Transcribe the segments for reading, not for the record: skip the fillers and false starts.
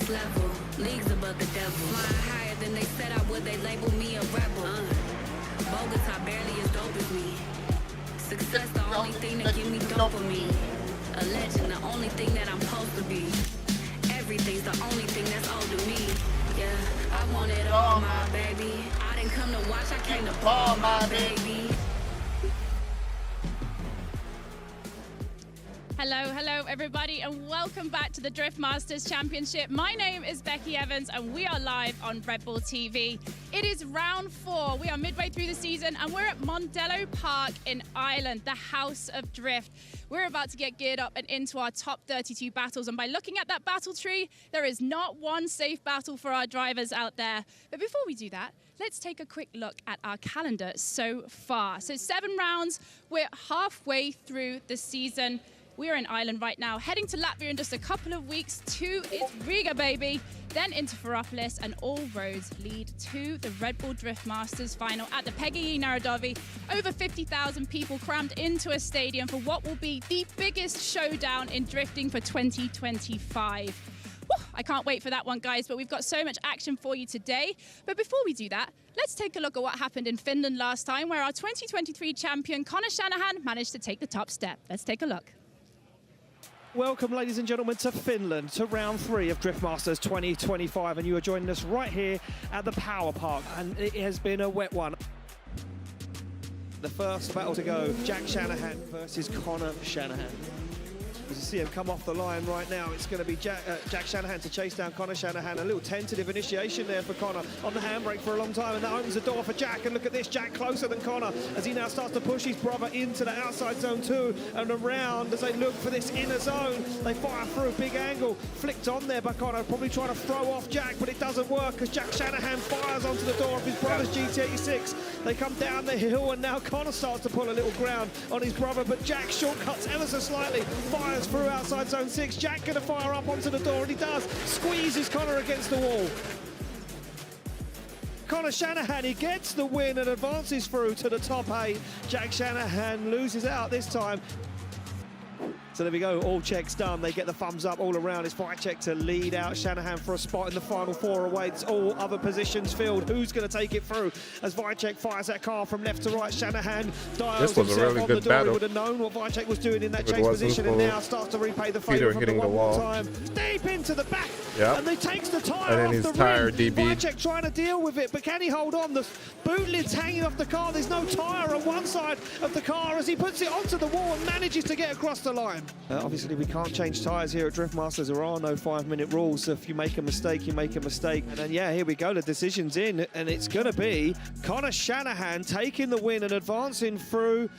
next level, leagues above the devil. Flying higher than they said I would, they label me a rebel. Bogota barely as dope as me. Success the only thing that give me dopamine. A legend, the only thing that I'm supposed to be. Everything's the only thing that's owed to me. Yeah, I want it all, my baby. I didn't come to watch, I came to ball, my baby. Hello everybody, and welcome back to the Drift Masters Championship. My name is Becky Evans and we are live on Red Bull TV. It is round 4. We are midway through the season and we're at Mondello Park in Ireland, the House of Drift. We're about to get geared up and into our top 32 battles, and by looking at that battle tree, there is not one safe battle for our drivers out there. But before we do that, let's take a quick look at our calendar so far. So 7 rounds, we're halfway through the season. We are in Ireland right now, heading to Latvia in just a couple of weeks. It's Riga, baby. Then into Ferropolis, and all roads lead to the Red Bull Drift Masters final at the PGE Narodowy. Over 50,000 people crammed into a stadium for what will be the biggest showdown in drifting for 2025. I can't wait for that one, guys, but we've got so much action for you today. But before we do that, let's take a look at what happened in Finland last time, where our 2023 champion, Conor Shanahan, managed to take the top step. Let's take a look. Welcome, ladies and gentlemen, to Finland, to round 3 of Drift Masters 2025, and you are joining us right here at the Power Park, and it has been a wet one. The first battle to go, Jack Shanahan versus Conor Shanahan. As you see him come off the line right now, it's going to be Jack Shanahan to chase down Conor Shanahan. A little tentative initiation there for Conor on the handbrake for a long time, and that opens the door for Jack. And look at this, Jack closer than Conor as he now starts to push his brother into the outside zone 2 and around as they look for this inner zone. They fire through a big angle, flicked on there by Conor, probably trying to throw off Jack, but it doesn't work because Jack Shanahan fires onto the door of his brother's GT86. They come down the hill, and now Conor starts to pull a little ground on his brother, but Jack shortcuts ever so slightly, fires through outside zone 6. Jack going to fire up onto the door, and he does. Squeezes Conor against the wall. Conor Shanahan, he gets the win and advances through to the top 8. Jack Shanahan loses out this time. So there we go, all checks done. They get the thumbs up all around. It's Wiecek to lead out Shanahan for a spot in the final 4 awaits. All other positions filled. Who's going to take it through? As Wiecek fires that car from left to right, Shanahan dials himself on the door. He would have known what Wiecek was doing in that chase position, and now starts to repay the favour from the one more time. Deep into the back, and he takes the tyre off the rim. Wiecek trying to deal with it, but can he hold on? The boot lid's hanging off the car. There's no tyre on one side of the car as he puts it onto the wall and manages to get across the line. Obviously, we can't change tyres here at Drift Masters. There are no 5-minute rules. So if you make a mistake, you make a mistake. And then, yeah, here we go. The decision's in, and it's going to be Conor Shanahan taking the win and advancing through.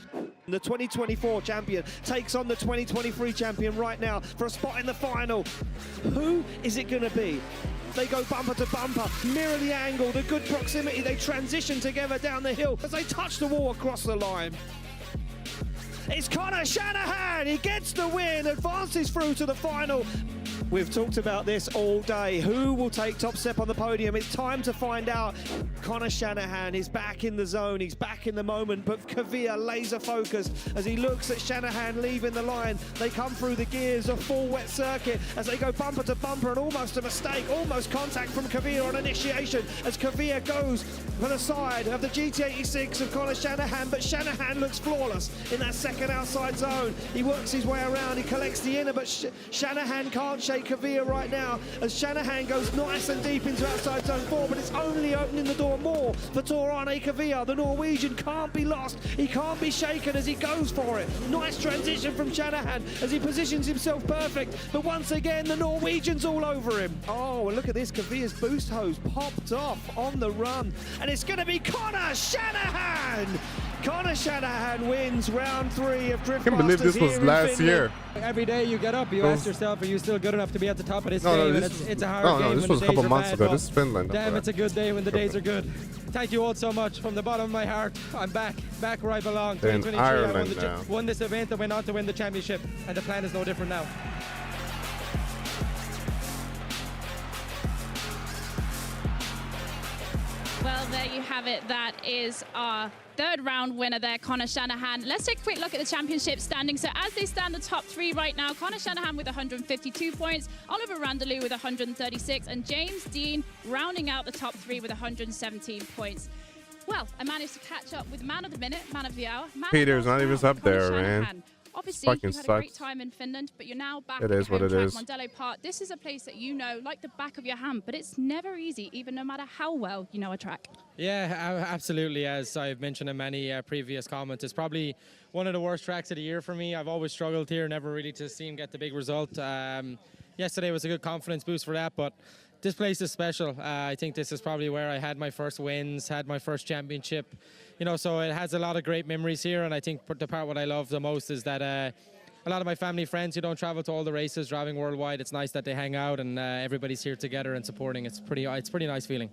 The 2024 champion takes on the 2023 champion right now for a spot in the final. Who is it going to be? They go bumper to bumper, mirror the angle, the good proximity. They transition together down the hill as they touch the wall across the line. It's Conor Shanahan, he gets the win, advances through to the final. We've talked about this all day. Who will take top step on the podium? It's time to find out. Conor Shanahan is back in the zone, he's back in the moment, but Kvyat laser focused as he looks at Shanahan leaving the line. They come through the gears, a full wet circuit as they go bumper to bumper, and almost a mistake, almost contact from Kvyat on initiation as Kvyat goes for the side of the GT86 of Conor Shanahan, but Shanahan looks flawless in that second outside zone. He works his way around, he collects the inner, but Shanahan can't shake Kvyat right now as Shanahan goes nice and deep into outside zone 4, but it's only opening the door more for Torane Kvyat. The Norwegian can't be lost, he can't be shaken as he goes for it. Nice transition from Shanahan as he positions himself perfect, but once again the Norwegian's all over him. Oh, and look at this, Kvyat's boost hose popped off on the run, and it's going to be Conor Shanahan! Conor Shanahan wins round 3 of Drift Masters. I can't believe this was last year. Every day you get up, you ask yourself, are you still good enough to be at the top of this game? And it's a hard game. No, this was a couple months ago. This is Finland. Damn, it's a good day when the days are good. Thank you all so much from the bottom of my heart. I'm back where I belong. In Ireland I won this event and went on to win the championship, and the plan is no different now. Well, there you have it. That is our third round winner there, Connor Shanahan. Let's take a quick look at the championship standings. So as they stand, the top three right now, Connor Shanahan with 152 points, Oliver Randalu with 136, and James Dean rounding out the top three with 117 points. Well, I managed to catch up with man of the minute, man of the hour. Peter's not even up there, man. Obviously, Fucking you've had a great sucks. time in Finland, but you're now back It at is the what home it track, is. Mondello Park. This is a place that you know like the back of your hand, but it's never easy, even no matter how well you know a track. Yeah, absolutely. As I've mentioned in many previous comments, it's probably one of the worst tracks of the year for me. I've always struggled here, never really to see him get the big result. Yesterday was a good confidence boost for that, but this place is special. I think this is probably where I had my first wins, had my first championship. You know, so it has a lot of great memories here, and I think the part what I love the most is that a lot of my family friends who don't travel to all the races driving worldwide, it's nice that they hang out and everybody's here together and supporting. It's pretty nice feeling.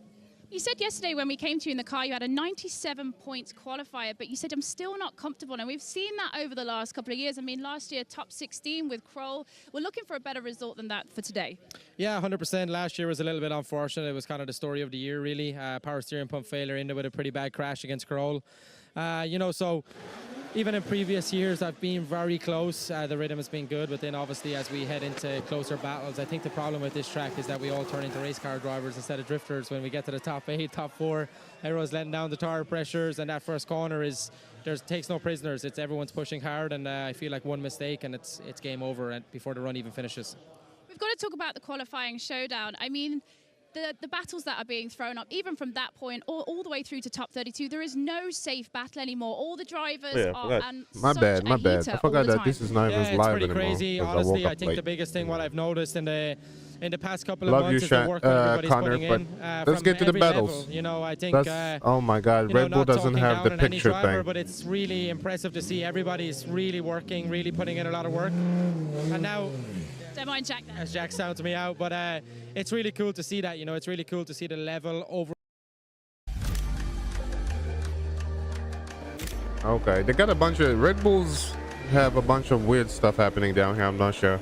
You said yesterday when we came to you in the car, you had a 97 points qualifier, but you said, I'm still not comfortable. And we've seen that over the last couple of years. I mean, last year, top 16 with Kroll. We're looking for a better result than that for today. Yeah, 100%. Last year was a little bit unfortunate. It was kind of the story of the year, really. Power steering pump failure ended with a pretty bad crash against Kroll. You know, so even in previous years, I've been very close. The rhythm has been good, but then obviously as we head into closer battles, I think the problem with this track is that we all turn into race car drivers instead of drifters. When we get to the top 8, top 4, everyone's letting down the tire pressures, and that first corner takes no prisoners. It's everyone's pushing hard, and I feel like one mistake and it's game over before the run even finishes. We've got to talk about the qualifying showdown. I mean, the battles that are being thrown up, even from that point all the way through to top 32, there is no safe battle anymore. All the drivers are my bad. I forgot that this is not even it's live pretty anymore. crazy. Honestly, I think the biggest thing what I've noticed in the past couple of Love months you, is the work that everybody's Connor, putting but in. let's get to the every battles. level. You know, I think. Oh my God, Red Bull doesn't have the picture thing. But it's really impressive to see everybody's really working, really putting in a lot of work. And now, don't mind Jack there. As Jack sounds me out, but it's really cool to see that. You know, it's really cool to see the level over. Okay, they got a bunch of Red Bulls have a bunch of weird stuff happening down here. I'm not sure.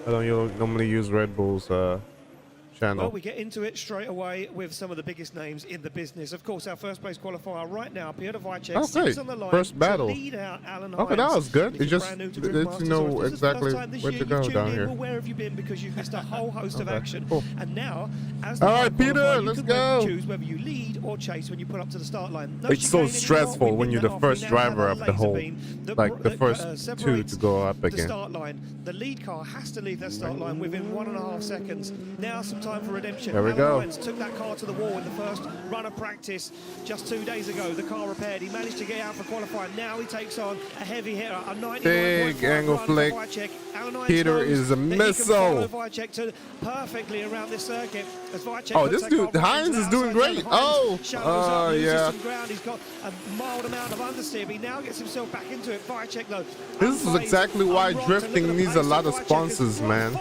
I don't normally use Red Bull's channel. Well, we get into it straight away with some of the biggest names in the business. Of course, our first place qualifier right now, Piotr Wiecek, sits on the line first battle. to lead out Alan Okay, that Hynes. was good. If It you're just brand new to lets Drift you Masters, know or if this is the exactly first time this where year to you've go tuned down in, here. well, where have you been? Because you've missed a whole host of action. Cool. And now, as All the right, Peter, qualifier, you let's can go. choose whether you lead or chase when you pull up to the start line. No It's so chicane stressful anymore. when We've you're been the off. first We now have driver a of the laser whole, beam that like the first two separates to go up the again. start line. The lead car has to leave that start line within 1.5 seconds. Now some time for redemption. There we Alan go. Hynes took that car to the wall in the first run of practice just 2 days ago. The car repaired. He managed to get out for qualifying. Now he takes on a heavy hitter, a 99.5 Big angle run flick. for Wiecek. Alan Hynes Peter knows is a that he can missile. follow Wiecek to perfectly around this circuit. As Wiecek Oh, puts this that dude, car right Hynes into is the doing outside great. lane. Oh, Hynes shuttles up, loses yeah. some ground. He's got a mild amount of understeer, but he now gets himself back into it. Wiecek, though, This is exactly why drifting needs a lot of sponsors, man.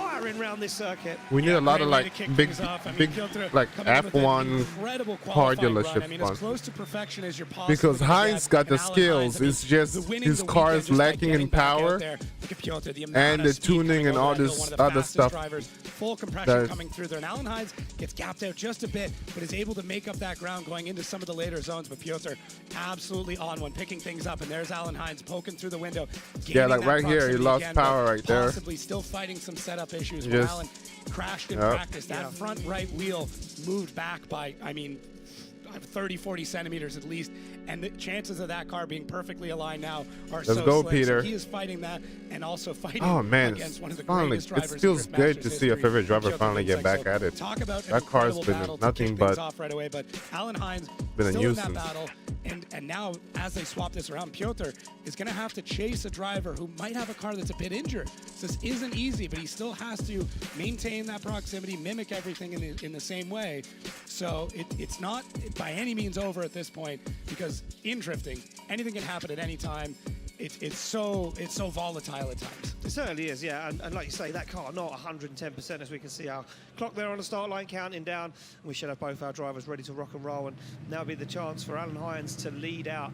This circuit. We need a lot of like big like F1 car dealership as sponsors. close to perfection as you're possible. Because Hynes got the skills. It's just his car is lacking in power and the tuning and all this other stuff. Full compression coming through there, and Alan Hynes gets gapped out just a bit, but is able to make up that ground going into some of the later zones. But Piotr absolutely on one, picking things up, and there's Alan Hynes poking through the window. Yeah, like right here, he lost power right there. Possibly still fighting some setup issues. Yes. Alan crashed in practice. That front right wheel moved back by, I mean, 30, 40 centimeters at least, and the chances of that car being perfectly aligned now are so go, slim. Peter. So he is fighting that and also fighting against one of the greatest drivers. It feels in good Drift to Masters see a history. favorite driver Piotr finally get Wiecek. back So at it. talk about That car's incredible been battle to nothing kick but things off right away, but Alan Hynes been a still in that nuisance. battle, and now as they swap this around, Piotr is going to have to chase a driver who might have a car that's a bit injured. So this isn't easy, but he still has to maintain that proximity, mimic everything in the same way. So it's not by any means over at this point, because in drifting, anything can happen at any time. It's so volatile at times. It certainly is, yeah. And like you say, that car not 110%, as we can see our clock there on the start line counting down. We should have both our drivers ready to rock and roll, and now be the chance for Alan Hynes to lead out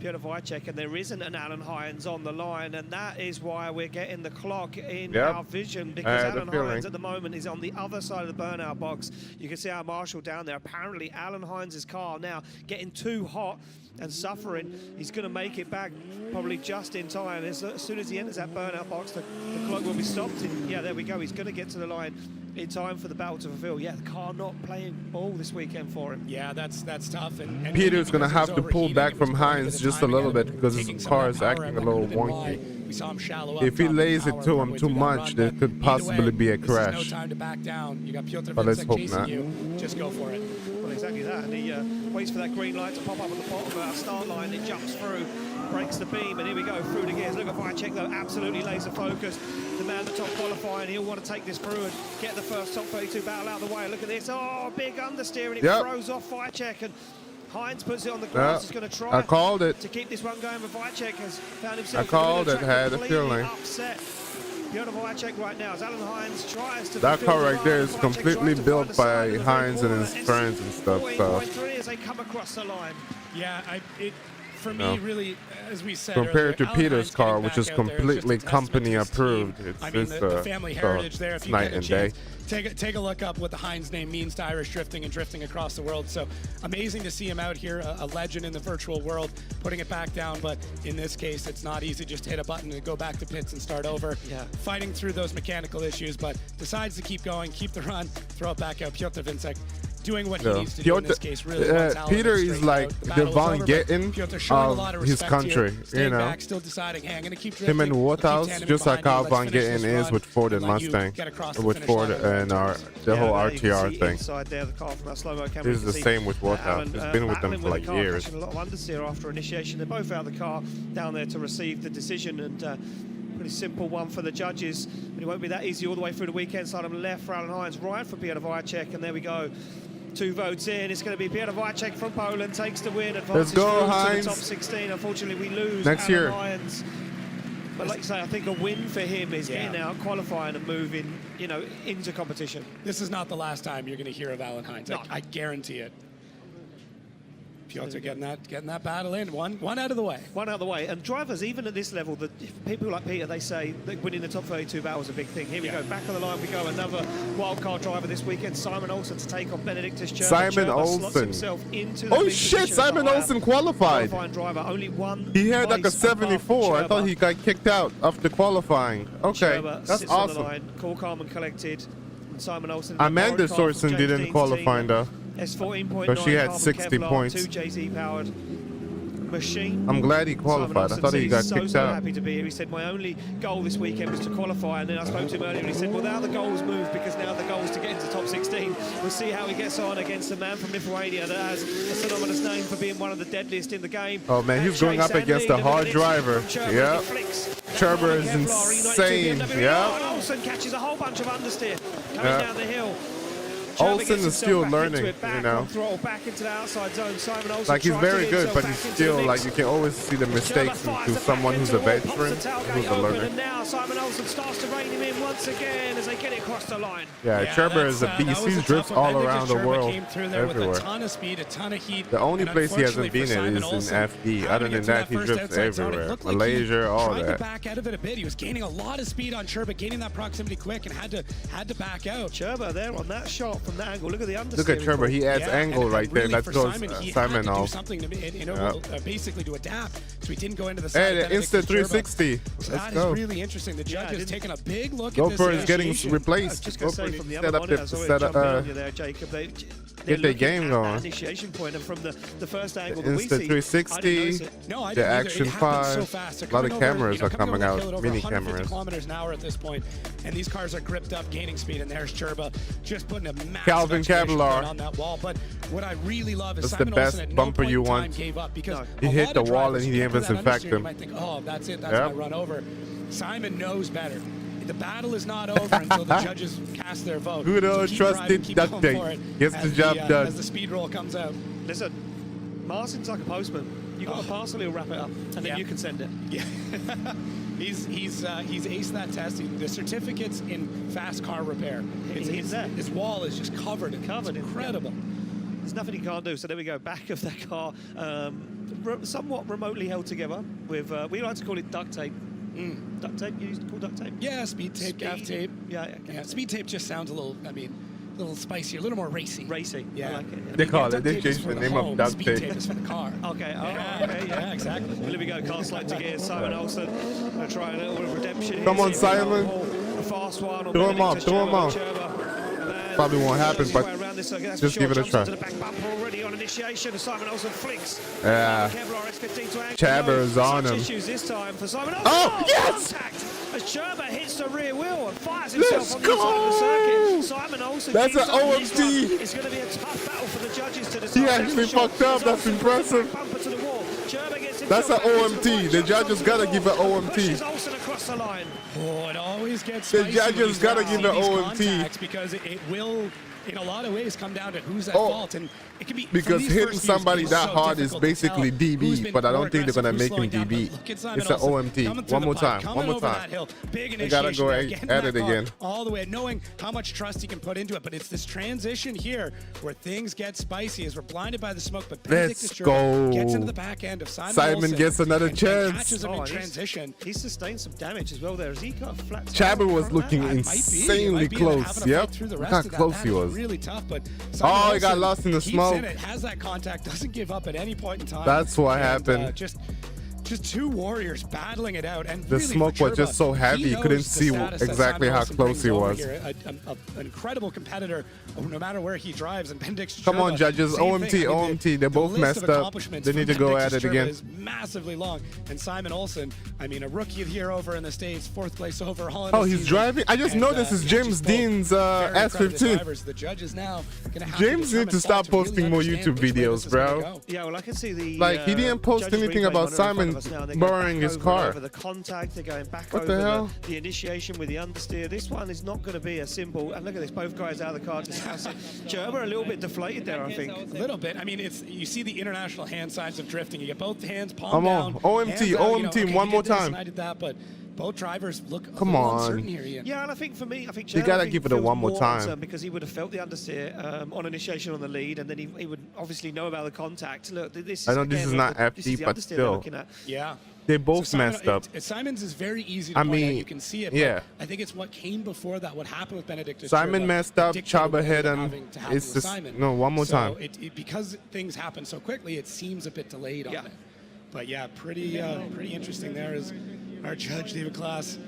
Piotr Wiecek, and there isn't an Alan Hynes on the line, and that is why we're getting the clock in our vision, because Alan Hynes at the moment is on the other side of the burnout box. You can see our marshal down there. Apparently Alan Hynes' car now getting too hot and suffering. He's going to make it back probably just in time. As soon as he enters that burnout box, the clock will be stopped. Yeah, there we go. He's going to get to the line in time for the battle to fulfill. Yeah, the car not playing ball this weekend for him. Yeah, that's tough. And Peter's going to have to pull back from Hynes just a little bit because his car is acting a little wonky. We saw him shallow up. If he lays it to him too much, there could possibly be a crash. No time to back down. You got Piotr let's hope chasing not. you. Just go for it. Well, exactly that. And he waits for that green light to pop up at the bottom of our start line. It jumps through, breaks the beam, and here we go through the gears. Look at Wiecek though, absolutely laser focused. The man at the top qualifying, he'll want to take this through and get the first top 32 battle out of the way. Look at this. Oh, big understeer, and it throws off Wiecek, and Hynes puts it on the grass. He's going to try to keep this one going, but Wiecek has found himself had a feeling. upset. Piotr Wiecek right now, as Alan Hynes tries to... That car right there is completely built by Hynes and his friends and stuff. So. As they come across the line. Yeah, for me, really, as we said compared earlier, to Peter's car, Alan which Hynes is getting back out there completely just a company testament to his approved. team. It's I mean, just the family heritage there. If you night get a and chance, day. take a look up what the Hynes name means to Irish drifting and drifting across the world. So amazing to see him out here, a legend in the virtual world, putting it back down. But in this case, it's not easy. Just hit a button and go back to pits and start over. Yeah. Fighting through those mechanical issues, but decides to keep going, keep the run, throw it back out. Piotr Wiecek doing what he needs to do in this case. Really Peter is like the Van Getten of his country, you know. Back, still deciding, hey, I'm going to keep him and Woodhouse, just like how Van Getten is with Ford and Mustang, with Ford and the whole RTR thing. There, the car from our slow-mo camera, this is the same with Woodhouse. It's been with them for like years. A lot of understeer after initiation. They're both out of the car down there to receive the decision, and pretty simple one for the judges. But it won't be that easy all the way through the weekend. Side on left for Alan Hynes, right for Piotr Wiecek, and there we go. 2 votes in. It's going to be Piotr Wiecek from Poland takes the win. Advances Let's go, to Hynes. the top 16. Unfortunately, we lose next Alan year. Hynes. But like you say, I think a win for him is getting out, qualifying, and moving, you know, into competition. This is not the last time you're going to hear of Alan Hynes. No. I guarantee it. Piotr getting that battle in. One out of the way. One out of the way. And drivers, even at this level, people like Peter, they say that winning the top 32 battle is a big thing. Here we go. Back on the line we go. Another wildcard driver this weekend, Simon Olsson, to take on Benedictus Cirba. Simon Olsson. Oh shit, Simon Olsson qualified. Driver, only one. He had like a 74. I thought he got kicked out after qualifying. Okay, that's awesome. Cool, calm and collected. And Simon Olsson. Amanda Sorensen didn't qualify though. S14.9, but she had 60 points. 2 JZ powered machine. I'm glad he qualified. I thought he got kicked out. Happy to be here. He said my only goal this weekend was to qualify, and then I spoke to him earlier and he said, well, now the goal's moved because now the goal is to get into top 16. We'll see how he gets on against a man from Lithuania that has a synonymous name for being one of the deadliest in the game. Oh man, he's going up against a hard driver. Yeah. Cirba is insane. Yeah. Olsson catches a whole bunch of understeer coming down the hill. Olsson is still learning, you know. Back into the outside zone. Simon Olsson like he's very good, but he's still like you can always see the mistakes to someone who's a veteran, who's a learner. And now Simon Olsson starts to rein him in once again as they get it across the line. Yeah, Cirba is a beast. He drifts all around the world, everywhere. A ton of speed, a ton of heat. The only place he hasn't been in is in FD. Other than that, he drifts everywhere. Malaysia, all that. Tried to back out of it a bit. He was gaining a lot of speed on Cirba, gaining that proximity quick, and had to back out. Cirba there on that shot from that angle. Look at the understeer. Look at Cirba. He adds angle right there. That goes Simon off. Something to basically to adapt, so he didn't go into the side. Hey, instant 360. So Let's that go. is really interesting. The judge is taking a big look at this. GoPro is getting replaced. GoPro from the set up there, Jacob. Get their game going. Initiation point, and from the first angle the instant 360, the action 5. A lot of cameras are coming out, mini cameras. Kilometers an hour at this point, and these cars are gripped up, gaining speed. And there's Cirba just putting a massive Calvin Cadillac on that wall. But what I really love is that's Simon the best Olsson at bumper no point you in want. time gave up because he hit the wall and he didn't even infect him. You might think, oh, that's it, that's my run over. Simon knows better. The battle is not over until the judges cast their vote. Good old trusted duck tape gets the job done. As the speed roll comes out. Listen, Martin's like a postman. You got a parcel, he'll wrap it up, and then you can send it. Yeah. He's aced that test. The certificates in fast car repair. His wall is just covered. It's incredible. There's nothing he can't do. So there we go, back of that car. somewhat remotely held together with, we like to call it duct tape. Duct tape? You used to call duct tape? Yeah, speed tape, gaff tape. Yeah. Yeah, speed tape just sounds a little, I mean, a little spicier, a little more racy. Racy. Yeah. I like it. They call it. duct They tape is changed for the name home, of duct speed tape. tape is for the car. Okay. Oh, Yeah, okay. yeah, exactly. Well, here we go. Car slide to gears. Simon Olsson going to try a little bit of redemption here. Come on, See if he can Simon. pull a fast one on Throw him Benet off, to throw him Cirba. off. Cirba. Probably won't happen, but just give it a try. To the back bumper already on initiation. Simon Olsson flicks. Yeah. Kevlar X15 to angle. Chabber's on Such him. issues this time for Simon Olsson. Oh, yes! Contact as Cirba hits the rear wheel and fires himself Let's on the inside of the go! circuit. Simon Olsson. That's keeps an up this OMT. one. It's going to be a tough battle for the judges to decide. He actually fucked up. That's impressive. Bumper to the wall. That's an OMT. The judges gotta give an OMT. Pushes Olsson across the line. Oh, it always gets The spicy judges when you gotta start give an seeing these OMT. contacts because it will, in a lot of ways, come down to who's at Oh, fault, and it can be because hitting somebody that hard is basically DB, but I don't think they're gonna make him DB. It's an OMT. One more time. One more time. They gotta go at it again. All the way, knowing how much trust he can put into it, but it's this transition here where things get spicy as we're blinded by the smoke. But Let's go. Gets into the back end of Simon Simon Olsson gets another and chance. catches him in Oh, transition. He's sustained some damage as well there as he got a flat tire Chabber in was front of looking that. insanely close. Yep. Look how close he was. Really tough, but Oh, he got lost in the keeps smoke. in it, has that contact, doesn't give up at any point in time. That's what And, happened. Just two warriors battling it out, and The really smoke for was just Cirba, so heavy, he you couldn't knows the see status that exactly Simon how Olsson close brings he over was. here. An incredible competitor, no matter where he drives, and Bendix. Come on, judges. OMT, OMT. They both messed up. They need to go at it again. Is massively long, and Simon Olsson, I mean, a rookie here over in the States, 4th place overall. In Oh, the he's season. driving. I just And, noticed it's judges James both Dean's very accredited S15. drivers. The judges now gonna have James to need to stop posting more YouTube videos, bro. Yeah, well, I can see the. Like, he didn't post judges anything replay about runner in front Simon of us now. They're going borrowing back his over car. Over the contact, they're going back What over the hell? the initiation with the understeer. This one is not going to be a simple. And look at this, both guys out of the car discussing. Gerber a little bit deflated there, I think. A little bit. I mean, it's you see the international hand signs of drifting. You get both hands palm Come down. on. OMT, hands out, OMT, okay, one you more did this time. and I did that, but both drivers look Come a little on. uncertain here, Ian. Yeah, and I think for me, I think You Gerber, gotta I think, give it a feels one more time. uncertain because he would have felt the understeer on initiation on the lead, and then he would obviously know about the contact. Look, this is, I know this again, is look, not this FD, is the but understeer they're still. looking at. Yeah. They both So Simon- messed up. Simon's is very easy to I point out. mean, You can see it. yeah. But I think it's what came before that. What happened with Benedict. Simon messed up, Chaba hit him. It's It's just- Simon. no, one more So time. because things happen so quickly, it seems a bit delayed on Yeah. it. But yeah, pretty interesting there is our judge, David Klaas.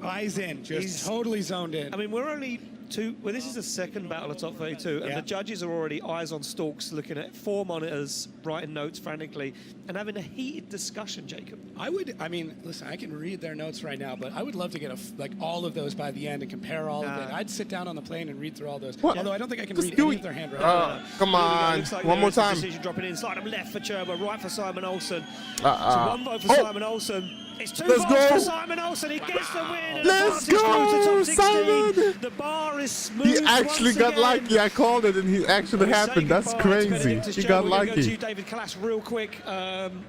Eyes in, just He's- totally zoned in. I mean, we're only two. Well, this is the second battle of top 32, and Yeah. the judges are already eyes on stalks, looking at 4 monitors, writing notes frantically, and having a heated discussion. Jacob. I mean, listen, I can read their notes right now, but I would love to get like all of those by the end and compare all of it. I'd sit down on the plane and read through all those. What? Although I don't think I can Just read do any it. of their handwriting. Come Here we go. on. Looks like One there more is a time. Decision dropping in. Slide him left for Cirba, right for Simon Olsson. So Uh-uh. 1 vote for Oh. Simon Olsson. It's 2 Let's votes go. for Simon Olsson. He gets the win. And Let's advances through to go, top 16. Simon. The bar is smooth. He actually once got again. lucky. I called it, and he actually happened. That's crazy. He got We're gonna go to you, lucky. David Klaas, real quick.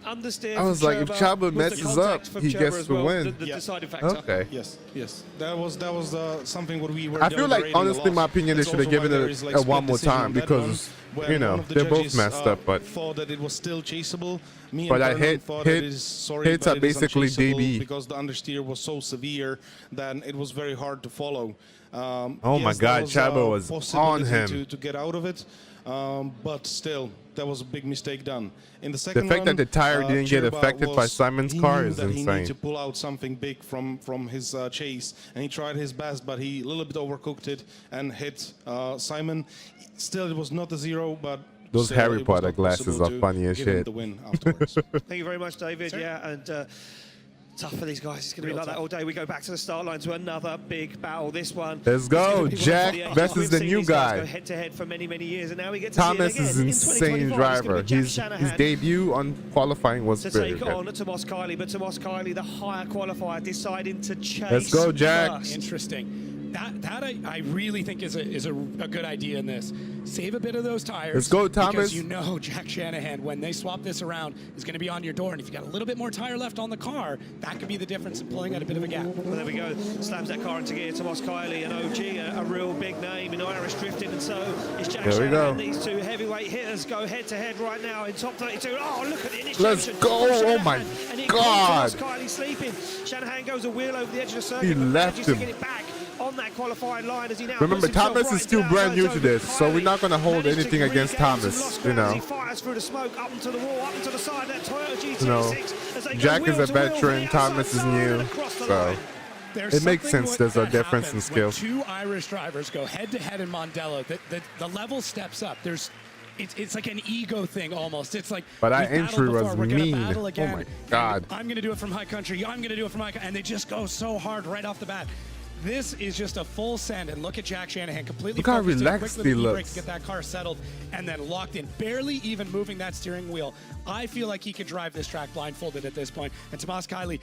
Understeer. I was from like, if Cirba, Chaba was the messes contact up, from he Cirba gets as the well, win. The Yeah. deciding factor. Okay. Yes. That was something what we were. I feel like, deliberating honestly, a my lot. opinion, they That's should have also given why there it is, like, a split one more decision time on that because, one, you know, one of the they both judges, messed up. But thought that it was still chaseable. Me But and I Bernard hit- thought hit- that it is, sorry, hits but are it is basically unchaseable DB. because the understeer was so severe that it was very hard to follow. Oh my yes, God, there Chaba was possibility on him. to get out of it, but still, that was a big mistake done. In the second fact that run, the tire didn't get Cirba affected by was- Simon's he car knew is that he insane. needed to pull out something big from his chase, and he tried his best, but he a little bit overcooked it and hit Simon. Still, it was not a zero, but Those still, Harry it was Potter not glasses possible are to funny as give him shit. the win afterwards. Thank you very much, David. Yeah, and tough for these guys. It's going to be like that all day. We go back to the start line to another big battle. This one. Let's go, is gonna be one Jack for the ages. versus We've the seen new these guys guy. Go head to head for many, many years, and now we get to Thomas see it is again. In insane 2025, it's driver. gonna be Jack His Shanahan debut on qualifying was to very take good. on Tomas Kiely, but Tomas Kiely, the higher qualifier, deciding to chase. Let's go, Jack. first. Interesting. that I really think is a good idea in this. Save a bit of those tires. Let's go, Thomas. Because you know Jack Shanahan, when they swap this around, is going to be on your door. And if you got a little bit more tire left on the car, that could be the difference in pulling out a bit of a gap. Well, there we go. Slams that car into gear. Tomas Kiely, an OG, a real big name in Irish drifting, and so is Jack Shanahan. These two heavyweight hitters go head-to-head right now in top 32. Oh, look at the initiation. Let's go. Oh, my God. Kiely sleeping. Shanahan goes a wheel over the edge of the circuit. He left him. To get it back on that qualifying line as he now remember, Thomas is still brand new to this, so we're not going to hold anything against Thomas, you know. He fires through the smoke, up into the wall, up into the side of that Toyota GT6. You know, Jack is a veteran, Thomas is new, so it makes sense there's a difference in skill. When two Irish drivers go head-to-head in Mondello, the level steps up. It's like an ego thing almost. It's like, but that entry was mean. Oh my God. I'm going to do it from high country. I'm going to do it from high country. And they just go so hard right off the bat. This is just a full send, and look at Jack Shanahan completely look how focused relaxed quickly he with the looks. to get that car settled and then locked in, barely even moving that steering wheel. I feel like he could drive this track blindfolded at this point. And Tomas Kiely,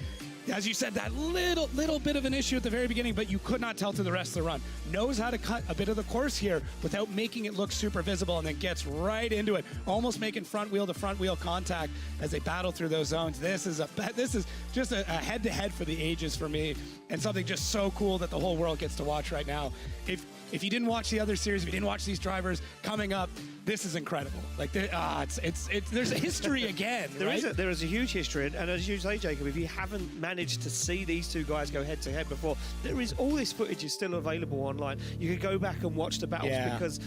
as you said, that little bit of an issue at the very beginning, but you could not tell to the rest of the run. Knows how to cut a bit of the course here without making it look super visible, and then gets right into it, almost making front wheel to front wheel contact as they battle through those zones. This is just a head-to-head for the ages for me, and something just so cool that the whole world gets to watch right now. If you didn't watch the other series, if you didn't watch these drivers coming up, this is incredible. Like, there's a history again. There is a huge history, and as you say, Jacob, if you haven't managed to see these two guys go head to head before, there is all this footage is still available online. You can go back and watch the battles because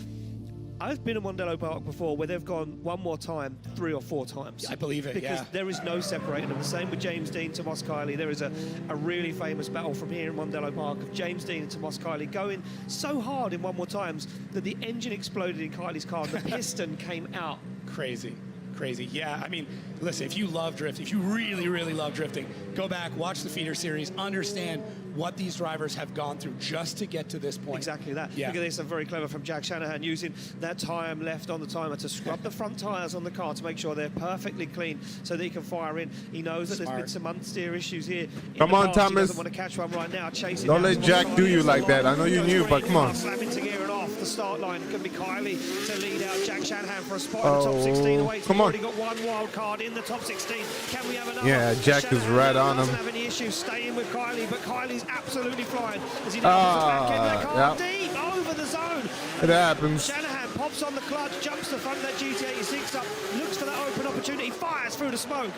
I've been at Mondello Park before where they've gone one more time 3 or 4 times. I believe it, because there is no separating them. The same with James Dean, Tomas Kiely. There is a really famous battle from here in Mondello Park of James Dean and Tomas Kiely going so hard in one more times that the engine exploded in Kiely's car and the piston came out. Crazy. Yeah, I mean, listen, if you love drift, if you really, really love drifting, go back, watch the feeder series, understand what these drivers have gone through just to get to this point. Exactly that. Yeah. Look at this, very clever from Jack Shanahan, using that time left on the timer to scrub the front tyres on the car to make sure they're perfectly clean so that he can fire in. He knows that there's been some understeer issues here. Come on, Thomas. He doesn't want to catch one right now. Chasing Don't let Jack do you like that. I know you knew, but come on. Slap into gear and off the start line. It could be Kiely to lead out Jack Shanahan for a spot in the top 16 away. Come on. We've already got one wild card in the top 16. Can we have another? Yeah, Jack is right on him. Doesn't have any issues staying with Kiely, but Kylie's absolutely flying as he now puts back in the car deep over the zone. It happens. Shanahan pops on the clutch, jumps the front of that GT86 up, looks for that open opportunity, fires through the smoke.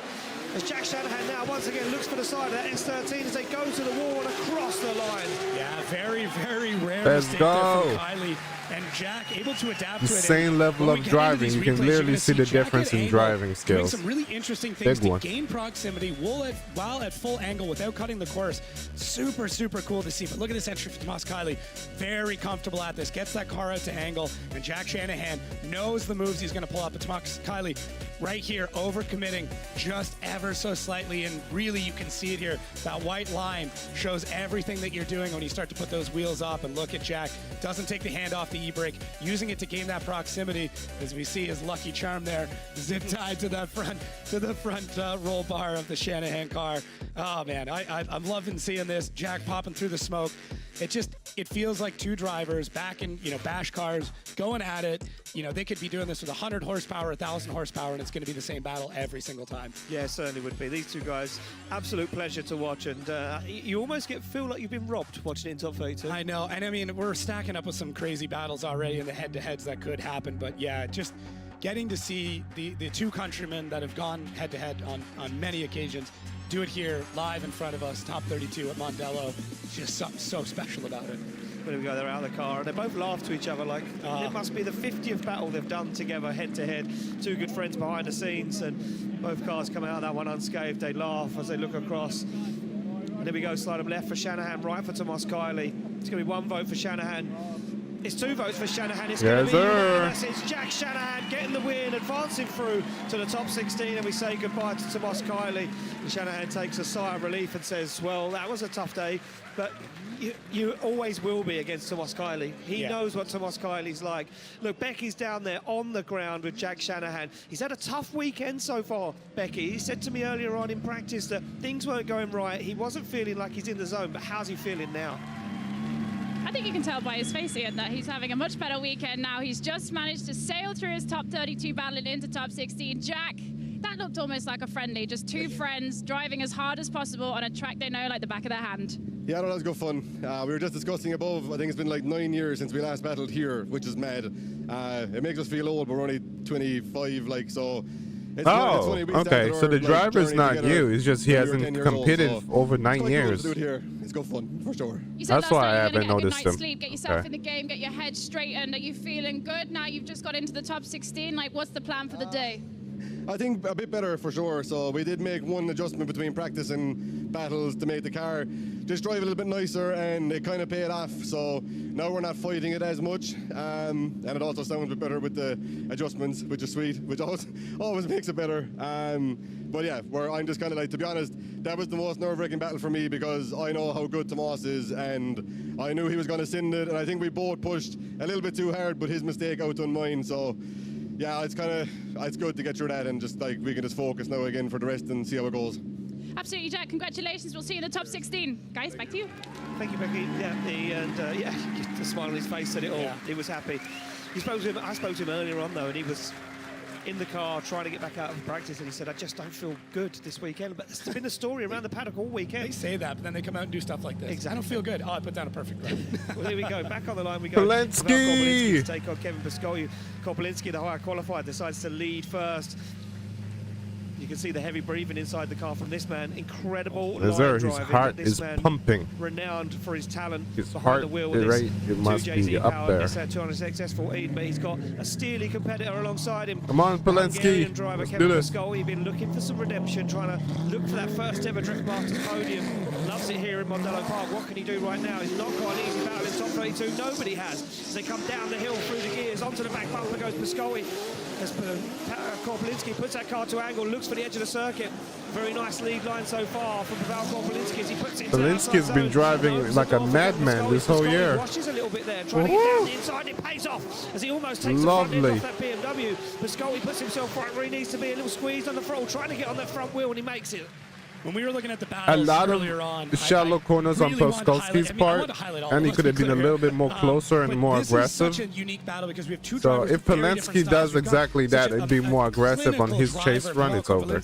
As Jack Shanahan now once again looks for the side of that S13 as they go to the wall and across the line. Yeah, very, very rare Let's mistake go. there from Kiely. And Jack able to adapt The to it. same level of driving. You can clearly see the difference in driving skills. Doing some really interesting things to gain proximity while at full angle without cutting the course. Super, super cool to see. But look at this entry for Tomas Kiely. Very comfortable at this. Gets that car out to angle. And Jack Shanahan knows the moves he's going to pull up. But Tomas Kiely right here overcommitting just ever so slightly. And really you can see it here. That white line shows everything that you're doing when you start to put those wheels up. And look at Jack. Doesn't take the hand off the e-brake, using it to gain that proximity. As we see his lucky charm there, zip tied to the front roll bar of the Shanahan car. Oh man, I'm loving seeing this. Jack popping through the smoke. It feels like two drivers back in bash cars going at it. They could be doing this with 100 horsepower, 1,000 horsepower, and it's going to be the same battle every single time. Yeah, it certainly would be. These two guys, absolute pleasure to watch, and you almost feel like you've been robbed watching it in Top 32. I know, and I mean, we're stacking up with some crazy battles already in the head-to-heads that could happen, but yeah, just getting to see the two countrymen that have gone head-to-head on many occasions do it here live in front of us, Top 32 at Mondello. Just something so special about it. There we go, they're out of the car, and they both laugh to each other like it must be the 50th battle they've done together head-to-head. Two good friends behind the scenes, and both cars come out of that one unscathed. They laugh as they look across. And there we go, slide them left for Shanahan, right for Tomas Kiely. It's going to be one vote for Shanahan. It's 2 votes for Shanahan. It's going to be unanimous. It's Jack Shanahan getting the win, advancing through to the top 16, and we say goodbye to Tomas Kiely. And Shanahan takes a sigh of relief and says, well, that was a tough day, but you always will be against Tomas Kiely. He knows what Tomas Kiely's like. Look, Becky's down there on the ground with Jack Shanahan. He's had a tough weekend so far, Becky. He said to me earlier on in practice that things weren't going right. He wasn't feeling like he's in the zone, but how's he feeling now? I think you can tell by his face, Ian, that he's having a much better weekend now. He's just managed to sail through his top 32 battle and into top 16. Jack, that looked almost like a friendly, just two friends driving as hard as possible on a track they know like the back of their hand. Yeah, no, that was good fun. We were just discussing above, I think it's been like 9 years since we last battled here, which is mad. It makes us feel old, but we're only 25, like, so... It's funny. Okay, so the driver's not new, it's just he hasn't competed over 9 years. Cool to do it here. It's good fun, for sure. That's why I haven't noticed him. Sleep, get yourself in the game, get your head straightened. Are you feeling good now? You've just got into the top 16. Like, what's the plan for the day? I think a bit better for sure. So we did make one adjustment between practice and battles to make the car just drive a little bit nicer, and it kind of paid off. So now we're not fighting it as much, and it also sounds a bit better with the adjustments, which is sweet, which always makes it better. But yeah, I'm just kind of like, to be honest, that was the most nerve-wracking battle for me because I know how good Tomas is, and I knew he was going to send it, and I think we both pushed a little bit too hard, but his mistake outdone mine. So yeah, it's good to get through that, and just like we can just focus now again for the rest and see how it goes. Absolutely, Jack. Congratulations. We'll see you in the top 16. Guys, back to you. Thank you, Becky. Yeah, the smile on his face said it all. Yeah. He was happy. I spoke to him earlier on though, and he was in the car trying to get back out of practice, and he said, I just don't feel good this weekend. But it's been the story around the paddock all weekend. They say that, but then they come out and do stuff like this. Exactly. I don't feel good. Oh, I put down a perfect run. Well, here we go. Back on the line we go. Korpulinski to take on Kevin Pascotti. Korpulinski, the higher qualifier, decides to lead first. You can see the heavy breathing inside the car from this man. Incredible line driving. His heart is pumping. Renowned for his talent. His behind heart the wheel rate, it must be up there. 206 S14, but he's got a steely competitor alongside him. Come on, Korpulinski. Driver Let's Kevin do this. Pascotti, been looking for some redemption, trying to look for that first ever Drift Masters podium. Loves it here in Randalu Park. What can he do right now? He's not got an easy battle in top 32. Nobody has. As they come down the hill through the gears, onto the back bumper goes Pascotti. As Korpulinski puts that car to angle, looks for the edge of the circuit. Very nice lead line so far from Korpulinski as he puts it into Korpulinski's been driving like a madman this whole year. Washes a little bit there, trying to get down the inside, and it pays off as he almost takes the front end off that BMW. Pascotti puts himself right where he needs to be, a little squeezed on the throttle, trying to get on that front wheel, and he makes it. When we were looking at the battles earlier on, shallow corners on Pascotti's part, and he could have been a little bit more closer and more aggressive. This is such a unique battle because we have two so if Korpulinski does exactly that, it'd be more aggressive on his chase run, it's over. And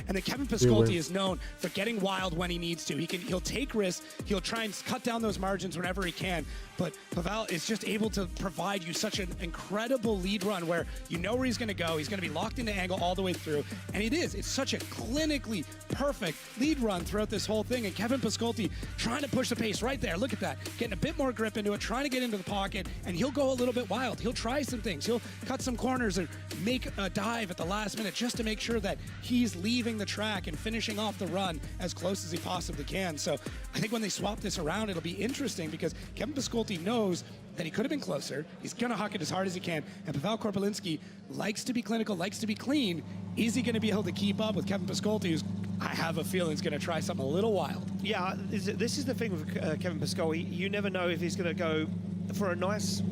then Kevin Pascotti is known for getting wild when he needs to. He'll take risks, he'll try and cut down those margins whenever he can. But Pavel is just able to provide you such an incredible lead run where you know where he's going to go. He's going to be locked into angle all the way through. And it's such a clinically perfect lead run throughout this whole thing. And Kevin Pascotti trying to push the pace right there. Look at that. Getting a bit more grip into it, trying to get into the pocket. And he'll go a little bit wild. He'll try some things. He'll cut some corners and make a dive at the last minute just to make sure that he's leaving the track and finishing off the run as close as he possibly can. So I think when they swap this around, it'll be interesting because Kevin Pascotti knows that he could have been closer. He's going to huck it as hard as he can. And Pavel Korpulinski likes to be clinical, likes to be clean. Is he going to be able to keep up with Kevin Pascotti, who's, I have a feeling, is going to try something a little wild? Yeah, this is the thing with Kevin Pascotti. You never know if he's going to go for a nice,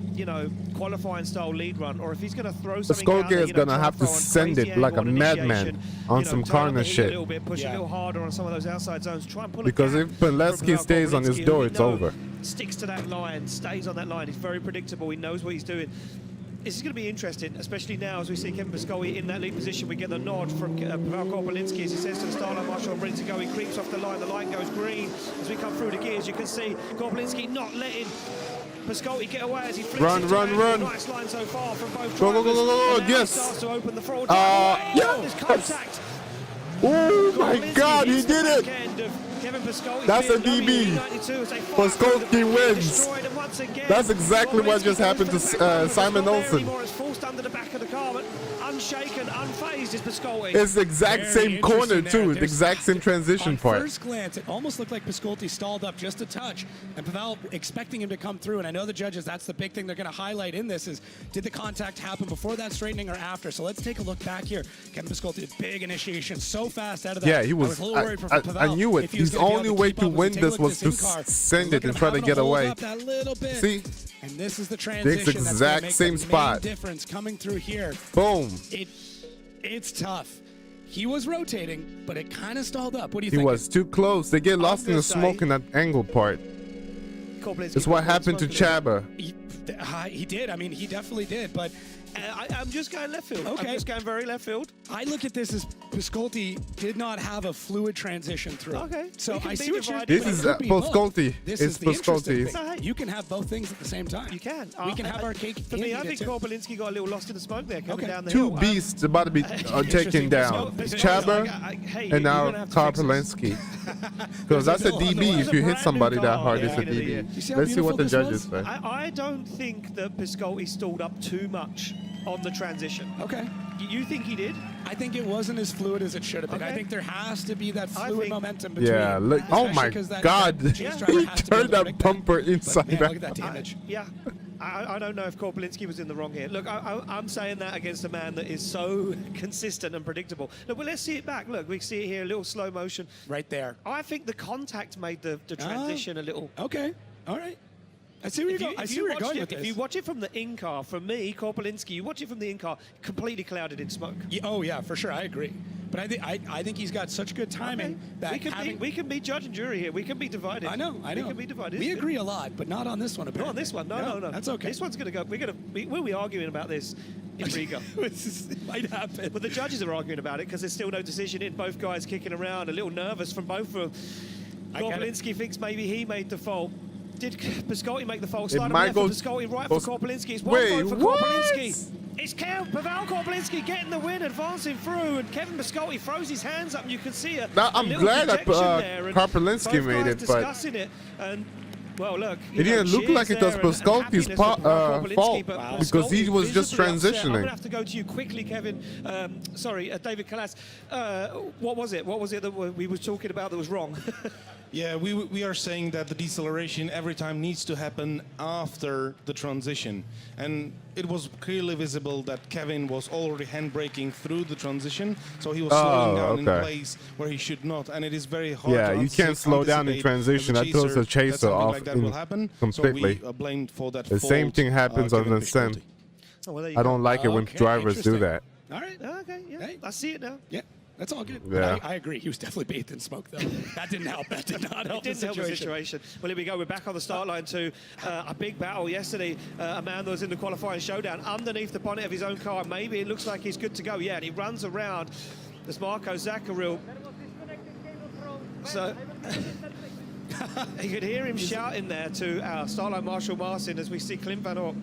qualifying style lead run, or if he's going to throw something Pascotti is going to have to send it like a madman on some corner shit. A little bit, push a little harder on some of those outside zones. Try and pull because if Korpulinski stays on his door, it's over. Sticks to that line, stays on that line. He's very predictable. He knows what he's doing. This is going to be interesting, especially now as we see Kevin Pascotti in that lead position. We get the nod from Pavel Korpulinski as he says to the starlight marshal, I'm ready to go. He creeps off the line goes green. As we come through the gears, you can see Korpulinski not letting Pascotti get away as he flicks run. Nice line so far from both go, yes. Starts to open the throttle. Yes. Contact. Oh my God, he did it! That's a DB. Pascotti wins. That's exactly what just happened to Simon Olsson. Forced under the back of the car, but unshaken, unfazed is Pascotti. It's the exact same corner too, the exact same transition part. At first glance, it almost looked like Pascotti stalled up just a touch, and Pavel expecting him to come through. And I know the judges, that's the big thing they're going to highlight in this is, did the contact happen before that straightening or after? So let's take a look back here. Kevin Pascotti, big initiation, so fast out of that. Yeah, he was. I knew it. His only way to win this was to send it and try to get away. See? And this is the transition. This exact same spot. Difference coming through here. Boom. It's tough. He was rotating, but it kind of stalled up. What do you think? He was too close. They get lost in the smoke in that angle part. Korpulinski. It's what happened to Chaba. He did. I mean, he definitely did. But I'm just going left field. Okay. I'm just going very left field. I look at this as Pascotti did not have a fluid transition through. Okay. So I see what you're. This is Pascotti. This It's is the interesting Pascotti. thing. You can have both things at the same time. You can. We can have our cake. For me, I and think eat it too. Korpulinski got a little lost in the smoke there coming down the Two hill. beasts about to be taken down. Chaba and now Korpulinski. Because that's a DB. If you hit somebody that hard, it's a DB. Let's see what the judges say. I don't think that Pascotti stalled up too much on the transition. Okay. You think he did? I think it wasn't as fluid as it should have been. Okay. I think there has to be that fluid momentum between. Yeah, look, oh my God. He turned that bumper inside Man, out. look at that damage. I don't know if Korpulinski was in the wrong here. Look, I'm saying that against a man that is so consistent and predictable. Look, well, let's see it back. Look, we see it here, a little slow motion. Right there. I think the contact made the transition a little... Okay, all right. I see where you're going. I see where you're going with this. If you watch it from the in-car, from me, Korpulinski, you watch it from the in-car, completely clouded in smoke. Yeah, oh, yeah, for sure. I agree. But I think he's got such good timing that we can be judge and jury here. We can be divided. I know. We can be divided. We agree a lot, but not on this one, apparently. Not on this one. No. That's okay. This one's going to go. We'll be arguing about this in Riga. It might happen. But the judges are arguing about it because there's still no decision in. Both guys kicking around, a little nervous from both of them. Korpulinski thinks maybe he made the fault. Did Pascotti make the fault? Slide left for Pascotti, right for Korpulinski. It's one vote for Korpulinski. It's Pavel Korpulinski getting the win, advancing through, and Kevin Pascotti throws his hands up, and you can see a I'm glad that Korpulinski made it, but discussing it, and well, look, it didn't look like it was Pascotti's fault because he was just transitioning. I'm going to have to go to you quickly, Kevin. Sorry, David Kalas. What was it? What was it that we were talking about that was wrong? Yeah, we are saying that the deceleration every time needs to happen after the transition. And it was clearly visible that Kevin was already handbraking through the transition, so he was slowing down in place where he should not. And it is very hard to you can't slow down in transition. That throws the chaser off like that will happen. completely. So we blamed for that The same thing happens on the sim. I don't like it when drivers do that. All right. Okay, yeah. Hey. I see it now. Yeah. That's all good. Yeah. I agree. He was definitely bathed in smoke, though. That didn't help. That did not help. It didn't help the situation. Well, here we go. We're back on the start line to a big battle yesterday. A man that was in the qualifying showdown underneath the bonnet of his own car. Maybe it looks like he's good to go. Yeah, and he runs around. There's Marco Zakouril. So you could hear him shouting there to our starlight Marshall Martin as we see Clint Van Oort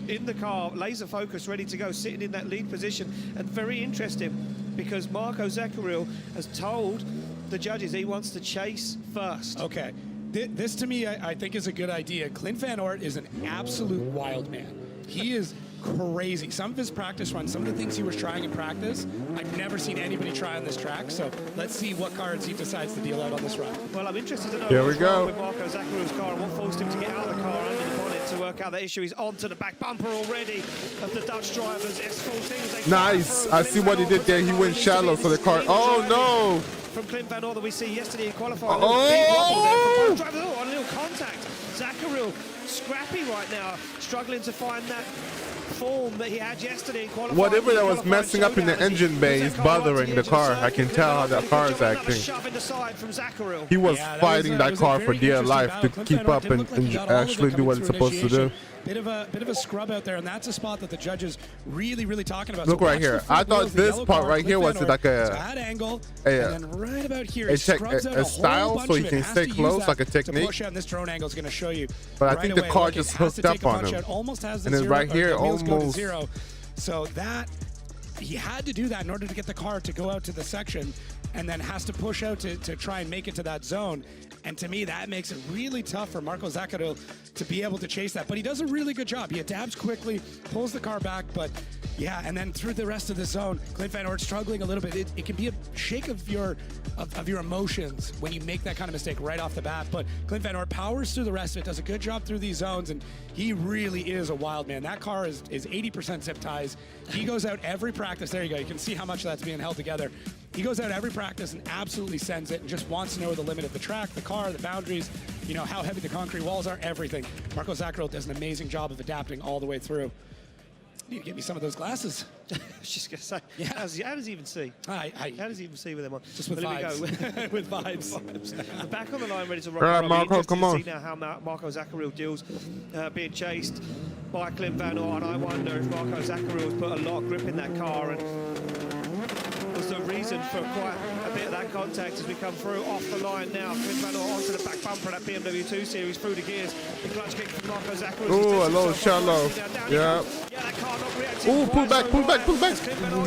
in the car, laser focus, ready to go, sitting in that lead position. And very interesting, because Marco Zakouril has told the judges he wants to chase first. Okay. This, to me, I think is a good idea. Clint Van Oort is an absolute wild man. He is crazy. Some of his practice runs, some of the things he was trying in practice, I've never seen anybody try on this track. So let's see what cards he decides to deal out on this run. Well, I'm interested to know what's wrong with Marco Zakouril's car and what forced him to get out of the car under the bonnet to work out that issue. He's onto the back bumper already of the Dutch drivers. Nice. I see what he did there. He went shallow for the car. Oh, no. From Clint Van Oort that we see yesterday in qualifying. Oh! On a little contact. Zakouril scrappy right now, struggling to find that form that he had yesterday in qualifying. Whatever that was messing up in the engine bay is bothering the car. I can tell how that car is acting. He was fighting that car for dear life to keep up and actually do what it's supposed to do. Bit of a scrub out there, and that's a spot that the judges really talking about. Look right here. I thought this part right here was like a angle, and then right about here, a style, so he can stay close, like a technique. Push out, and this drone angle is going to show you. But I think the car just hooked up on him. And then right here, almost. So that he had to do that in order to get the car to go out to the section, and then has to push out to try and make it to that zone. And to me, that makes it really tough for Marco Zakouril to be able to chase that. But he does a really good job. He adapts quickly, pulls the car back, but yeah, and then through the rest of the zone, Clint Van Oort struggling a little bit. It can be a shake of your emotions when you make that kind of mistake right off the bat. But Clint Van Oort powers through the rest of it, does a good job through these zones, and he really is a wild man. That car is 80% zip ties. He goes out every practice. There you go. You can see how much that's being held together. He goes out every practice and absolutely sends it and just wants to know the limit of the track, the car, the boundaries, you know, how heavy the concrete walls are, everything. Marco Zakouril does an amazing job of adapting all the way through. Need to get me some of those glasses. I was just going to say, how does he even see? How does he even see with them on? Just with vibes. With vibes. Back on the line, ready to rock. All right, Marco, come on. See now how Marco Zakouril deals being chased by Clint Van Oort, and I wonder if Marco Zakouril has put a lot of grip in that car and was the reason for quite a bit of that contact as we come through off the line now. Clint Van Oort onto the back bumper of that BMW 2 Series through the gears. The clutch kick from Marco Zakouril. Oh, a little shallow. Yeah. That car not reacting. Oh, pull back.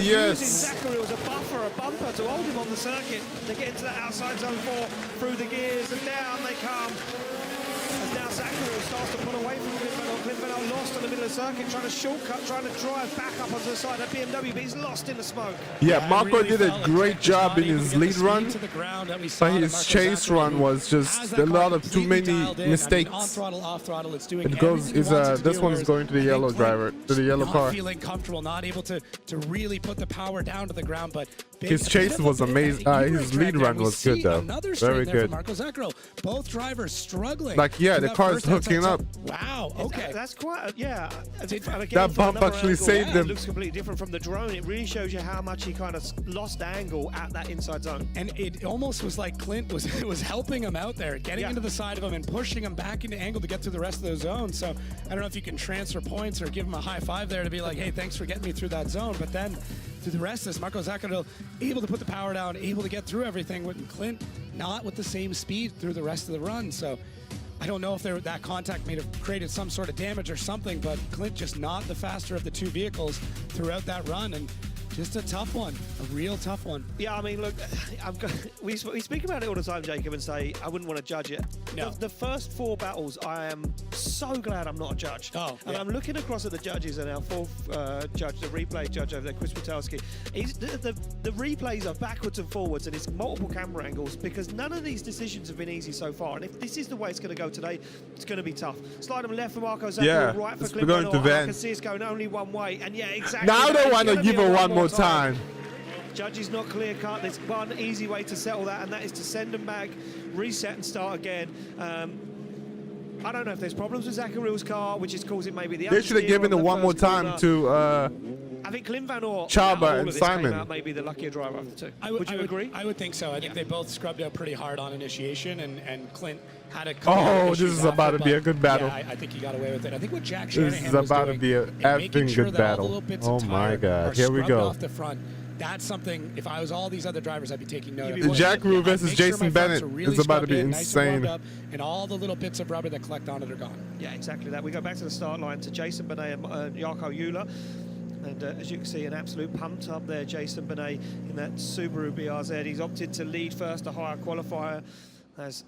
Yes. Zakouril as a buffer, a bumper to hold him on the circuit. They get into that outside zone 4 through the gears and down they come. As now Zakouril starts to pull away from Clint Van Oort. Clint Van Oort lost in the middle of the circuit, trying to shortcut, trying to drive back up onto the side of BMW, but he's lost in the smoke. Yeah, Marco did a great job in his lead run, but his chase run was just a lot of too many mistakes. On throttle, off throttle, it's doing It goes. This one's going to the yellow driver, to the yellow car. Not feeling comfortable, not able to really put the power down to the ground, but his chase was amazing. His lead run was good though, very good. Marco Zakouril, both drivers struggling. Like the car is hooking up. Wow. Okay. That's quite That bump actually saved him. It looks completely different from the drone. It really shows you how much he kind of lost angle at that inside zone. And it almost was like Clint was helping him out there, getting into the side of him and pushing him back into angle to get through the rest of the zone. So I don't know if you can transfer points or give him a high five there to be like, hey, thanks for getting me through that zone. But then through the rest of this, Marco Zakouril able to put the power down, able to get through everything, with Clint not with the same speed through the rest of the run. So I don't know if that contact may have created some sort of damage or something, but Clint just not the faster of the two vehicles throughout that run, and just a tough one, a real tough one. Yeah, I mean, look, we speak about it all the time, Jacob, and say I wouldn't want to judge it. No. The first 4 battles, I am so glad I'm not a judge. And I'm looking across at the judges, and our 4th judge, the replay judge over there, Chris Witowski. The replays are backwards and forwards, and it's multiple camera angles, because none of these decisions have been easy so far. And if this is the way it's going to go today, it's going to be tough. Slide them left for Marco Zakouril, right for Clint Van Oort. I can see it's going only one way, and yeah, exactly. Now they want to give her one more time. Judge is not clear cut. There's one easy way to settle that, and that is to send them back, reset and start again. I don't know if there's problems with Zakouril's car, which is causing maybe the. They should have given it one more time to. I think Clint Van Oort, Chaba and Simon. Maybe the luckier driver of the two. Would you agree? I would think so. I think they both scrubbed out pretty hard on initiation, and Clint had a. Oh, this is about to be a good battle. Yeah, I think he got away with it. I think what Jack Shanahan This is about to be a effing good battle. Oh my God! Here we go. Off the front. That's something, if I was all these other drivers, I'd be taking note of. Jack versus Jason Bennett is about to be insane. Nice and all the little bits of rubber that collect on it are gone. Yeah, exactly that. We go back to the start line to Jason Benet and Jarko Euler. And as you can see, an absolute pumped up there, Jason Benet in that Subaru BRZ. He's opted to lead first, a higher qualifier, as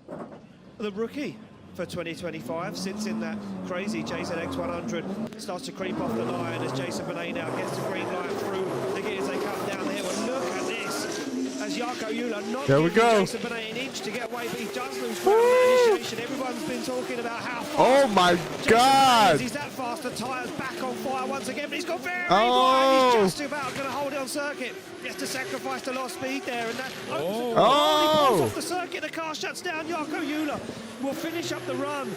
the rookie for 2025 sits in that crazy JZX 100, starts to creep off the line as Jason Benet now gets the green light through the gears. They come down there. Well, look at this as Jarko Euler not giving Jason Benet an inch to get away, but he does lose ground on initiation. Everyone's been talking about how fast. Oh my God! He's that fast. The tyres back on fire once again, but he's got very wide. He's just about going to hold it on circuit. He has to sacrifice the lost speed there, and that he pulls off the circuit. The car shuts down. Jarko Euler will finish up the run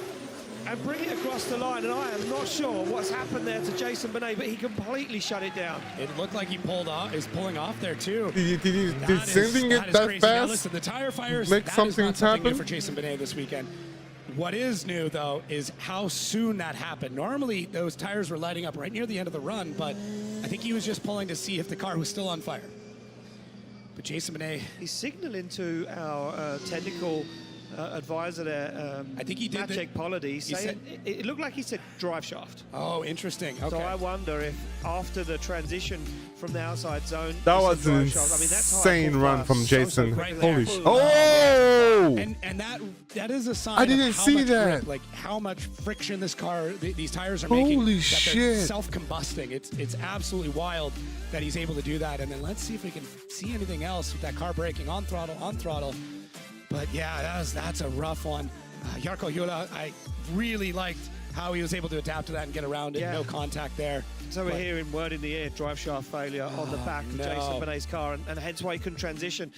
and bring it across the line, and I am not sure what's happened there to Jason Benet, but he completely shut it down. It looked like he is pulling off there too. Did sending it that fast now, listen, the tire fires make something happen new for Jason Benet this weekend? What is new though is how soon that happened. Normally those tires were lighting up right near the end of the run, but I think he was just pulling to see if the car was still on fire. But Jason Benet, he's signaling to our technical advisor there, I think he did. Maciek Polody, it looked like he said drive shaft. Oh, interesting. Okay. So I wonder if after the transition from the outside zone, that was an insane run from Jason. Holy shit! Oh! And that is a sign. I didn't see that. Like how much friction this car, these tires are making. Holy shit! Self-combusting. It's absolutely wild that he's able to do that. And then let's see if we can see anything else with that car braking on throttle. But yeah, that's a rough one. Jarko Euler, I really liked how he was able to adapt to that and get around it. Yeah. No contact there. So we're hearing word in the air, drive shaft failure on the back of Jason Benet's car, and hence why he couldn't transition.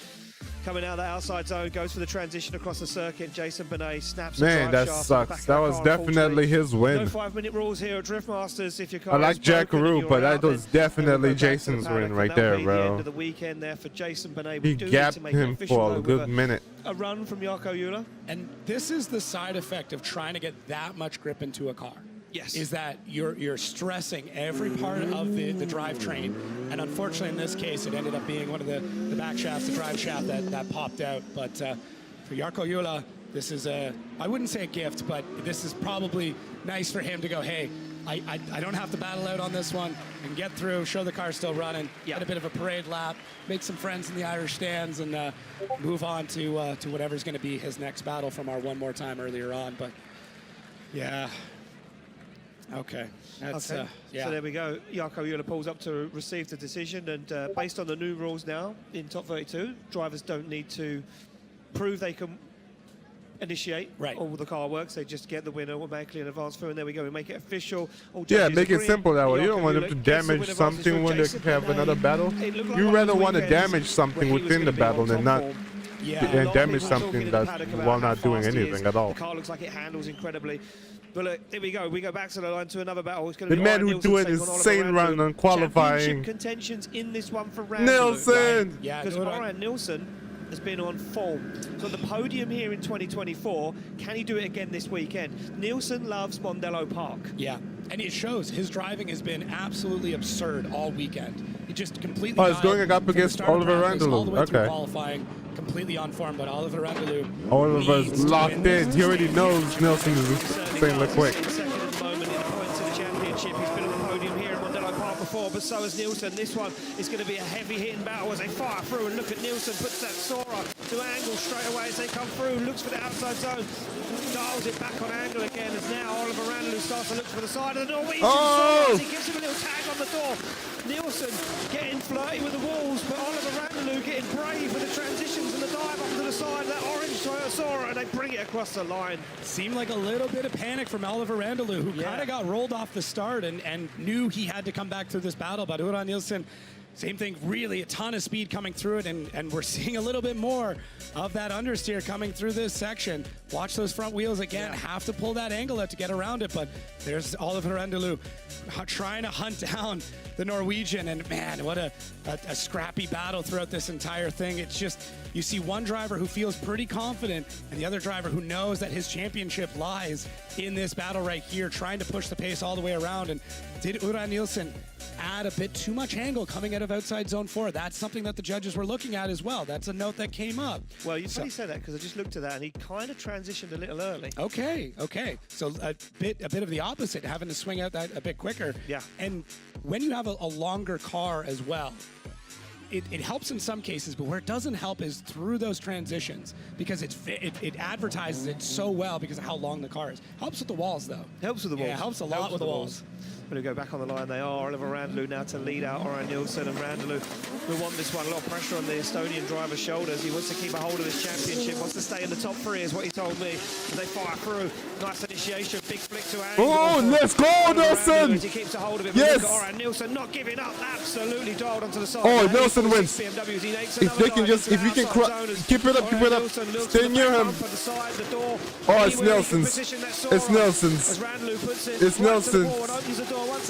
Coming out of that outside zone, goes for the transition across the circuit. Jason Benet snaps. Man, that sucks. That was definitely his win. No 5-minute rules here at Drift Masters. If your car I like Zakouril, but that was definitely Jason's win right there, bro. The end of the weekend there for Jason Benet. He gapped him for a good minute. A run from Zakouril. And this is the side effect of trying to get that much grip into a car. Yes. Is that you're stressing every part of the drivetrain, and unfortunately in this case it ended up being one of the back shafts, the drive shaft that popped out. But for Zakouril, this is I wouldn't say a gift, but this is probably nice for him to go, hey, I don't have to battle out on this one and get through, show the car's still running, get a bit of a parade lap, make some friends in the Irish stands, and move on to whatever's going to be his next battle from our one more time earlier on. But yeah. Okay. That's, okay. yeah. So there we go. Zakouril pulls up to receive the decision, and based on the new rules now in top 32, drivers don't need to prove they can initiate all the car works. They just get the winner automatically and advance through, and there we go. We make it official. Yeah, make it simple that way. You don't want them to damage something when they have another battle. You rather want to damage something within the battle than not damage something that while not doing anything at all. The car looks like it handles incredibly. But look, here we go. We go back to the line to another battle. It's going The to be man who do an insane run on qualifying. Contentions in this one for Randalu. Nielsen! Yeah, because Nielsen has been on form. So the podium here in 2024, can he do it again this weekend? Nielsen loves Mondello Park. Yeah, and it shows. His driving has been absolutely absurd all weekend. He just completely. Oh, it's going up against Oliver Randalu. Okay. Qualifying, completely on form, but Oliver Randalu. Oliver's locked in. He already knows Nielsen is saying look quick. Second at the moment in the points of the championship. He's been on the podium here at Mondello Park before, but so has Nielsen. This one is going to be a heavy-hitting battle as they fire through, and look at Nielsen, puts that Sora to angle straight away as they come through, looks for the outside zone, dials it back on angle again, as now Oliver Randalu starts to look for the side of the Norwegian Sora as he gives him a little tag on the door. Nielsen getting flirty with the walls, but Oliver Randalu getting brave with the transitions and the dive up to the side of that orange Toyota Sora, and they bring it across the line. Seemed like a little bit of panic from Oliver Randalu, who kind of got rolled off the start and knew he had to come back through this battle, but Oort Nielsen, same thing, really a ton of speed coming through it, and we're seeing a little bit more of that understeer coming through this section. Watch those front wheels again, have to pull that angle out to get around it, but there's Oliver Randalu trying to hunt down the Norwegian, and man, what a scrappy battle throughout this entire thing. It's just, you see one driver who feels pretty confident, and the other driver who knows that his championship lies in this battle right here, trying to push the pace all the way around. And did Oort Nielsen add a bit too much angle coming out of outside zone 4? That's something that the judges were looking at as well. That's a note that came up. Well, you funny say that, because I just looked at that and he kind of transitioned a little early. Okay. So a bit of the opposite, having to swing out that a bit quicker. Yeah. And when you have a longer car as well, it helps in some cases, but where it doesn't help is through those transitions, because it advertises it so well because of how long the car is. Helps with the walls, though. Helps with the walls. Yeah, helps a lot with the walls. Going to go back on the line. They are Oliver Randalu now to lead out Oort Nielsen, and Randalu will want this one. A lot of pressure on the Estonian driver's shoulders. He wants to keep a hold of this championship, wants to stay in the top 3 is what he told me. As they fire through. Nice initiation, big flick to angle. Oh, let's go, Nielsen! He keeps a hold of it. Yes! Oort Nielsen not giving up, absolutely dialed onto the side. Oh, Nielsen wins. If we can keep it up, stay near him. Oh, it's Nielsen's. It's Nielsen's. It's Nielsen's.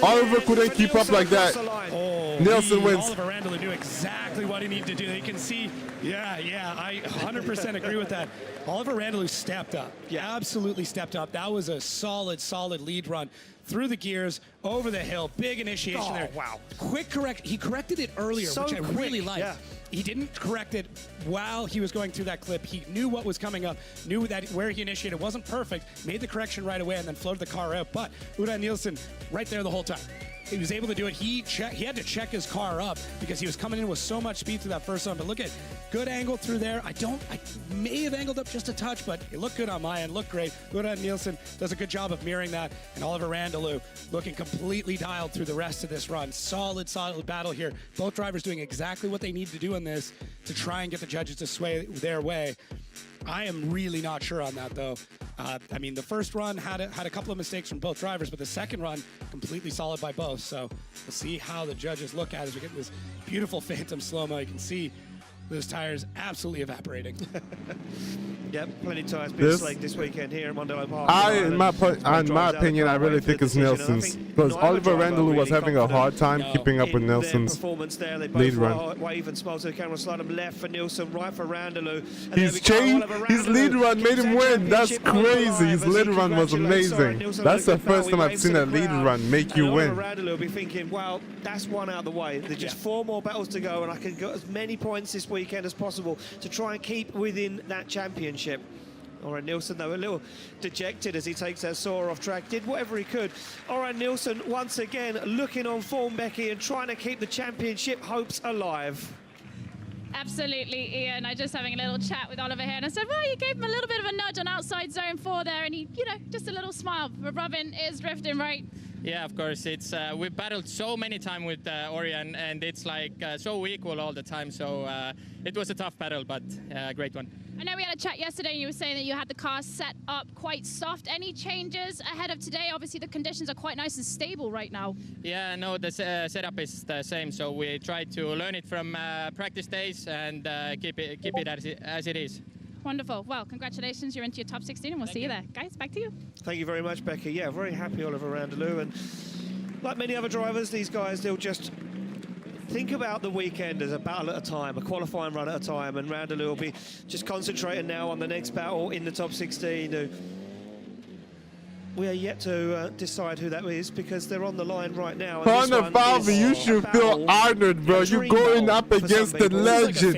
Oliver couldn't keep up like that. Oh, Nielsen wins. Oliver Randalu knew exactly what he needed to do. You can see, yeah, I 100% agree with that. Oliver Randalu stepped up. Yeah, absolutely stepped up. That was a solid lead run through the gears, over the hill, big initiation there. Wow. Quick correct. He corrected it earlier, which I really liked. Yeah. He didn't correct it while he was going through that clip. He knew what was coming up, knew that where he initiated wasn't perfect, made the correction right away, and then floated the car out. But Oort Nielsen right there the whole time. He was able to do it. He had to check his car up because he was coming in with so much speed through that first zone. But look at good angle through there. I may have angled up just a touch, but it looked good on my end. Looked great. Oort Nielsen does a good job of mirroring that. And Oliver Randalu looking completely dialed through the rest of this run. Solid battle here. Both drivers doing exactly what they need to do in this to try and get the judges to sway their way. I am really not sure on that, though. I mean, the first run had a couple of mistakes from both drivers, but the second run, completely solid by both. So we'll see how the judges look at it as we get this beautiful phantom slow-mo. You can see those tires absolutely evaporating. Yep, plenty of tires being slaked this weekend here in Randalu Park. In my opinion, I really think it's Nielsen's, because Oliver Randalu was having a hard time keeping up with Nielsen's performance there. They lead both run. wave and smile to the camera, slide them left for Nielsen, right for Randalu. His lead run made him win. That's crazy. His lead run was amazing. That's the first time I've seen a lead run make you win. Randalu will be thinking, well, that's one out of the way. There's just 4 more battles to go, and I can get as many points this weekend as possible to try and keep within that championship. Oren Nielsen, though, a little dejected as he takes that saw off track. Did whatever he could. Oren Nielsen, once again, looking on form, Becky, and trying to keep the championship hopes alive. Absolutely, Ian. I just having a little chat with Oliver here, and I said, well, you gave him a little bit of a nudge on outside zone 4 there, and he, you know, just a little smile. But Robin is drifting right. Yeah, of course. It's we've battled so many times with Orion, and it's like so equal all the time. So it was a tough battle, but a great one. I know we had a chat yesterday, and you were saying that you had the car set up quite soft. Any changes ahead of today? Obviously, the conditions are quite nice and stable right now. Yeah, no, the setup is the same. So we tried to learn it from practice days and keep it as it is. Wonderful. Well, congratulations. You're into your top 16, and we'll see you there. Guys, back to you. Thank you very much, Becky. Yeah, very happy Oliver Randalu. And like many other drivers, these guys, they'll just think about the weekend as a battle at a time, a qualifying run at a time. And Randalu will be just concentrating now on the next battle in the top 16. We are yet to decide who that is because they're on the line right now. Connor Falvey, you should feel honored, bro. You're going up against the legend.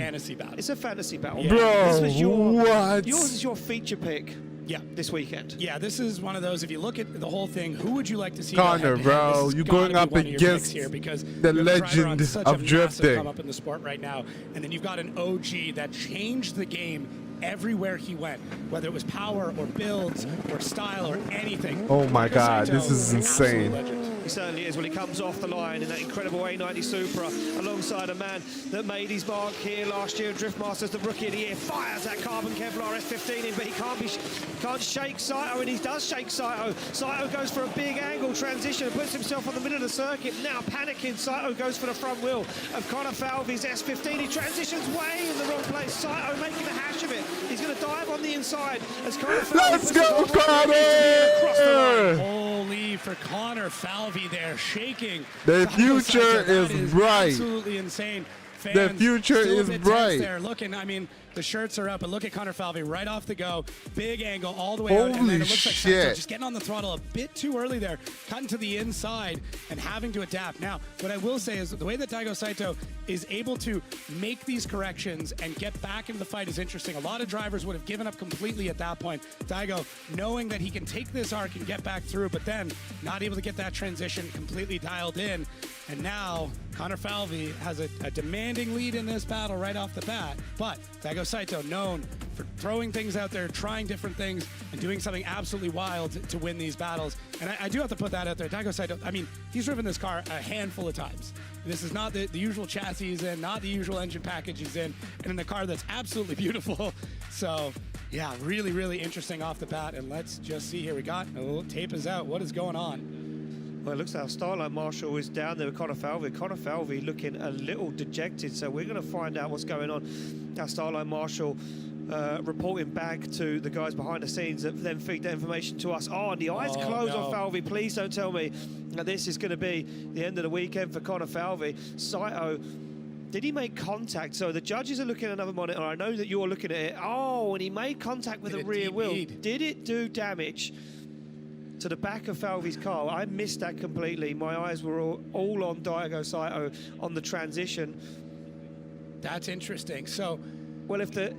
It's a fantasy battle. Yeah. Bro, what? Yours is your feature pick. Yeah, this weekend. Yeah, this is one of those. If you look at the whole thing, who would you like to see? Connor, bro, you're going up against here because the legend of drifting. Come up in the sport right now, and then you've got an OG that changed the game everywhere he went, whether it was power or builds or style or anything. Oh my God, this is insane. He certainly is when he comes off the line in that incredible A90 Supra alongside a man that made his mark here last year, Drift Masters, the Rookie of the Year, fires that carbon Kevlar S15 in, but he can't shake Saito, and he does shake Saito. Saito goes for a big angle transition and puts himself on the middle of the circuit. Now panicking, Saito goes for the front wheel of Connor Falvey's S15. He transitions way in the wrong place. Saito making a hash of it. He's going to dive on the inside as Connor Falvey. Let's go, Connor! Holy for Connor Falvey there, shaking. The future is bright. Absolutely insane. Fans the future is bright. There looking, I mean, the shirts are up, but look at Connor Falvey right off the go. Big angle all the way out, and then it looks like Saito just getting on the throttle a bit too early there, cutting to the inside and having to adapt. Now, what I will say is the way that Daigo Saito is able to make these corrections and get back into the fight is interesting. A lot of drivers would have given up completely at that point. Daigo, knowing that he can take this arc and get back through, but then not able to get that transition completely dialed in. And now Connor Falvey has a demanding lead in this battle right off the bat, but Daigo Saito known for throwing things out there, trying different things, and doing something absolutely wild to win these battles. And I do have to put that out there. Daigo Saito, I mean, he's driven this car a handful of times. This is not the usual chassis he's in, not the usual engine package he's in, and in a car that's absolutely beautiful. So, yeah, really, really interesting off the bat. And let's just see here. We got, tape is out. What is going on? Well, it looks like Starlight Marshall is down there with Connor Falvey. Connor Falvey looking a little dejected, so we're going to find out what's going on. Now, Starlight Marshall reporting back to the guys behind the scenes that then feed that information to us. Oh, and the eyes closed on Falvey. Please don't tell me that this is going to be the end of the weekend for Connor Falvey. Saito, did he make contact? So the judges are looking at another monitor. I know that you're looking at it. Oh, and he made contact with the rear wheel. Did it do damage to the back of Falvey's car? I missed that completely. My eyes were all on Daigo Saito on the transition. That's interesting. So, well, if the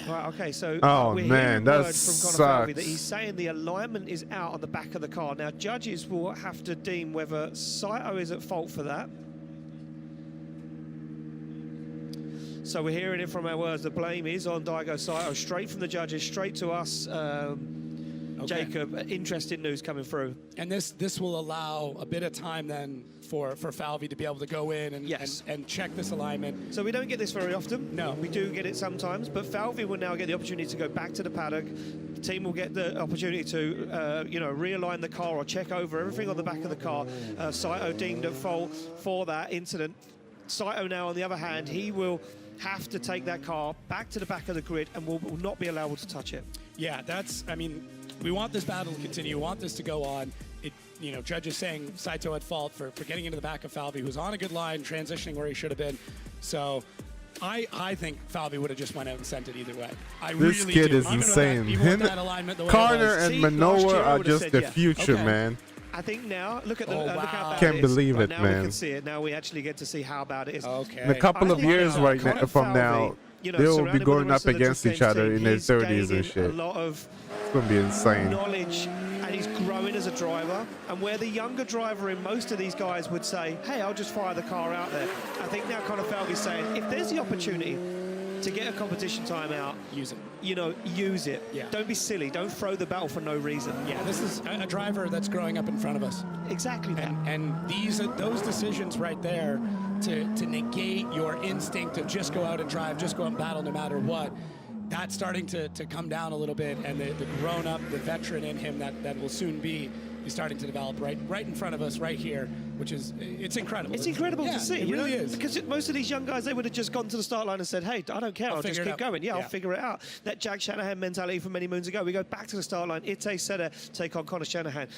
right, okay, so we're hearing that word from Connor Falvey that he's saying the alignment is out on the back of the car. Now, judges will have to deem whether Saito is at fault for that. So we're hearing it from our words. The blame is on Daigo Saito, straight from the judges, straight to us. Jacob, interesting news coming through. And this will allow a bit of time then for Falvey to be able to go in and check this alignment. So we don't get this very often. No. We do get it sometimes, but Falvey will now get the opportunity to go back to the paddock. The team will get the opportunity to, realign the car or check over everything on the back of the car. Saito deemed at fault for that incident. Saito now, on the other hand, he will have to take that car back to the back of the grid and will not be allowed to touch it. Yeah, I mean, we want this battle to continue. We want this to go on. Judges saying Saito at fault for getting into the back of Falvey, who's on a good line, transitioning where he should have been. So I think Falvey would have just went out and sent it either way. This kid is insane. Connor and Manoa are just the future, man. I think now, look at look how bad Can't it is. believe it, now man. we can see it. Now we actually get to see how bad it is. Okay. In a couple of years from now, they'll be going up against each other in their 30s and shit. A lot of it's going to be insane. knowledge, and he's growing as a driver. And where the younger driver in most of these guys would say, hey, I'll just fire the car out there. I think now Conor Falvey's saying, if there's the opportunity to get a competition time out, use it. Use it. Yeah. Don't be silly. Don't throw the battle for no reason. Yeah, this is a driver that's growing up in front of us. Exactly that. And those decisions right there to negate your instinct of just go out and drive, just go out and battle no matter what, that's starting to come down a little bit, and the grown-up, the veteran in him that will soon be starting to develop right in front of us, right here, which is, it's incredible. It's incredible to see. It really is. Because most of these young guys, they would have just gone to the start line and said, hey, I don't care, I'll just keep going. Yeah, I'll figure it out. That Jack Shanahan mentality from many moons ago. We go back to the start line. Ite Seta take on Conor Shanahan.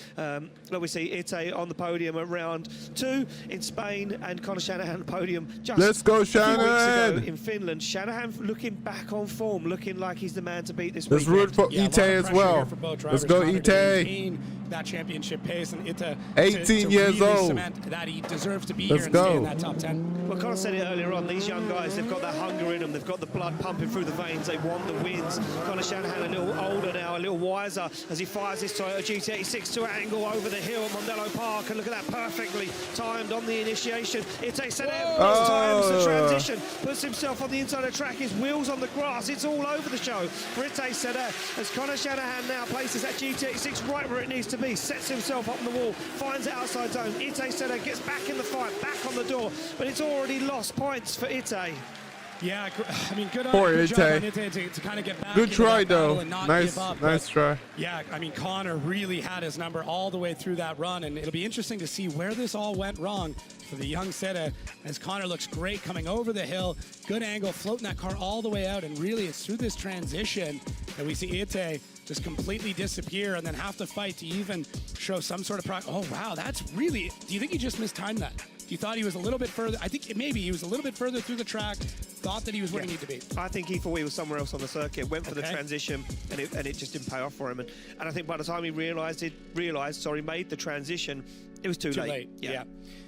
Look, we see Ite on the podium at round 2 in Spain, and Conor Shanahan on the podium just Let's go, a few weeks Shanahan! ago in Finland. Shanahan looking back on form, looking like he's the man to beat this Let's root for Ite as well. Let's go, Ite! That championship pace, and Ite 18 years really old. cement that he deserves to be Let's here and go. stay in that top 10. Well, Conor said it earlier on, these young guys, they've got that hunger in them, they've got the blood pumping through the veins, they want the wins. Conor Shanahan a little older now, a little wiser, as he fires his Toyota GT86 to angle over the hill at Mondello Park, and look at that, perfectly timed on the initiation. Ite Seta times the transition, puts himself on the inside of the track, his wheels on the grass, it's all over the show for Ite Seta, as Conor Shanahan now places that GT86 right where it needs to be, sets himself up on the wall, finds the outside zone. Ite Seta gets back in the fight, back on the door, but it's already lost points for Ite. Yeah, I mean, good job Poor on Ite. Ite to kind of get back. Good into try, that battle though. and not Nice, give up. nice try. Yeah, I mean, Conor really had his number all the way through that run, and it'll be interesting to see where this all went wrong for the young Seta, as Conor looks great coming over the hill, good angle, floating that car all the way out, and really it's through this transition that we see Ite just completely disappear and then have to fight to even show some sort of oh wow, that's really, do you think he just mistimed that? You thought he was a little bit further? I think maybe he was a little bit further through the track, thought that he was where he needed to be. I think he thought he was somewhere else on the circuit, went for the transition, and it just didn't pay off for him. And I think by the time he made the transition, it was too late. Yeah.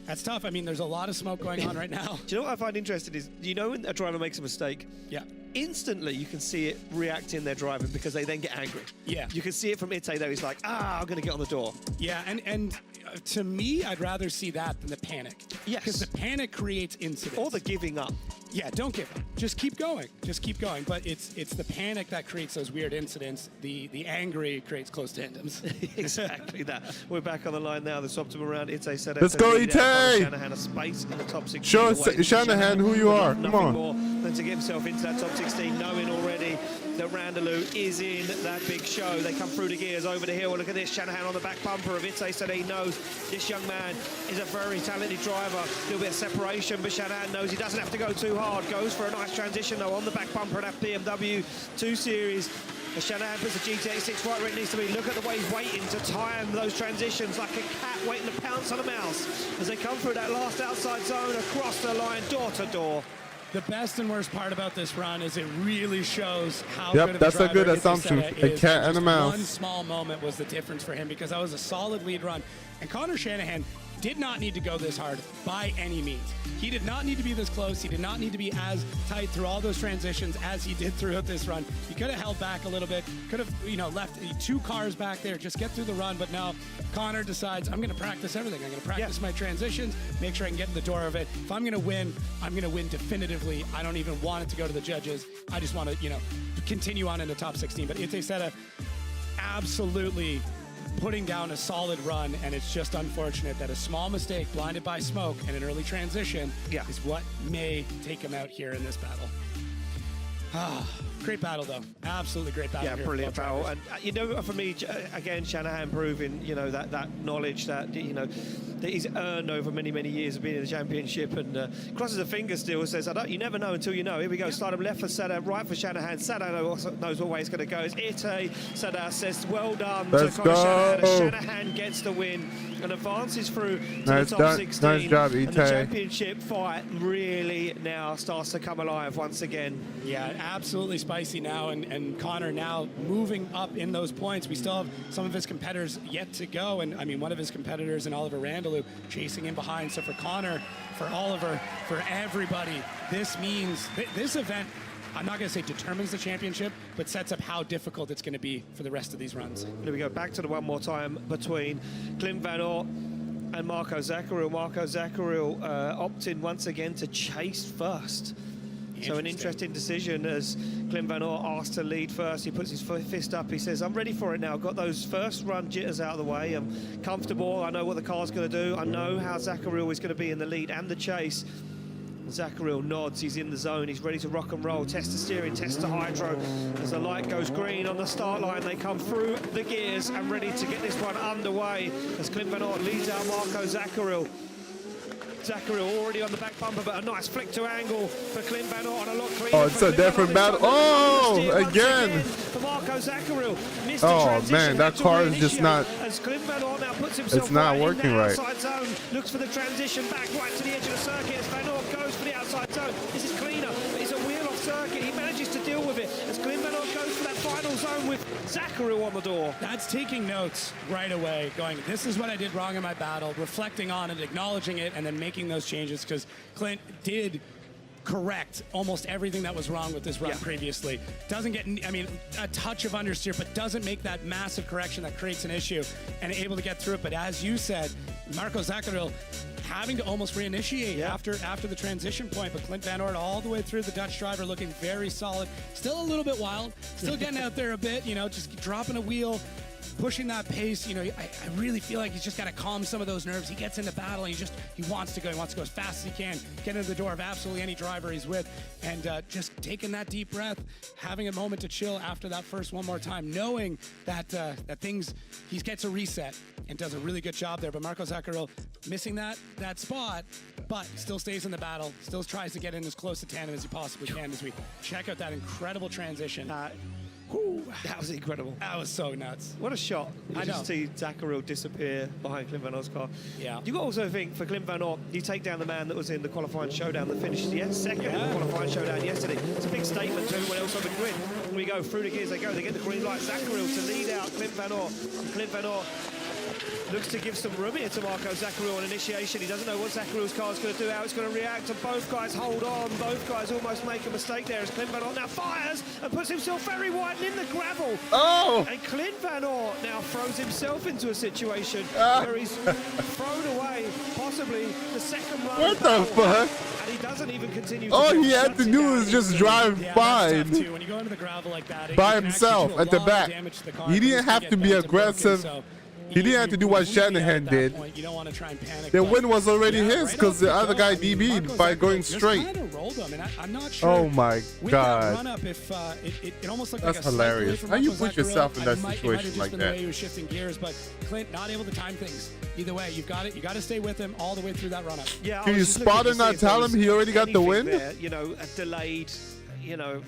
That's tough. I mean, there's a lot of smoke going on right now. Do you know what I find interesting is, when a driver makes a mistake? Yeah. Instantly, you can see it react in their driving because they then get angry. Yeah. You can see it from Ite, though. He's like, I'm going to get on the door. Yeah, and to me, I'd rather see that than the panic. Yes. Because the panic creates incidents. Or the giving up. Yeah, don't give up. Just keep going. Just keep going. But it's the panic that creates those weird incidents. The angry creates close tandems. Exactly that. We're back on the line now. The swapped him around. Ite Seta. Let's go, Ite! Shanahan a space in the top 16. Show Shanahan who you are. Come on. More than to get himself into that top 16, knowing already that Randalu is in that big show. They come through the gears over the hill. Look at this, Shanahan on the back bumper of Ite Seta. He knows this young man is a very talented driver. A little bit of separation, but Shanahan knows he doesn't have to go too hard. Goes for a nice transition though on the back bumper of that BMW 2 Series. As Shanahan puts the GT86 right where it needs to be. Look at the way he's waiting to time those transitions like a cat waiting to pounce on a mouse as they come through that last outside zone across the line, door to door. The best and worst part about this run is it really shows how Yep, good of that's a driver good Ite assumption. Seta A is. cat and a Just mouse. One small moment was the difference for him because that was a solid lead run. And Conor Shanahan did not need to go this hard by any means. He did not need to be this close. He did not need to be as tight through all those transitions as he did throughout this run. He could have held back a little bit, could have, left 2 cars back there, just get through the run. But now Conor decides, I'm going to practice everything. I'm going to practice my transitions, make sure I can get in the door of it. If I'm going to win, I'm going to win definitively. I don't even want it to go to the judges. I just want to, continue on in the top 16. But Ite Seta absolutely putting down a solid run, and it's just unfortunate that a small mistake blinded by smoke and an early transition is what may take him out here in this battle. Great battle, though. Absolutely great battle. Yeah, here brilliant for both battle. And, you know, for me, again, Shanahan proving, you know, that knowledge that, you know, that he's earned over many, many years of being in the championship, and crosses a finger still, says, you never know until you know. Here we go, start him left for Saito, right for Shanahan. Saito knows what way it's going to go. It's Ite. Saito says, well done. Let's to go. Shanahan gets the win and advances through to the top 16. Nice job, Ite. And the championship fight really now starts to come alive once again. Yeah, absolutely spicy now, and Connor now moving up in those points. We still have some of his competitors yet to go, and I mean, one of his competitors in Oliver Randalu chasing in behind. So for Connor, for Oliver, for everybody, this means this event, I'm not going to say determines the championship, but sets up how difficult it's going to be for the rest of these runs. Here we go, back to the one more time between Clint Van Oort and Marco Zakouril. Marco Zakouril opting once again to chase first. So an interesting decision as Clint Van Oort asked to lead first. He puts his fist up. He says, I'm ready for it now. I've got those first run jitters out of the way. I'm comfortable. I know what the car's going to do. I know how Zakouril is going to be in the lead and the chase. Zakouril nods. He's in the zone. He's ready to rock and roll. Test the steering, test the hydro. As the light goes green on the start line, they come through the gears and ready to get this one underway as Clint Van Oort leads out Marco Zakouril. Zakouril already on the back bumper, but a nice flick to angle for Clint Van Oort on a lot cleaner. Oh, it's a different battle. Oh, again. For Marco Zakouril. Oh, man, that car is just not... As Clint Van Oort now puts himself it's not working right. Outside zone, looks for the transition back right to the edge of the circuit as Van Oort goes for the outside zone. This is cleaner, but it's a wheel-off circuit. He manages to deal with it as Clint Van Oort goes for that final zone with Zakouril on the door. That's taking notes right away, going, this is what I did wrong in my battle, reflecting on it, acknowledging it, and then making those changes, because Clint did correct almost everything that was wrong with this run previously. Doesn't get, I mean, a touch of understeer, but doesn't make that massive correction that creates an issue, and able to get through it. But as you said, Marco Zakouril having to almost reinitiate after the transition point, but Clint Van Oort all the way through, the Dutch driver looking very solid, still a little bit wild, still getting out there a bit, you know, just dropping a wheel, pushing that pace. You know, I really feel like he's just got to calm some of those nerves. He gets into battle and he wants to go as fast as he can, get into the door of absolutely any driver he's with, and just taking that deep breath, having a moment to chill after that first one more time, knowing that he gets a reset and does a really good job there. But Marco Zakouril missing that spot, but still stays in the battle, still tries to get in as close to tandem as he possibly can as we check out that incredible transition. That was incredible. That was so nuts. What a shot. You just see Zakouril disappear behind Clint Van Oort's car. Yeah. You got to also think, for Clint Van Oort, you take down the man that was in the qualifying showdown that finished second in the qualifying showdown yesterday. It's a big statement to everyone else on the grid. Here we go, through the gears they go. They get the green light. Zakouril to lead out Clint Van Oort. Clint Van Oort looks to give some room here to Marco Zakouril on initiation. He doesn't know what Zakouril's car is going to do, how it's going to react, and both guys hold on. Both guys almost make a mistake there as Clint Van Oort now fires and puts himself very wide in the gravel. Oh! And Clint Van Oort now throws himself into a situation where he's thrown away possibly the second run. What the fuck? And he doesn't even continue. All he had to do is just drive by when you go into the gravel like that, by himself at the back. He didn't have to be aggressive. He didn't have to do what Shanahan did. The win was already his because the other guy DB'd by going straight. Oh my God. That's hilarious. How you put yourself in that situation like that? He was shifting gears, but Clint not able to time things. Either way, you got to stay with him all the way through that run-up. Yeah, can you spot and not tell him he already got the win? There, you know, a delayed. You know,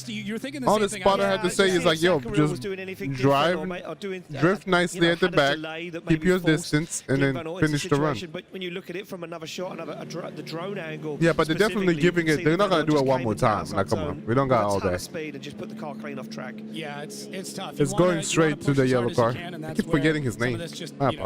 you're thinking the all same the spotter had to say is like, yo, just drive, drift nicely at the back, keep your distance, and then finish the run. But when you look at it from another shot, the drone angle. Yeah, but they're definitely giving it. They're not gonna do it one more time. Like, come on, we don't got all that. Speed and just put the car clean off track. Yeah, it's tough. It's going straight to the yellow car. I keep forgetting his name.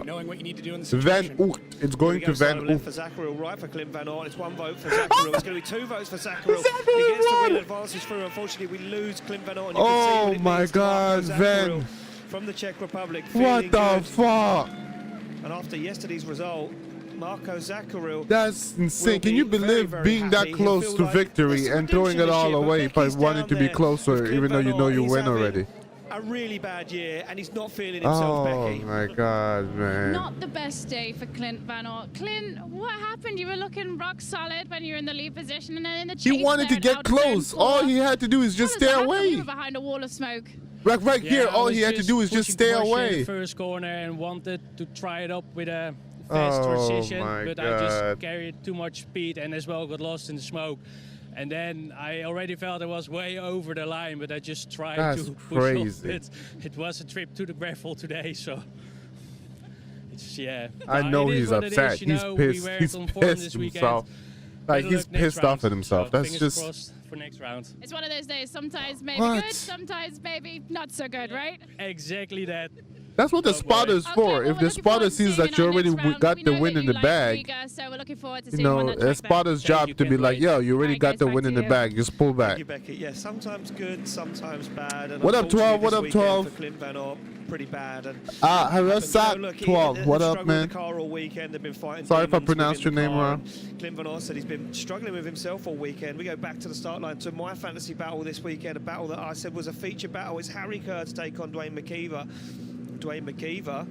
Knowing what you need to do in the Van Oort. It's going to Van Oort. For Zakouril, right for Clint Van Oort. It's one vote for Zakouril. It's going to be 2 votes for Zakouril. He gets the win, advances through. Unfortunately, we lose Clint Van Oort. Oh my God, Van. From the Czech Republic. What the fuck? And after yesterday's result, Marco Zakouril. That's insane. Can you believe being that close to victory and throwing it all away by wanting to be closer, even though you know you win already? a really bad year, and he's not feeling himself, Oh Becky. my God, man. Not the best day for Clint Van Oort. Clint, what happened? You were looking rock solid when you were in the lead position, and then in the chase He wanted to there, get out of turn close. 4. All he had to do is just stay You away. were behind a wall of smoke. Right here, I all was he had to do is just pushing stay Porsche in away. the first corner and wanted to try it up with a fast Oh transition, my but God. I just carried too much speed and as well got lost in the smoke. And then I already felt I was way over the line, but I just tried That's to push crazy. off. It was a trip to the gravel today, so it's I know it is he's what it upset. is, you He's know, we pissed. weren't He's on form pissed this weekend. himself. Like Better he's luck next pissed off round. at himself. So That's fingers just. crossed for next round. It's one of those days, sometimes maybe What? good, sometimes maybe not so good, right? Exactly that. That's what the Don't worry. spotter's Okay, for. well, If we're the looking spotter forward to sees seeing that you our already next round. got We the know win that in you the like bag, Riga, so we're looking forward to you seeing you on know, that a track back. spotter's Thank job you, to be can't like, wait. yo, you already Alright, got guys, the back win to in the you. bag. Just pull back. Thank you, Becky. Yeah, sometimes good, sometimes bad. And What up, 12? What unfortunately, up, this weekend 12? For Clint Van Oort, pretty bad. And Hello, but, Sack look, he- 12. they've What up, struggled with man? the car all weekend. They've been fighting Sorry if I demons pronounced within your the name car. wrong. And Clint Van Oort said he's been struggling with himself all weekend. We go back to the start line to my fantasy battle this weekend, a battle that I said was a feature battle. It's Harry Kerr to take on Dwayne McKeever. Dwayne McKeever,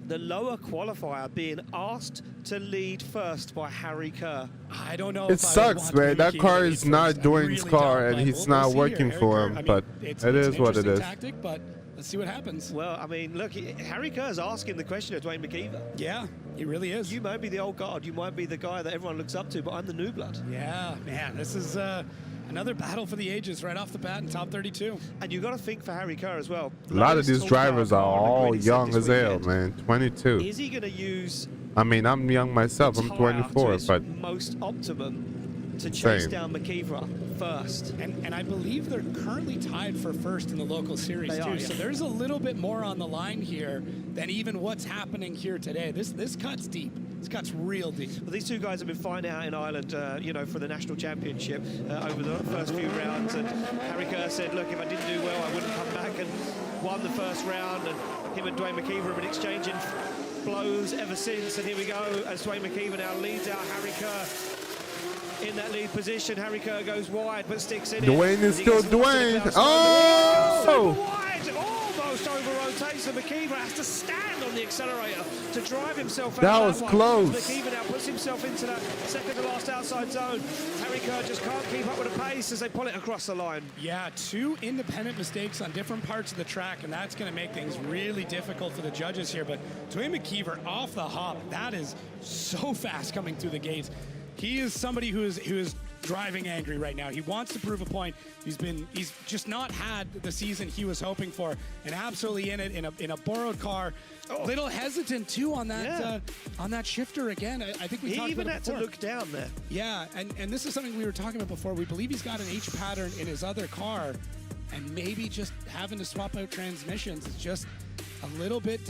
the lower qualifier, being asked to lead first by Harry Kerr. I don't know. It if I would sucks, want man. That Dwayne car Kiely is first. not I Dwayne's really car, don't, and but he's we'll not see working here. for Harry him. Kerr, I But mean, it's it an is what it interesting is. Tactic, but let's see what happens. Well, I mean, look, Harry Kerr's asking the question of Dwayne McKeever. Yeah, he really is. You might be the old guard, you might be the guy that everyone looks up to, but I'm the new blood. Yeah, man, this is another battle for the ages right off the bat in top 32. And you've got to think for Harry Kerr as well. A lot of Lowest these tall drivers car are on the all grid, he said young this as hell, weekend. man. 22. Is he going to use I mean, I'm young myself. I'm tyre 24, to his but most optimum to chase Same. down McKeever first? And I believe they're currently tied for first in the local series They too. are, yeah. So there's a little bit more on the line here than even what's happening here today. This cut's deep. This cut's real deep. Well, these two guys have been fighting out in Ireland, you know, for the national championship over the first few rounds. And Harry Kerr said, look, if I didn't do well, I wouldn't come back, and won the first round. And him and Dwayne McKeever have been exchanging blows ever since. And here we go, as Dwayne McKeever now leads out Harry Kerr in that lead position. Harry Kerr goes wide, but sticks in Dwayne it. is As he still gets towards the Dwayne. outside, Oh! but he goes super wide, almost over rotates, and McKeever has to stand on the accelerator to drive himself out That of was one. close. McKeever now puts himself into that second to last outside zone. Harry Kerr just can't keep up with the pace as they pull it across the line. Yeah, two independent mistakes on different parts of the track, and that's going to make things really difficult for the judges here. But Dwayne McKeever off the hop, that is so fast coming through the gates. He is somebody who is driving angry right now. He wants to prove a point. He's just not had the season he was hoping for, and absolutely in it in a borrowed car. A little hesitant too on that on that shifter again. I think we He talked even about had it to before. look down there. Yeah, and this is something we were talking about before. We believe he's got an H pattern in his other car, and maybe just having to swap out transmissions is just a little bit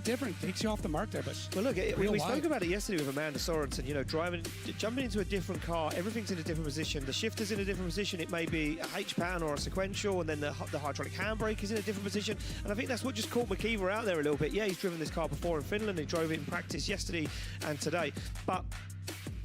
different. Takes you off the mark there, but Well, look, we real spoke wide. about it yesterday with Amanda Sorensen. You know, jumping into a different car, everything's in a different position. The shifter's in a different position. It may be a H pattern or a sequential, and then the hydraulic handbrake is in a different position. And I think that's what just caught McKeever out there a little bit. Yeah, he's driven this car before in Finland. He drove it in practice yesterday and today, but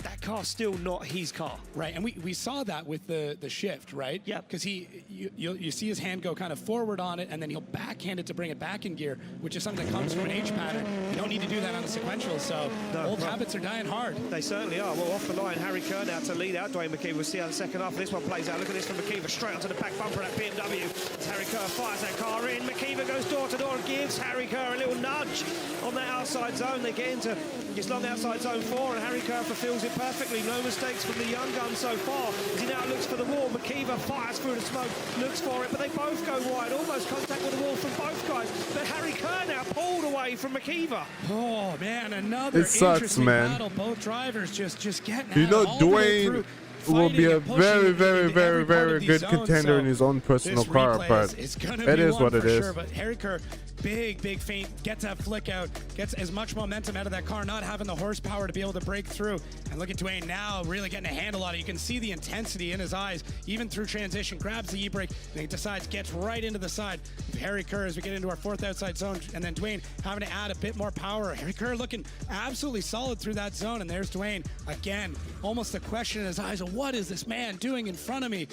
that car's still not his car. Right, and we saw that with the shift, right? Yeah. Because you see his hand go kind of forward on it, and then he'll backhand it to bring it back in gear, which is something that comes from an H pattern. You don't need to do that on the sequential, so old habits are dying hard. They certainly are. Well, off the line, Harry Kerr now to lead out Dwayne McKeever. We'll see how the second half of this one plays out. Look at this from McKeever, straight onto the back bumper of that BMW. As Harry Kerr fires that car in, McKeever goes door to door and gives Harry Kerr a little nudge on that outside zone. They get into this long outside zone 4, and Harry Kerr fulfills it perfectly. No mistakes from the young gun so far. As he now looks for the wall, McKeever fires through the smoke, looks for it, but they both go wide. Almost contact with the wall from both guys. But Harry Kerr now pulled away from McKeever. Oh man, another It sucks, interesting man. battle. Both drivers just getting you at know, it all the way Dwayne through, will be fighting a and pushing very, into very, every very, part of very these good zones. contender So in his own personal this car, replay but is gonna it be is one what it for is. Sure, but Harry Kerr big feint, gets that flick out, gets as much momentum out of that car, not having the horsepower to be able to break through. And look at Dwayne now really getting a handle on it. You can see the intensity in his eyes, even through transition, grabs the e-brake, and he decides, gets right into the side of Harry Kerr as we get into our 4th outside zone. And then Dwayne having to add a bit more power. Harry Kerr looking absolutely solid through that zone. And there's Dwayne again, almost a question in his eyes of what is this man doing in front of me?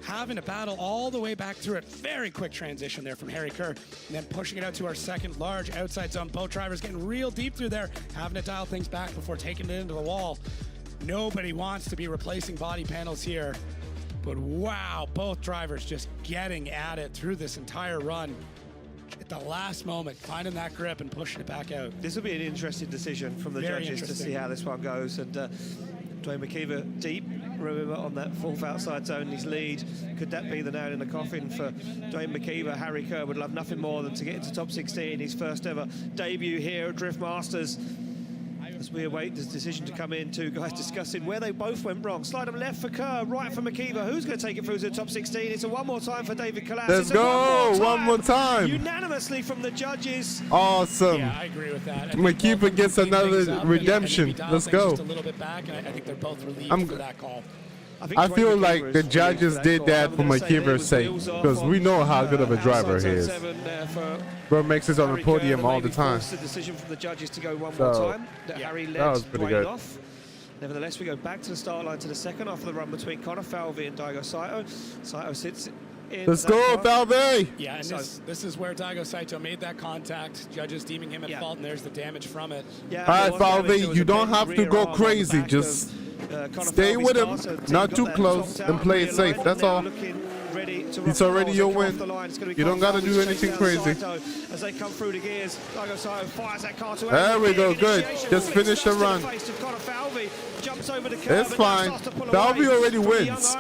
Having to battle all the way back through it. Very quick transition there from Harry Kerr. And then pushing it out to our 2nd large outside zone. Both drivers getting real deep through there, having to dial things back before taking it into the wall. Nobody wants to be replacing body panels here. But wow, both drivers just getting at it through this entire run. At the last moment, finding that grip and pushing it back out. This will be an interesting decision from the judges to see how this one goes. And Dwayne McKeever deep, remember, on that 4th outside zone, his lead. Could that be the nail in the coffin for Dwayne McKeever? Harry Kerr would love nothing more than to get into top 16, his first ever debut here at Drift Masters. As we await this decision to come in, two guys discussing where they both went wrong. Slide them left for Kerr, right for McKeever. Who's going to take it through to the top 16? It's a one more time for David Kalas. Let's go! One more time. Unanimously from the judges. Awesome. Yeah, I agree with that. McKeever gets another redemption. Let's go. Just a little bit back, and I think they're both relieved for that call. I feel like the judges did that for McKeever's sake, because we know how good of a driver he is. Bro makes it on the podium all the time. The decision from the judges to go one more time. Harry led that was pretty good. off. Nevertheless, we go back to the start line to the second half of the run between Connor Falvey and Daigo Saito. Saito sits in. Let's go, Falvey! Yeah, and this is where Daigo Saito made that contact. Judges deeming him at fault, and there's the damage from it. Yeah, all right, Falvey, you don't have to go crazy. Just stay with him, not too close, and play it safe. That's all. It's already your win. You don't got to do anything crazy. As they come through the gears, Daigo Saito fires that car to there we go, good. Just finish the run. It's fine. Falvey already wins.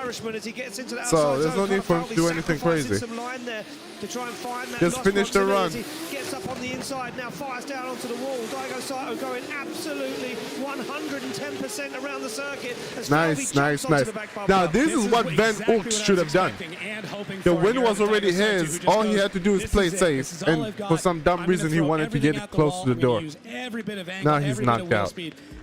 So there's no need for him to do anything crazy. Just finish the run. Gets up on the inside, now fires down onto the wall. Daigo Saito going absolutely 110% around the circuit. Nice. Now this is what Ben Oort should have done. The win was already his. All he had to do is play safe, and for some dumb reason he wanted to get it close to the door. Now he's knocked out.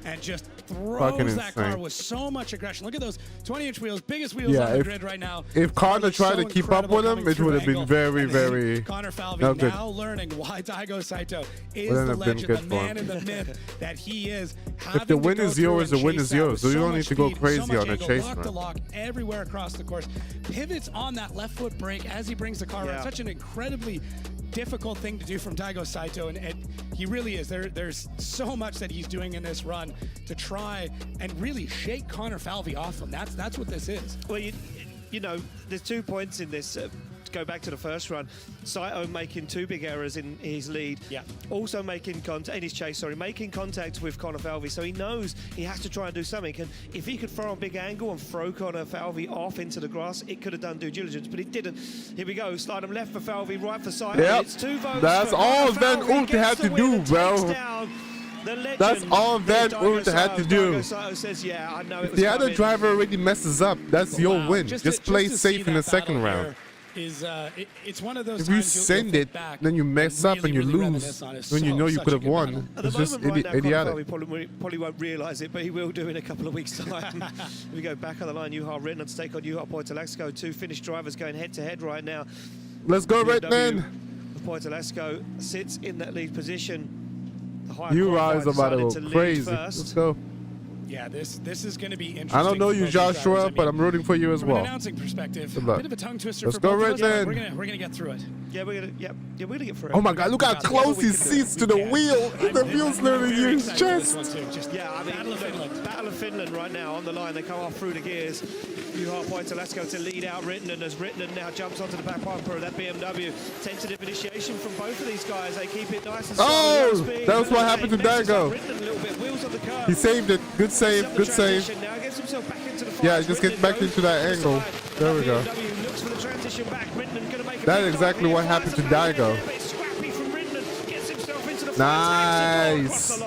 And just throws that car with so much aggression. Look at those 20-inch wheels, biggest wheels on the grid right now. If Connor tried to keep up with him, it would have been very Connor Falvey now learning why Daigo Saito is the legend, the man in the myth that he is. If the win is yours, the win is yours. So you don't need to go crazy on a chase run. To lock everywhere across the course. Pivots on that left foot brake as he brings the car around. Such an incredibly difficult thing to do from Daigo Saito, and he really is. There's so much that he's doing in this run to try and really shake Connor Falvey off him. That's what this is. Well, you know, there's 2 points in this. To go back to the first run, Saito making 2 big errors in his lead. Yeah. Also making contact in his chase. Making contact with Connor Falvey, so he knows he has to try and do something. And if he could throw a big angle and throw Connor Falvey off into the grass, it could have done due diligence, but it didn't. Here we go. Slide him left for Falvey, right for Saito. Yep. It's 2 votes. That's all Ben Oort had to do, bro. That's all Ben Oort had to do. If the other driver already messes up, that's your win. Just play safe in the second round. It's one of those if you send it, then you mess up and you lose when you know you could have won. It's just idiotic. He probably won't realise it, but he will do in a couple of weeks' time. We go back on the line. Juha Rinnan to take on Juha Poitalasko. 2 Finnish drivers going head-to-head right now. Let's go, Rinnan. Poitalasko sits in that lead position. You guys are about to go crazy. Let's go. Yeah, this is going to be interesting. I don't know you, Joshua, but I'm rooting for you as well. From an announcing perspective, a bit of a tongue twister. Let's go, Red Man. We're gonna get through it. Yeah, we're gonna get through it. Oh my God! Look how close he sits to the wheel. The wheel's literally in his chest. Yeah, I mean, Battle of Finland right now on the line. They come off through the gears. Juha Poitalasko to lead out Rinnan as Rinnan now jumps onto the back bumper of that BMW. Tentative initiation from both of these guys. They keep it nice and slow. Oh, that was what happened to Daigo. He saved it. Good save. Good save. Yeah, just get back into that angle. There we go. That's exactly what happened to Daigo. Nice.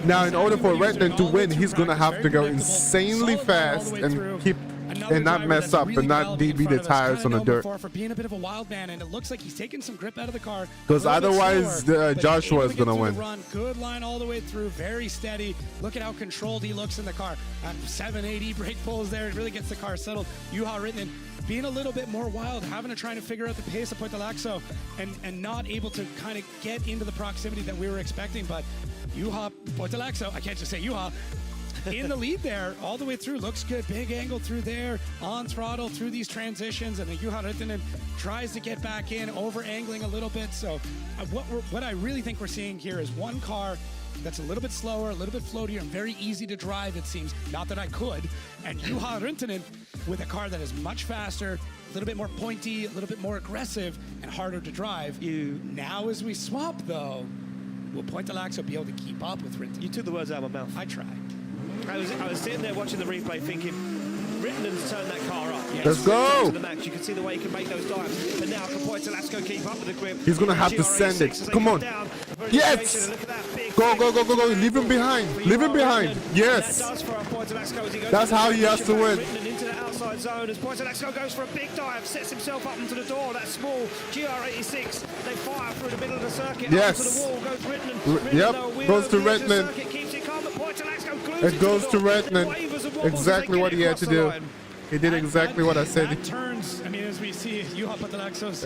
Now, in order for Redden to win, he's going to have to go insanely fast and keep and not mess up and not DB the tires on the dirt. For being a bit of a wild man, and it looks like he's taking some grip out of the car. Because otherwise, Joshua is going to win. Good line all the way through, very steady. Look at how controlled he looks in the car. 780 brake pulls there. It really gets the car settled. Juha Rintanen being a little bit more wild, having to try to figure out the pace of Poitalaxo and not able to kind of get into the proximity that we were expecting. But Juha Poitalaxo, I can't just say Juha, in the lead there all the way through. Looks good. Big angle through there, on throttle through these transitions, and then Juha Rintanen tries to get back in, over angling a little bit. So what I really think we're seeing here is one car that's a little bit slower, a little bit floatier, and very easy to drive, it seems. Not that I could. And Juha Rintanen with a car that is much faster, a little bit more pointy, a little bit more aggressive, and harder to drive. Now as we swap, though, will Poitalaxo be able to keep up with Rintanen? You took the words out of my mouth. I tried. I was sitting there watching the replay thinking, Rittenen's turned that car up. Let's go! To the max. You can see the way he can make those dives. But now can Poitalaxo keep up with the grip? He's going to have to send it. Come on. Yes! Go, go, go, go, go. Leave him behind. Leave him behind. Yes. That's how he has to win. Into the outside zone as Poitalaxo goes for a big dive, sets himself up into the door. That small GR86. They fire through the middle of the circuit. Yes. Up to the wall goes Rintanen. Yep. Goes to Rintanen. It goes to Rintanen. Exactly what he had to do. He did exactly what I said. That turns, I mean, as we see Juha Poitalaxo's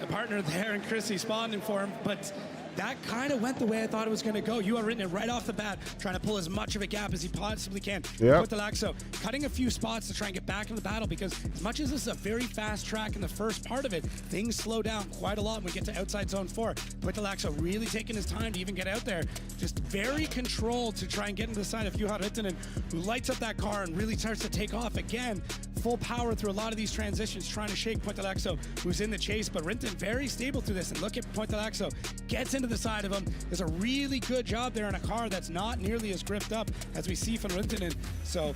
partner there and Chrissy spawning for him, but that kind of went the way I thought it was going to go. Juha Rintanen right off the bat, trying to pull as much of a gap as he possibly can. Yep. Poitalaxo cutting a few spots to try and get back into the battle, because as much as this is a very fast track in the first part of it, things slow down quite a lot when we get to outside zone 4. Poitalaxo really taking his time to even get out there. Just very controlled to try and get into the side of Juha Rintanen, who lights up that car and really starts to take off again. Full power through a lot of these transitions, trying to shake Poitalaxo, who's in the chase. But Rintanen very stable through this, and look at Poitalaxo gets into the side of him. Does a really good job there in a car that's not nearly as gripped up as we see from Rintanen. So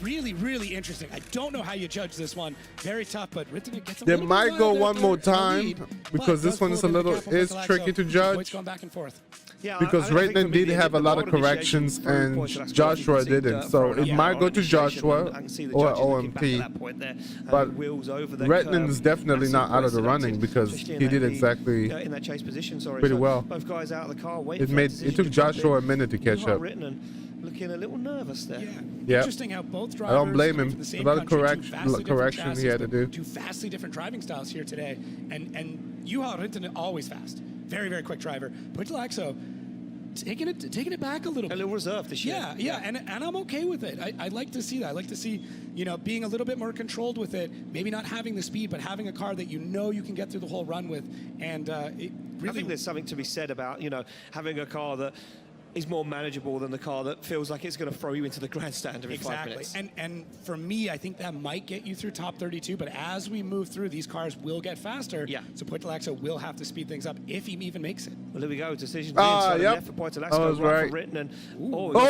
really, really interesting. I don't know how you judge this one. Very tough, but Rintanen gets a They little might bit go wild one out more there in the time lead, because but this one is a does little pull the is gap on tricky to Poitalaxo. judge. Points going back and forth. Yeah, Because Rintanen did have a lot of corrections and Joshua didn't, so it might go to Joshua or OMP. But Rintanen is definitely not out of the running because he did exactly pretty well. Both guys out of the car. It took Joshua a minute to catch up. Looking a little nervous there. Yeah. Interesting how both drivers I don't blame him. from the same A lot of country, correction he had to do. Two vastly different driving styles here today, and Juha Rintanen always fast, very, very quick driver. Poitalaxo taking it back a little bit. A little reserved this year. Yeah, and I'm okay with it. I like to see that. I like to see, being a little bit more controlled with it. Maybe not having the speed, but having a car that you can get through the whole run with. And it really, I think there's something to be said about having a car that is more manageable than the car that feels like it's going to throw you into the grandstand every 5 minutes. And for me, I think that might get you through top 32, but as we move through, these cars will get faster. Yeah. So Poitalaxo will have to speed things up if he even makes it. Well, there we go. Decision inside for Poitalaxo. Right. For Rintanen.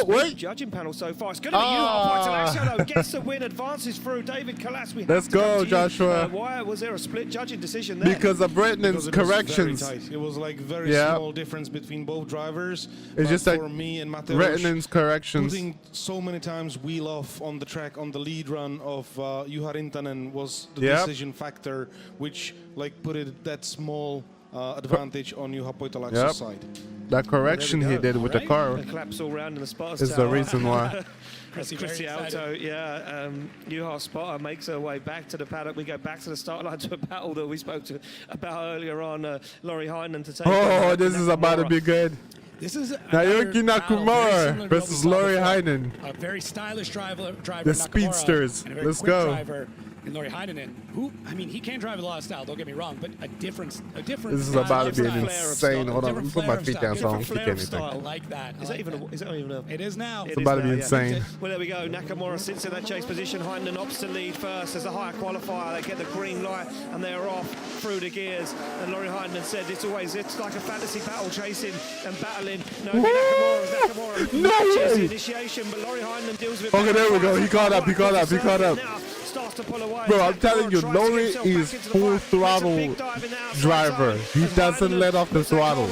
Wait. Judging panel so far. It's going to be Poitalaxo, though. Gets the win, advances through. David Kalas. Let's go, Joshua. Why was there a split judging decision there? Because of Rintanen's corrections. It was like very small difference between both drivers. It's just like for me and Mateusz, Rintanen's corrections. Putting so many times wheel off on the track on the lead run of Juha Rintanen was the decision factor, which put it that small advantage on Juha Poitalaxo's side. That correction he did with the car claps all round in the spotters is the reason why. Chrissy Alto, Juha spotter makes her way back to the paddock. We go back to the start line to a battle that we spoke about earlier on. Laurie Hynes to take. Oh, this is about to be good. This is Naoki Nakamura versus Laurie Hynes. A very stylish driver. The speedsters. Let's go. Driver in Laurie Hynes, who, he can drive a lot of style, don't get me wrong, but a different This is about to be an insane. Hold on, let me put my feet down so I don't kick anything. I like that. Is that even a? It is now. It's about to be insane. Well, there we go. Nakamura sits in that chase position. Hynden opts to lead first as a higher qualifier. They get the green light and they are off through the gears. And Laurie Hynden said it's like a fantasy battle, chasing and battling. Nakamura matches the initiation, but Laurie Hynden deals with it. Okay, there we go. He caught up. Now starts to pull away. Bro, I'm telling you, Laurie is full throttle driver. He doesn't let off the throttle.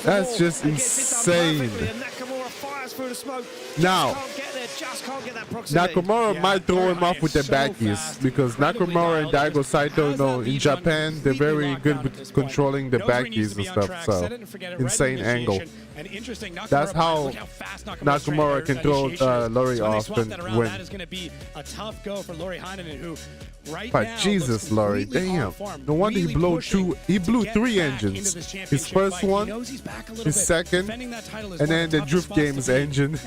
That's just insane. Nakamura fires fires through the smoke. Now, Can't get there, just can't get that proximity. Nakamura might throw him off with the backies because Nakamura and Daigo Saito, you know, in Japan, they're very good with controlling the backies and stuff. So, insane angle. That's how Nakamura can throw Laurie off and win. That is going to be a tough go for Laurie Hynen, who right But now Jesus, Laurie, damn. No wonder he blew three engines. His first one, his second, and then the Drift Games engine.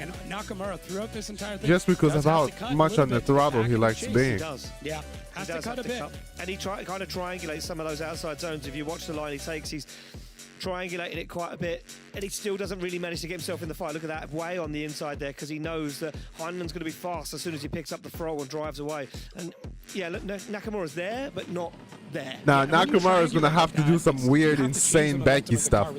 Just because of how much on the throttle he likes being. Yeah, has to cut a bit. And he kind of triangulates some of those outside zones. If you watch the line he takes, he's triangulated it quite a bit, and he still doesn't really manage to get himself in the fight. Look at that, way on the inside there, because he knows that Heinen's going to be fast as soon as he picks up the throttle and drives away. And yeah, look, Nakamura's there, but not there. Now, Nakamura is going to have to do some weird, insane backy stuff.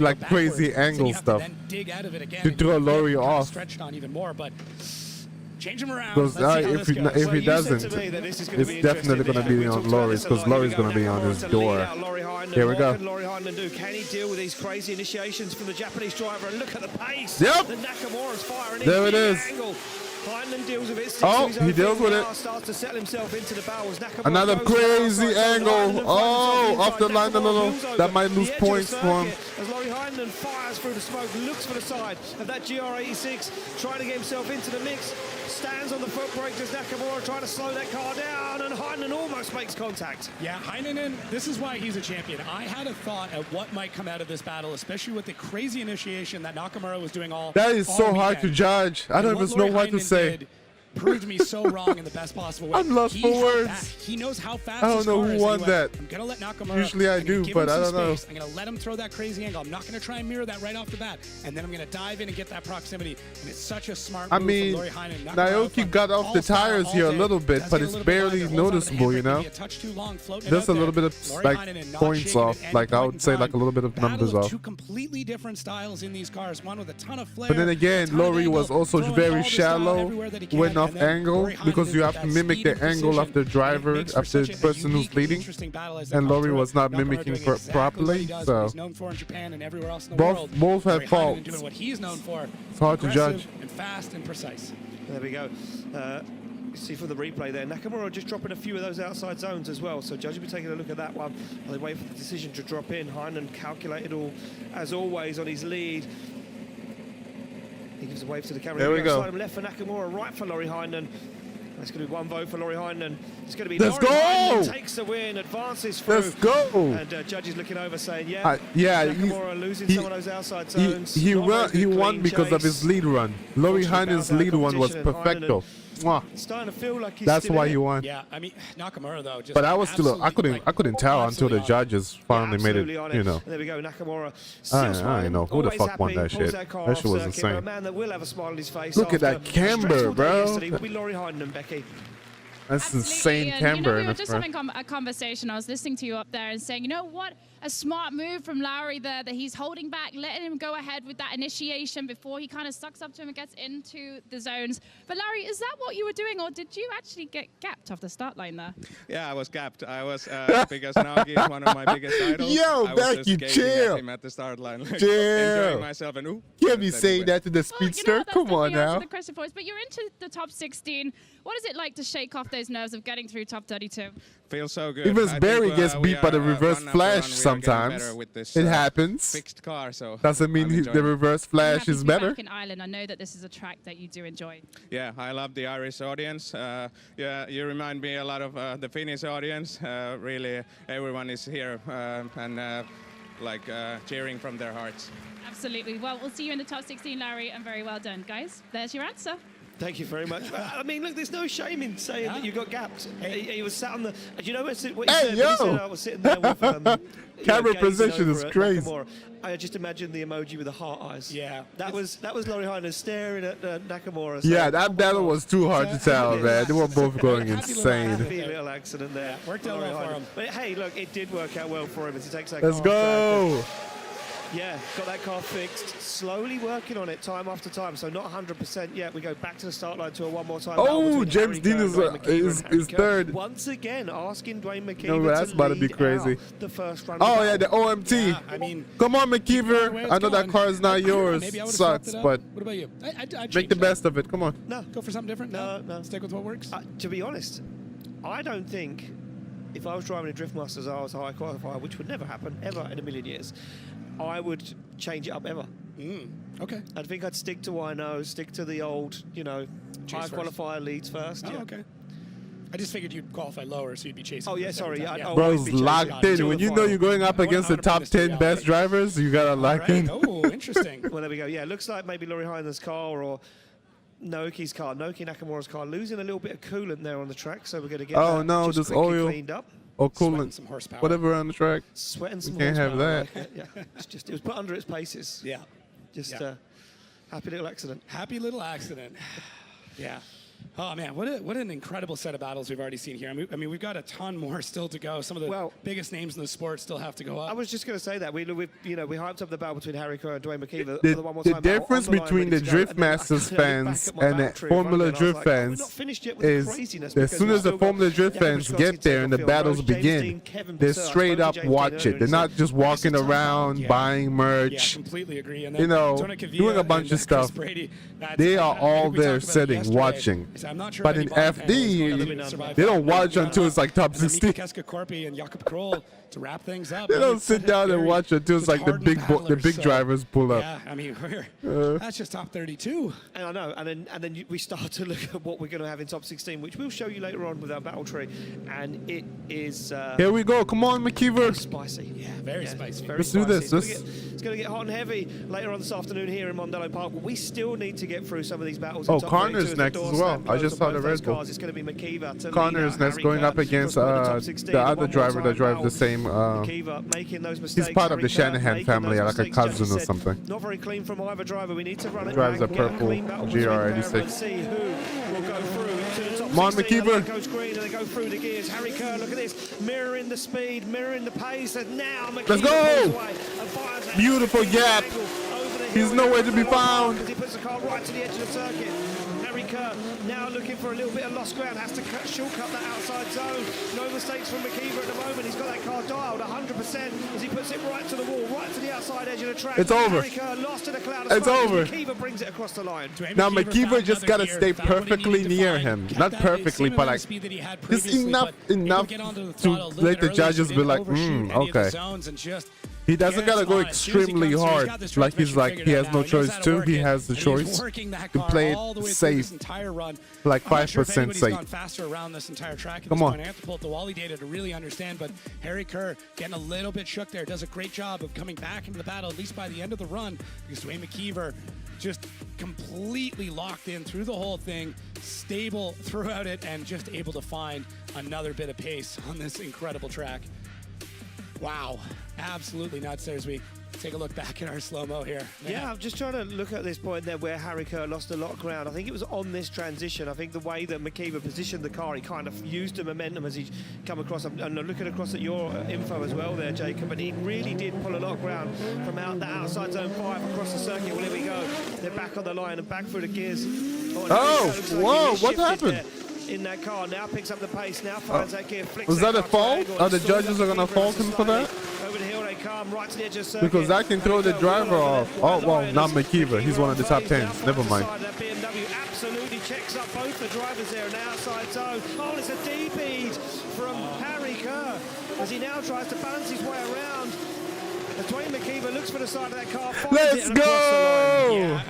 Like crazy angle stuff to throw Laurie off. Stretched on even more, but change him around. Because if he doesn't, it's definitely going to be on Laurie's, because Laurie's going to be on his door. Here we go. What can Laurie Hynen do? Can he deal with these crazy initiations from the Japanese driver? And look at the pace. Yep. The Nakamura's firing. There it is. Angle. Hynen deals with it. Oh, he deals with it. Starts to settle himself into the barrels. Another crazy angle. Oh, off the line a little. That might lose points for him. As Laurie Hynen fires through the smoke, looks for the side of that GR86, trying to get himself into the mix. Stands on the foot brake, does Nakamura, trying to slow that car down, and Hynen almost makes contact. Yeah, Hynen, this is why he's a champion. I had a thought of what might come out of this battle, especially with the crazy initiation that Nakamura was doing all That is so hard to judge. I don't even know what to say. Proved me so wrong in the best possible way. I'm lost for words. He knows how fast. I don't know who won that. I'm gonna let Nakamura. Usually I do, but I don't know. I'm gonna let him throw that crazy angle. I'm not gonna try and mirror that right off the bat, and then I'm gonna dive in and get that proximity. And it's such a smart move from Laurie Hynen. Naoki got off the tires here a little bit, but it's barely noticeable, you know. There's a little bit of like points off, like I would say, like a little bit of numbers off. Two completely different styles in these cars. One with a ton of flair. But then again, Laurie was also very shallow when off angle, because you have to mimic the angle of the driver, of the person who's leading, and Laurie was not mimicking properly, so both have faults. It's hard to judge. And fast and precise. There we go. You see from the replay there, Nakamura just dropping a few of those outside zones as well, so judges will be taking a look at that one while they wait for the decision to drop in. Hynen calculated all, as always, on his lead. He gives a wave to the camera. There we go. Left for Nakamura, right for Laurie Hynen. That's going to be one vote for Laurie Hynen. It's going to be Let's Laurie go! Hynen takes the win, advances through. Let's go! And judges looking over saying, Nakamura losing some of those outside zones. He won because of his lead run. Laurie Hynen's lead one was perfecto. Starting to feel like he's That's why he won. Yeah, I mean Nakamura though. Just but I was still, I couldn't tell until the judges finally made it. You know. There we go, Nakamura. I don't know who the fuck won that shit. That shit was insane. A man that will have a smile on his face. Look at that camber, bro. Will be Laurie Hynen and Becky. That's Absolutely. insane camber. We were just having a conversation. I was listening to you up there and saying, you know what? A smart move from Laurie there, that he's holding back, letting him go ahead with that initiation before he kind of sucks up to him and gets into the zones. But Laurie, is that what you were doing, or did you actually get gapped off the start line there? Yeah, I was gapped. I was because Naoki is one of my biggest idols. Yo, Becky, chill. At him at the start line, like, chill. Enjoying myself and can't be saying that to the speedster. Come on now. The question for us, but you're into the top 16. What is it like to shake off those nerves of getting through top 32? Feels so good. Even Barry gets beat by the reverse flash sometimes. It happens. Fixed car, so doesn't mean the reverse flash is better. Back in Ireland, I know that this is a track that you do enjoy. Yeah, I love the Irish audience. Yeah, you remind me a lot of the Finnish audience. Really, everyone is here and cheering from their hearts. Absolutely. Well, we'll see you in the top 16, Larry, and very well done, guys. There's your answer. Thank you very much. I mean, look, there's no shame in saying that you got gapped. He was sat on the. Do you know what he said? Yo! He said, I was sitting there with. Camera position is crazy. Nakamura. I just imagined the emoji with the heart eyes. Yeah, that was Laurie Hynen staring at Nakamura. Yeah, that battle was too hard to tell, man. They were both going insane. Happy little accident there. Worked out well for him. But hey, look, it did work out well for him as he takes that. Let's go. Yeah, got that car fixed. Slowly working on it time after time, so not 100% yet. We go back to the start line to a one more time. Oh, James Dean is third. Once again, asking Dwayne McKeever No, that's about to be crazy. The first run. Oh, yeah, the OMT. Yeah, I mean, come on, McKeever. I know that car is not yours. Sucks, but what about you? I'd make the best of it. Come on. No, go for something different. No. Stick with what works. To be honest, I don't think if I was driving a Drift Masters, I was a high qualifier, which would never happen ever in a million years. I would change it up ever. Okay. I think I'd stick to what I know, stick to the old, high qualifier leads first. Oh, okay. I just figured you'd qualify lower, so you'd be chasing. Oh, yeah, sorry. Yeah, Bro's locked in. When you know you're going up against the top 10 best drivers, you got to lock in. Oh, interesting. Well, there we go. Yeah, looks like maybe Laurie Hynes' car or Naoki Nakamura's car losing a little bit of coolant there on the track, so we're going to get that just quickly oil cleaned up. Or coolant, some horsepower. whatever on the track. Sweating some you can't have that. Like yeah, it was put under its paces. Yeah. Just happy little accident. Happy little accident. Yeah. Oh, man, what an incredible set of battles we've already seen here. I mean, we've got a ton more still to go. Some of the biggest names in the sport still have to go up. I was just going to say that. We hyped up the battle between Harry Kerr and Dwayne McKeever. The difference between the Drift Masters fans and the Formula Drift fans is as soon as the Formula Drift fans get there and the battles begin, they straight up watch it. They're not just walking around buying merch, completely agree. And doing a bunch of stuff. They are all there sitting, watching. But in FD, they don't watch until it's like top 16. Korpi and Jakob Kroll to wrap things up. They don't sit down and watch until it's like the big drivers pull up. Yeah, I mean, that's just top 32. And I know, and then we start to look at what we're going to have in top 16, which we'll show you later on with our battle tree, and it is. Here we go. Come on, McKeever. Spicy. Yeah, very spicy. Let's do this. It's going to get hot and heavy later on this afternoon here in Mondello Park. But we still need to get through some of these battles. Oh, Connor's next as well. I just saw the Red Bull. It's going to be McKeever. Connor's next going up against the other driver that drives the same. Making those mistakes. He's part of the Shanahan family, like a cousin or something. Not very clean from either driver. We need to run it. Drives a purple GR86. See who will go through to the top. Come on, McKeever. Goes green and they go through the gears. Harry Kerr, look at this, mirroring the speed, mirroring the pace. And now McKeever. Let's go! Beautiful gap. He's nowhere to be found. He puts the car right to the edge of the circuit. Harry Kerr now looking for a little bit of lost ground, has to shortcut that outside zone. No mistakes from McKeever at the moment. He's got that car dialed 100% as he puts it right to the wall, right to the outside edge of the track. It's over. Harry Kerr lost in a cloud of it's smoke. over. McKeever brings it across the line. Now McKeever just got to stay perfectly near him. Not perfectly, but like just enough to let the judges be like, okay. He doesn't gotta go extremely hard. Like he has no choice to. He has the choice to play it safe, like 5% safe. Faster around this entire track. Come on. I have to pull up the Wally data to really understand. But Harry Kerr getting a little bit shook there. Does a great job of coming back into the battle, at least by the end of the run. Because Dwayne McKeever just completely locked in through the whole thing, stable throughout it, and just able to find another bit of pace on this incredible track. Wow, absolutely nuts there as we take a look back at our slow-mo here. Yeah, I'm just trying to look at this point there where Harry Kerr lost a lot of ground. I think it was on this transition. I think the way that McKeever positioned the car, he kind of used the momentum as he come across. And looking across at your info as well there, Jacob, and he really did pull a lot of ground from the outside zone 5 across the circuit. Well, here we go. They're back on the line and back through the gears. Whoa, what happened? In that car, now picks up the pace, now finds that gear, flicks was that a fault? Are the judges are gonna fault him for that? Over the hill they come, right to the edge of the circuit. Because that can throw the driver off. Oh, well, not McKeever. He's one of the top 10s. Never mind. That BMW absolutely checks up both the drivers there in the outside zone. Oh, it's a D-bead from Harry Kerr as he now tries to balance his way around. As Dwayne McKeever looks for the side of that car. Let's go!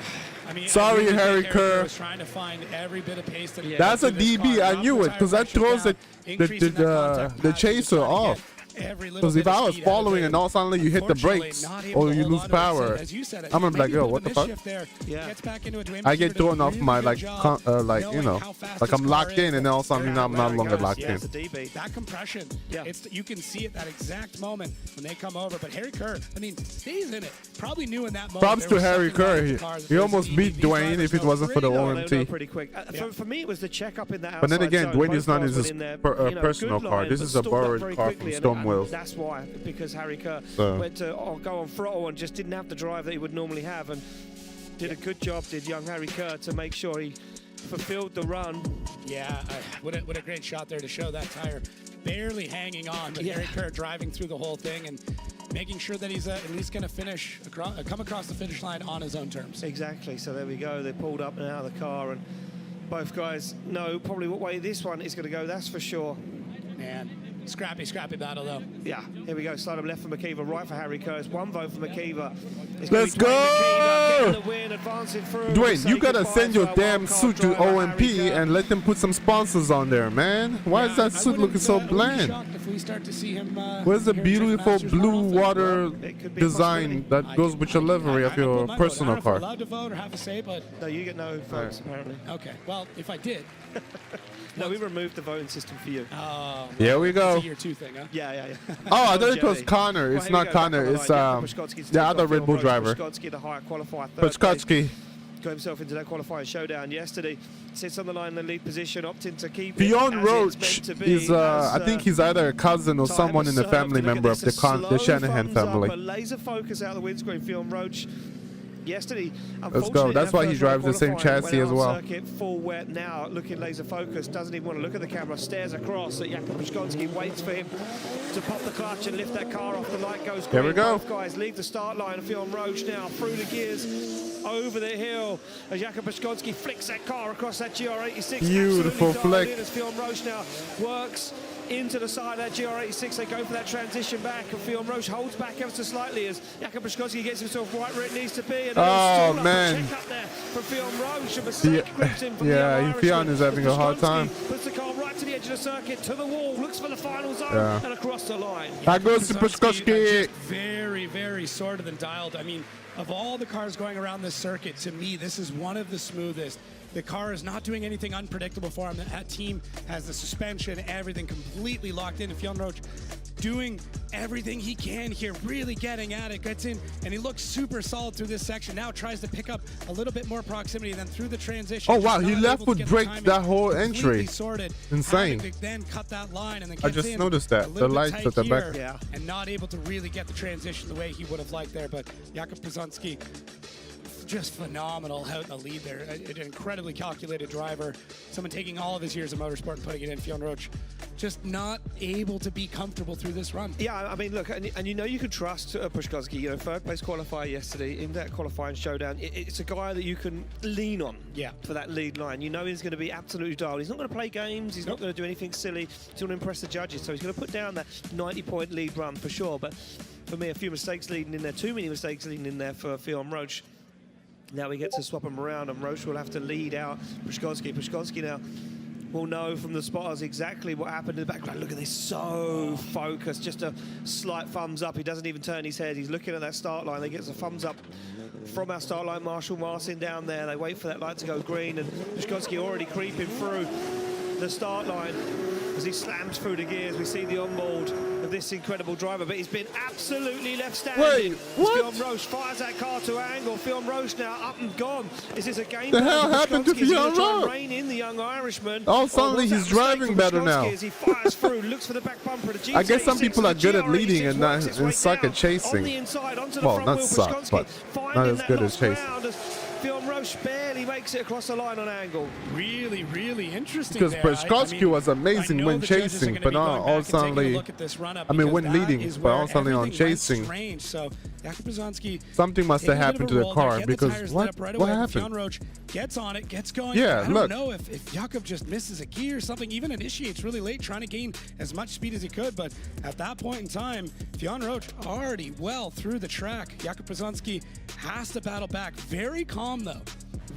I mean, sorry, Harry Kerr. Trying to find every bit of pace that's a DB. I knew it because that throws the chaser off. Because if I was following and all suddenly you hit the brakes or you lose power, I'm gonna be like, yo, what the fuck? I get thrown off my like I'm locked in and then all of a sudden I'm no longer locked in. That compression, you can see it that exact moment when they come over. But Harry Kerr, I mean, stays in it. Probably knew in that moment. Props to Harry Kerr. He almost beat Dwayne if it wasn't for the OMT. Pretty quick. For me, it was the check up in that. But then again, Dwayne is not in his personal car. This is a borrowed car from Stone wheels. That's why, because Harry Kerr went to go on throttle and just didn't have the drive that he would normally have, and did a good job, did young Harry Kerr, to make sure he fulfilled the run. Yeah, what a great shot there to show that tire barely hanging on, but Harry Kerr driving through the whole thing and making sure that he's at least going to finish, come across the finish line on his own terms. Exactly, so there we go. They pulled up and out of the car, and both guys know probably what way this one is going to go, that's for sure. Man, scrappy battle, though. Yeah, here we go. Slide him left for McKeever, right for Harry Kerr. It's one vote for McKeever. Let's go! The win, advancing through. Dwayne, you gotta send your damn suit to OMP and let them put some sponsors on there, man. Why is that suit looking so bland? If we start to see him, where's the beautiful blue water design that goes with your livery of your personal car? Allowed to vote or have a say, but no, you get no votes apparently. Okay, well, if I did. No, we removed the voting system for you. Here we go. It's a year 2 thing, huh? Yeah. Oh, I thought it was Connor. It's not Connor. It's the other Red Bull driver. Pascotti, the higher qualifier. Pascotti got himself into that qualifying showdown yesterday. Sits on the line in the lead position, opting to keep Beyond Roach is, I think he's either a cousin or someone in the family member of the Shanahan family. A laser focus out of the windscreen. Beyond Roach. Yesterday, let's go. That's why he drives the same chassis as well. Circuit, full wet now, looking laser focused. Doesn't even want to look at the camera. Stares across at Jakub Pascotti. Waits for him to pop the clutch and lift that car off. The light goes green. Here we go. Both guys leave the start line. Beyond Roach now through the gears, over the hill. As Jakub Pascotti flicks that car across that GR86. Beautiful flick. As Beyond Roach now works into the side of that GR86. They go for that transition back, and Beyond Roach holds back ever so slightly as Jakub Pascotti gets himself right where it needs to be. And man. check up there from Beyond Roach. A mistake grips him from Fionn is having a hard time. Puts the car right to the edge of the circuit, to the wall, looks for the final zone, and across the line. That goes to Pascotti. Very, very sorted and dialed. I mean, of all the cars going around this circuit, to me, this is one of the smoothest. The car is not doing anything unpredictable for him. That team has the suspension, everything completely locked in. Beyond Roach doing everything he can here, really getting at it, gets in, and he looks super solid through this section. Now tries to pick up a little bit more proximity, then through the transition. Oh wow, he left foot braked that whole entry. Sorted, insane. Then cut that line, and then I just noticed that the lights at the back, and not able to really get the transition the way he would have liked there. But Jakub Pascotti, just phenomenal out in the lead there. An incredibly calculated driver. Someone taking all of his years of motorsport and putting it in. Beyond Roach just not able to be comfortable through this run. Yeah, I mean, look, and you know you can trust Pascotti. You know, third place qualifier yesterday in that qualifying showdown. It's a guy that you can lean on for that lead line. You know he's going to be absolutely dialed. He's not going to play games. He's not going to do anything silly. He's going to impress the judges. So he's going to put down that 90-point lead run for sure. But for me, a few mistakes leading in there. Too many mistakes leading in there for Beyond Roach. Now we get to swap them around, and Roach will have to lead out Pascotti. Pascotti now will know from the spotters exactly what happened in the background. Look at this, so focused. Just a slight thumbs up. He doesn't even turn his head. He's looking at that start line. He gets a thumbs up from our start line. Marshall Martin down there. They wait for that light to go green, and Pascotti already creeping through the start line as he slams through the gears. We see the onboard of this incredible driver, but he's been absolutely left standing. Wait, what? Beyond Roach fires that car to angle. Beyond Roach now up and gone. Is this a game? The hell happened to Beyond Roach? Rein in the young Irishman. Oh, suddenly he's driving better now. As he fires through, looks for the back bumper of the GT86. I guess some people are good at leading and suck at chasing. Well, not suck, but not as good as chasing. Beyond Roach barely makes it across the line on angle. Really, really interesting. Because Pascotti was amazing when chasing, but not all suddenly. I mean, when leading, but all suddenly on chasing. Strange. So something must have happened to the car, because what happened? Beyond Roach gets on it, gets going. Yeah, I don't know if Jakub just misses a key or something, even initiates really late, trying to gain as much speed as he could. But at that point in time, Beyond Roach already well through the track. Jakub Pascotti has to battle back. Very calm though.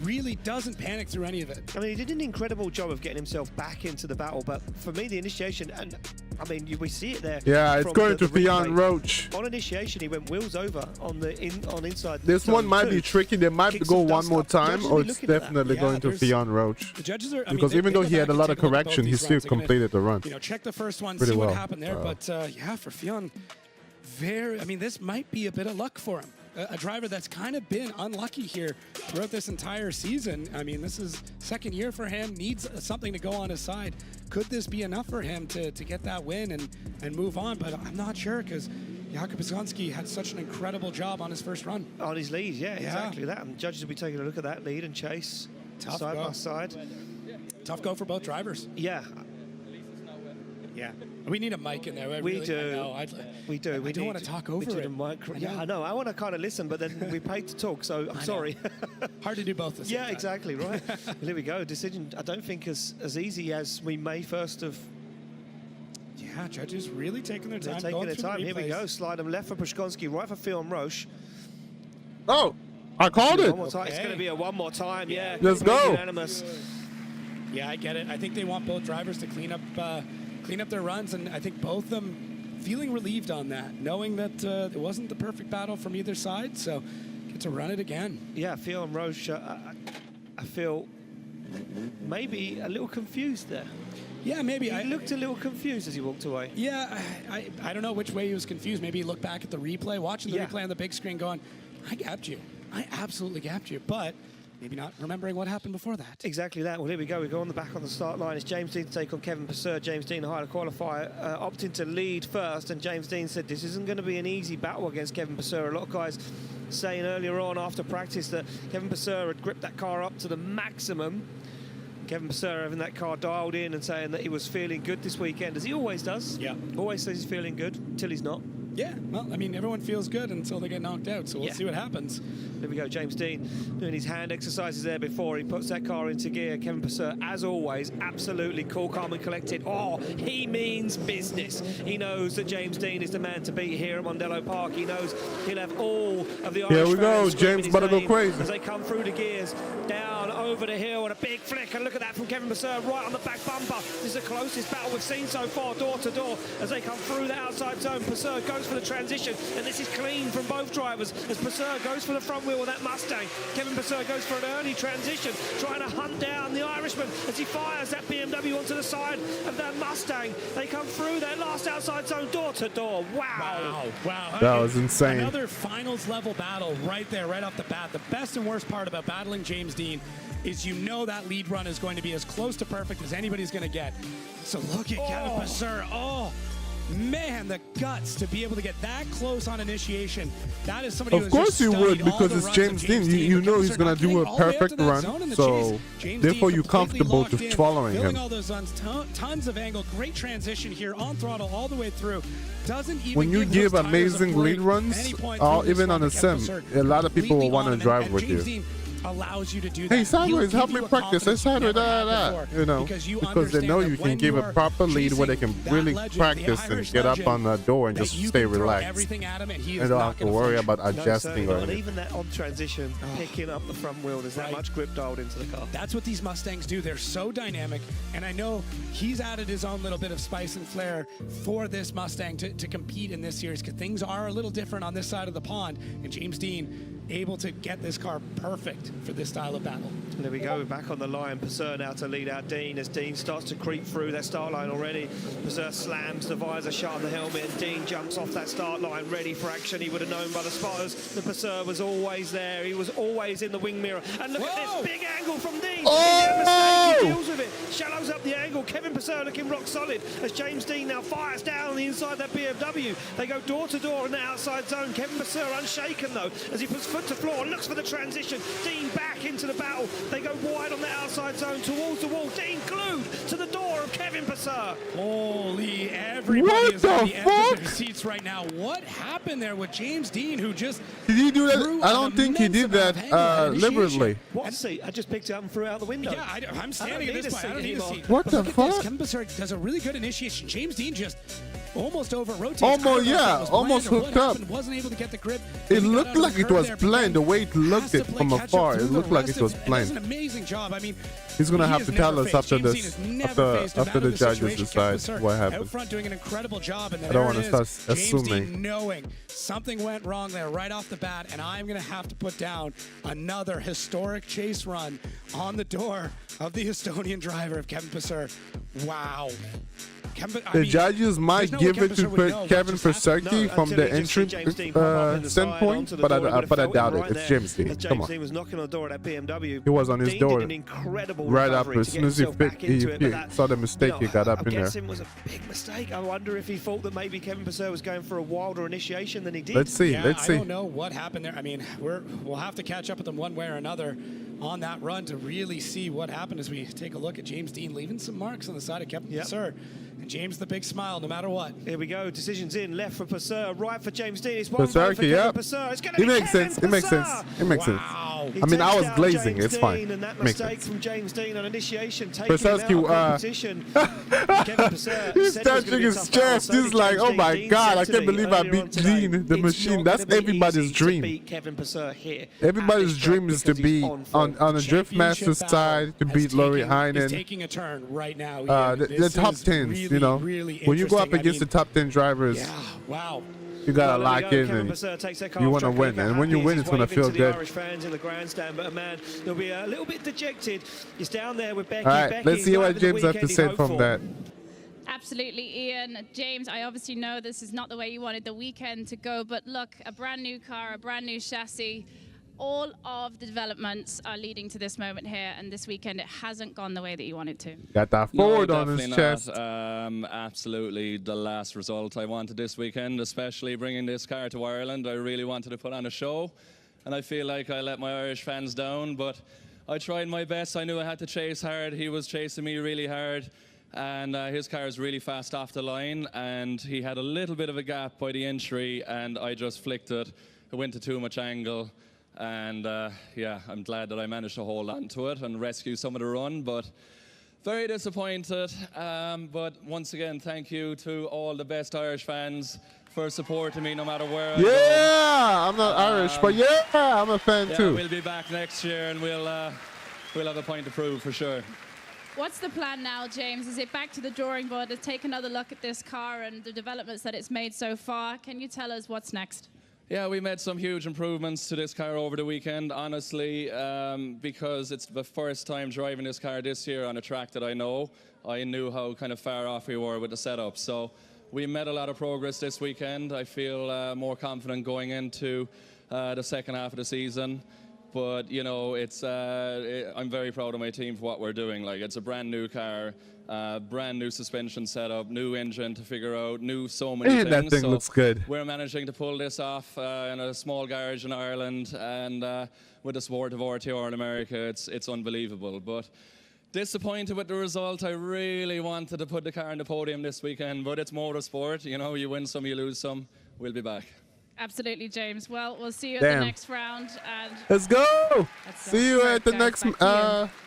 Really doesn't panic through any of it. I mean, he did an incredible job of getting himself back into the battle, but for me, the initiation, and I mean, we see it there. Yeah, it's going to Beyond Roach. On initiation, he went wheels over on the inside. This one might be tricky. They might go one more time, or it's definitely going to Beyond Roach. The judges are, because even though he had a lot of correction, he still completed the run. You know, check the first one, pretty see well. what happened there. But yeah, for Beyond, I mean, this might be a bit of luck for him. a driver that's kind of been unlucky here throughout this entire season. I mean, this is second year for him, needs something to go on his side. Could this be enough for him to get that win and move on? But I'm not sure, because Pascotti had such an incredible job on his first run. On his lead, yeah, exactly that. And judges will be taking a look at that lead and chase side by side. Tough go for both drivers. Yeah. Yeah. We need a mic in there. We do. We don't want to talk over it. Yeah, I know. I want to kind of listen, but then we paid to talk, so I'm sorry. Hard to do both at the same time. Exactly, right. Well, here we go. Decision, I don't think as easy as we may first have. Yeah, judges really taking their time. They're taking their time. Here we go. Slide them left for Pascotti, right for Phil and Roche. Oh, I called it. One more time. It's going to be a one more time, yeah. Let's go. Unanimous. Yeah, I get it. I think they want both drivers to clean up their runs, and I think both of them feeling relieved on that, knowing that it wasn't the perfect battle from either side, so get to run it again. Yeah, Phil and Roche, I feel maybe a little confused there. Yeah, maybe. He looked a little confused as he walked away. Yeah, I don't know which way he was confused. Maybe he looked back at the replay, watching the replay on the big screen going, I gapped you. I absolutely gapped you. But maybe not remembering what happened before that. Exactly that. Well, here we go. We go on the back on the start line. It's James Dean to take on Kevin Pascotti. James Dean, a higher qualifier, opting to lead first. And James Dean said this isn't going to be an easy battle against Kevin Pascotti. A lot of guys saying earlier on after practice that Kevin Pascotti had gripped that car up to the maximum. Kevin Pascotti having that car dialed in and saying that he was feeling good this weekend, as he always does. Yeah. Always says he's feeling good until he's not. Yeah, well, I mean, everyone feels good until they get knocked out, so we'll see what happens. There we go, James Dean doing his hand exercises there before he puts that car into gear. Kevin Pascotti, as always, absolutely cool, calm and collected. Oh, he means business. He knows that James Dean is the man to beat here at Mondello Park. He knows he'll have all of the Irish Here we go, James about to go crazy. as they come through the gears, down over the hill, and a big flick, and look at that from Kevin Pascotti right on the back bumper. This is the closest battle we've seen so far, door to door, as they come through the outside zone. Pascotti goes for the transition, and this is clean from both drivers as Pascotti goes for the front wheel of that Mustang. Kevin Pascotti goes for an early transition, trying to hunt down the Irishman as he fires that BMW onto the side of that Mustang. They come through that last outside zone, door to door. Wow. That was insane. Another finals level battle right there, right off the bat. The best and worst part about battling James Dean is you know that lead run is going to be as close to perfect as anybody's going to get. So look at Kevin Pascotti. Oh, man, the guts to be able to get that close on initiation. That is somebody of course you would, because it's James Dean. You know he's going to do a perfect run, so therefore you're comfortable just following him. All those zones, tons of angle, great transition here on throttle all the way through. Doesn't even when you give amazing lead runs, even on a sim, a lot of people will want to drive with you. Allows you to do that. Hey, sideways, help me practice. Hey, sideways, you know, because they know you can give a proper lead where they can really practice and get up on the door and just stay relaxed. They don't have to worry about adjusting or anything. Even that on transition, picking up the front wheel, there's that much grip dialed into the car. That's what these Mustangs do. They're so dynamic, and I know he's added his own little bit of spice and flair for this Mustang to compete in this series, because things are a little different on this side of the pond, and James Dean able to get this car perfect for this style of battle. And there we go, we're back on the line. Pascotti now to lead out Dean as Dean starts to creep through that start line already. Pascotti slams the visor shut on the helmet, and Dean jumps off that start line ready for action. He would have known by the spotters that Pascotti was always there. He was always in the wing mirror. And look at this big angle from Dean. Oh! He deals with it, shallows up the angle. Kevin Pascotti looking rock solid as James Dean now fires down the inside that BMW. They go door to door in the outside zone. Kevin Pascotti unshaken though as he puts foot to floor, looks for the transition. Dean back into the battle. They go wide on the outside zone towards the wall. Dean glued to the door of Kevin Pascotti. Holy, everybody is on the edge of their seats right now. What happened there with James Dean, who just did he do that? I don't think he did that deliberately. What seat? I just picked it up and threw it out the window. Yeah, I'm standing in this seat. I don't need a seat. What the fuck? Kevin Pascotti does a really good initiation. James Dean just almost over-rotates. Almost hooked up. Wasn't able to get the grip. It looked like it was planned. The way it looked it from afar, it looked like it was planned. It was an amazing job. I mean, He's gonna have to tell us after James this, Dean has never faced a after the battle judges situation. decide Kevin what Pascotti happened. Out front doing an incredible job, and I don't want to start James assuming. Dean knowing something went wrong there right off the bat, and I'm gonna have to put down another historic chase run on the door of the Estonian driver of Kevin Pascotti. Wow. The judges might give it to Kevin Pascotti from the entry standpoint, but I doubt it. It's James Dean. Come on. Dean was knocking on the door at that BMW. He was on his Dean door did an incredible right up recovery as to soon get as he himself back into it, but that, saw the mistake he got up I'm in there. guessing it was a big mistake. I wonder if he thought that maybe Kevin Pascotti was going for a wilder initiation than he did. Let's see. Yeah, Let's see. I don't know what happened there. I mean, we'll have to catch up with them one way or another on that run to really see what happened as we take a look at James Dean leaving some marks on the side of Kevin Pascotti. And James the big smile no matter what. Here we go. Decisions in. Left for Pascotti, right for James Dean. It's one vote for Pascotti, Kevin Pascotti. It's going to be makes Kevin sense. It makes sense. Pascotti. It makes sense. He I mean, I takes was down glazing. James It's fine. Dean, and that Makes mistake sense. from James Dean on initiation taking Pascotti, him out of competition. Kevin Pascotti he's said it was touching gonna be a his tough battle. chest. So He's did like, James oh Dean. my Dean God, said I to can't me believe I earlier on beat today, Dean, the it's machine. not That's gonna be everybody's easy to dream. beat Kevin Pascotti here. Everybody's dream is to be on a Driftmaster side to beat Laurie He's Hynes. taking a turn right now. The top 10s, you know. When you go up against the top 10 drivers, wow. you gotta Well, there lock we go. in Kevin and Pascotti takes that car you off want to track. win. Look how And when you happy win, he it's is. gonna Waving feel to the good. Irish fans in the grandstand, but man, they'll be a little bit dejected. He's down there with Becky. All right, let's see what James has to say from that. Absolutely, Ian. James, I obviously know this is not the way you wanted the weekend to go, but look, a brand new car, a brand new chassis. All of the developments are leading to this moment here, and this weekend it hasn't gone the way that you wanted to. Got that forward on his chest. Absolutely the last result I wanted this weekend, especially bringing this car to Ireland. I really wanted to put on a show, and I feel like I let my Irish fans down, but I tried my best. I knew I had to chase hard. He was chasing me really hard, and his car is really fast off the line, and he had a little bit of a gap by the entry, and I just flicked it. It went to too much angle. And yeah, I'm glad that I managed to hold on to it and rescue some of the run, but very disappointed. But once again, thank you to all the best Irish fans for supporting me no matter where I go. Yeah, I'm not Irish, but yeah, I'm a fan too. We'll be back next year and we'll have a point to prove for sure. What's the plan now, James? Is it back to the drawing board to take another look at this car and the developments that it's made so far? Can you tell us what's next? Yeah, we made some huge improvements to this car over the weekend, honestly, because it's the first time driving this car this year on a track that I know. I knew how kind of far off we were with the setup. So we made a lot of progress this weekend. I feel more confident going into the second half of the season. But, you know, I'm very proud of my team for what we're doing. Like, it's a brand new car. Brand new suspension setup, new engine to figure out, so many things. That thing so looks good. We're managing to pull this off in a small garage in Ireland, and with the support of Oort in America, it's unbelievable. But disappointed with the result. I really wanted to put the car on the podium this weekend, but it's motorsport. You know, you win some, you lose some. We'll be back. Absolutely, James. Well, we'll see you at the next round. And let's go. See you at the next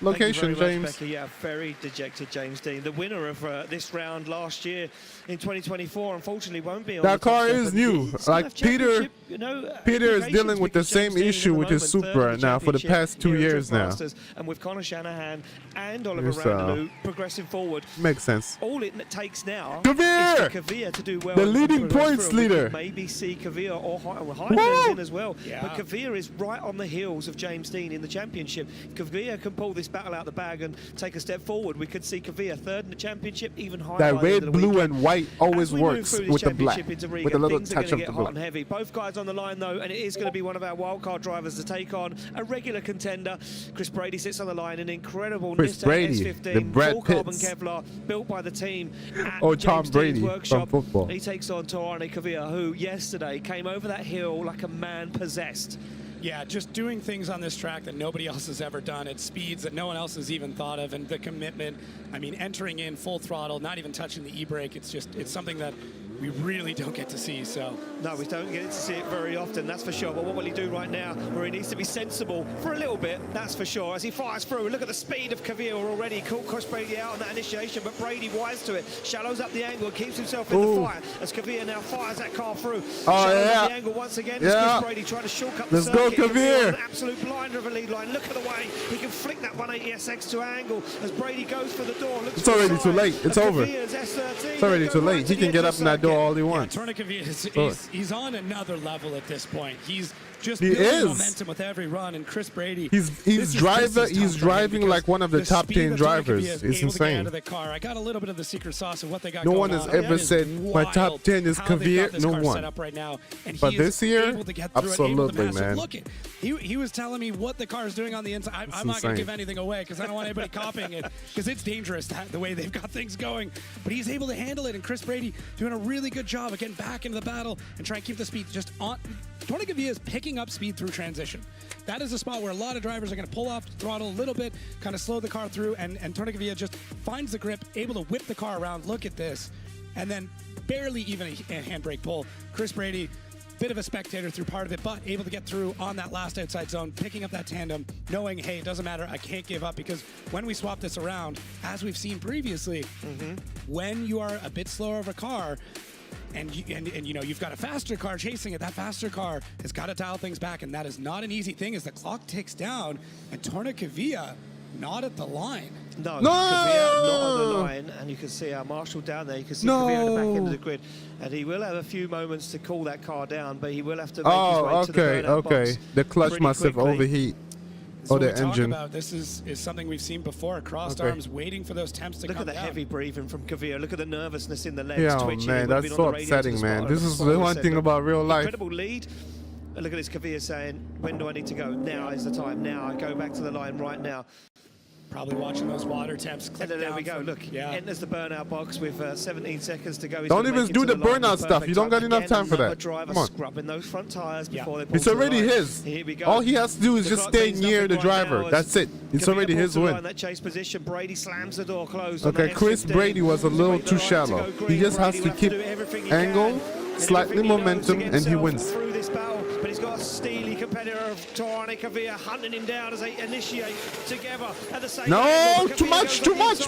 location, James. Becky. Yeah, very dejected James Dean. The winner of this round last year in 2024, unfortunately, won't be on that the top car step, is but new. he's still Like have Peter championship, you know, is implications dealing with the because same James Dean issue at with the his moment, third Supra in the now for the championship past 2 here at years now. Driftmasters, and with Connor Shanahan and Oliver Yes, Randalu progressing forward. Makes sense. All it takes now Kvyat! is for Kvyat to do well. The and leading progress points through, and we leader. could maybe see Kvyat or Hynes in as well. Yeah. But Kvyat is right on the heels of James Dean in the championship. If Kvyat can pull this battle out the bag and take a step forward, we could see Kvyat third in the championship, even higher. That by the end red, of the blue, weekend. and white always As we move works through this with the black, championship into Riga, with a little things are touch going of to the get hot black. and heavy. Both guys on the line though, and it is going to be one of our wildcard drivers to take on a regular contender. Chris Brady sits on the line, an incredible Chris Nissan Brady, S15, the Brad full carbon Pitts. Kevlar, built by the team. At Oh, James Tom Dean's Brady workshop. from football. He takes on Toane Kvyat, who yesterday came over that hill like a man possessed. Yeah, just doing things on this track that nobody else has ever done at speeds that no one else has even thought of, and the commitment. I mean, entering in full throttle, not even touching the e-brake. It's something that we really don't get to see. So no, we don't get to see it very often, that's for sure. But what will he do right now, where he needs to be sensible for a little bit, that's for sure. As he fires through, look at the speed of Kvir already. Caught Chris Brady out on that initiation, but Brady wise to it. Shallows up the angle, keeps himself in the fight as Kvir now fires that car through. Shallows up the angle once again. As Chris Brady trying to shortcut the circuit. Let's go, Kvir. An absolute blinder of a lead line. Look at the way he can flick that 180 SX to angle as Brady goes for the door. It's already too late. It's over. It's already too late. He can get up in that door all he wants. Yeah, he's on another level at this point. He's just building momentum with every run, and Chris Brady. He's driving like one of the top 10 drivers. It's insane. Out of the car. I got a little bit of the secret sauce of what they got. No one has ever said my top 10 is Kvir. No one. Right now. And but this year, absolutely, man. Look, he was telling me what the car is doing on the inside. I'm not going to give anything away because I don't want anybody copying it because it's dangerous the way they've got things going. But he's able to handle it, and Chris Brady doing a really good job of getting back into the battle and trying to keep the speed just on. Tony Kvir is picking up speed through transition. That is a spot where a lot of drivers are going to pull off the throttle a little bit, kind of slow the car through, and Tony Kvir just finds the grip, able to whip the car around. Look at this. And then barely even a handbrake pull. Chris Brady, bit of a spectator through part of it, but able to get through on that last outside zone, picking up that tandem, knowing, hey, it doesn't matter, I can't give up, because when we swap this around, as we've seen previously, when you are a bit slower of a car, and you know you've got a faster car chasing it, that faster car has got to dial things back, and that is not an easy thing as the clock ticks down, and Tony Kvir not at the line. No, Kvir not on the line, and you can see our marshal down there. You can see Kvir at the back end of the grid, and he will have a few moments to cool that car down, but he will have to make his way to the burnout box. The clutch must have overheat. Or the engine. This is something we've seen before. Crossed arms, waiting for those temps to come down. Look at the heavy breathing from Kvir. Look at the nervousness in the legs. Yeah, man, that's so upsetting, man. This is the one thing about real life. Incredible lead. And look at this Kvir saying, when do I need to go? Now is the time. Now I go back to the line right now. Probably watching those water temps click and there we go. Look, enters the burnout box with 17 seconds to go. Don't even do the burnout stuff. You don't got enough time for that. Come on. Scrubbing those front tires before they pull it's already his. Here we go. All he has to do is just stay near the driver. That's it. It's already his win. That chase position. Brady slams the door closed. Okay, Chris Brady was a little too shallow. He just has to keep angle, slightly momentum, and he wins. Through this battle, but he's got a steely competitor of Tony Kvir hunting him down as they initiate together at the same time. No, too much,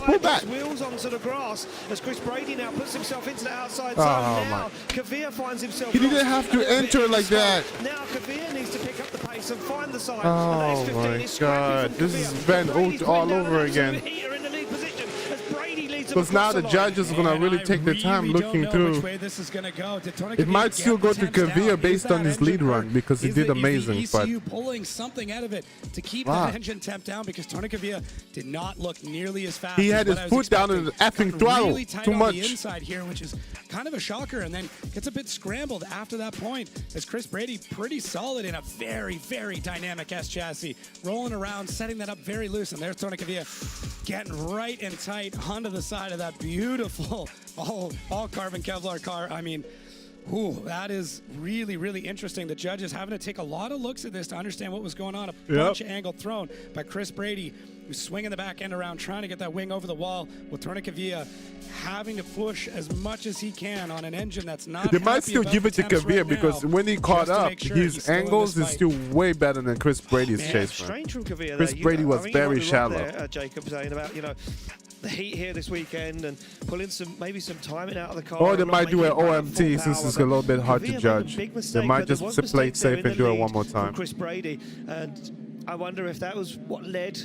pull back. Wheels onto the grass as Chris Brady now puts himself into the outside zone. Now Kvir finds himself. He didn't have to enter like that. Now Kvir needs to pick up the pace and find the side. Oh my God, this is Ben Oort all over again. Because now the judges are going to really take their time looking through. It might still go to Kvir based on his lead run because he did amazing. But pulling something out of it to keep that engine temp down because Tony Kvir did not look nearly as fast. He had his foot down in the effing throttle too much. The inside here, which is kind of a shocker, and then gets a bit scrambled after that point as Chris Brady pretty solid in a very, very dynamic S chassis, rolling around, setting that up very loose, and there's Tony Kvir getting right and tight onto the side of that beautiful all carbon Kevlar car. I mean, that is really, really interesting. The judges having to take a lot of looks at this to understand what was going on. A bunch of angle thrown by Chris Brady, who's swinging the back end around, trying to get that wing over the wall, with Tony Kvir having to push as much as he can on an engine that's not. They might still give it to Kvir because when he caught up, his angles is still way better than Chris Brady's chase. Strange from Kvir. Chris Brady was very shallow. Jacob saying about the heat here this weekend and pulling maybe some timing out of the car. Or they might do an OMT since it's a little bit hard to judge. They might just play it safe and do it one more time. Chris Brady, and I wonder if that was what led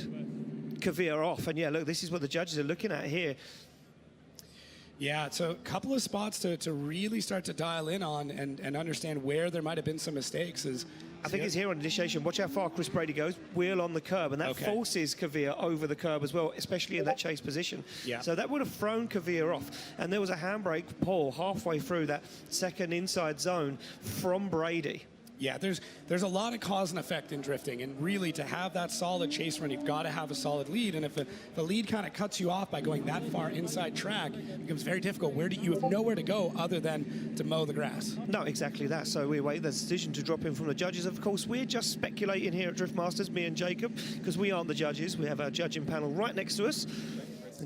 Kvir off. And yeah, look, this is what the judges are looking at here. Yeah, so a couple of spots to really start to dial in on and understand where there might have been some mistakes is. I think it's here on initiation. Watch how far Chris Brady goes. Wheel on the curb, and that forces Kvir over the curb as well, especially in that chase position. Yeah. So that would have thrown Kvir off. And there was a handbrake pull halfway through that second inside zone from Brady. Yeah, there's a lot of cause and effect in drifting, and really to have that solid chase run, you've got to have a solid lead, and if the lead kind of cuts you off by going that far inside track, it becomes very difficult. You have nowhere to go other than to mow the grass. No, exactly that. So we wait the decision to drop in from the judges. Of course, we're just speculating here at Drift Masters, me and Jacob, because we aren't the judges. We have our judging panel right next to us.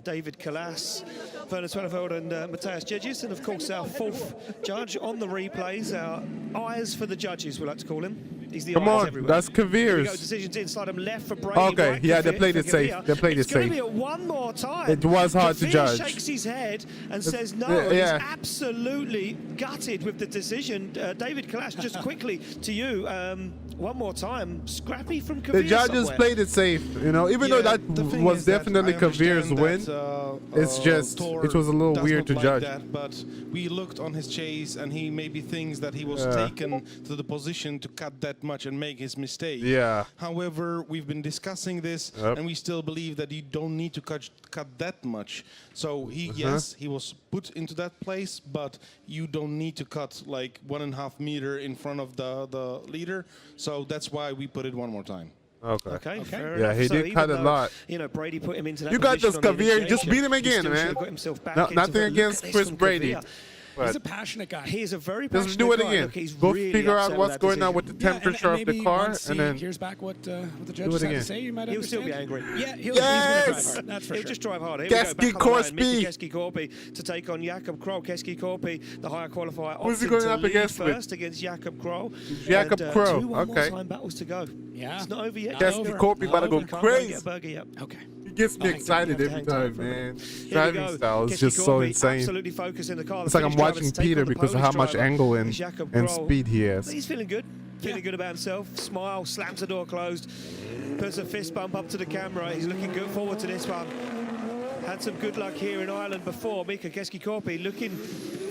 David Kalas, Werner Sweneveld and Matthias Jedges, and of course our fourth judge on the replays, our eyes for the judges, we like to call him. He's the Come eyes on, everywhere. that's Kavir's. Decisions inside him, left for Brady. Okay, right yeah, for they played it safe. Kavir. They played it It's going safe. to be a one more time. It was hard to Kavir judge. shakes his head and says no. Yeah. He's absolutely gutted with the decision. David Kalas, just quickly to you, one more time, scrappy from Kavir. The judges somewhere. played it safe, you know, even though that was definitely Kavir's win. It's just, it was a little weird to judge. But we looked on his chase, and he maybe thinks that he was taken to the position to cut that much and make his mistake. Yeah. However, we've been discussing this, and we still believe that you don't need to cut that much. So yes, he was put into that place, but you don't need to cut like 1.5 meters in front of the leader. So that's why we put it one more time. Okay. Yeah, he did cut a lot. You know, Brady put him into that. You got this, position on the Kavir. Just initiation. beat him again, He still man. should've got himself back No, into nothing the- against look at Chris this from Brady. Kavir. He's a passionate guy. He is a very passionate Just do it guy. again. Look, he's Go really figure out upset what's with that going on decision. with the temperature of the car, and then here's back what the it judges had to again. say. You might He'll still understand. be angry. Yeah, he's Yes! going to drive hard. That's for He'll sure. just drive hard. Here we go. Keski Back on the line. Mika Korpi. Keski Korpi to take on Jakob Kroll. Keski Korpi, the higher qualifier, Who's he opted going to up lead against with? first against Jakob Kroll. Jakob And, Kroll, two one okay. more time battles to go. Yeah. It's not over yet. Keski Korpi about to go Can't go and crazy. get a burger yet. Okay. He gets me excited You every have to hang time, tight for a man. Here we Driving go. style is Keski just so Korpi insane. Absolutely focused in the car. It's The like I'm Finnish driver watching to take Peter on the because of Polish how much driver. angle It's Jakob and Kroll. speed he has. He's feeling good. Feeling good about himself. Smile, slams the door closed, puts a fist bump up to the camera. He's looking good forward to this one. Had some good luck here in Ireland before. Mika Keski Korpi looking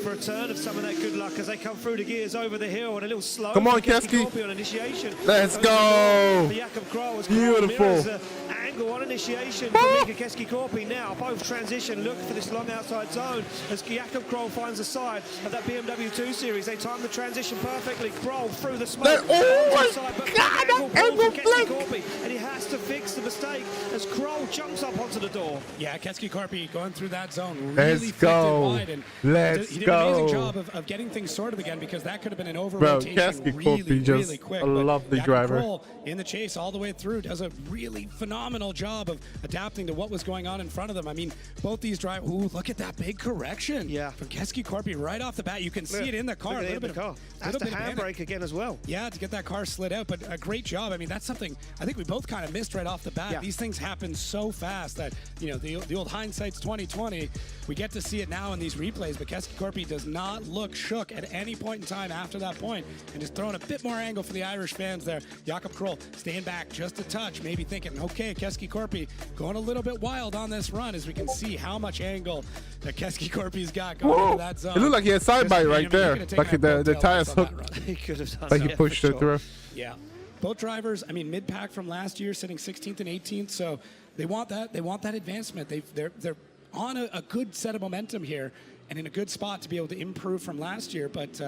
for a turn of some of that good luck as they come through the gears over the hill and a little slow. Come on, for Keski. Korpi on initiation. Let's Over the go. hill for Jakob Kroll as Kroll Beautiful. mirrors the angle on initiation for Mika Keski Korpi. Now both transition, look for this long outside zone as Jakob Kroll finds the side of that BMW 2 Series. They time the transition perfectly. Kroll through the smoke. Oh my Side, but God, angle that pulled angle from Keski flick. Korpi, and he has to fix the mistake as Kroll jumps up onto the door. Yeah, Keski Korpi going through that zone. Let's Really flicked go. it wide, and Let's he did an amazing go. job of getting things sorted again, because that could have been an over Bro, rotation Keski really, Korpi just really quick. a But lovely Jakob driver. Kroll in the chase all the way through does a really phenomenal job of adapting to what was going on in front of them. I mean, both these drivers. Ooh, look at that big correction. Yeah. From Keski Korpi right off the bat. You can see it in the car. Look A at it little in bit the car. of That's the handbrake again as well. Yeah, to get that car slid out, but a great job. I mean, that's something I think we both kind of missed right off the bat. Yeah. These things happen so fast that, you know, the old hindsight's 2020. We get to see it now in these replays, but Keski Korpi does not look shook at any point in time after that point, and is throwing a bit more angle for the Irish fans there. Jakob Kroll staying back just a touch, maybe thinking, okay, Keski Korpi going a little bit wild on this run, as we can see how much angle that Keski Korpi's got going into that zone. It looked like he had side bite right there. Like the tires hooked. hooked. He could have done Like he that pushed for it sure. through. Yeah. Both drivers, I mean, mid-pack from last year, sitting 16th and 18th, so they want that. They want that advancement. They're on a good set of momentum here, and in a good spot to be able to improve from last year. But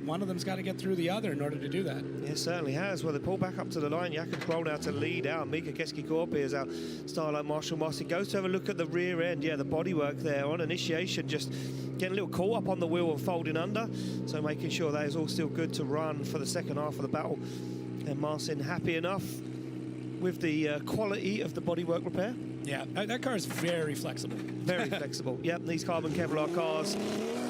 one of them's got to get through the other in order to do that. Yeah, certainly has. Well, they pull back up to the line. Jakob Kroll now to lead out. Mika Keski Korpi is our starlight Marshall Moss. He goes to have a look at the rear end. Yeah, the bodywork there on initiation, just getting a little caught up on the wheel and folding under. So making sure that is all still good to run for the second half of the battle. And Marcin happy enough with the quality of the bodywork repair. Yeah, that car is very flexible. Very flexible. Yep, these carbon Kevlar cars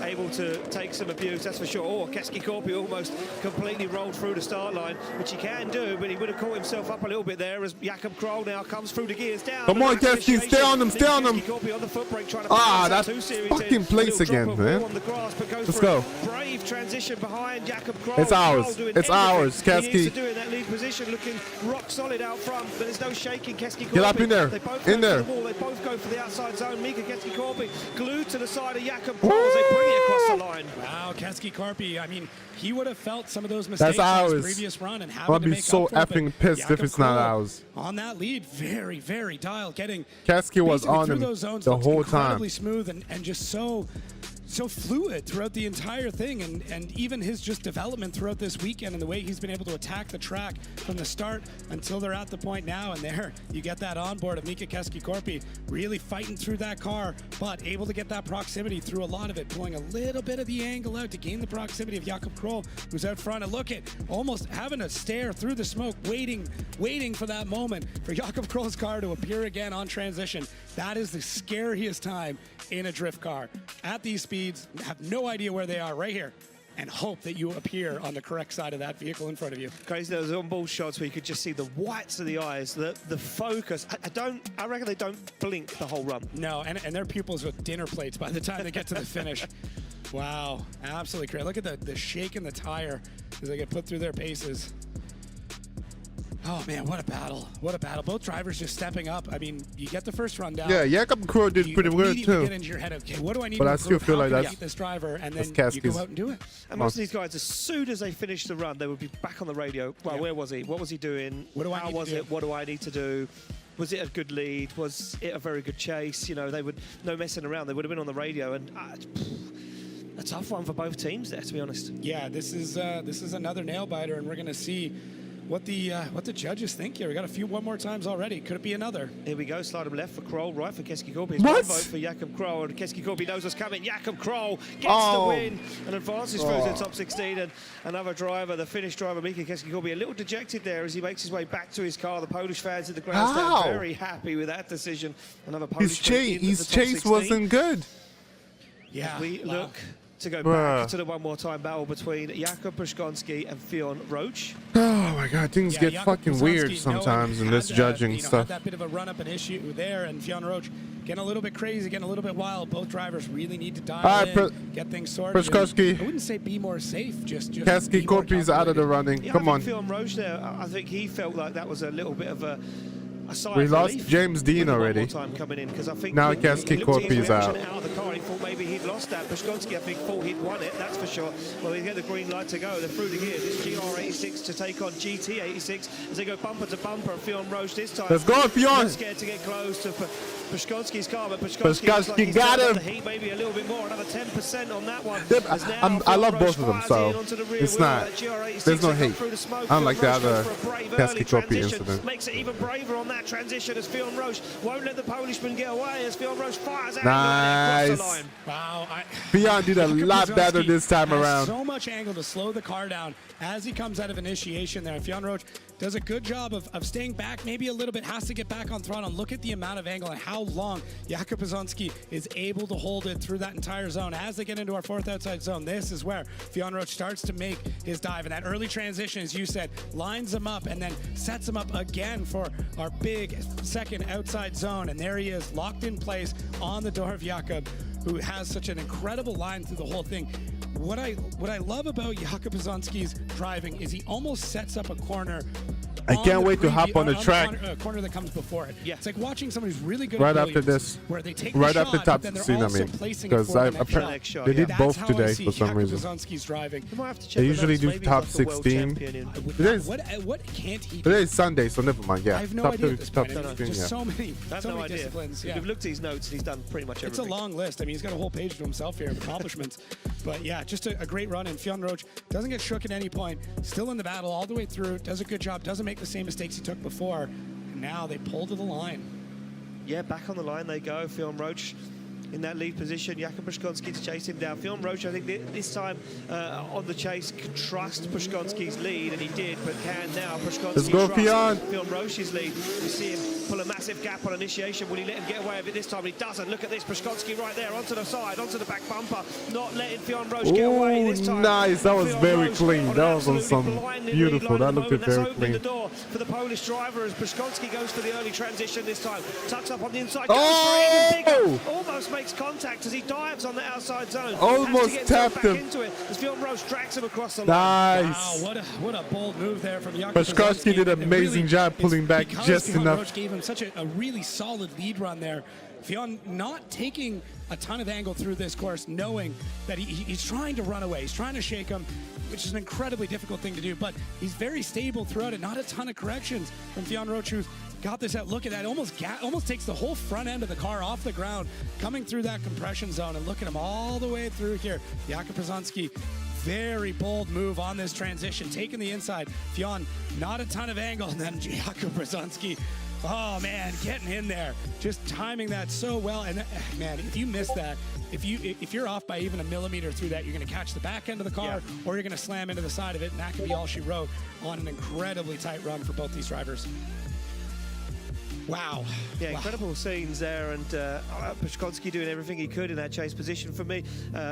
able to take some abuse, that's for sure. Oh, Keski Korpi almost completely rolled through the start line, which he can do, but he would have caught himself up a little bit there as Jakob Kroll now comes through the gears down. Come on, Keski, stay on them, stay on them. Keski Korpi on the foot brake trying to That fucking place again, man. Let's go. Brave transition behind Jakob Kroll. It's ours. It's ours, He needs Keski. to do in that lead position, looking rock solid out front, but there's no shaking. Keski Korpi. Get up in there. They both In go there. for the wall. They both go for the outside zone. Mika Keski Korpi glued to the side of Jakob Kroll as they bring it across the line. Wow, Keski Korpi, I mean, he would have felt some of those mistakes That's in his ours. previous run and I'm having gonna to be make so up for it, effing but pissed if Jakob it's not Kroll ours. on that lead, very, very dialed, getting Keski was basically on through him those zones, the looked whole time. incredibly smooth and just so fluid throughout the entire thing, and even his just development throughout this weekend and the way he's been able to attack the track from the start until they're at the point now. And there you get that onboard of Mika Keski Korpi really fighting through that car, but able to get that proximity through a lot of it, pulling a little bit of the angle out to gain the proximity of Jakob Kroll, who's out front. And look at almost having to stare through the smoke, waiting for that moment for Jakob Kroll's car to appear again on transition. That is the scariest time in a drift car. At these speeds, have no idea where they are right here, and hope that you appear on the correct side of that vehicle in front of you. Crazy, there was on-ball shots where you could just see the whites of the eyes, the focus. I reckon they don't blink the whole run. No, and their pupils with dinner plates by the time they get to the finish. Wow, absolutely crazy. Look at the shake in the tire as they get put through their paces. Oh, man, what a battle. What a battle. Both drivers just stepping up. I mean, you get the first run down. Yeah, Jakob Kroll did pretty good, too. Get into your head, okay, what do I need But to I still feel like that's this driver, and then you Kasky's. go out and do it. And most of these guys, as soon as they finished the run, they would be back on the radio. Well, where was he? What was he doing? What do I How need to was do? it? What do I need to do? Was it a good lead? Was it a very good chase? You know, they would, no messing around. They would have been on the radio, and a tough one for both teams there, to be honest. Yeah, this is another nail biter, and we're going to see what the judges think here. We got one more times already. Could it be another? Here we go. Slide him left for Kroll, right for Keski-Korpi. What? One vote for Jakob Kroll, and Keski-Korpi knows what's coming. Jakob Kroll gets the win and advances through to the top 16. And another driver, the Finnish driver, Mika Keski-Korpi, a little dejected there as he makes his way back to his car. The Polish fans in the grandstand very happy with that decision. Another Polish His chase wasn't good. Yeah. We look to go back to the one more time battle between Jakub Pascotti and Fionn Roach. Oh my God, things get Jakub fucking weird Pascotti, sometimes in this had, judging had stuff. that bit of a run-up and issue there, and Fionn Roach getting a little bit crazy, getting a little bit wild. Both drivers really need to dial in, get things sorted. Pascotti. I wouldn't say be more safe, just Keski-Korpi's out of the running. Yeah, Come I on. think Fionn Roach there, I think he felt like that was a little bit of a sigh We of lost relief James Dean with the one already. more time coming in, 'cause I think Now he looked at his Keski-Korpi's out. reaction out of the car. He thought maybe he'd lost that. Pascotti, I think, thought he'd won it. That's for sure. Well, he get the green light to go. They're through the gears. It's GR86 to take on GT86 as they go bumper to bumper. Fionn Roach this time. Let's go, Fionn. Not scared to get close to Pascotti's car, but Pascotti Pascotti got him. The heat, maybe a little bit more. Another 10% on that one. Yep, As now I love Fionn both Roach of them, fires so in onto the rear it's wheel. not. GR86 There's no they come hate. through the smoke. Unlike the Fionn Roach other goes for a brave early Keski-Korpi transition. incident. Makes it even braver on that transition as Fionn Roach won't let the Polishman get away as Fionn Roach fires out across the line. Wow. Fionn did a lot better this time has around. So much angle to slow the car down as he comes out of initiation there. Fionn Roach does a good job of staying back, maybe a little bit, has to get back on throttle. And look at the amount of angle and how long Jakub Pascotti is able to hold it through that entire zone. As they get into our fourth outside zone, this is where Fionn Roach starts to make his dive. And that early transition, as you said, lines him up and then sets him up again for our big second outside zone. And there he is, locked in place on the door of Jakub, who has such an incredible line through the whole thing. What I love about Jakub Pascotti's driving is he almost sets up a corner. I can't wait to hop on the track. Corner that comes before it. Yeah. It's like watching somebody who's really good Right at after billiards, this. where they take Right the after shot, top but then they're 16, I also mean. placing it Because for the next shot. they did That's both how I today see for some Jakub reason. Pascotti's driving. They usually do top 16. Today's, What can't he do? today's Sunday, so never mind. Yeah, I have no top idea at this 30, top point. I mean, 16, just yeah. so many, That's so no many idea. disciplines. Yeah. We've looked at his notes and he's done pretty much It's everything. a long list. I mean, he's got a whole page to himself here of accomplishments. But yeah, just a great run. And Fionn Roach doesn't get shook at any point. Still in the battle all the way through. Does a good job. Doesn't make the same mistakes he took before. And now they pull to the line. Yeah, back on the line they go. Fionn Roach in that lead position. Jakub Pascotti to chase him down. Fionn Roach, I think this time on the chase, could trust Pascotti's lead, and he did, but can now Pascotti Let's go, Fionn. Fionn Roach's lead. You see him pull a massive gap on initiation. Will he let him get away with it this time? He doesn't. Look at this. Pascotti right there onto the side, onto the back bumper, not letting Fionn Roach get away this time. Nice. That was Fionn very Roach clean. on That an was on absolutely some blinding beautiful. lead line That at the looked moment. That's very opening the clean. door for the Polish driver as Pascotti goes for the early transition this time. Tucks up on the inside. Oh! Goes for it even bigger. Almost makes contact as he dives on the outside zone. Almost Has to get tapped back him. into it as Fionn Roach drags him across the line. Nice. Wow, what a bold move there from Jakub Pascotti did an And amazing really, job it's pulling back because just Fionn enough. Roach gave him such a really solid lead run there. Fionn not taking a ton of angle through this course, knowing that he's trying to run away. He's trying to shake him, which is an incredibly difficult thing to do, but he's very stable throughout it. Not a ton of corrections from Fionn Roach, who's got this out. Look at that. Almost takes the whole front end of the car off the ground, coming through that compression zone, and look at him all the way through here. Jakub Pascotti, very bold move on this transition, taking the inside. Fionn, not a ton of angle, and then Jakub Pascotti, oh man, getting in there, just timing that so well. And man, if you miss that, if you're off by even a millimeter through that, you're going to catch the back end of the car, or you're going to slam into the side of it, and that could be all she wrote on an incredibly tight run for both these drivers. Wow. Yeah, incredible scenes there, and Pascotti doing everything he could in that chase position. For me,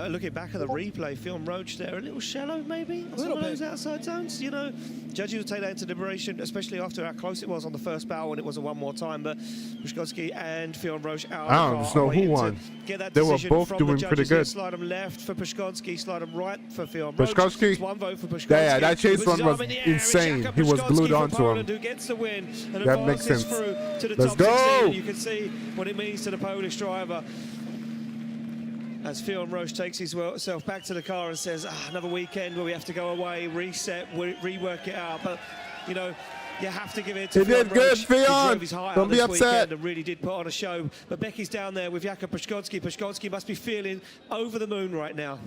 looking back at the replay, Film Roach there, a little shallow maybe, a little bit. Those outside zones, you know. Judges will take that into deliberation, especially after how close it was on the first battle when it was a one more time. But Pascotti and Film Roach out. I don't know who won. Get they were both doing pretty good. Slide them left for Pascotti, slide them right for Film Roach. Pascotti. One vote for Pascotti. Yeah, that chase run was insane. He was glued onto him. Who gets the win and that makes sense. To the Let's top go. 16. You can see what it means to the Polish driver. As Film Roach takes himself back to the car and says, another weekend where we have to go away, reset, rework it out. But, you know, you have to give it to He did good, Fion. Don't be upset. And really did put on a show. But Becky's down there with Jakub Pascotti. Pascotti must be feeling over the moon right now.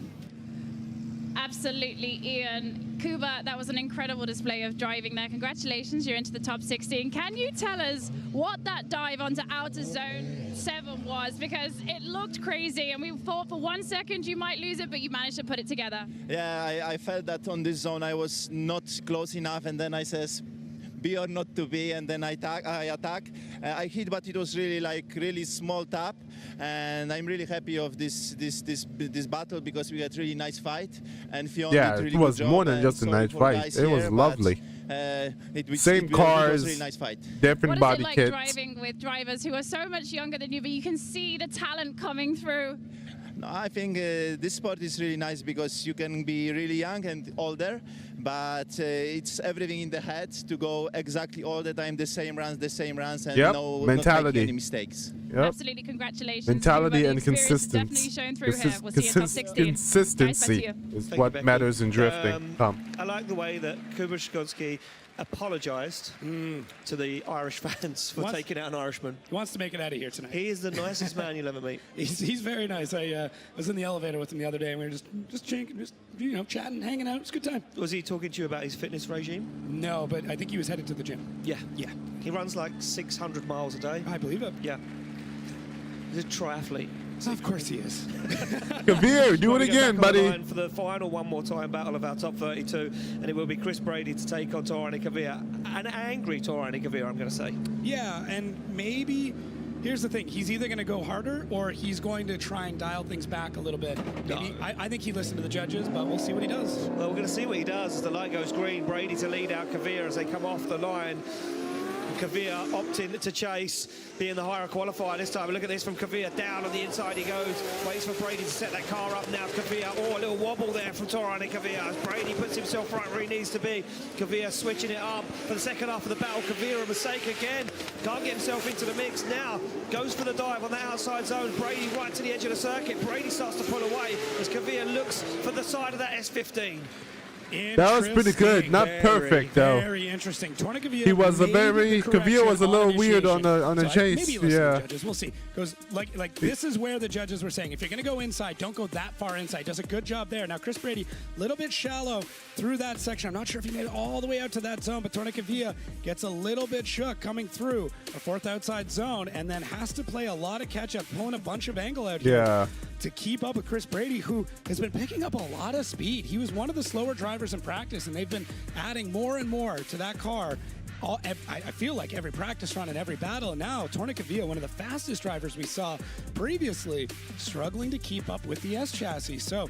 Absolutely, Ian. Kuba, that was an incredible display of driving there. Congratulations, you're into the top 16. Can you tell us what that dive onto outer zone 7 was? Because it looked crazy, and we thought for 1 second you might lose it, but you managed to put it together. Yeah, I felt that on this zone I was not close enough, and then I says, be or not to be, and then I attack. I hit, but it was really small tap, and I'm really happy of this battle because we had really nice fight, and Fion did really it was good more job, than just a nice fight. It was lovely. Same cars, really nice fight. different body What is kits. it like driving with drivers who are so much younger than you, but you can see the talent coming through? No, I think this sport is really nice because you can be really young and older, but it's everything in the head to go exactly all the time the same runs, and not make any mistakes. Absolutely, congratulations. Mentality and consistency. consistency. Definitely shown through here. We'll see you in top 16. Consistency is what matters in drifting. I like the way that Kuba Pascotti apologised to the Irish fans for taking out an Irishman. He wants to make it out of here tonight. He is the nicest man you'll ever meet. He's very nice. I was in the elevator with him the other day, and we were just chatting, hanging out. It's a good time. Was he talking to you about his fitness regime? No, but I think he was headed to the gym. Yeah. Yeah. He runs like 600 miles a day. I believe it. Yeah. He's a triathlete. Of course he is. Kavir, do it again, buddy. For the final one more time battle of our top 32, and it will be Chris Brady to take on Torani Kavir. An angry Torani Kavir, I'm going to say. Yeah, and maybe, here's the thing, he's either going to go harder or he's going to try and dial things back a little bit. Maybe, I think he listened to the judges, but we'll see what he does. Well, we're going to see what he does as the light goes green. Brady to lead out Kavir as they come off the line. Kavir opting to chase, being the higher qualifier this time. Look at this from Kavir, down on the inside he goes, waits for Brady to set that car up now. Kavir, a little wobble there from Torani Kavir as Brady puts himself right where he needs to be. Kavir switching it up for the second half of the battle. Kavir a mistake again, can't get himself into the mix now, goes for the dive on the outside zone. Brady right to the edge of the circuit. Brady starts to pull away as Kavir looks for the side of that S15. That was pretty good. Not perfect though. Very interesting. He was Kavir was a little weird on the chase. Maybe yeah. Judges. We'll see. Because like this is where the judges were saying, if you're going to go inside, don't go that far inside. Does a good job there. Now Chris Brady, a little bit shallow through that section. I'm not sure if he made it all the way out to that zone, but Torani Kavir gets a little bit shook coming through a fourth outside zone, and then has to play a lot of catch up, pulling a bunch of angle out here to keep up with Chris Brady, who has been picking up a lot of speed. He was one of the slower drivers in practice, and they've been adding more and more to that car. I feel like every practice run and every battle, and now Torani Kavir, one of the fastest drivers we saw previously, struggling to keep up with the S chassis. So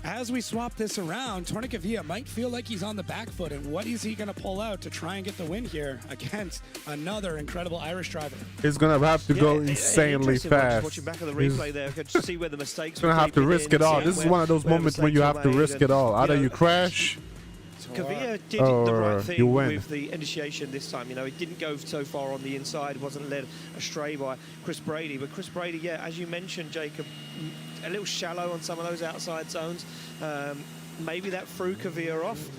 as we swap this around, Torani Kavir might feel like he's on the back foot, and what is he going to pull out to try and get the win here against another incredible Irish driver? He's going to have to go insanely fast. Watching back at the replay there, could see where the mistakes. He's going to have to risk it all. This is one of those moments where you have to risk it all. Either you crash, Kavir did the right thing with the initiation this time. You know, he didn't go so far on the inside, wasn't led astray by Chris Brady. But Chris Brady, yeah, as you mentioned, Jacob, a little shallow on some of those outside zones. Maybe that threw Kavir off.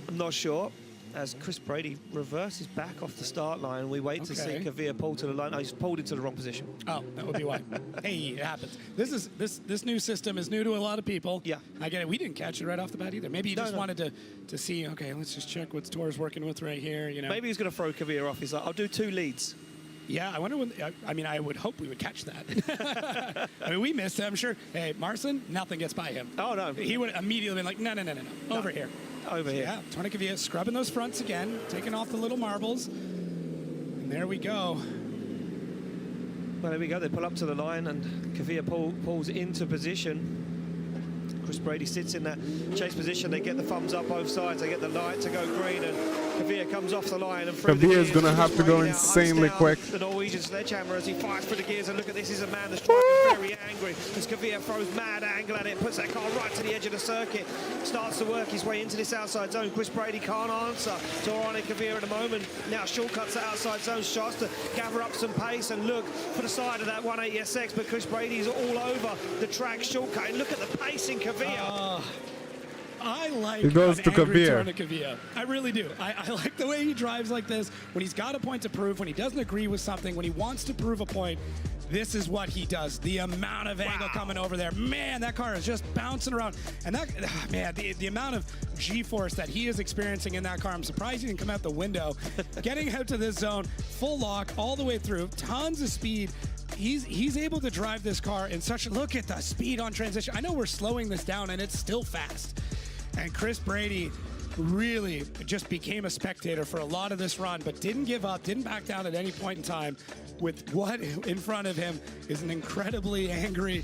I'm not sure. As Chris Brady reverses back off the start line, we wait to see Kavir pull to the line. Oh, he's pulled into the wrong position. Oh, that would be why. Hey, it happens. This new system is new to a lot of people. Yeah, I get it. We didn't catch it right off the bat either. Maybe he just wanted to see. Okay, let's just check what Tor's working with right here. You know, maybe he's going to throw Kavir off. He's like, I'll do 2 leads. Yeah, I wonder when. I mean, I would hope we would catch that. I mean, we missed it, I'm sure. Hey, Marson, nothing gets by him. Oh, no. He would immediately been like, no. Over here. Over here. Yeah, Torani Kavir scrubbing those fronts again, taking off the little marbles. And there we go. Well, there we go. They pull up to the line, and Kvyat pulls into position. Chris Brady sits in that chase position. They get the thumbs up both sides. They get the light to go green, and Kvyat comes off the line. And Kvyat is going to have to go insanely quick. The Norwegian sledgehammer as he fights for the gears. And look at this. He's a man that's driving very angry as Kvyat throws mad angle at it, puts that car right to the edge of the circuit, starts to work his way into this outside zone. Chris Brady can't answer to Kvyat at the moment. Now shortcuts the outside zone, starts to gather up some pace and look for the side of that 180SX, but Chris Brady's all over the track shortcut. And look at the pace in Kvyat. I like it goes to Kvyat. I really do. I like the way he drives like this. When he's got a point to prove, when he doesn't agree with something, when he wants to prove a point, this is what he does. The amount of angle coming over there. Man, that car is just bouncing around. And that, man, the amount of G-force that he is experiencing in that car, I'm surprised he didn't come out the window. Getting out to this zone, full lock all the way through, tons of speed. He's able to drive this car in such, look at the speed on transition. I know we're slowing this down and it's still fast. And Chris Brady really just became a spectator for a lot of this run, but didn't give up, didn't back down at any point in time. With what in front of him is an incredibly angry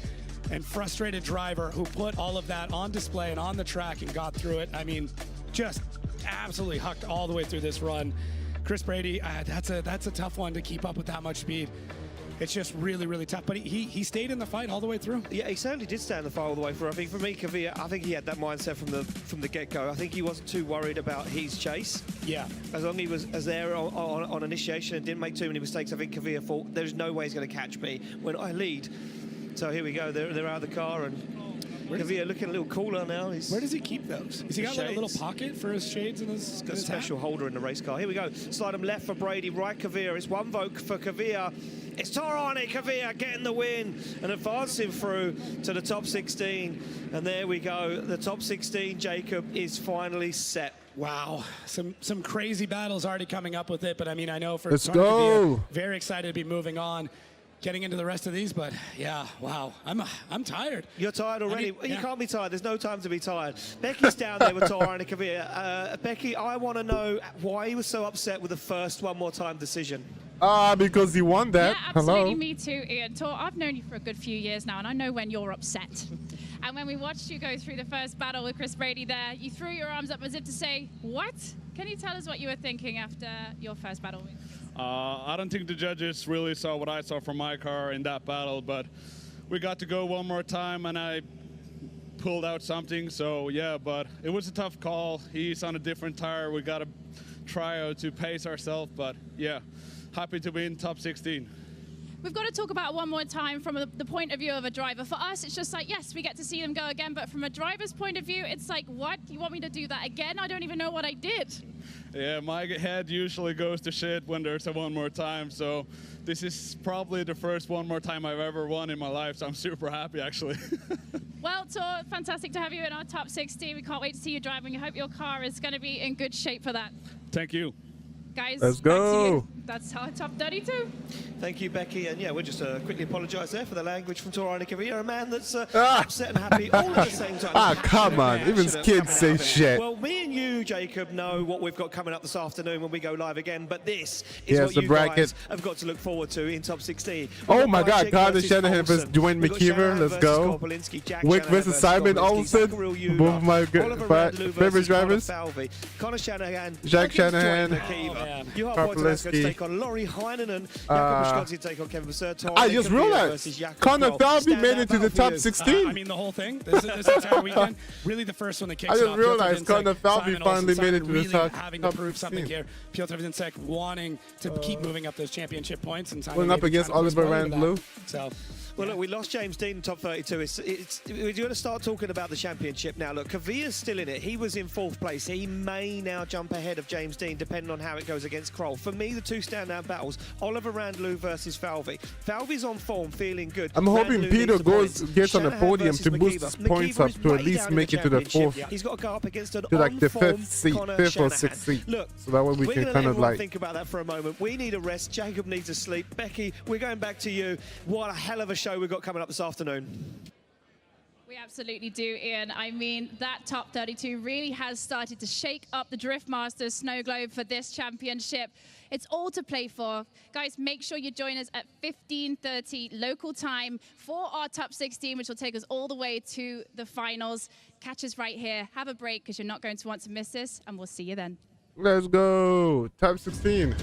and frustrated driver who put all of that on display and on the track and got through it. I mean, just absolutely hucked all the way through this run. Chris Brady, that's a tough one to keep up with that much speed. It's just really, really tough. But he stayed in the fight all the way through. Yeah, he certainly did stay in the fight all the way through. I think for me, Kvyat, I think he had that mindset from the get-go. I think he wasn't too worried about his chase. Yeah. As long as he was there on initiation and didn't make too many mistakes, I think Kvyat thought, there's no way he's going to catch me when I lead. So here we go. They're out of the car, and Kvyat looking a little cooler now. Where does he keep those? Has he got like a little pocket for his shades in his? Got a special holder in the race car. Here we go. Slide him left for Brady, right Kvyat. It's one vote for Kvyat. It's Kvyat getting the win and advancing through to the top 16. And there we go. The top 16, Jacob, is finally set. Wow, some crazy battles already coming up with it. But I mean, I know for let's go. Very excited to be moving on. Getting into the rest of these, but yeah, wow, I'm tired. You're tired already? I mean, you can't be tired. There's no time to be tired. Becky's down there with Kvyat. Becky, I want to know why he was so upset with the first one more time decision. Because he won that. Yeah, absolutely. Me too, Ian. I've known you for a good few years now, and I know when you're upset. And when we watched you go through the first battle with Chris Brady there, you threw your arms up as if to say, what? Can you tell us what you were thinking after your first battle with Chris? I don't think the judges really saw what I saw from my car in that battle, but we got to go one more time and I pulled out something. So yeah, but it was a tough call. He's on a different tire. We got to try to pace ourselves, but yeah, happy to be in top 16. We've got to talk about one more time from the point of view of a driver. For us, it's just like, yes, we get to see them go again, but from a driver's point of view, it's like, what? You want me to do that again? I don't even know what I did. Yeah, my head usually goes to shit when there's a one more time, so this is probably the first one more time I've ever won in my life, so I'm super happy, actually. Well, Tor, fantastic to have you in our top 16. We can't wait to see you driving. I hope your car is going to be in good shape for that. Thank you. Guys, let's go. That's our top 32. Thank you, Becky. And yeah, we'll just quickly apologise there for the language from Kvyat, a man that's upset and happy all at the same time. Come on. Even kids say shit. Well, me and you, Jacob, know what we've got coming up this afternoon when we go live again, but this is what you guys have got to look forward to in top 16. Oh my God, Shanahan versus Dwayne McKeever. Let's go. Wick versus Simon Olsson. Both of my favorite drivers. Connor Shanahan. Jack Shanahan. You are going to take on Laurie Hynes and Pascotti take on Kevin Basser. I just realized Connor Falvey made it to the top 16. I mean, the whole thing, this entire weekend, really the first one that kicks I it just off. realized Connor Falvey finally made it to the top 16. Having to prove something here. Piotr wanting to keep moving up those championship points. And going up against Oliver Randalu. So. Well, look, we lost James Dean in top 32. We're going to start talking about the championship now. Look, Kvyat's still in it. He was in 4th place. He may now jump ahead of James Dean, depending on how it goes against Kroll. For me, the two standout battles, Oliver Randalu versus Falvey. Falvey's on form, feeling good. I'm hoping Peter gets on the podium to boost his points up to at least make it to the 4th. He's got to go up against an to like the 5th seat, 5th or 6th seat. Look, so that way we can kind of like think about that for a moment. We need a rest. Jacob needs a sleep. Becky, we're going back to you. What a hell of a show we've got coming up this afternoon. We absolutely do, Ian. I mean, that top 32 really has started to shake up the Drift Masters snow globe for this championship. It's all to play for. Guys, make sure you join us at 15:30 local time for our top 16, which will take us all the way to the finals. Catch us right here. Have a break because you're not going to want to miss this, and we'll see you then. Let's go. Top 16.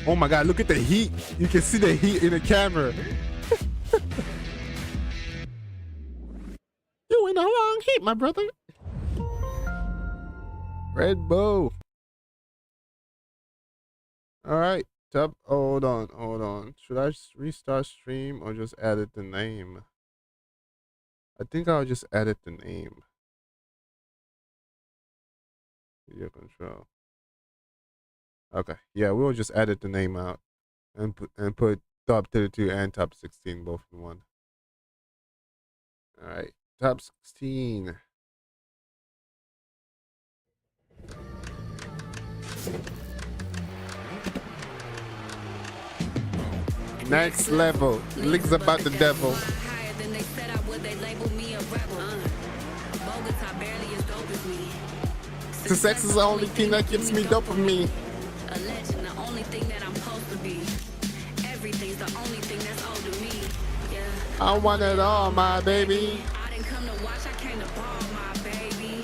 Oh my God, look at the heat. You can see the heat in the camera. You in the wrong heat, my brother. Red Bull. All right, hold on. Should I restart stream or just edit the name? I think I'll just edit the name. Video control. Okay, yeah, we'll just edit the name out and put top 32 and top 16 both in one. All right, top 16. Next level. Leaks about the devil. The sex is the only thing that gives me dopamine. A legend, the only thing that I'm supposed to be. Everything's the only thing that's owed to me. Yeah. I want it all, my baby. I didn't come to watch, I came to ball, my baby.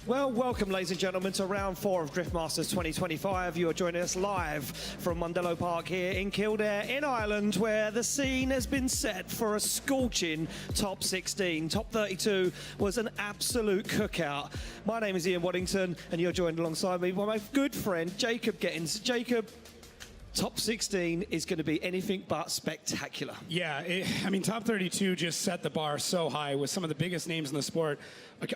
Well, welcome, ladies and gentlemen, to round 4 of Drift Masters 2025. You are joining us live from Randalu Park here in Kildare in Ireland, where the scene has been set for a scorching top 16. Top 32 was an absolute cookout. My name is Ian Waddington, and you're joined alongside me by my good friend, Jacob Gettins. Jacob, top 16 is going to be anything but spectacular. Yeah, I mean, top 32 just set the bar so high with some of the biggest names in the sport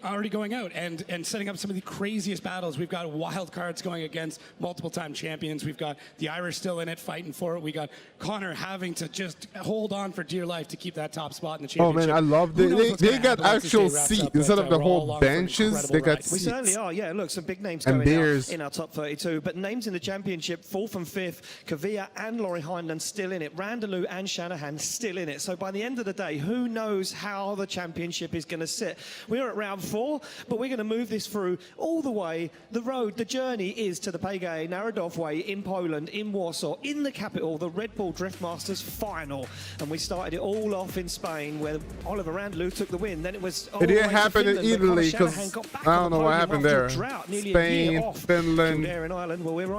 already going out and setting up some of the craziest battles. We've got wild cards going against multiple-time champions. We've got the Irish still in it, fighting for it. We got Connor having to just hold on for dear life to keep that top spot in the championship. Oh man, I love it. They got actual seats instead of the whole benches. They got seats. We certainly are. Yeah, look, some big names going out in our top 32, but names in the championship, 4th and 5th, Kavia and Laurie Hindland still in it. Randalu and Shanahan still in it. So by the end of the day, who knows how the championship is going to sit? We're at round 4, but we're going to move this through all the way. The road, the journey is to the Pegay Narodow in Poland, in Warsaw, in the capital, the Red Bull Drift Masters final. And we started it all off in Spain, where Oliver Randalu took the win. Then it was it didn't happen in Italy because I don't know what happened there. Spain, Finland.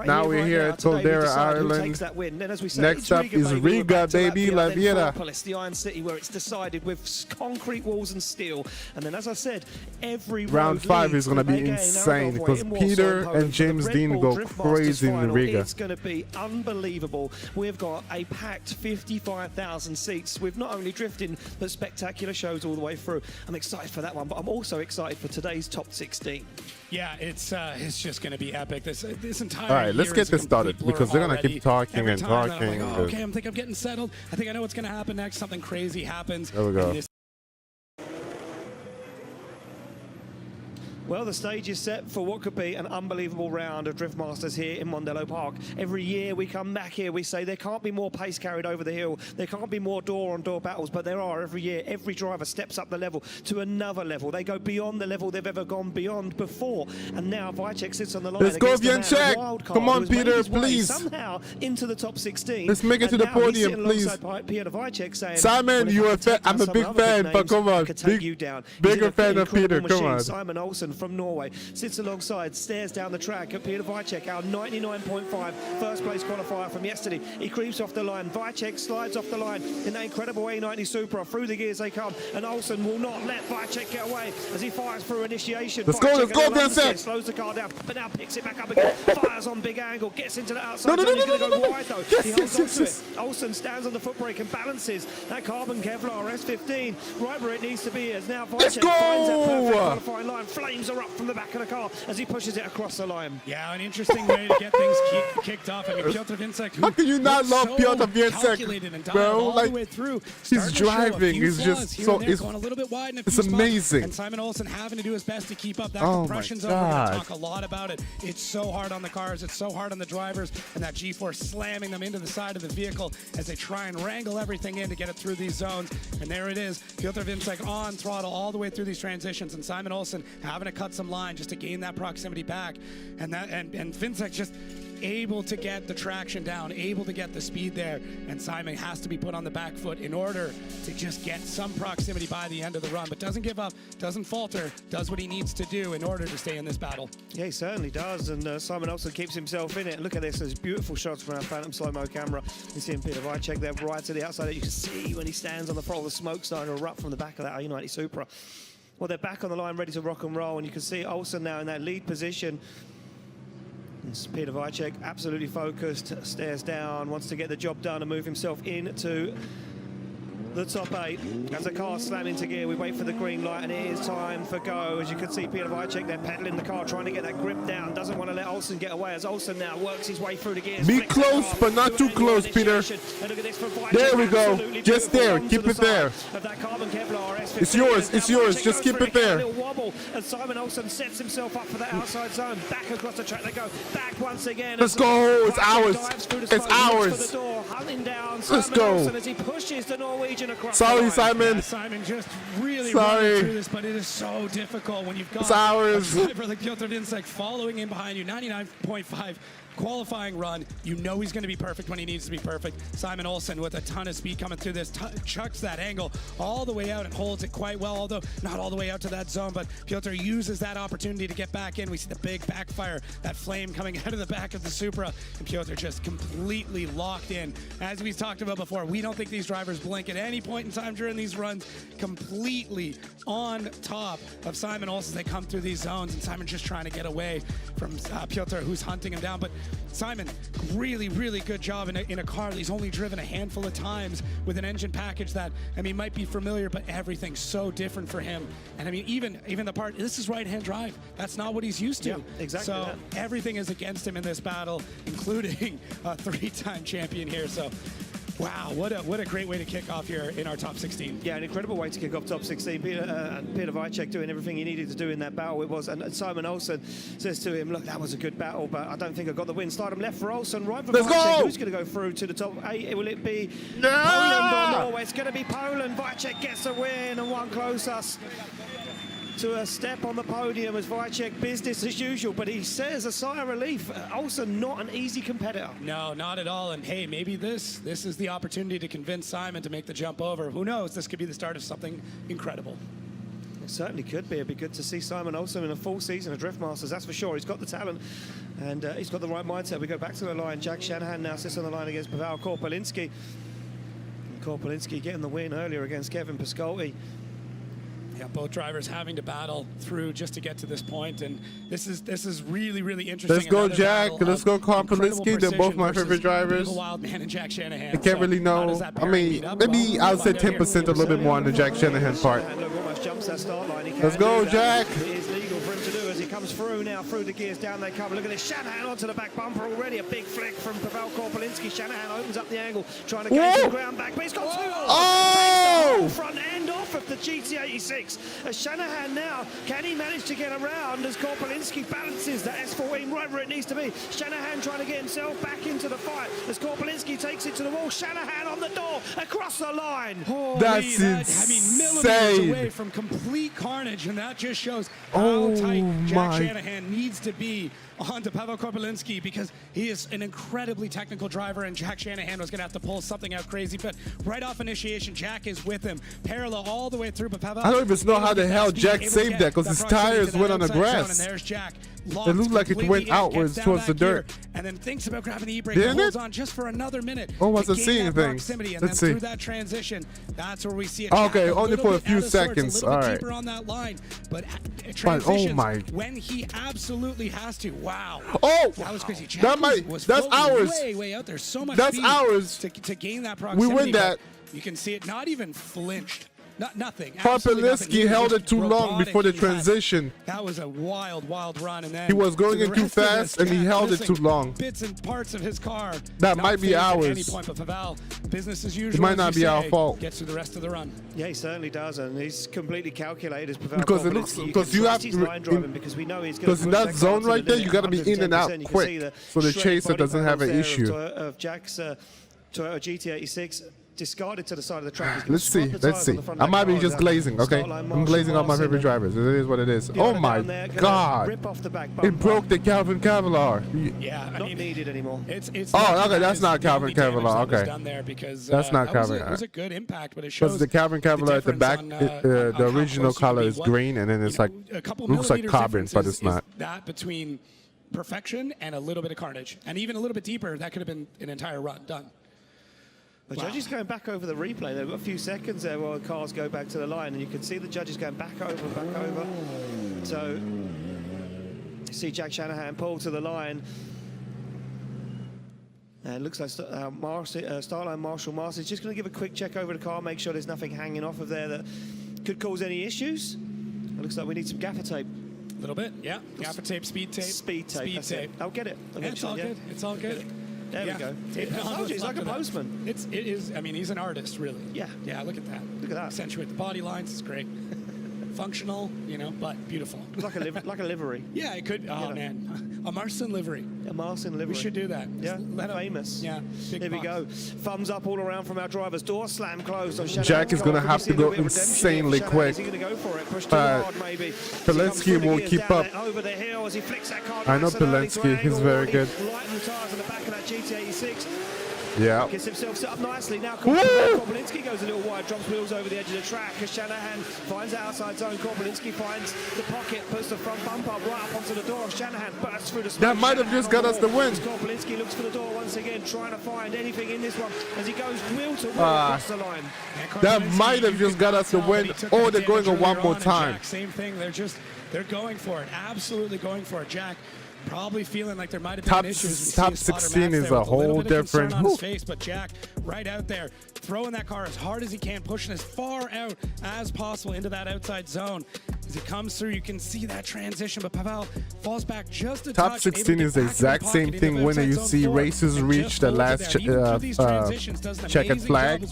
Now we're here at Kildare, Ireland. Next up is Riga, baby, La Viera. The Iron City, where it's decided with concrete walls and steel. And then, as I said, every round 5 is going to be insane because Peter and James Dean go crazy in Riga. It's going to be unbelievable. We've got a packed 55,000 seats with not only drifting but spectacular shows all the way through. I'm excited for that one, but I'm also excited for today's top 16. Yeah, it's just going to be epic. This entire all right, let's get this started because they're going to keep talking and talking. Like, oh, okay, I think I'm getting settled. I think I know what's going to happen next. Something crazy happens. There we go. Well, the stage is set for what could be an unbelievable round of Drift Masters here in Randalu Park. Every year we come back here, we say there can't be more pace carried over the hill, there can't be more door-on-door battles, but there are every year. Every driver steps up the level to another level. They go beyond the level they've ever gone beyond before. And now Wiecek sits on the line. Let's go, Wiecek! Come on, Peter, please. Somehow into the top 16. Let's make it to the podium, please. Piotr Wiecek saying, Simon, you are I'm a big fan, but come on. Bigger fan of Peter, come on. Simon Olsson from Norway sits alongside, stares down the track at Piotr Wiecek, our 99.5 first place qualifier from yesterday. He creeps off the line. Wiecek slides off the line in that incredible A90 Supra. Through the gears they come, and Olsson will not let Wiecek get away as he fires through initiation. Let's go, Vincent! Slows the car down, but now picks it back up again. Fires on big angle, gets into the outside. He's going to go wide though. He holds on to it. Olsson stands on the foot brake and balances that carbon Kevlar S15 right where it needs to be as now Wiecek finds that perfect qualifying line. Flames flames are up from the back of the car as he pushes it across the line. Yeah, an interesting way to get things kicked off. I mean, Piotr Wiecek, how can you not love so Piotr Wiecek, bro? All like, the way through, he's driving. He's just so. It's going a little bit wide in a few it's spots, amazing. and Simon Olsson having to do his best to keep up that compression zone. We're going to talk a lot about it. It's so hard on the cars. It's so hard on the drivers, and that G-force slamming them into the side of the vehicle as they try and wrangle everything in to get it through these zones. And there it is. Piotr Wiecek on throttle all the way through these transitions, and Simon Olsson having to cut some line just to gain that proximity back. And Wiecek just able to get the traction down, able to get the speed there, and Simon has to be put on the back foot in order to just get some proximity by the end of the run, but doesn't give up, doesn't falter, does what he needs to do in order to stay in this battle. Yeah, he certainly does, and Simon Olsson keeps himself in it. Look at this, those beautiful shots from our Phantom slow-mo camera. You see Peter Wiecek there right to the outside. You can see when he stands on the throttle, the smoke starting to erupt from the back of that i90 Supra. Well, they're back on the line, ready to rock and roll, and you can see Olsson now in that lead position. It's Peter Wiecek, absolutely focused, stares down, wants to get the job done and move himself into the top 8. As the car slam into gear, we wait for the green light, and it is time for go. As you can see, Peter Wiecek there pedaling the car, trying to get that grip down, doesn't want to let Olsson get away, as Olsson now works his way through the gears. Be close, but not too close, Peter. There we go. Just there. Keep it there. It's yours. It's yours. Just keep it there. And Simon Olsson sets himself up for that outside zone. Back across the track they go. Back once again. Let's go. It's ours. It's ours. Let's go. As he pushes the Norwegian across. Sorry, Simon. Yeah, Simon just really running through this, but it is so difficult when you've got a driver like Piotr Wiecek following in behind you. 99.5 qualifying run. You know he's going to be perfect when he needs to be perfect. Simon Olsson with a ton of speed coming through this, chucks that angle all the way out and holds it quite well, although not all the way out to that zone, but Piotr uses that opportunity to get back in. We see the big backfire, that flame coming out of the back of the Supra, and Piotr just completely locked in. As we've talked about before, we don't think these drivers blink at any point in time during these runs, completely on top of Simon Olsson. They come through these zones, and Simon just trying to get away from Piotr, who's hunting him down. But Simon, really, really good job in a car that he's only driven a handful of times with an engine package that, I mean, might be familiar, but everything's so different for him. And I mean, even the part, this is right-hand drive. That's not what he's used to. Yeah, exactly. So everything is against him in this battle, including a 3-time champion here. So wow, what a great way to kick off here in our top 16. Yeah, an incredible way to kick off top 16. Peter Wiecek doing everything he needed to do in that battle. It was, and Simon Olsson says to him, look, that was a good battle, but I don't think I got the win. Start him left for Olsson, right for Wiecek. Who's going to go through to the top 8? Will it be Poland or Norway? It's going to be Poland. Wiecek gets a win and one closer to a step on the podium as Wiecek business as usual, but he says a sigh of relief. Also not an easy competitor. No, not at all. And hey, maybe this is the opportunity to convince Simon to make the jump over. Who knows? This could be the start of something incredible. It certainly could be. It'd be good to see Simon Olsson in a full season of Drift Masters, that's for sure. He's got the talent and he's got the right mindset. We go back to the line. Jack Shanahan now sits on the line against Pavel Korpulinski. Korpulinski getting the win earlier against Kevin Pascotti. Yeah, both drivers having to battle through just to get to this point, and this is really, really interesting. Let's go, Jack. Let's go, Korpulinski. They're both my favorite drivers. Wild man and Jack Shanahan. I can't really know. I mean, maybe I'll say 10% a little bit more on the Jack Shanahan part. Let's go, Jack. It is legal for him to do as he comes through now, through the gears, down they come. Look at this, Shanahan onto the back bumper already. A big flick from Pavel Korpulinski. Shanahan opens up the angle, trying to gain some ground back, but he's got 2 Oh! Takes the whole front end off of the GT86. As Shanahan now, can he manage to get around as Korpulinski balances the S14 right where it needs to be? Shanahan trying to get himself back into the fight as Korpulinski takes it to the wall. Shanahan on the door, across the line. That's insane. I mean, millimeters away from complete carnage, and that just shows how tight Jack Shanahan needs to be onto Pavel Korpulinski, because he is an incredibly technical driver, and Jack Shanahan was going to have to pull something out crazy. But right off initiation, Jack is with him, parallel all the way through. But Pavel, I don't even know how the hell Jack saved that, because his tires went on the grass. And there's Jack. It looked like it went outwards towards the dirt. And then thinks about grabbing the e-brake and holds on just for another minute. Oh, wasn't seeing things. And Let's then see. through that transition, that's where we see it. Okay, only for a few seconds. All right. Deeper on that line, but when he absolutely has to. Wow. Oh, that was crazy. That's ours. Way out there. So much. That's ours. To gain that proximity. We win that. You can see it. Not even flinched. Nothing. Korpulinski held it too long before the transition. That was a wild, wild run, and then he was going in too fast, and he held it too long. Bits and parts of his car. That might be ours. At any point, but Pavel, business as usual. It might not be our fault. Gets through the rest of the run. Yeah, he certainly does, and he's completely calculated as Pavel. Because it looks, because you have to, because in that zone right there, you got to be in and out quick, so the chaser doesn't have an issue. Of Jack's Toyota GT86. Discarded to the side of the track. Let's see. I might be just glazing, okay? I'm glazing off my favorite drivers. It is what it is. Oh my God! It broke the Calvin Cavalier. Yeah, not needed anymore. It's oh, okay, that's not Calvin Cavalier. Okay, that's not Calvin. It was a good impact, but it shows because the Calvin Cavalier at the back, the original color is green, and then it's like looks like carbon, but it's not. That between perfection and a little bit of carnage, and even a little bit deeper, that could have been an entire run done. The judges going back over the replay. They've got a few seconds there while the cars go back to the line, and you can see the judges going back over. So you see Jack Shanahan pull to the line. And it looks like Starline Marshall Marcy's just going to give a quick check over the car, make sure there's nothing hanging off of there that could cause any issues. It looks like we need some gaffer tape. A little bit, yeah. Gaffer tape, speed tape. Speed tape. I'll get it. Yeah, it's all good. It's all good. There we go. He's like a postman. It is. I mean, he's an artist, really. Yeah. Yeah. Look at that. Look at that. Accentuate the body lines. It's great. Functional, you know, but beautiful. Like a livery. Yeah, it could. Oh man, a Marson livery. A Marson livery. We should do that. Yeah. Famous. Yeah. Here we go. Thumbs up all around from our drivers. Door slam closed on Shanahan. Jack is going to have to go insanely quick. Piotr will keep up. I know Piotr. He's very good. Yeah. Gets himself set up nicely. Now Korpulinski goes a little wide, drops wheels over the edge of the track. As Shanahan finds the outside zone, Korpulinski finds the pocket, puts the front bumper right up onto the door. Shanahan bursts through the smoke. That might have just got us the win. Korpulinski looks for the door once again, trying to find anything in this one as he goes wheel to wheel across the line. That might have just got us the win, or they're going on one more time. Same thing. They're going for it. Absolutely going for it. Jack probably feeling like there might have been issues. Top 16 is a whole different. On his face, but Jack right out there, throwing that car as hard as he can, pushing as far out as possible into that outside zone. As he comes through, you can see that transition, but Pavel falls back just a touch. Top 16 is the exact same thing when you see races reach the last checkered flag,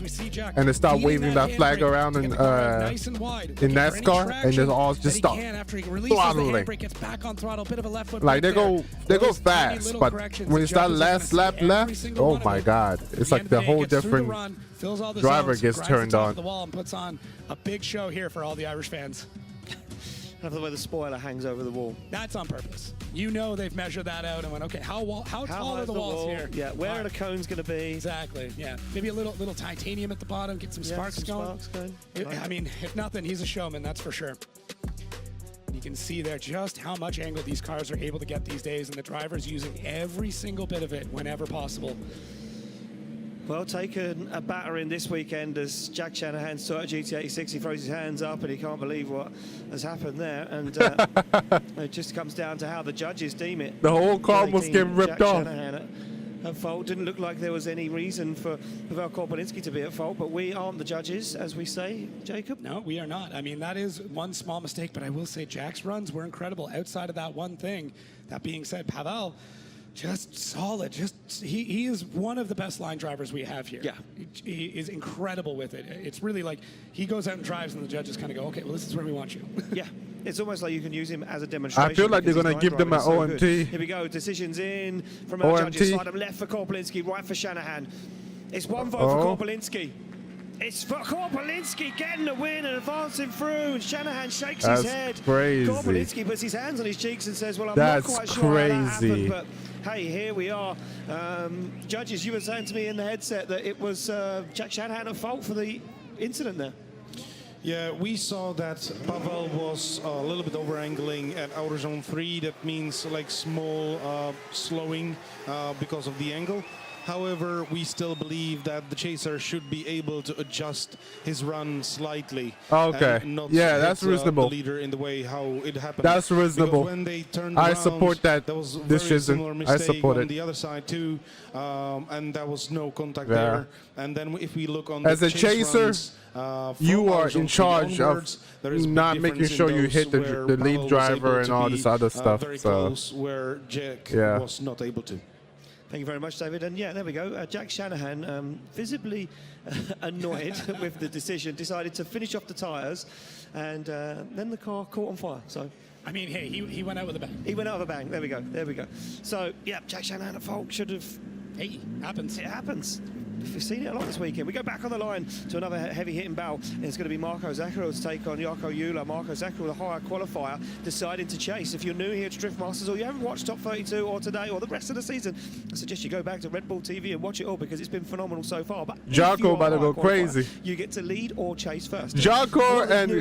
and they start waving that flag around in NASCAR, and they all just stop throttling. Like they go fast, but when it's that last lap left, oh my God, it's like the whole different driver gets turned on. The wall and puts on a big show here for all the Irish fans. I love the way the spoiler hangs over the wall. That's on purpose. You know they've measured that out and went, okay, how tall are the walls here? Yeah, where are the cones going to be? Exactly, yeah. Maybe a little titanium at the bottom, get some sparks going. I mean, if nothing, he's a showman, that's for sure. You can see there just how much angle these cars are able to get these days, and the driver's using every single bit of it whenever possible. Well, taken a battering this weekend as Jack Shanahan's Toyota GT86, he throws his hands up and he can't believe what has happened there. And it just comes down to how the judges deem it. The whole car was getting ripped Jack off. Shanahan at fault. Didn't look like there was any reason for Pavel Korpulinski to be at fault, but we aren't the judges, as we say, Jacob. No, we are not. I mean, that is one small mistake, but I will say Jack's runs were incredible outside of that one thing. That being said, Pavel, just solid. He is one of the best line drivers we have here. Yeah. He is incredible with it. It's really like he goes out and drives and the judges kind of go, okay, well, this is where we want you. Yeah. It's almost like you can use him as a demonstration. I feel like they're going to give them an OMT. Here we go. Decisions in from our judges. Side of left for Korpulinski, right for Shanahan. It's one vote for Korpulinski. It's for Korpulinski getting the win and advancing through. And Shanahan shakes his head. Crazy. Korpulinski puts his hands on his cheeks and says, well, I'm not quite sure how that happened, but hey, here we are. Judges, you were saying to me in the headset that it was Jack Shanahan at fault for the incident there. Yeah, we saw that Pavel was a little bit over-angling at outer zone 3. That means like small slowing because of the angle. However, we still believe that the chaser should be able to adjust his run slightly. Okay. And not Yeah, hit, that's reasonable. the leader in the way how it happened. That's reasonable. Because when they turned I around, support that there was a decision. very similar I mistake support on it. the other side too, and there was no contact Yeah. there. And then if we look on As the a chase chaser, runs, you from are horizontal in charge of onwards, there is a big not making difference in sure you those hit where the Pavel lead was driver able and to all be, this other stuff. very So close, where Jack Yeah. was not able to. Thank you very much, David. And yeah, there we go. Jack Shanahan, visibly annoyed with the decision, decided to finish off the tyres, and then the car caught on fire. So, I mean, hey, he went out with a bang. He went out with a bang. There we go. There we go. So, yeah, Jack Shanahan at fault. Should have. Hey, happens. It happens. We've seen it a lot this weekend. We go back on the line to another heavy hitting battle. It's going to be Marco Zakouril's take on Jarkko Juhla. Marco Zakouril, the higher qualifier, deciding to chase. If you're new here to Drift Masters or you haven't watched Top 32 or today or the rest of the season, I suggest you go back to Red Bull TV and watch it all because it's been phenomenal so far. But Jarkko about to go crazy. You get to lead or chase first. Jarkko and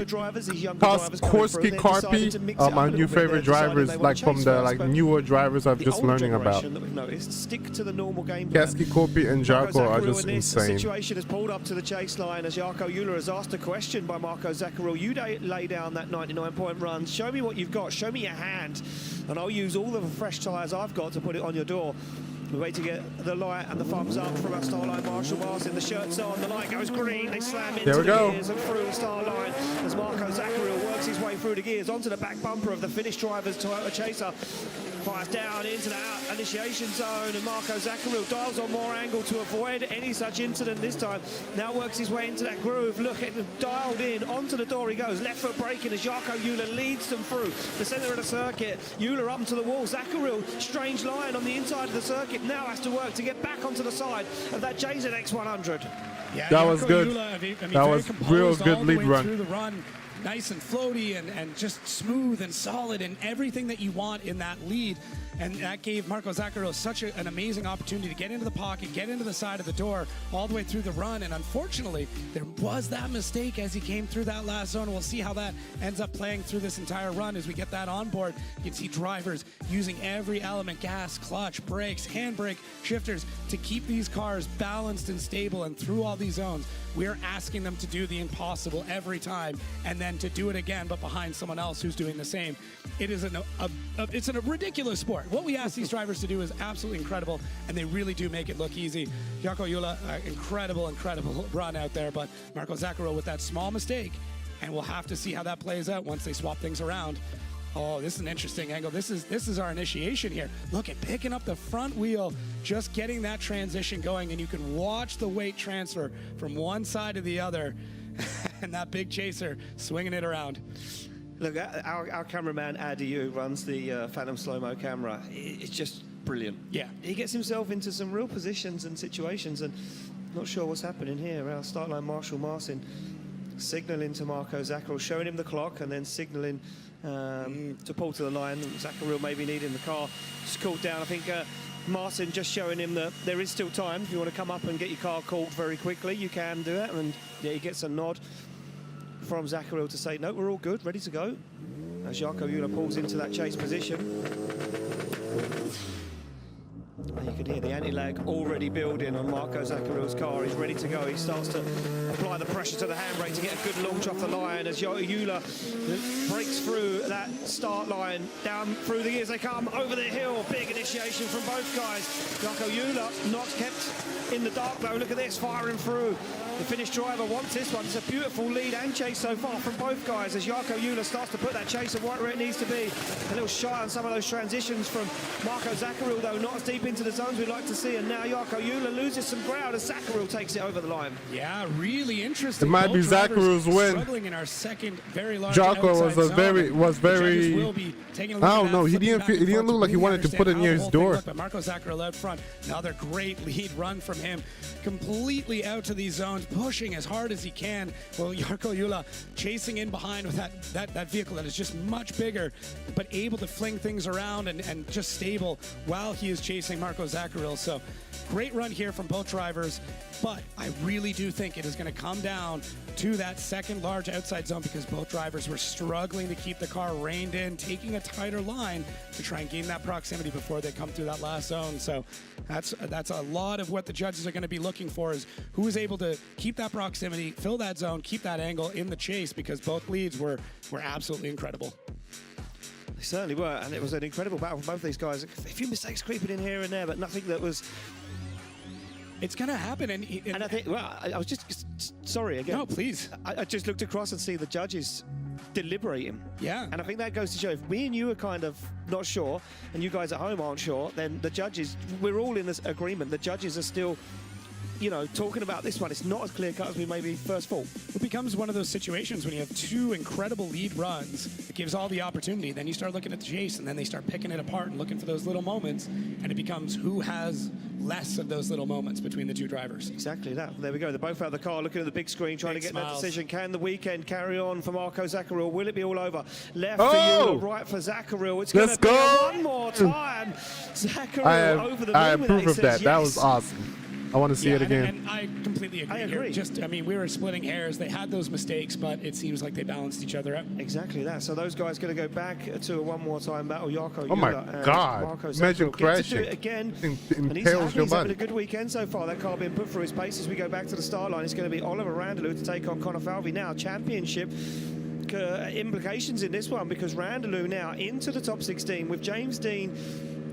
Pascotti are my new favorite drivers, like from the newer drivers I've just learning about. That we've noticed. Stick to the normal game. Korpi and Jarkko are just The insane. situation has pulled up to the chase line as Jarkko Juhla has asked a question by Marco Zakouril. You lay down that 99-point run. Show me what you've got. Show me your hand. And I'll use all the fresh tyres I've got to put it on your door. We wait to get the light and the thumbs up from our start line Marshall Martin. The shirt's on, the light goes green, they slam into the gears and through the start line as Marco Zakouril works his way through the gears onto the back bumper of the Finnish driver's Toyota Chaser. Fires down into the initiation zone and Marco Zakouril dials on more angle to avoid any such incident this time. Now works his way into that groove. Look at him dialed in, onto the door he goes. Left foot braking as Jarkko Juhla leads them through the centre of the circuit. Juhla up to the wall. Zakouril, strange line on the inside of the circuit, now has to work to get back onto the side of that JZX 100. Yeah, that was good. That was real good lead run. Through the run. Nice and floaty and just smooth and solid and everything that you want in that lead. And that gave Marco Zakouril such an amazing opportunity to get into the pocket, get into the side of the door, all the way through the run. And unfortunately, there was that mistake as he came through that last zone. We'll see how that ends up playing through this entire run as we get that on board. You can see drivers using every element, gas, clutch, brakes, handbrake, shifters, to keep these cars balanced and stable. And through all these zones, we're asking them to do the impossible every time and then to do it again, but behind someone else who's doing the same. It is it's a ridiculous sport. What we ask these drivers to do is absolutely incredible, and they really do make it look easy. Jarkko Juhla, incredible run out there, but Marco Zakouril with that small mistake, and we'll have to see how that plays out once they swap things around. Oh, this is an interesting angle. This is our initiation here. Look at picking up the front wheel, just getting that transition going, and you can watch the weight transfer from one side to the other, and that big chaser swinging it around. Look, our cameraman, Adi, who runs the Phantom Slow-Mo camera, it's just brilliant. Yeah. He gets himself into some real positions and situations, and not sure what's happening here. Our start line Marshall Martin signalling to Marco Zakouril, showing him the clock, and then signalling to pull to the line. Zakouril maybe needing the car just called down. I think Martin just showing him that there is still time. If you want to come up and get your car called very quickly, you can do it. And yeah, he gets a nod from Zakouril to say, no, we're all good, ready to go. As Jarkko Juhla pulls into that chase position. And you can hear the anti-lag already building on Marco Zakouril's car. He's ready to go. He starts to apply the pressure to the handbrake to get a good launch off the line as Jarkko Juhla breaks through that start line. Down through the gears they come, over the hill. Big initiation from both guys. Jarkko Juhla not kept in the dark though. Look at this, firing through. The Finnish driver wants this one. It's a beautiful lead and chase so far from both guys as Jarkko Juhla starts to put that chase of where it needs to be. A little shy on some of those transitions from Marco Zakouril though, not as deep into the zones we'd like to see. And now Jarkko Juhla loses some ground as Zakouril takes it over the line. Yeah, really interesting. It might be Zakouril's win. Struggling in our second very large Jarkko was very. I don't know. He didn't look like he wanted to put it near his door. But Marco Zakouril out front. Another great lead run from him. Completely out to these zones, pushing as hard as he can. Well, Jarkko Juhla chasing in behind with that vehicle that is just much bigger, but able to fling things around and just stable while he is chasing Marco Zakouril. So So great run here from both drivers, but I really do think it is going to come down to that second large outside zone because both drivers were struggling to keep the car reined in, taking a tighter line to try and gain that proximity before they come through that last zone. So that's a lot of what the judges are going to be looking for is who is able to keep that proximity, fill that zone, keep that angle in the chase because both leads were absolutely incredible. They certainly were, and it was an incredible battle for both these guys. A few mistakes creeping in here and there, but nothing that was... It's going to happen. And I think, well, I was just sorry again. No, please. I just looked across and see the judges deliberating. Yeah. And I think that goes to show if me and you are kind of not sure and you guys at home aren't sure, then the judges, we're all in this agreement. The judges are still, you know, talking about this one. It's not as clear cut as we maybe first thought. It becomes one of those situations when you have two incredible lead runs. It gives all the opportunity. Then you start looking at the chase, and then they start picking it apart and looking for those little moments. And it becomes who has less of those little moments between the two drivers. Exactly that. There we go. They're both out of the car, looking at the big screen, trying to get that decision. Can the weekend carry on for Marco Zakouril? Will it be all over? Left for you, right for Zakouril. It's going to be one more time. Zakouril over the moon. I approve of that. That was awesome. I want to see it again. And I completely agree. I agree. I mean, we were splitting hairs. They had those mistakes, but it seems like they balanced each other out. Exactly that. So those guys going to go back to a one more time battle. Jarkko, oh my God! Imagine crashing again. And he's having a good weekend so far. That car being put through his pace as we go back to the start line. It's going to be Oliver Randalu to take on Connor Falvey now. Championship implications in this one because Randalu now into the top 16 with James Dean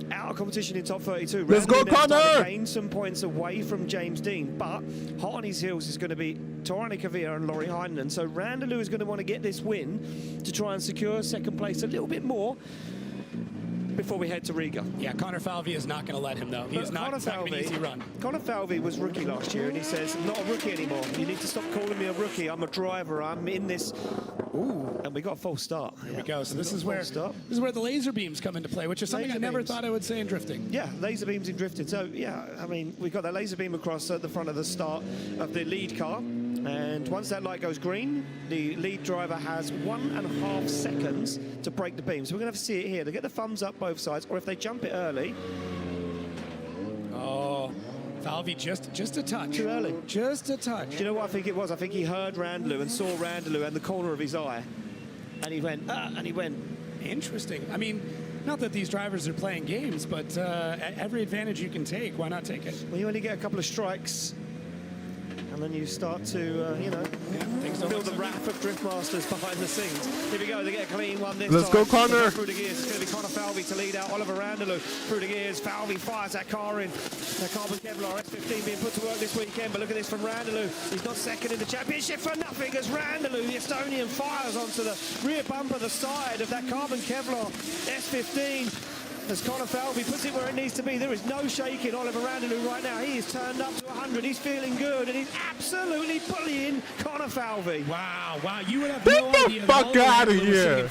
out of competition in top 32. Let's go, Connor! Gain some points away from James Dean, but hot on his heels is going to be Torani Kavir and Laurie Hynes. So Randalu is going to want to get this win to try and secure second place a little bit more before we head to Riga. Yeah, Connor Falvey is not going to let him, though. He's not going to be an easy run. Connor Falvey was rookie last year, and he says, I'm not a rookie anymore. You need to stop calling me a rookie. I'm a driver. I'm in this. Ooh, and we got a false start. Here we go. So this is where the laser beams come into play, which is something I never thought I would say in drifting. Yeah, laser beams in drifting. So, yeah, I mean, we got that laser beam across at the front of the start of the lead car. And once that light goes green, the lead driver has 1.5 seconds to break the beam. So we're going to have to see it here. They get the thumbs up both sides, or if they jump it early. Oh, Falvey just a touch. Too early. Just a touch. Do you know what I think it was? I think he heard Randalu and saw Randalu at the corner of his eye. And he went, and he went. Interesting. I mean, not that these drivers are playing games, but every advantage you can take, why not take it? Well, you only get a couple of strikes. And then you start to, you know, feel the wrath of drift masters behind the scenes. Here we go, they get a clean one this time. Let's go, Connor. Through the gears, it's going to be Connor Falvey to lead out Oliver Randalu. Through the gears, Falvey fires that car in. The carbon Kevlar S15 being put to work this weekend, but look at this from Randalu. He's not second in the championship for nothing as Randalu, the Estonian, fires onto the rear bumper, the side of that carbon Kevlar S15. As Connor Falvey puts it where it needs to be. There is no shaking Oliver Randalu right now. He is turned up to 100. He's feeling good, and he's absolutely bullying Connor Falvey. Wow, you would have no idea. Get the fuck out of here.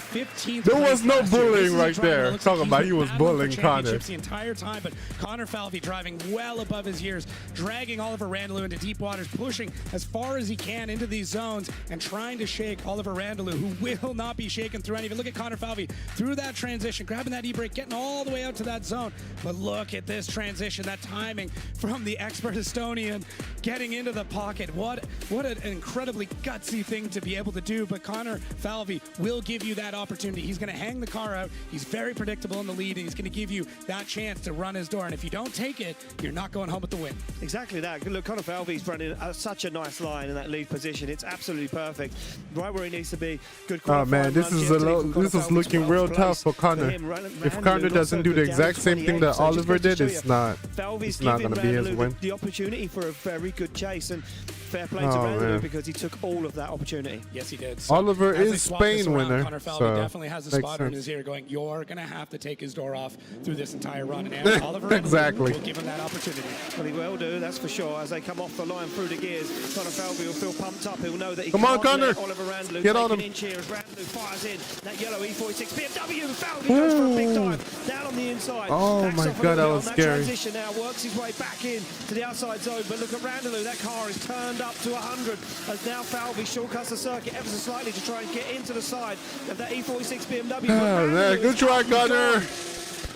There was no bullying right there. Talking about he was bullying Connor. The entire time, but Connor Falvey driving well above his years, dragging Oliver Randalu into deep waters, pushing as far as he can into these zones, and trying to shake Oliver Randalu, who will not be shaken through anything. Look at Connor Falvey through that transition, grabbing that e-brake, getting all the way out to that zone. But look at this transition, that timing from the expert Estonian getting into the pocket. What an incredibly gutsy thing to be able to do. But Connor Falvey will give you that opportunity. He's going to hang the car out. He's very predictable in the lead, and he's going to give you that chance to run his door. And if you don't take it, you're not going home with the win. Exactly that. Look, Connor Falvey's running such a nice line in that lead position. It's absolutely perfect. Right where he needs to be. Good. Oh man, this is looking real tough for Connor. If Connor doesn't do the exact same thing that Oliver did, it's not going to be his win. The opportunity for a very good chase, and fair play to Randalu because he took all of that opportunity. Yes, he did. So Oliver is Spain winner. Connor Falvey definitely has a spotter in his ear going, you're going to have to take his door off through this entire run. And Oliver exactly. will give him that opportunity. Well, he will do, that's for sure. As they come off the line through the gears, Connor Falvey will feel pumped up. He'll know that he can't let Oliver Randalu get on take him. an inch here as Randalu fires in that yellow E46 BMW. Falvey goes for a big dive down on the inside. Oh my God, that was scary. Transition now works his way back in to the outside zone, but look at Randalu. That car is turned up to 100 as now Falvey shortcuts the circuit ever so slightly to try and get into the side of that E46 BMW. Oh, man, good try, Connor.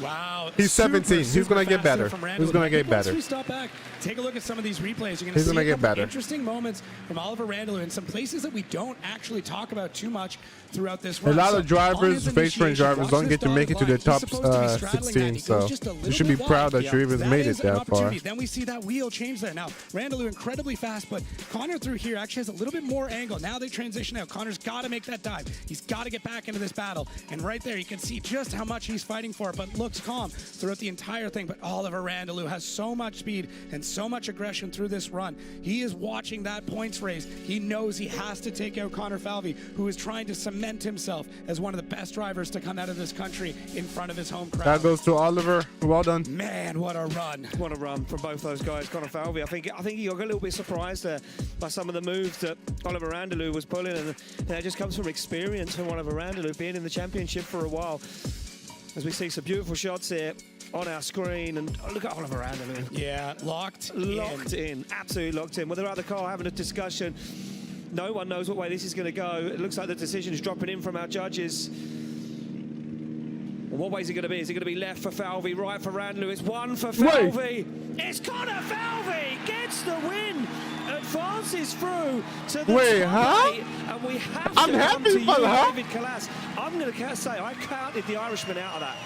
Wow. He's 17. He's going to get better. He's going to get better. Once we stop back, take a look at some of these replays. You're He's going to see get better. interesting moments from Oliver Randalu in some places that we don't actually talk about too much throughout this A run. lot So of drivers, on his face frame initiation, drivers, watch don't this get to dotted make it to line. the top He's supposed to be straddling that, 16, and he so goes just a you little should be bit proud wide. that you even made is it an that far. opportunity. Then we see that wheel change there. Now, Randalu incredibly fast, but Connor through here actually has a little bit more angle. Now they transition out. Connor's got to make that dive. He's got to get back into this battle. And right there, you can see just how much he's fighting for it, but looks calm throughout the entire thing. But Oliver Randalu has so much speed and so much aggression through this run. He is watching that points race. He knows he has to take out Connor Falvey, who is trying to cement himself as one of the best drivers to come out of this country in front of his home crowd. That goes to Oliver. Well done. Man, what a run. What a run from both those guys. Connor Falvey, I think he got a little bit surprised by some of the moves that Oliver Randalu was pulling, and that just comes from experience from Oliver Randalu being in the championship for a while. As we see some beautiful shots here on our screen, and look at Oliver Randalu. Yeah, locked in, absolutely locked in. Well, they're at the car having a discussion. No one knows what way this is going to go. It looks like the decision is dropping in from our judges. Well, what way is it going to be? Is it going to be left for Falvey, right for Randalu? It's one for Falvey. It's Connor Falvey gets the win. Advances through to the top 8, and we have to come to you, David Kalas. I'm going to say I counted the Irishman out of that.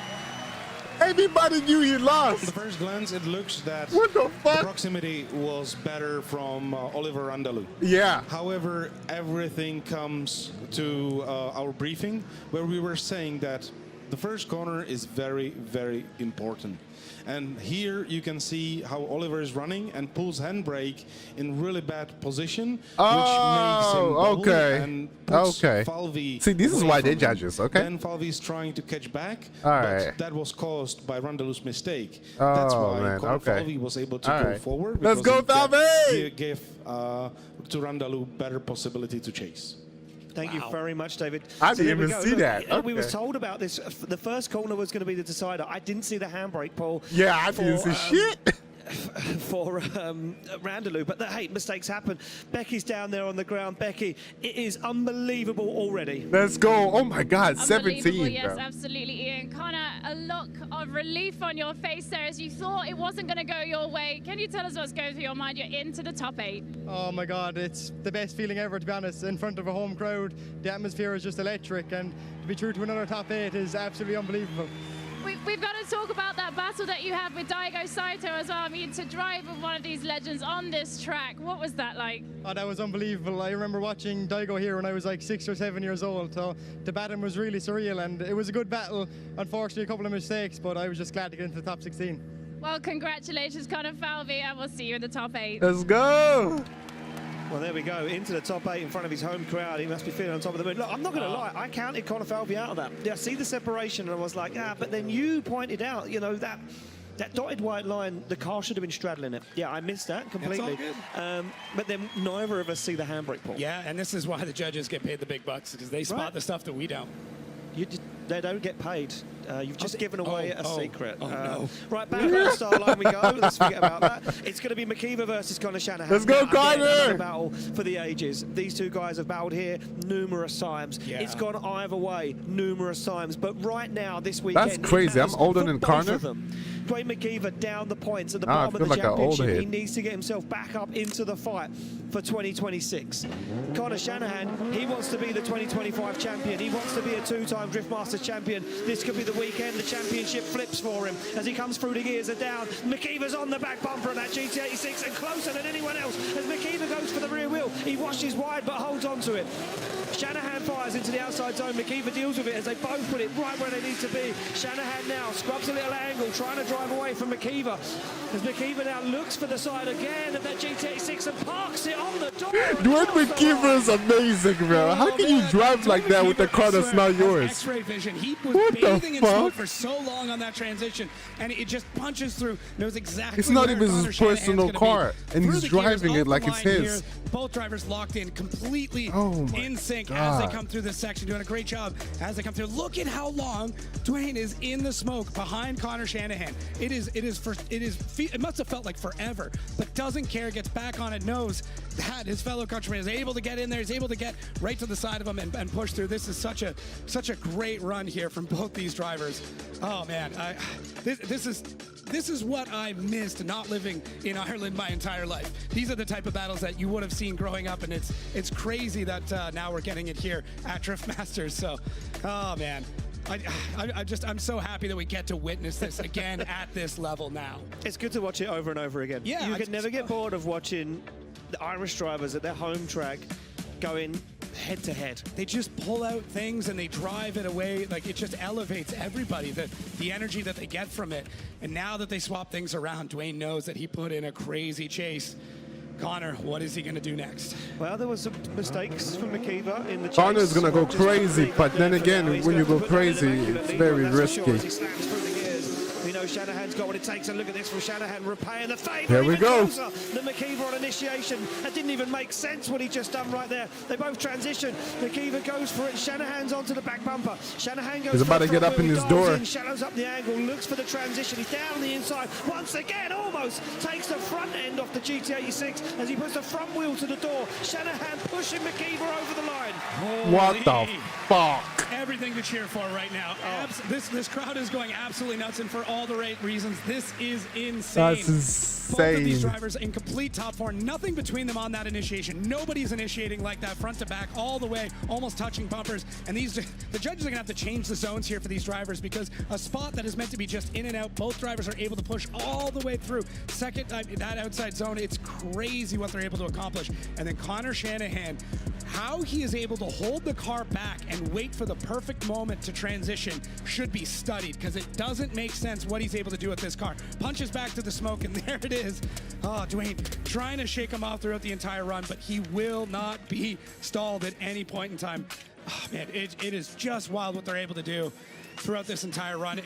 Everybody knew he lost. At the first glance, it looks that what the fuck? The proximity was better from Oliver Randalu. Yeah. However, everything comes to our briefing where we were saying that the first corner is very, very important. And here you can see how Oliver is running and pulls handbrake in really bad position, which makes him bubble and puts Falvey. See, this is why they judges, okay? Then Falvey is trying to catch back, All but right. that was caused by Randalu's mistake. Oh, That's why man. Connor Okay. Falvey was able to All go right. forward. Let's go, Falvey! He gave to Randalu better possibility to chase. Thank you very much, David. I So didn't there we even go. see Look, that. We were Okay. told about this. The first corner was going to be the decider. I didn't see the handbrake, Paul. Yeah, I didn't see shit. For Randalu, but hey, mistakes happen. Becky's down there on the ground. Becky, it is unbelievable already. Let's go. Oh my God, Unbelievable, 17. yes, bro. absolutely, Ian. Connor, a look of relief on your face there as you thought it wasn't going to go your way. Can you tell us what's going through your mind? You're into the top 8. Oh my God, it's the best feeling ever, to be honest, in front of a home crowd. The atmosphere is just electric, and to be true to another top 8 is absolutely unbelievable. We've got to talk about that battle that you had with Daigo Saito as well. I mean, to drive with one of these legends on this track, what was that like? Oh, that was unbelievable. I remember watching Daigo here when I was like 6 or 7 years old. So the battle was really surreal, and it was a good battle. Unfortunately, a couple of mistakes, but I was just glad to get into the top 16. Well, congratulations, Connor Falvey, and we'll see you in the top 8. Let's go. Well, there we go, into the top 8 in front of his home crowd. He must be feeling on top of the moon. Look, I'm not going to lie, I counted Connor Falvey out of that. Yeah, I see the separation, and I was like, but then you pointed out, you know, that dotted white line, the car should have been straddling it. Yeah, I missed that completely. But then neither of us see the handbrake, Paul. Yeah, and this is why the judges get paid the big bucks, because they spot the stuff that we don't. They don't get paid. You've just given away a secret. No. Right, back on the start line we go. Let's forget about that. It's going to be McKeever versus Connor Shanahan. Let's go, Now, again, Connor! another battle for the ages. These two guys have battled here numerous times. Yeah. It's gone either way numerous times. But right now, this weekend, That's crazy. I'm older than Connor. Dwayne McKeever down the points at the I bottom of feel the like an old championship. head. He needs to get himself back up into the fight for 2026. Connor Shanahan, he wants to be the 2025 champion. He wants to be a 2-time Drift Masters champion. This could be the weekend the championship flips for him as he comes through. The gears are down. McKeever's on the back bumper of that GT86 and closer than anyone else as McKeever goes for the rear wheel. He washes wide but holds on to it. Shanahan fires into the outside zone. McKeever deals with it as they both put it right where they need to be. Shanahan now scrubs a little angle, trying to drive away from McKeever. As McKeever now looks for the side again of that GT86 and parks it on the door. Dwayne McKeever is amazing, bro. How can you drive like that with a car that's not yours? X-ray vision. He was What bathing the in smoke fuck? for so long on that transition, and it just punches through. Knows exactly. It's not where even Connor his Shanahan's personal gonna car, be. and Through he's the gears, driving it off like the it's line his. here, both drivers locked in, completely in sync as they God. come through this section, doing a great job as they come through. Look at how long Dwayne is in the smoke behind Connor Shanahan. It must have felt like forever, but doesn't care. Gets back on Shanahan knows that his fellow countryman is able to get in there, is able to get right to the side of him and push through. This is such a great run here from both these drivers. Oh man, this is what I missed not living in Ireland my entire life. These are the type of battles that you would have seen growing up, and it's crazy that now we're getting it here at Drift Masters. So, oh man. I'm so happy that we get to witness this again at this level now. It's good to watch it over and over again. Yeah, you can never get bored of watching the Irish drivers at their home track going head to head. They just pull out things and they drive it away. Like, it just elevates everybody, the energy that they get from it. And now that they swap things around, Dwayne knows that he put in a crazy chase. Connor, what is he going to do next? Well, there was some mistakes from McKeever in the chase. Connor's going to go crazy, but then again, when you go crazy, it's very risky. We know Shanahan's got what it takes, and look at this from Shanahan repaying the favour. There we go. The McKeever on initiation. That didn't even make sense what he just done right there. They both transition. McKeever goes for it. Shanahan's onto the back bumper. Shanahan goes. He's about to get up in his door. Shallows up the angle, looks for the transition. He's down on the inside once again. Almost takes the front end off the GT86 as he puts the front wheel to the door. Shanahan pushing McKeever over the line. What the fuck? Everything to cheer for right now. This crowd is going absolutely nuts, and for all the right reasons. This is insane. That's insane. Both of these drivers in complete top four. Nothing between them on that initiation. Nobody's initiating like that, front to back, all the way, almost touching bumpers. And the judges are going to have to change the zones here for these drivers, because a spot that is meant to be just in and out, both drivers are able to push all the way through. Second, that outside zone, it's crazy what they're able to accomplish. And then Connor Shanahan, how he is able to hold the car back and wait for the perfect moment to transition should be studied, because it doesn't make sense what he's able to do with this car. Punches back to the smoke, and there it is. Oh, Dwayne trying to shake him off throughout the entire run, but he will not be stalled at any point in time. Oh, man, it is just wild what they're able to do throughout this entire run.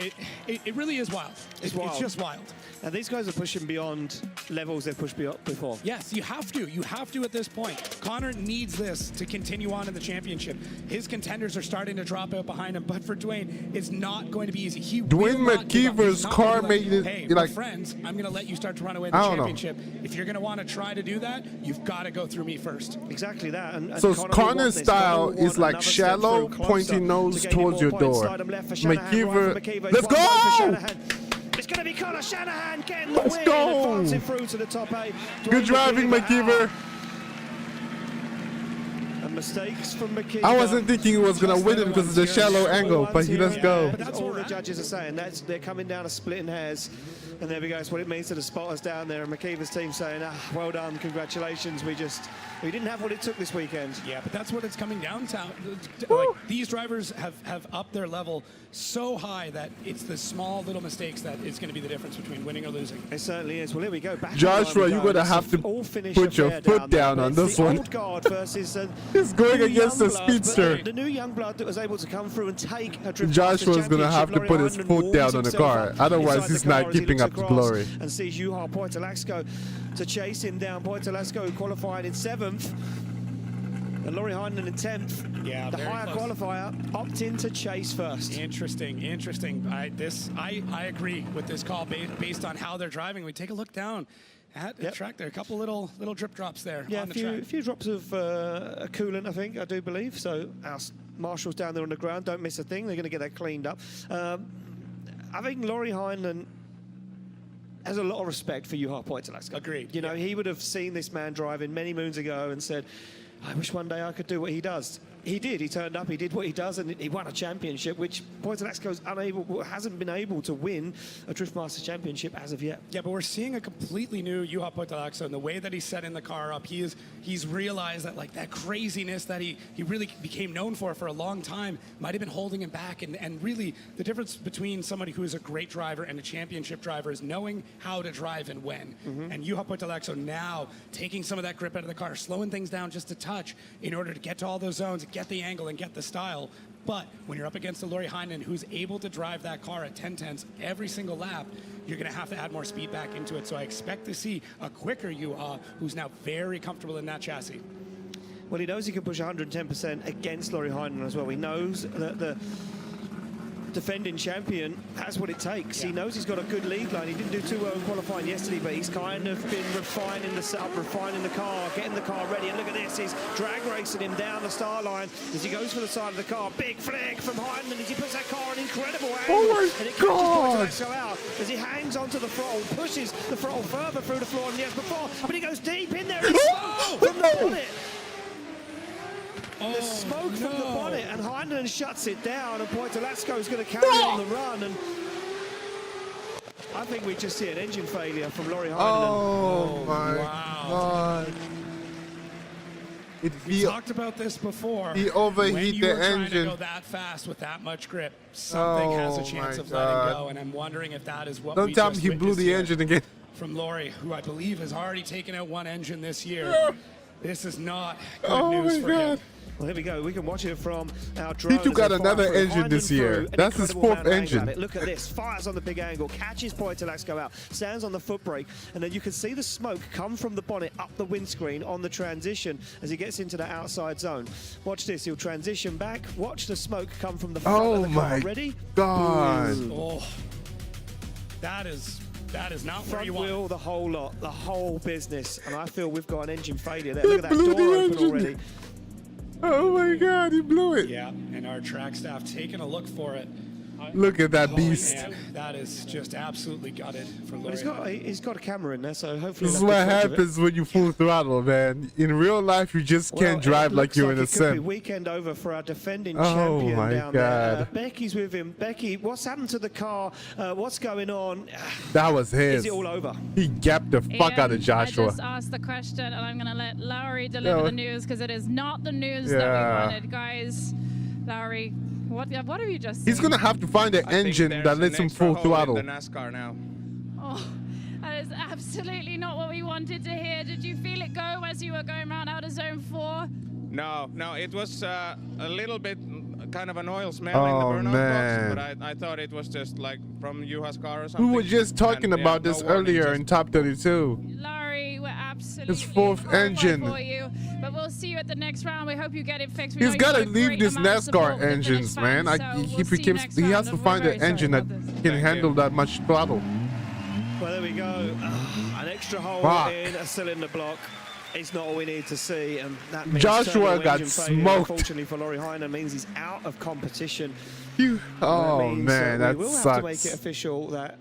It really is wild. It's just wild. And these guys are pushing beyond levels they've pushed before. Yes, you have to. You have to at this point. Connor needs this to continue on in the championship. His contenders are starting to drop out behind him, but for Dwayne, it's not going to be easy. Dwayne McKeever's car made it. Hey, like, friends, I'm going to let you start to run away the championship. If you're going to want to try to do that, you've got to go through me first. Exactly that. And so Connor's style is like shallow, pointing nose towards your door. McKeever, let's go! It's going to be Connor Shanahan getting the win, advancing through to the top 8. Good driving, McKeever. And mistakes from McKeever. I wasn't thinking he was going to win it because of the shallow angle, but he does go. But that's all the judges are saying. They're coming down a splitting hairs. And there we go. It's what it means to the spotters down there. And McKeever's team saying, well done, congratulations. We didn't have what it took this weekend. Yeah, but that's what it's coming down to. Like, these drivers have upped their level so high that it's the small little mistakes that is going to be the difference between winning or losing. It certainly is. Well, here we go. Back Joshua, you're going to have to put your foot down on this one. Old guard versus he's going against the speedster. The new young blood that was able to come through and take a drift. Joshua's going to have to put his foot down on the car. Otherwise, he's not keeping up the glory. And sees Juha Poitalaxco to chase him down. Poitalaxco qualified in 7th. And Laurie Hynen in 10th. Yeah, the higher qualifier opt in to chase first. Interesting. I agree with this call based on how they're driving. We take a look down at the track there. A couple little drip drops there. Yeah, on the track. a few drops of coolant, I do believe. So our marshals down there on the ground don't miss a thing. They're going to get that cleaned up. I think Laurie Hynen has a lot of respect for Juha Poitalaxco. Agreed. You know, he would have seen this man driving many moons ago and said, I wish one day I could do what he does. He did. He turned up, he did what he does, and he won a championship, which Poitalaxco hasn't been able to win a Drift Masters championship as of yet. Yeah, but we're seeing a completely new Juha Poitalaxco, and the way that he's setting the car up, he's realized that, like, that craziness that he really became known for a long time might have been holding him back, and really the difference between somebody who is a great driver and a championship driver is knowing how to drive and when. And Juha Poitalaxco now taking some of that grip out of the car, slowing things down just a touch in order to get to all those zones, get the angle and get the style. But when you're up against a Laurie Hynen who's able to drive that car at 10/10 every single lap, you're going to have to add more speed back into it. So I expect to see a quicker Juha who's now very comfortable in that chassis. Well, he knows he can push 110% against Laurie Hynen as well. He knows that defending champion has what it takes. He knows he's got a good lead line. He didn't do too well in qualifying yesterday, but he's kind of been refining the setup, refining the car, getting the car ready. And look at this, he's drag racing him down the start line as he goes for the side of the car. Big flick from Hynes as he puts that car on incredible angle. Oh my and it God! catches Points out as he hangs onto the throttle, pushes the throttle further through the floor than he has before, but he goes deep in there. From the bonnet. The smoke from the bonnet, and Hynes shuts it down, and Pointolasco is going to carry on the run. And I think we just see an engine failure from Laurie Hynes. Oh my God. We talked about this before. He overheat when you the were trying engine. to go that fast with that much grip, something has a chance of letting go, and I'm wondering if that is what Don't we tell just me he blew witnessed the here engine again. from Laurie, who I believe has already taken out one engine this year. This is not good news for him. Well, here we go. We can watch it from our drone. He took out another engine this year. That's his 4th engine. Look at this. Fires on the big angle. Catches Pointolasco out. Stands on the foot brake. And then you can see the smoke come from the bonnet up the windscreen on the transition as he gets into the outside zone. Watch this. He'll transition back. Watch the smoke come from the front of the car. Ready? God. Oh, that is not where you front want wheel, the whole lot, the whole business. And I feel we've got an engine failure there. Look at that door open already. Oh my God, he blew it. Yeah, and our track staff taking a look for it. Look at that beast. Man, that is just absolutely gutted for Laurie. But he's got a camera in there, so hopefully. This is what happens when you full throttle, man. In real life, you just can't drive like you're in a sim. It could be sim. weekend over for our defending Oh champion my down God. there. Becky's with him. Becky, what's happened to the car? What's going on? That was his. Is it all over? He gapped the fuck out of Joshua. I just asked the question, and I'm going to let Lowry deliver the news because it is not the news that we wanted, guys. Lowry, what have you just seen? He's gonna have to find an engine that lets him full throttle. The NASCAR now. Oh, that is absolutely not what we wanted to hear. Did you feel it go as you were going around out of zone 4? No, it was a little bit kind of an oil smell in the burnout man. box, but I thought it was just like from Juha's car or something. We were just talking about this earlier in top 32. Larry, we're absolutely His 4th engine. for you, but we'll see you at the next round. We hope you get it fixed. He's got to leave these NASCAR engines, man. He has to find an engine that can handle that much throttle. Well, there we go. An extra hole in a cylinder block. It's not all we need to see, and that means Joshua got smoked. Unfortunately for Laurie Hynes, means he's out of competition. Oh man, that we will sucks. have to make it official that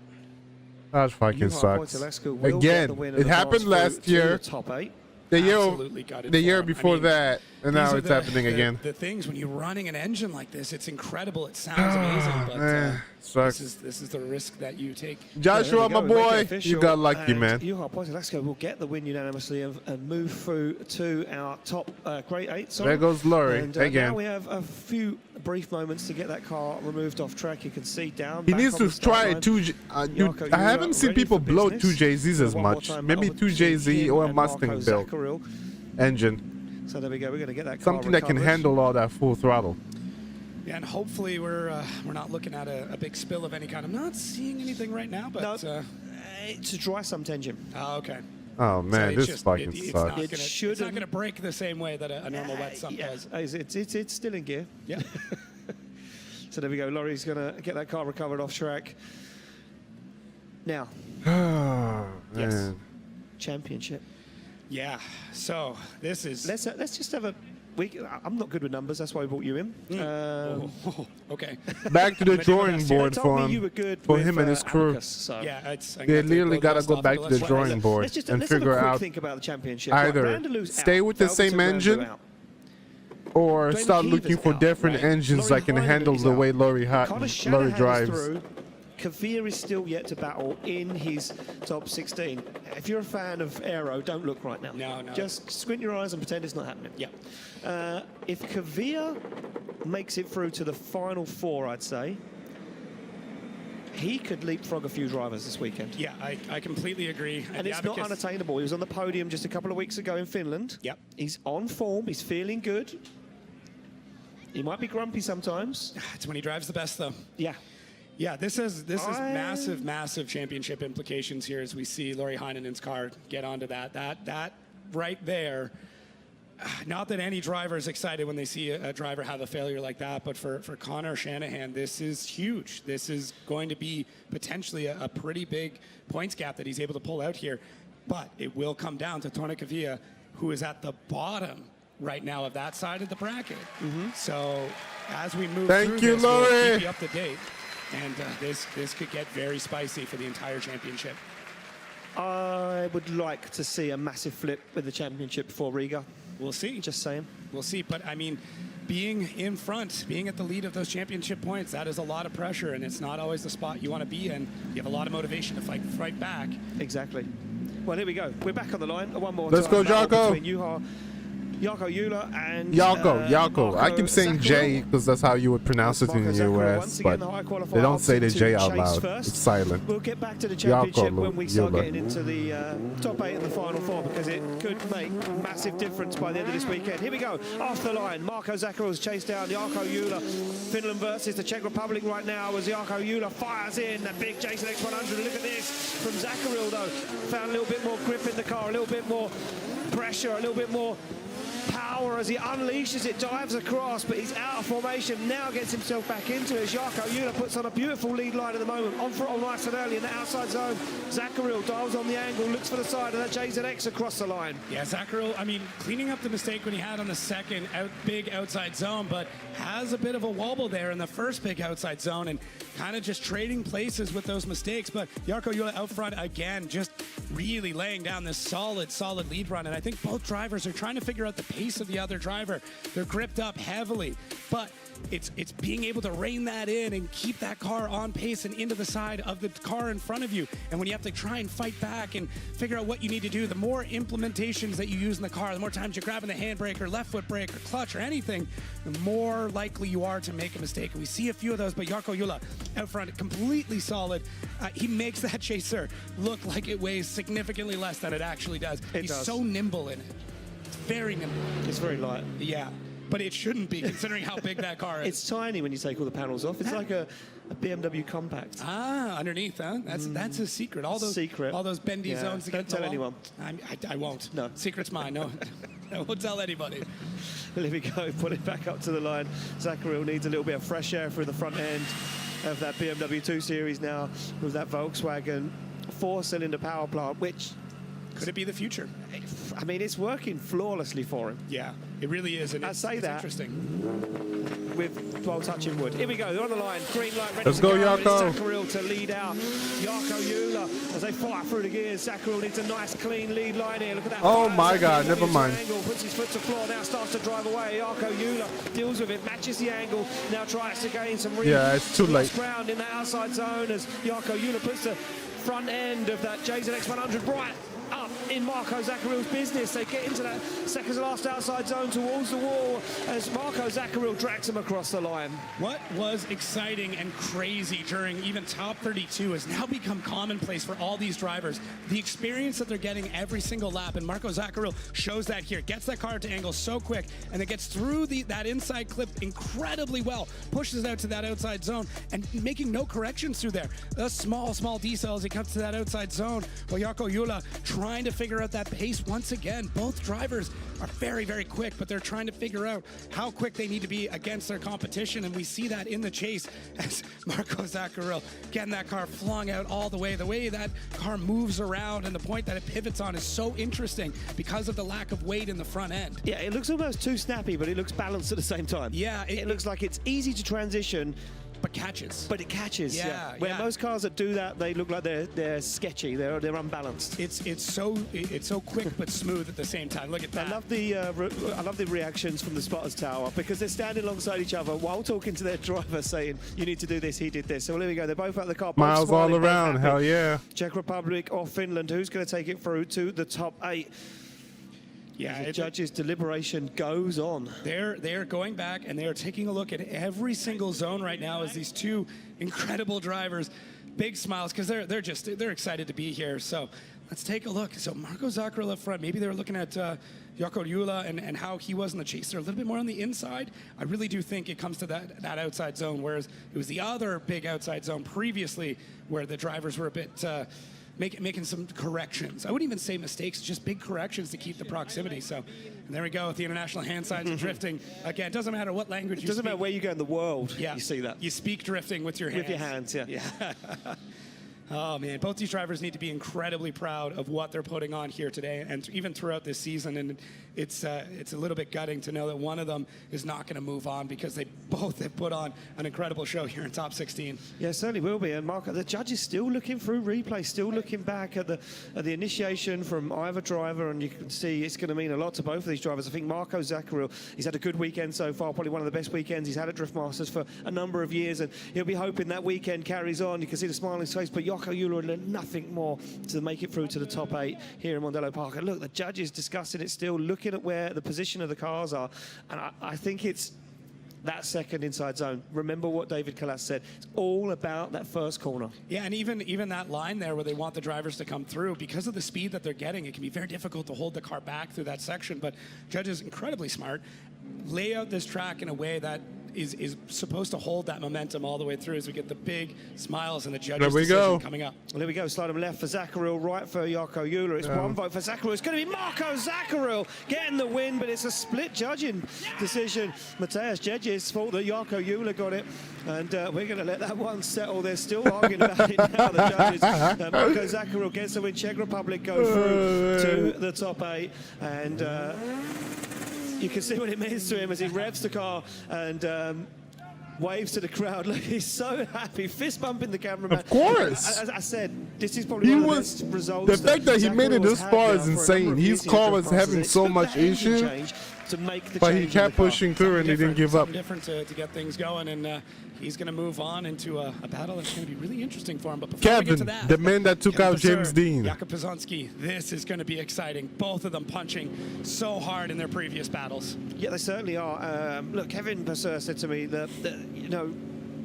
that fucking sucks. Again, it happened last year. Top 8. The year before that, and now it's happening again. The things when you're running an engine like this, it's incredible. It sounds amazing, but this is the risk that you take. Joshua, my boy, you got lucky, man. Juha Pointolasco will get the win unanimously and move through to our top grade 8. There goes Laurie again. Now we have a few brief moments to get that car removed off track. You can see down. He needs to try I haven't seen people blow 2JZs as much. Maybe 2JZ or a Mustang build engine. So there we go. We're going to get that car something that can handle all that full throttle. Yeah, and hopefully we're not looking at a big spill of any kind. I'm not seeing anything right now, but it's a dry sump engine. Oh, okay. Oh man, so this fucking sucks. It's not going to break the same way that a normal wet sump does. It's still in gear. Yeah. So there we go. Laurie's going to get that car recovered off track. Now. Yes. Championship. Yeah. So this is. Let's just have a. I'm not good with numbers. That's why we brought you in. Okay. Back to the drawing board for him and his crew. They literally got to go back to the drawing board and figure out either stay with the same engine or start looking for different engines that can handle the way Laurie drives. Kvyat is still yet to battle in his top 16. If you're a fan of aero, don't look right now. No. Just squint your eyes and pretend it's not happening. Yeah. If Kvyat makes it through to the final 4, I'd say, he could leapfrog a few drivers this weekend. Yeah, I completely agree. And it's not unattainable. He was on the podium just a couple of weeks ago in Finland. Yep. He's on form. He's feeling good. He might be grumpy sometimes. It's when he drives the best, though. Yeah. Yeah, this is massive championship implications here as we see Laurie Heinen's car get onto that. That right there not that any driver is excited when they see a driver have a failure like that, but for Connor Shanahan, this is huge. This is going to be potentially a pretty big points gap that he's able to pull out here. But it will come down to Tornakavia, who is at the bottom right now of that side of the bracket. So as we move through this, we'll keep you up to date. And this could get very spicy for the entire championship. I would like to see a massive flip with the championship before Riga. We'll see. Just saying. We'll see. But, I mean, being in front, being at the lead of those championship points, that is a lot of pressure, and it's not always the spot you want to be in. You have a lot of motivation to fight back. Exactly. Well, here we go. We're back on the line. One more Let's time. go, Jarko. Between Jarko Jula and Jarko. I keep saying J because that's how you would pronounce it in the US, but they don't say the J out loud. It's silent. We'll get back to the championship when we start getting into the top 8 and the final 4, because it could make a massive difference by the end of this weekend. Here we go. Off the line, Marko Zakouril chased down Jarko Jula. Finland versus the Czech Republic right now as Jarko Jula fires in that big Jason X100. Look at this from Zakouril, though. Found a little bit more grip in the car, a little bit more pressure, a little bit more power as he unleashes it, dives across, but he's out of formation, now gets himself back into it. Jarko Jula puts on a beautiful lead line at the moment, on throttle nice and early in the outside zone. Zakouril dials on the angle, looks for the side of that JZX across the line. Yeah, Zakouril, I mean, cleaning up the mistake when he had on the second big outside zone, but has a bit of a wobble there in the first big outside zone and kind of just trading places with those mistakes. But Jarko Jula out front again, just really laying down this solid lead run. And I think both drivers are trying to figure out the pace of the other driver. They're gripped up heavily, but it's being able to rein that in and keep that car on pace and into the side of the car in front of you. And when you have to try and fight back and figure out what you need to do, the more implementations that you use in the car, the more times you're grabbing the handbrake or left foot brake or clutch or anything, the more likely you are to make a mistake. And we see a few of those, but Jarko Jula out front, completely solid. He makes that chaser look like it weighs significantly less than it actually does. He's so nimble in it. It's very nimble. It's very light. Yeah. But it shouldn't be, considering how big that car is. It's tiny when you take all the panels off. It's like a BMW compact. Ah, underneath, huh? That's a secret. All those bendy zones. To Don't tell anyone. I won't. No. Secret's mine. No, I won't tell anybody. Well, here we go. Put it back up to the line. Zakouril needs a little bit of fresh air through the front end of that BMW 2 Series now with that Volkswagen 4-cylinder power plant, which... Could it be the future? I mean, it's working flawlessly for him. Yeah, it really is. And it's interesting. While touching wood. Here we go, they're on the line. Green light ready Let's to go, Jarko. Zakouril to lead out. Jarko Jula as they fight through the gears. Zakouril needs a nice, clean lead line here. Look at that. Oh my God, never mind. Angle, puts his foot to floor, now starts to drive away. Jarko Jula deals with it, matches the angle, now tries to gain some it's too late. ground in that outside zone as Jarko Jula puts the front end of that JZX100 right up in Marko Zakouril's business. They get into that second to last outside zone towards the wall as Marko Zakouril drags him across the line. What was exciting and crazy during even top 32 has now become commonplace for all these drivers. The experience that they're getting every single lap, and Marko Zakouril shows that here. Gets that car to angle so quick, and it gets through that inside clip incredibly well. Pushes it out to that outside zone, and making no corrections through there. A small decel as he comes to that outside zone. Well, Jarko Jula trying to figure out that pace once again. Both drivers are very, very quick, but they're trying to figure out how quick they need to be against their competition, and we see that in the chase as Marko Zakouril getting that car flung out all the way. The way that car moves around and the point that it pivots on is so interesting because of the lack of weight in the front end. Yeah, it looks almost too snappy, but it looks balanced at the same time. Yeah. It looks like it's easy to transition, but catches. But it catches, yeah. Where most cars that do that, they look like they're sketchy. They're unbalanced. It's so quick but smooth at the same time. Look at that. I love the reactions from the spotters tower because they're standing alongside each other while talking to their driver, saying, "You need to do this. He did this." So well, here we go. They're both out of the car. Miles all around. Hell yeah. Czech Republic or Finland? Who's going to take it through to the top 8? Yeah, the judges' deliberation goes on. They're going back and they are taking a look at every single zone right now as these two incredible drivers, big smiles because they're excited to be here. So let's take a look. So Marko Zakouril up front. Maybe they were looking at Jarko Jula and how he was in the chase. They're a little bit more on the inside. I really do think it comes to that outside zone, whereas it was the other big outside zone previously where the drivers were a bit making some corrections. I wouldn't even say mistakes, just big corrections to keep the proximity. So, and there we go with the international hand signs and drifting. Again, it doesn't matter what language you speak. It doesn't matter where you go in the world, yeah, you see that. You speak drifting with your hands. With your hands, yeah. Yeah. Oh, man. Both these drivers need to be incredibly proud of what they're putting on here today and even throughout this season. And it's a little bit gutting to know that one of them is not going to move on because they both have put on an incredible show here in top 16. Yeah, it certainly will be. And Mark, the judge is still looking through replay, still looking back at the initiation from either driver, and you can see it's going to mean a lot to both of these drivers. I think Marco Zakouril, he's had a good weekend so far, probably one of the best weekends he's had at Drift Masters for a number of years, and he'll be hoping that weekend carries on. You can see the smile on his face, but Jarkko Juhla nothing more to make it through to the top 8 here in Mondello Park. And look, the judge is discussing it still, looking at where the position of the cars are, and I think it's that second inside zone. Remember what David Kalas said. It's all about that first corner. Yeah, and even that line there where they want the drivers to come through, because of the speed that they're getting, it can be very difficult to hold the car back through that section. But Judge is incredibly smart. Lay out this track in a way that is supposed to hold that momentum all the way through as we get the big smiles and the judges' decision coming up. Well, here we go. Slide him left for Zakouril, right for Jarkko Juhla. It's one vote for Zakouril. It's going to be Marco Zakouril getting the win, but it's a split judging decision. Mateus Jedge's fault that Jarkko Juhla got it, and we're going to let that one settle. They're still arguing about it now, the judges. Marco Zakouril gets the win. Czech Republic go through to the top 8, and you can see what it means to him as he revs the car and waves to the crowd. Look, he's so happy, fist bumping the cameraman. Of course. As I said, this is probably one of the best results. The fact that he made it this far is insane. His car was having so much issue, but he kept pushing through and he didn't give up. Different to get things going, and he's going to move on into a battle that's going to be really interesting for him. But before we get to that, the man that took out James Dean. Jakub Pascotti, this is going to be exciting. Both of them punching so hard in their previous battles. Yeah, they certainly are. Look, Kevin Pascotti said to me that you know,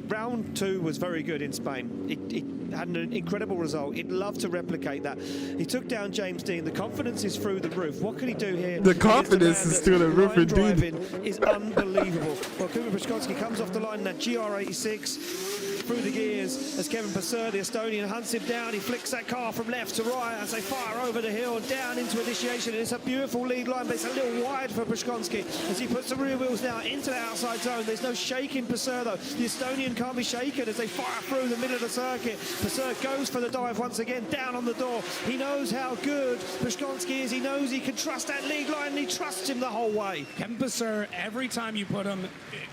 round 2 was very good in Spain. It had an incredible result. He'd love to replicate that. He took down James Dean. The confidence is through the roof. What can he do here? The confidence is through the roof indeed. Is unbelievable. Well, Kuba Pascotti comes off the line in that GR86 through the gears as Kevin Pascotti, the Estonian, hunts him down. He flicks that car from left to right as they fire over the hill down into initiation. And it's a beautiful lead line, but it's a little wide for Pascotti as he puts the rear wheels now into the outside zone. There's no shaking Pascotti though. The Estonian can't be shaken as they fire through the middle of the circuit. Pascotti goes for the dive once again, down on the door. He knows how good Pascotti is. He knows he can trust that lead line, and he trusts him the whole way. Kevin Pascotti, every time you put him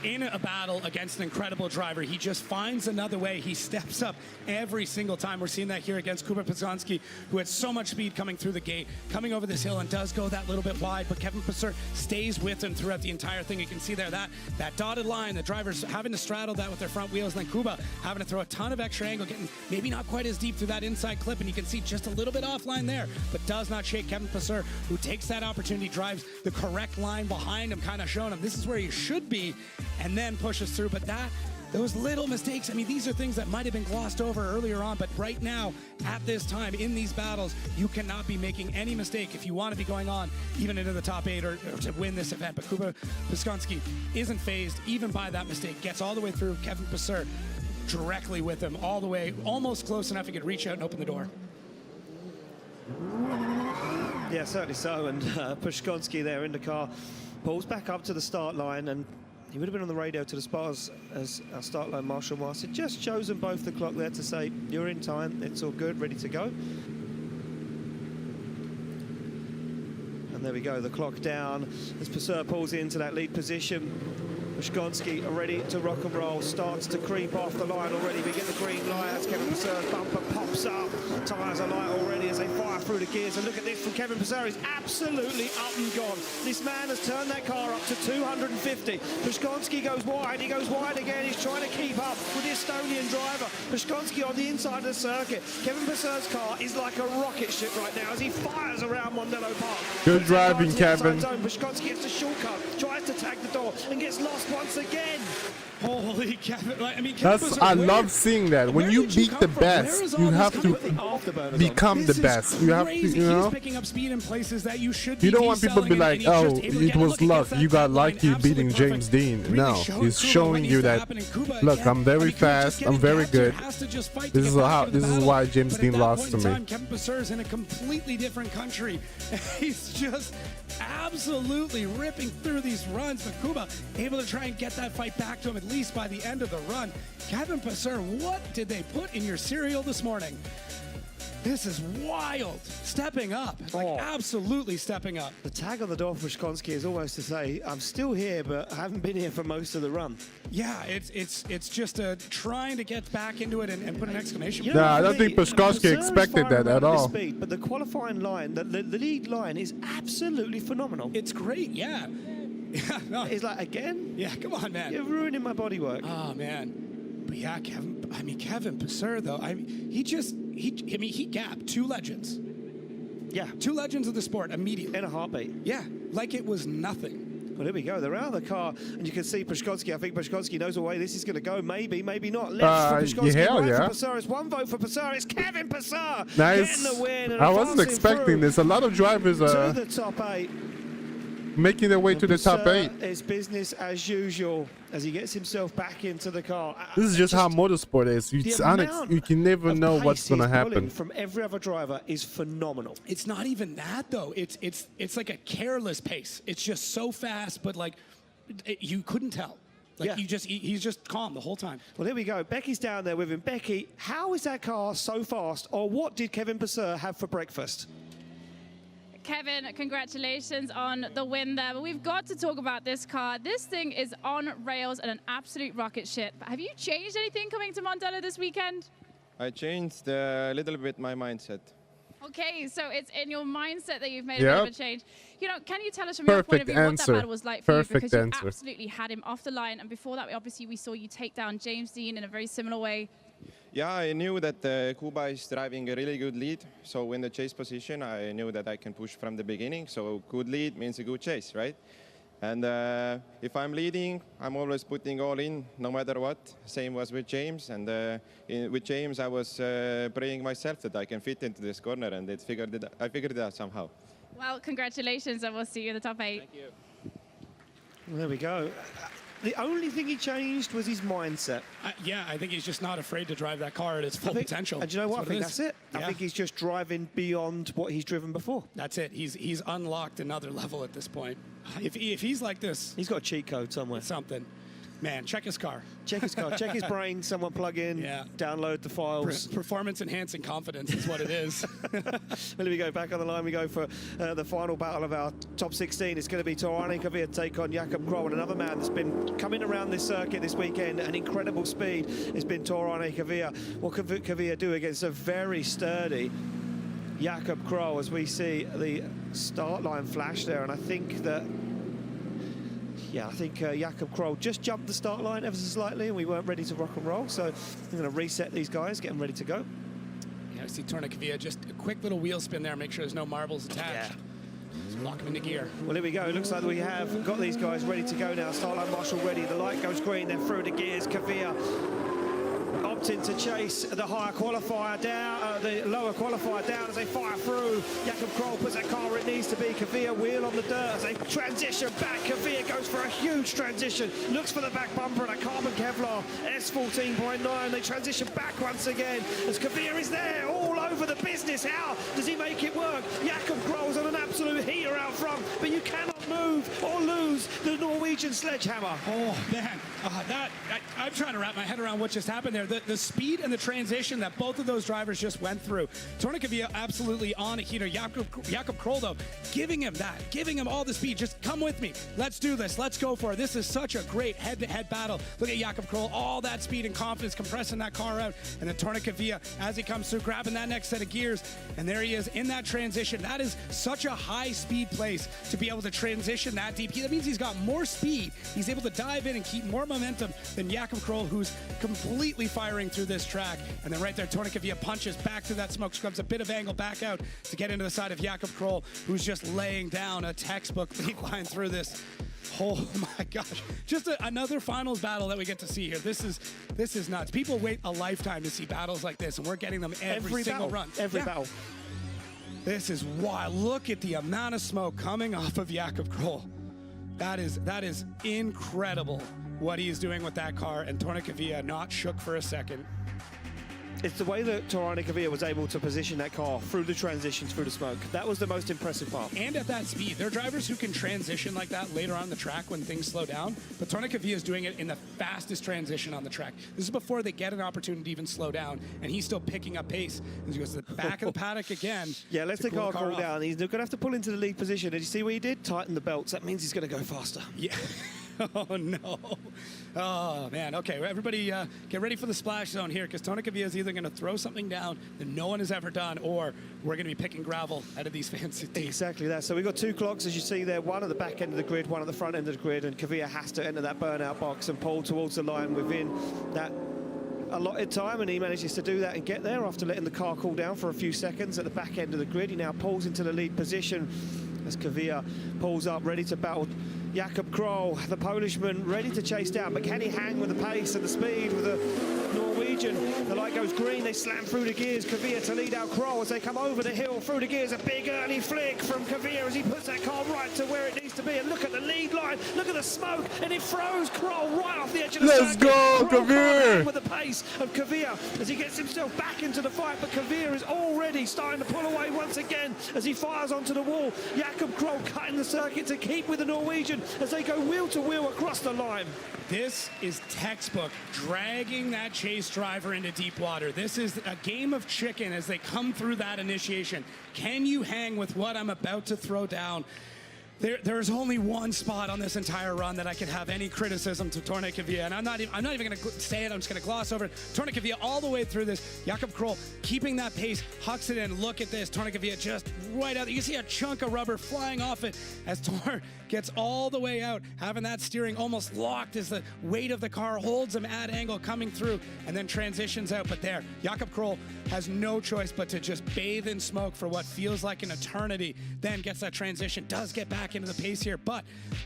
in a battle against an incredible driver, he just finds another way. He steps up every single time. We're seeing that here against Kuba Pascotti, who had so much speed coming through the gate, coming over this hill, and does go that little bit wide, but Kevin Pascotti stays with him throughout the entire thing. You can see there that dotted line, the drivers having to straddle that with their front wheels, and then Kuba having to throw a ton of extra angle, getting maybe not quite as deep through that inside clip, and you can see just a little bit offline there, but does not shake Kevin Pascotti, who takes that opportunity, drives the correct line behind him, kind of showing him this is where you should be, and then pushes through. But those little mistakes, I mean, these are things that might have been glossed over earlier on, but right now, at this time, in these battles, you cannot be making any mistake if you want to be going on even into the top 8 or to win this event. But Kuba Pascotti isn't phased even by that mistake, gets all the way through. Kevin Pascotti directly with him all the way, almost close enough he could reach out and open the door. Yeah, certainly so. And Pascotti there in the car pulls back up to the start line, and he would have been on the radio to the spotters as our start line marshal master. Just shows them both the clock there to say, you're in time, it's all good, ready to go. And there we go, the clock down as Pascotti pulls into that lead position. Pascotti ready to rock and roll, starts to creep off the line already. We get the green light as Kevin Pascotti's bumper pops up. Tyres are light already as they fire through the gears. And look at this from Kevin Pascotti. He's absolutely up and gone. This man has turned that car up to 250. Pascotti goes wide. He goes wide again. He's trying to keep up with the Estonian driver. Pascotti on the inside of the circuit. Kevin Pascotti's car is like a rocket ship right now as he fires around Mondello Park. Good driving, Kevin. Pascotti gets the shortcut, tries to tag the door and gets lost once again. Holy Kevin! I mean, I love seeing that. When you beat the best, you have to become the best. You have to, you know. He's picking up speed in places that you should be. You don't want people to be like, oh, it was luck. You got lucky beating James Dean. No, he's showing you that, look, I'm very fast. I'm very good. This is why James Dean lost to me. Kevin Passeur's in a completely different country. He's just absolutely ripping through these runs. But Kuba able to try and get that fight back to him at least by the end of the run. Kevin Passeur, what did they put in your cereal this morning? This is wild. Stepping up. Like, absolutely stepping up. The tag on the door for Pascotti is almost to say, I'm still here, but I haven't been here for most of the run. Yeah, it's just trying to get back into it and put an exclamation point. I don't think Pascotti expected that at all. Speed, but the qualifying line, the lead line is absolutely phenomenal. It's great, yeah. No. It's like, again? Yeah, come on, man. You're ruining my bodywork. Oh, man. But yeah, Kevin Passeur, though, he gapped 2 legends. Yeah. 2 legends of the sport immediately. In a heartbeat. Yeah, like it was nothing. Well, here we go. They're out of the car, and you can see Pascotti. I think Pascotti knows the way this is going to go. Maybe, maybe not. Left for Pascotti, right for Passeur. It's 1 vote for Passeur. It's Kevin Passeur nice. getting the win. And I wasn't expecting this. A lot of drivers to the top 8. Making their way to the top 8. It's business as usual as he gets himself back into the car. This is just how motorsport is. You can never know what's going to happen. From every other driver is phenomenal. It's not even that though. It's like a careless pace. It's just so fast, but like you couldn't tell. Like he's just calm the whole time. Well, here we go. Becky's down there with him. Becky, how is that car so fast? Or what did Kevin Passeur have for breakfast? Kevin, congratulations on the win there. But we've got to talk about this car. This thing is on rails and an absolute rocket ship. Have you changed anything coming to Randalu this weekend? I changed a little bit my mindset. Okay, so it's in your mindset that you've made a bit of a change. You know, can you tell us from your point of view what that battle was like for you? Because you absolutely had him off the line. And before that, obviously, we saw you take down James Dean in a very similar way. Yeah, I knew that Kuba is driving a really good lead. So in the chase position, I knew that I can push from the beginning. So good lead means a good chase, right? And if I'm leading, I'm always putting all in, no matter what. Same was with James. And with James, I was praying myself that I can fit into this corner, and I figured it out somehow. Well, congratulations, and we'll see you in the top 8. Thank you. Well, there we go. The only thing he changed was his mindset. Yeah, I think he's just not afraid to drive that car at its full potential. And do you know what? I think that's it. Yeah. I think he's just driving beyond what he's driven before. That's it. He's unlocked another level at this point. If he's like this... He's got a cheat code somewhere. Something. Man, check his car. Check his car. Check his brain. Someone plug in. Download the files. Performance-enhancing confidence is what it is. Well, here we go. Back on the line we go for the final battle of our top 16. It's going to be Toranikavir take on Jakob Kroll, and another man that's been coming around this circuit this weekend. An incredible speed has been Toranikavir. What can Kavir do against a very sturdy Jakob Kroll, as we see the start line flash there? And I think that... Yeah, I think Jakob Kroll just jumped the start line ever so slightly, and we weren't ready to rock and roll. So I'm going to reset these guys, get them ready to go. Yeah, I see Toranikavir, just a quick little wheel spin there, make sure there's no marbles attached. Just lock them into gear. Well, here we go. It looks like we have got these guys ready to go now. Start line marshal ready. The light goes green. They're through the gears. Kavir opting to chase the higher qualifier down, the lower qualifier down as they fire through. Jakob Kroll puts that car where it needs to be. Kavir wheel on the dirt as they transition back. Kavir goes for a huge transition, looks for the back bumper and a carbon Kevlar S14.9. They transition back once again as Kavir is there all over the business. How does he make it work? Jakob Kroll's on an absolute heater out front, but you cannot move or lose the Norwegian sledgehammer. Oh, man. I'm trying to wrap my head around what just happened there. The speed and the transition that both of those drivers just went through. Toranikavir absolutely on a heater. Jakob Kroll, though, giving him all the speed. Just come with me. Let's do this. Let's go for it. This is such a great head-to-head battle. Look at Jakob Kroll, all that speed and confidence, compressing that car out. And then Toranikavir, as he comes through, grabbing that next set of gears. And there he is in that transition. That is such a high-speed place to be able to transition that deep. That means he's got more speed. He's able to dive in and keep more momentum than Jakob Kroll, who's completely firing through this track. And then right there, Toranikavir punches back to that smoke scrubs, a bit of angle back out to get into the side of Jakob Kroll, who's just laying down a textbook lead line through this. Oh my gosh. Just another finals battle that we get to see here. This is nuts. People wait a lifetime to see battles like this, and we're getting them every single battle. run. Every battle. This is wild. Look at the amount of smoke coming off of Jakob Kroll. That is incredible what he is doing with that car, and Tornekavia not shook for a second. It's the way that Tornekavia was able to position that car through the transitions, through the smoke. That was the most impressive part. And at that speed. There are drivers who can transition like that later on the track when things slow down, but Tornekavia is doing it in the fastest transition on the track. This is before they get an opportunity to even slow down, and he's still picking up pace. As he goes to the back of the paddock again. Yeah, let's take our call off. down. He's going to have to pull into the lead position. Did you see what he did? Tighten the belts. That means he's going to go faster. Yeah. Oh, no. Oh, man. Okay, everybody get ready for the splash zone here, because Tornekavia is either going to throw something down that no one has ever done, or we're going to be picking gravel out of these fancy teams. Exactly that. So we've got two clocks, as you see there, one at the back end of the grid, one at the front end of the grid, and Kavia has to enter that burnout box and pull towards the line within that allotted time, and he manages to do that and get there after letting the car cool down for a few seconds at the back end of the grid. He now pulls into the lead position as Kavia pulls up, ready to battle Jakob Kroll, the Polishman, ready to chase down, but can he hang with the pace and the speed with the Norwegian? The light goes green, they slam through the gears. Kavia to lead out Kroll as they come over the hill through the gears. A big early flick from Kavia as he puts that car right to where it needs to be. And look at the lead line, look at the smoke, and it throws Kroll right off the edge of the Let's circuit. go, Kavia! With the pace of Kavia as he gets himself back into the fight, but Kavia is already starting to pull away once again as he fires onto the wall. Jakob Kroll cutting the circuit to keep with the Norwegian as they go wheel to wheel across the line. This is textbook, dragging that chase driver into deep water. This is a game of chicken as they come through that initiation. Can you hang with what I'm about to throw down? There's only one spot on this entire run that I can have any criticism to Tornekavia, and I'm not even going to say it. I'm just going to gloss over it. Tornekavia all the way through this. Jakob Kroll keeping that pace, hucks it in. Look at this. Tornekavia just right out. You can see a chunk of rubber flying off it as Tor gets all the way out, having that steering almost locked as the weight of the car holds him at angle coming through, and then transitions out. But there, Jakob Kroll has no choice but to just bathe in smoke for what feels like an eternity, then gets that transition, does get back into the pace here, but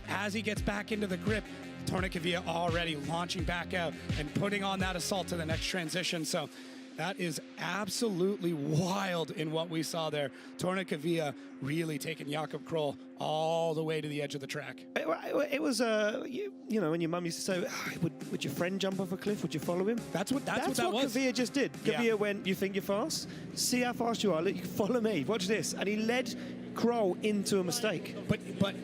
as he gets back into the grip, Tornekavia already launching back out and putting on that assault to the next transition. So that is absolutely wild in what we saw there. Tornekavia really taking Jakob Kroll all the way to the edge of the track. It was, you know, when your mum used to say, oh, would your friend jump off a cliff? Would you follow him? That's what that was. Kavia just did. Kavia went, you think you're fast? See how fast you are. Look, you follow me. Watch this. And he led Kroll into a mistake. But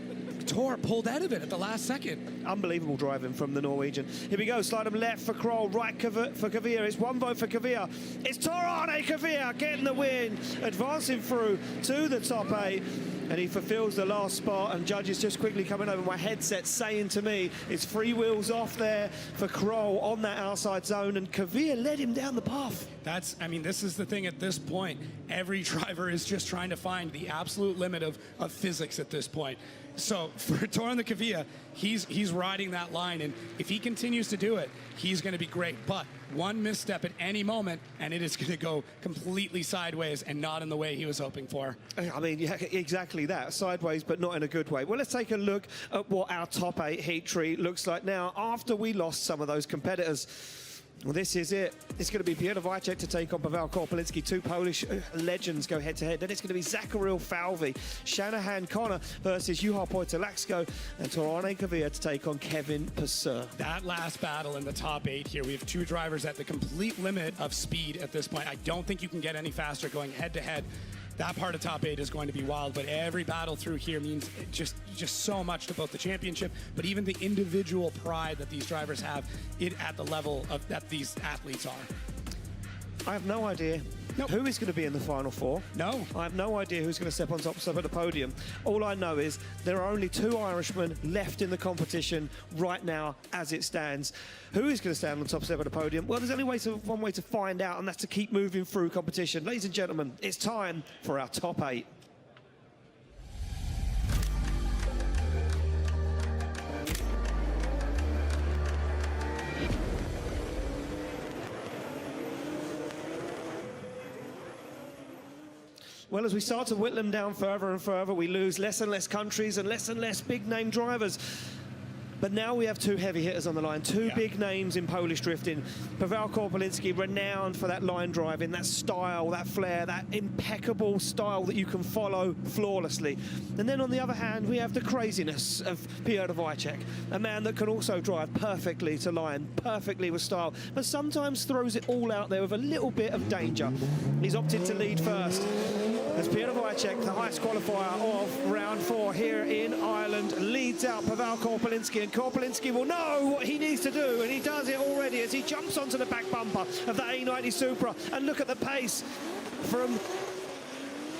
Tor pulled out of it at the last second. Unbelievable driving from the Norwegian. Here we go, slide him left for Kroll, right for Kavia. It's one vote for Kavia. It's Tornekavia getting the win, advancing through to the top 8. And he fulfills the last spot, and judges just quickly coming over my headset saying to me, it's 3 wheels off there for Kroll on that outside zone, and Kavia led him down the path. I mean, this is the thing at this point. Every driver is just trying to find the absolute limit of physics at this point. So for Tornekavia, he's riding that line, and if he continues to do it, he's going to be great. But one misstep at any moment, and it is going to go completely sideways and not in the way he was hoping for. I mean, yeah, exactly that. Sideways, but not in a good way. Well, let's take a look at what our top 8 heat tree looks like now after we lost some of those competitors. Well, this is it. It's going to be Piotr Wiecek to take on Paweł Korpulinski. 2 Polish legends go head-to-head. Then it's going to be Zakouril Falvey, Shanahan Connor versus Juha Poitolaksko, and Tornekavia to take on Kevin Pascotti. That last battle in the top 8 here, we have 2 drivers at the complete limit of speed at this point. I don't think you can get any faster going head-to-head. That part of top 8 is going to be wild, but every battle through here means just so much to both the championship, but even the individual pride that these drivers have at the level of that these athletes are. I have no idea who is going to be in the Final Four. No. I have no idea who's going to step on top of the podium. All I know is there are only 2 Irishmen left in the competition right now as it stands. Who is going to stand on top of the podium? Well, there's only one way to find out, and that's to keep moving through competition. Ladies and gentlemen, it's time for our top 8. Well, as we start to whittle them down further and further, we lose less and less countries and less big-name drivers. But now we have two heavy hitters on the line, two big names in Polish drifting. Paweł Korpulinski, renowned for that line driving, that style, that flair, that impeccable style that you can follow flawlessly. And then on the other hand, we have the craziness of Piotr Wiecek, a man that can also drive perfectly to line, perfectly with style, but sometimes throws it all out there with a little bit of danger. He's opted to lead first. As Piotr Wiecek, the highest qualifier of round 4 here in Ireland, leads out Paweł Korpulinski, and Korpulinski will know what he needs to do, and he does it already as he jumps onto the back bumper of the A90 Supra. And look at the pace from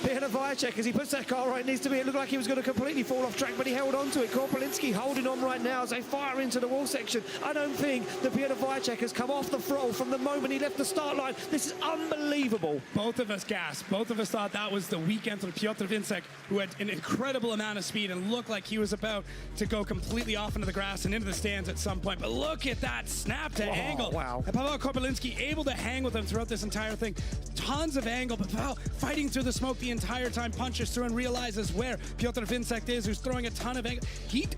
Piotr Wiecek as he puts that car right it needs to be. It looked like he was going to completely fall off track, but he held on to it. Korpulinski holding on right now as they fire into the wall section. I don't think that Piotr Wiecek has come off the throttle from the moment he left the start line. This is unbelievable. Both of us gasped. Both of us thought that was the weekend for Piotr Wiecek, who had an incredible amount of speed and looked like he was about to go completely off into the grass and into the stands at some point. But look at that snap to angle. Wow. And Paweł Korpulinski able to hang with him throughout this entire thing. Tons of angle, but Paweł fighting through the smoke the entire time, punches through and realizes where Piotr Wiecek is, who's throwing a ton of angle.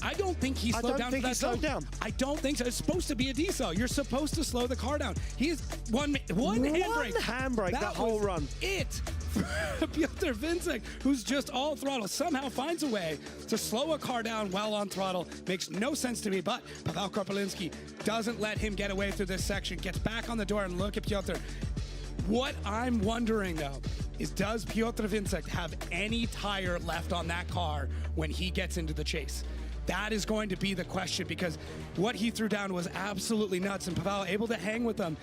I don't think he slowed down for that zone. I don't think so. It's supposed to be a decel. You're supposed to slow the car down. He is one handbrake. That whole run. It for Piotr Wiecek, who's just all throttle, somehow finds a way to slow a car down while on throttle. Makes no sense to me, but Paweł Korpulinski doesn't let him get away through this section, gets back on the door, and look at Piotr. What I'm wondering, though, is does Piotr Wiecek have any tire left on that car when he gets into the chase? That is going to be the question, because what he threw down was absolutely nuts, and Paweł able to hang with them.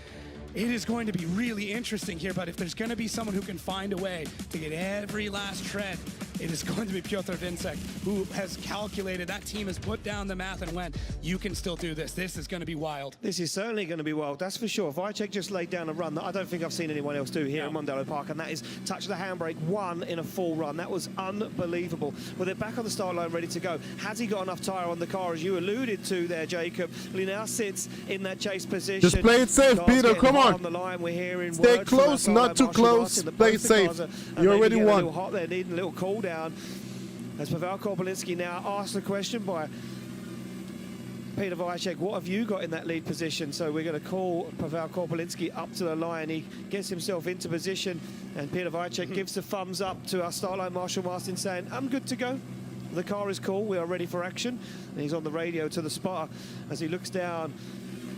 It is going to be really interesting here, but if there's going to be someone who can find a way to get every last tread, it is going to be Piotr Wiecek, who has calculated, that team has put down the math and went, you can still do this. This is going to be wild. This is certainly going to be wild, that's for sure. Wiecek just laid down a run that I don't think I've seen anyone else do here in Randalu Park, and that is touch the handbrake one in a full run. That was unbelievable. Well, they're back on the start line, ready to go. Has he got enough tyre on the car, as you alluded to there, Jacob? Well, he now sits in that chase position. Just play it safe, Peter, come on. The line. We're hearing stay close, not too close. Play it safe. You already won. A little hot there, needing a little cool down. As Paweł Korpulinski now asked the question by Piotr Wiecek, what have you got in that lead position? So we're going to call Paweł Korpulinski up to the line. He gets himself into position, and Piotr Wiecek gives the thumbs up to our start line Marshall Martin, saying, I'm good to go. The car is cool. We are ready for action. And he's on the radio to the spotter as he looks down.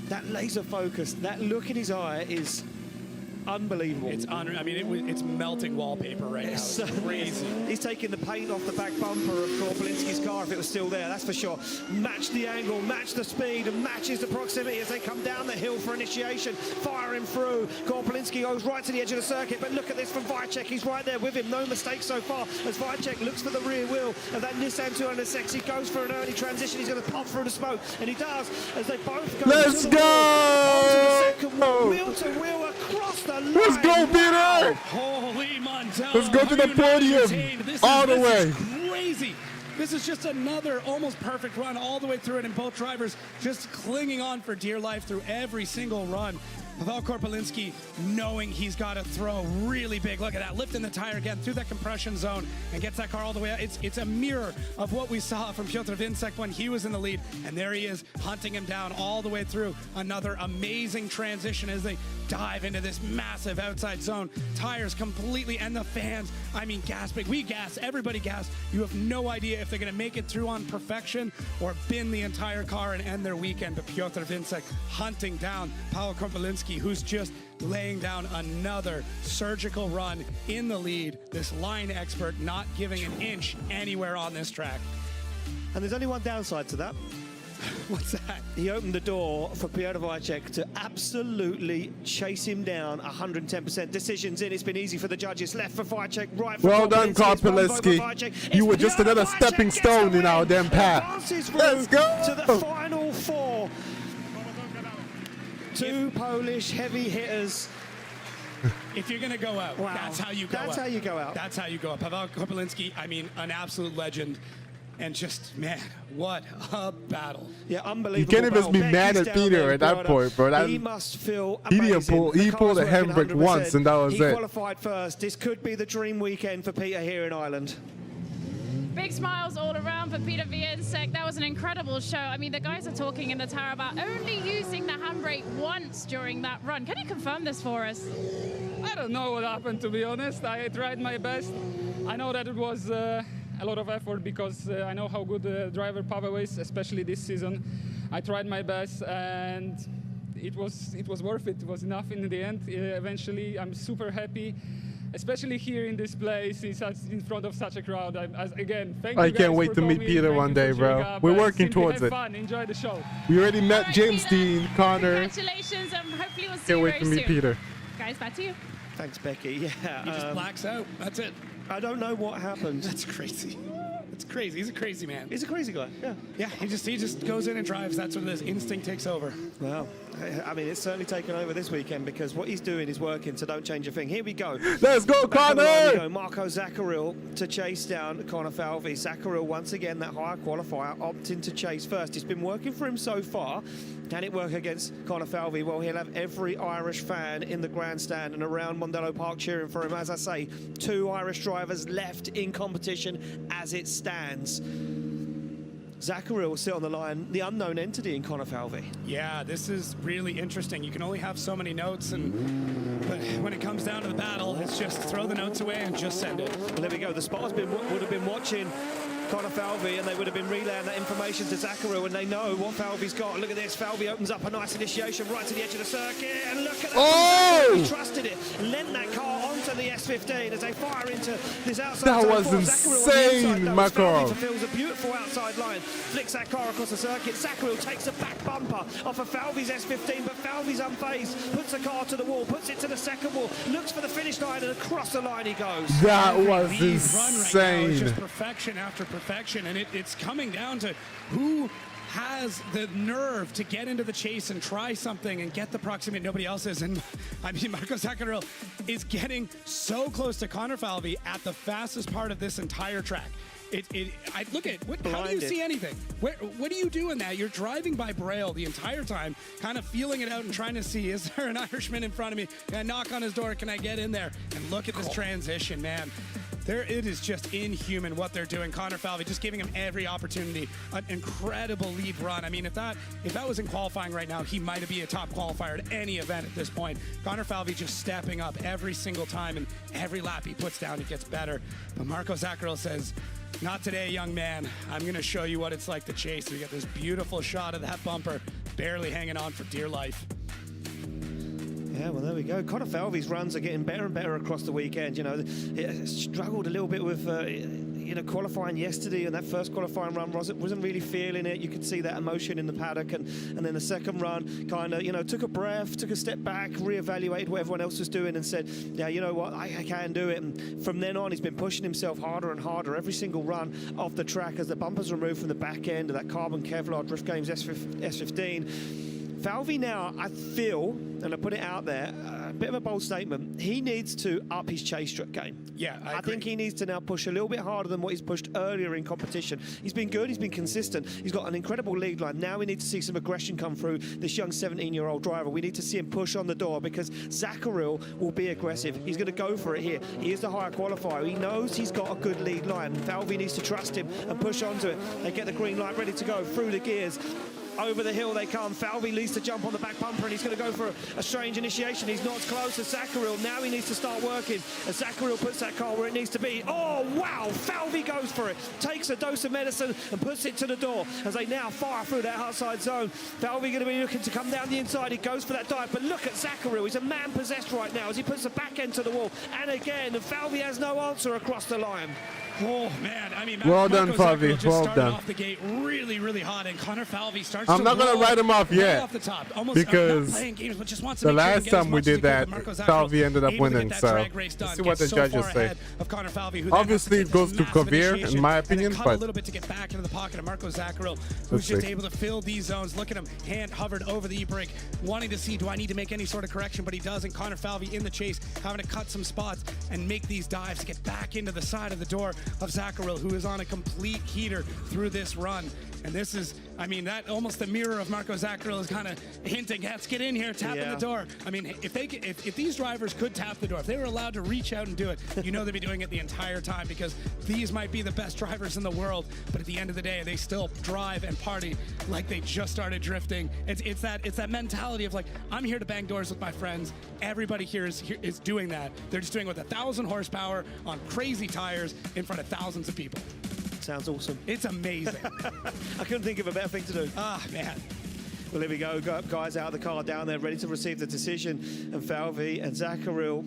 That laser focus, that look in his eye is unbelievable. It's it's melting wallpaper right now. It's crazy. He's taking the paint off the back bumper of Korpulinski's car if it was still there, that's for sure. Match the angle, match the speed, and matches the proximity as they come down the hill for initiation, firing through. Korpulinski goes right to the edge of the circuit, but look at this from Wiecek. He's right there with him, no mistakes so far as Wiecek looks for the rear wheel of that Nissan 206. He goes for an early transition. He's going to pop through the smoke, and he does as they both go. Let's go! Onto the second wheel to wheel across the line. Let's go, Peter! Holy Montel. Let's go to the podium all the way. This is crazy. This is just another almost perfect run all the way through it, and both drivers just clinging on for dear life through every single run. Paweł Korpulinski knowing he's got to throw really big. Look at that, lifting the tire again through that compression zone and gets that car all the way out. It's a mirror of what we saw from Piotr Wiecek when he was in the lead, and there he is hunting him down all the way through. Another amazing transition as they dive into this massive outside zone. Tires completely, and the fans, I mean, gasping. We gas, everybody gas. You have no idea if they're going to make it through on perfection or bin the entire car and end their weekend. But Piotr Wiecek hunting down Paweł Korpulinski, who's just laying down another surgical run in the lead. This line expert not giving an inch anywhere on this track. And there's only one downside to that. What's that? He opened the door for Piotr Wiecek to absolutely chase him down 110%. Decisions in. It's been easy for the judges. Left for Wiecek, right for well done, Korpulinski. You were just another stepping stone in our damn path. Let's go! To the final four. Two Polish heavy hitters. If you're going to go out, that's how you go out. That's how you go out. That's how you go out. Paweł Korpulinski, I mean, an absolute legend. And just, man, what a battle. Yeah, unbelievable. You can't even be mad at Peter at that point, bro. He must feel amazing. He pulled a handbrake once, and that was it. He qualified first. This could be the dream weekend for Peter here in Ireland. Big smiles all around for Piotr Wiecek. That was an incredible show. I mean, the guys are talking in the tower about only using the handbrake once during that run. Can you confirm this for us? I don't know what happened, to be honest. I tried my best. I know that it was a lot of effort because I know how good the driver Paweł is, especially this season. I tried my best and it was worth it. It was enough in the end. Eventually, I'm super happy, especially here in this place, in front of such a crowd. Again, thank you. I can't wait to meet Peter one day, bro. We're working towards it. Have fun. Enjoy the show. We already met James Dean, Connor. Congratulations, and hopefully we'll see Can't you wait very to meet soon. Peter. Guys, back to you. Thanks, Becky. Yeah, He just blacks out. That's it. I don't know what happened. That's crazy. It's crazy. He's a crazy man. He's a crazy guy. Yeah. Yeah. He just goes in and drives. That's what it is. Instinct takes over. Well, I mean, it's certainly taken over this weekend because what he's doing is working, so don't change a thing. Here we go. Let's go, Connor! Marco Zakouril to chase down Connor Falvey. Zakouril, once again, that higher qualifier, opting to chase first. It's been working for him so far. Can it work against Connor Falvey? Well, he'll have every Irish fan in the grandstand and around Mondello Park cheering for him. As I say, 2 Irish drivers left in competition as it stands. Zakouril will sit on the line, the unknown entity in Connor Falvey. Yeah, this is really interesting. You can only have so many notes, but when it comes down to the battle, it's just throw the notes away and just send it. Well, there we go. The spotters would have been watching Connor Falvey, and they would have been relaying that information to Zakouril, and they know what Falvey's got. Look at this. Falvey opens up a nice initiation right to the edge of the circuit, and look at that. Oh! He trusted it. Lent that car onto the S15 as they fire into this outside. That was insane, Marco. Fulfills a beautiful outside line, flicks that car across the circuit. Zakouril takes a back bumper off of Falvey's S15, but Falvey's unfazed, puts the car to the wall, puts it to the second wall, looks for the finish line, and across the line he goes. That was insane. insane. It's just perfection after perfection, and it's coming down to who has the nerve to get into the chase and try something and get the proximity nobody else is. And I mean, Marco Zakouril is getting so close to Connor Falvey at the fastest part of this entire track. I look at how do you see anything? What do you do in that? You're driving by Braille the entire time, kind of feeling it out and trying to see, is there an Irishman in front of me? Can I knock on his door? Can I get in there? And look at this transition, man. It is just inhuman what they're doing. Connor Falvey just giving him every opportunity. An incredible lead run. I mean, if that was in qualifying right now, he might be a top qualifier at any event at this point. Connor Falvey just stepping up every single time, and every lap he puts down, it gets better. But Marco Zakouril says, not today, young man. I'm going to show you what it's like to chase. We get this beautiful shot of that bumper, barely hanging on for dear life. Yeah, well, there we go. Connor Falvey's runs are getting better and better across the weekend. You know, it struggled a little bit with, qualifying yesterday, and that first qualifying run wasn't really feeling it. You could see that emotion in the paddock, and then the second run kind of, took a breath, took a step back, reevaluated what everyone else was doing, and said, yeah, you know what, I can do it. And from then on, he's been pushing himself harder and harder every single run off the track as the bumpers removed from the back end of that carbon Kevlar Drift Games S15. Falvey now, I feel, and I put it out there, a bit of a bold statement, he needs to up his chase game. Yeah, I think he needs to now push a little bit harder than what he's pushed earlier in competition. He's been good, he's been consistent, he's got an incredible lead line. Now we need to see some aggression come through this young 17-year-old driver. We need to see him push on the door because Zakouril will be aggressive. He's going to go for it here. He is the higher qualifier. He knows he's got a good lead line. Falvey needs to trust him and push onto it. They get the green light ready to go through the gears. Over the hill they come. Falvey leads to jump on the back bumper, and he's going to go for a strange initiation. He's not as close as Zakouril. Now he needs to start working. As Zakouril puts that car where it needs to be. Oh, wow! Falvey goes for it. Takes a dose of medicine and puts it to the door as they now fire through that outside zone. Falvey going to be looking to come down the inside. He goes for that dive, but look at Zakouril. He's a man possessed right now as he puts the back end to the wall. And again, Falvey has no answer across the line. Oh, man. I mean, well done, Falvey. Well done. Off the gate really, really hot, and Connor Falvey starts I'm not going to write him off yet off the top. Almost, because not playing games, but just wants to the make sure last time we did that, Falvey ended up winning. So let's see what the judges say. Obviously, it goes to Kavir, in my opinion, but a little bit to get back into the pocket of Marco Zakouril, who's just able to fill these zones. Look at him, hand hovered over the e-brake, wanting to see, do I need to make any sort of correction? But he doesn't. Connor Falvey in the chase, having to cut some spots and make these dives to get back into the side of the door of Zakouril, who is on a complete heater through this run. And this is, I mean, that almost the mirror of Marco Zakouril is kind of hinting, let's get in here, tapping the door. I mean, if these drivers could tap the door, if they were allowed to reach out and do it, you know they'd be doing it the entire time, because these might be the best drivers in the world, but at the end of the day, they still drive and party like they just started drifting. It's that mentality of like, I'm here to bang doors with my friends. Everybody here is doing that. They're just doing it with 1,000 horsepower on crazy tires in front of thousands of people. Sounds awesome. It's amazing. I couldn't think of a better thing to do. Ah, man. Well, here we go. Guys out of the car down there, ready to receive the decision. And Falvey and Zakouril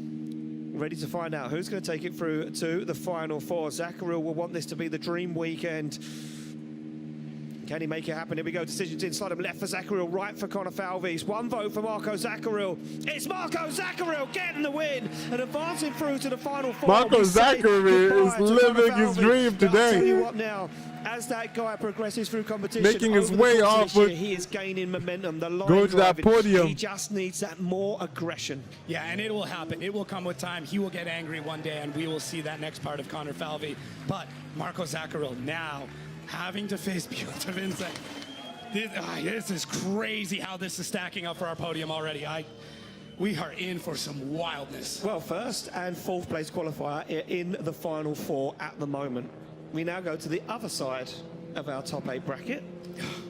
ready to find out who's going to take it through to the final four. Zakouril will want this to be the dream weekend. Can he make it happen? Here we go. Decisions inside him. Left for Zakouril, right for Connor Falvey. One vote for Marco Zakouril. It's Marco Zakouril getting the win and advancing through to the final four. Marco Zakouril is living his dream today. I'll tell you what now, as that guy progresses through competition, making his way off, he is gaining momentum. The line going to that podium. He just needs that more aggression. Yeah, and it will happen. It will come with time. He will get angry one day, and we will see that next part of Connor Falvey. But Marco Zakouril now having to face Piotr Wiecek. This is crazy how this is stacking up for our podium already. We are in for some wildness. Well, first and fourth place qualifier in the final four at the moment. We now go to the other side of our top 8 bracket,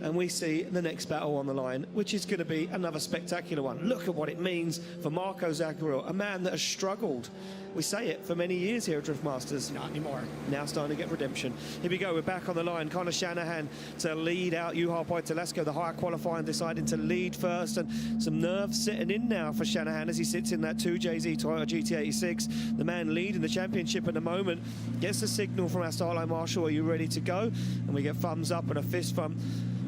and we see the next battle on the line, which is going to be another spectacular one. Look at what it means for Marco Zakouril, a man that has struggled, we say it, for many years here at Drift Masters. Not anymore. Now starting to get redemption. Here we go, we're back on the line. Connor Shanahan to lead out Juha Poitelesko, the higher qualifying, deciding to lead first, and some nerves sitting in now for Shanahan as he sits in that 2JZ Toyota GT86. The man leading the championship at the moment gets the signal from our Starlight Marshal, are you ready to go? And we get thumbs up and a fist from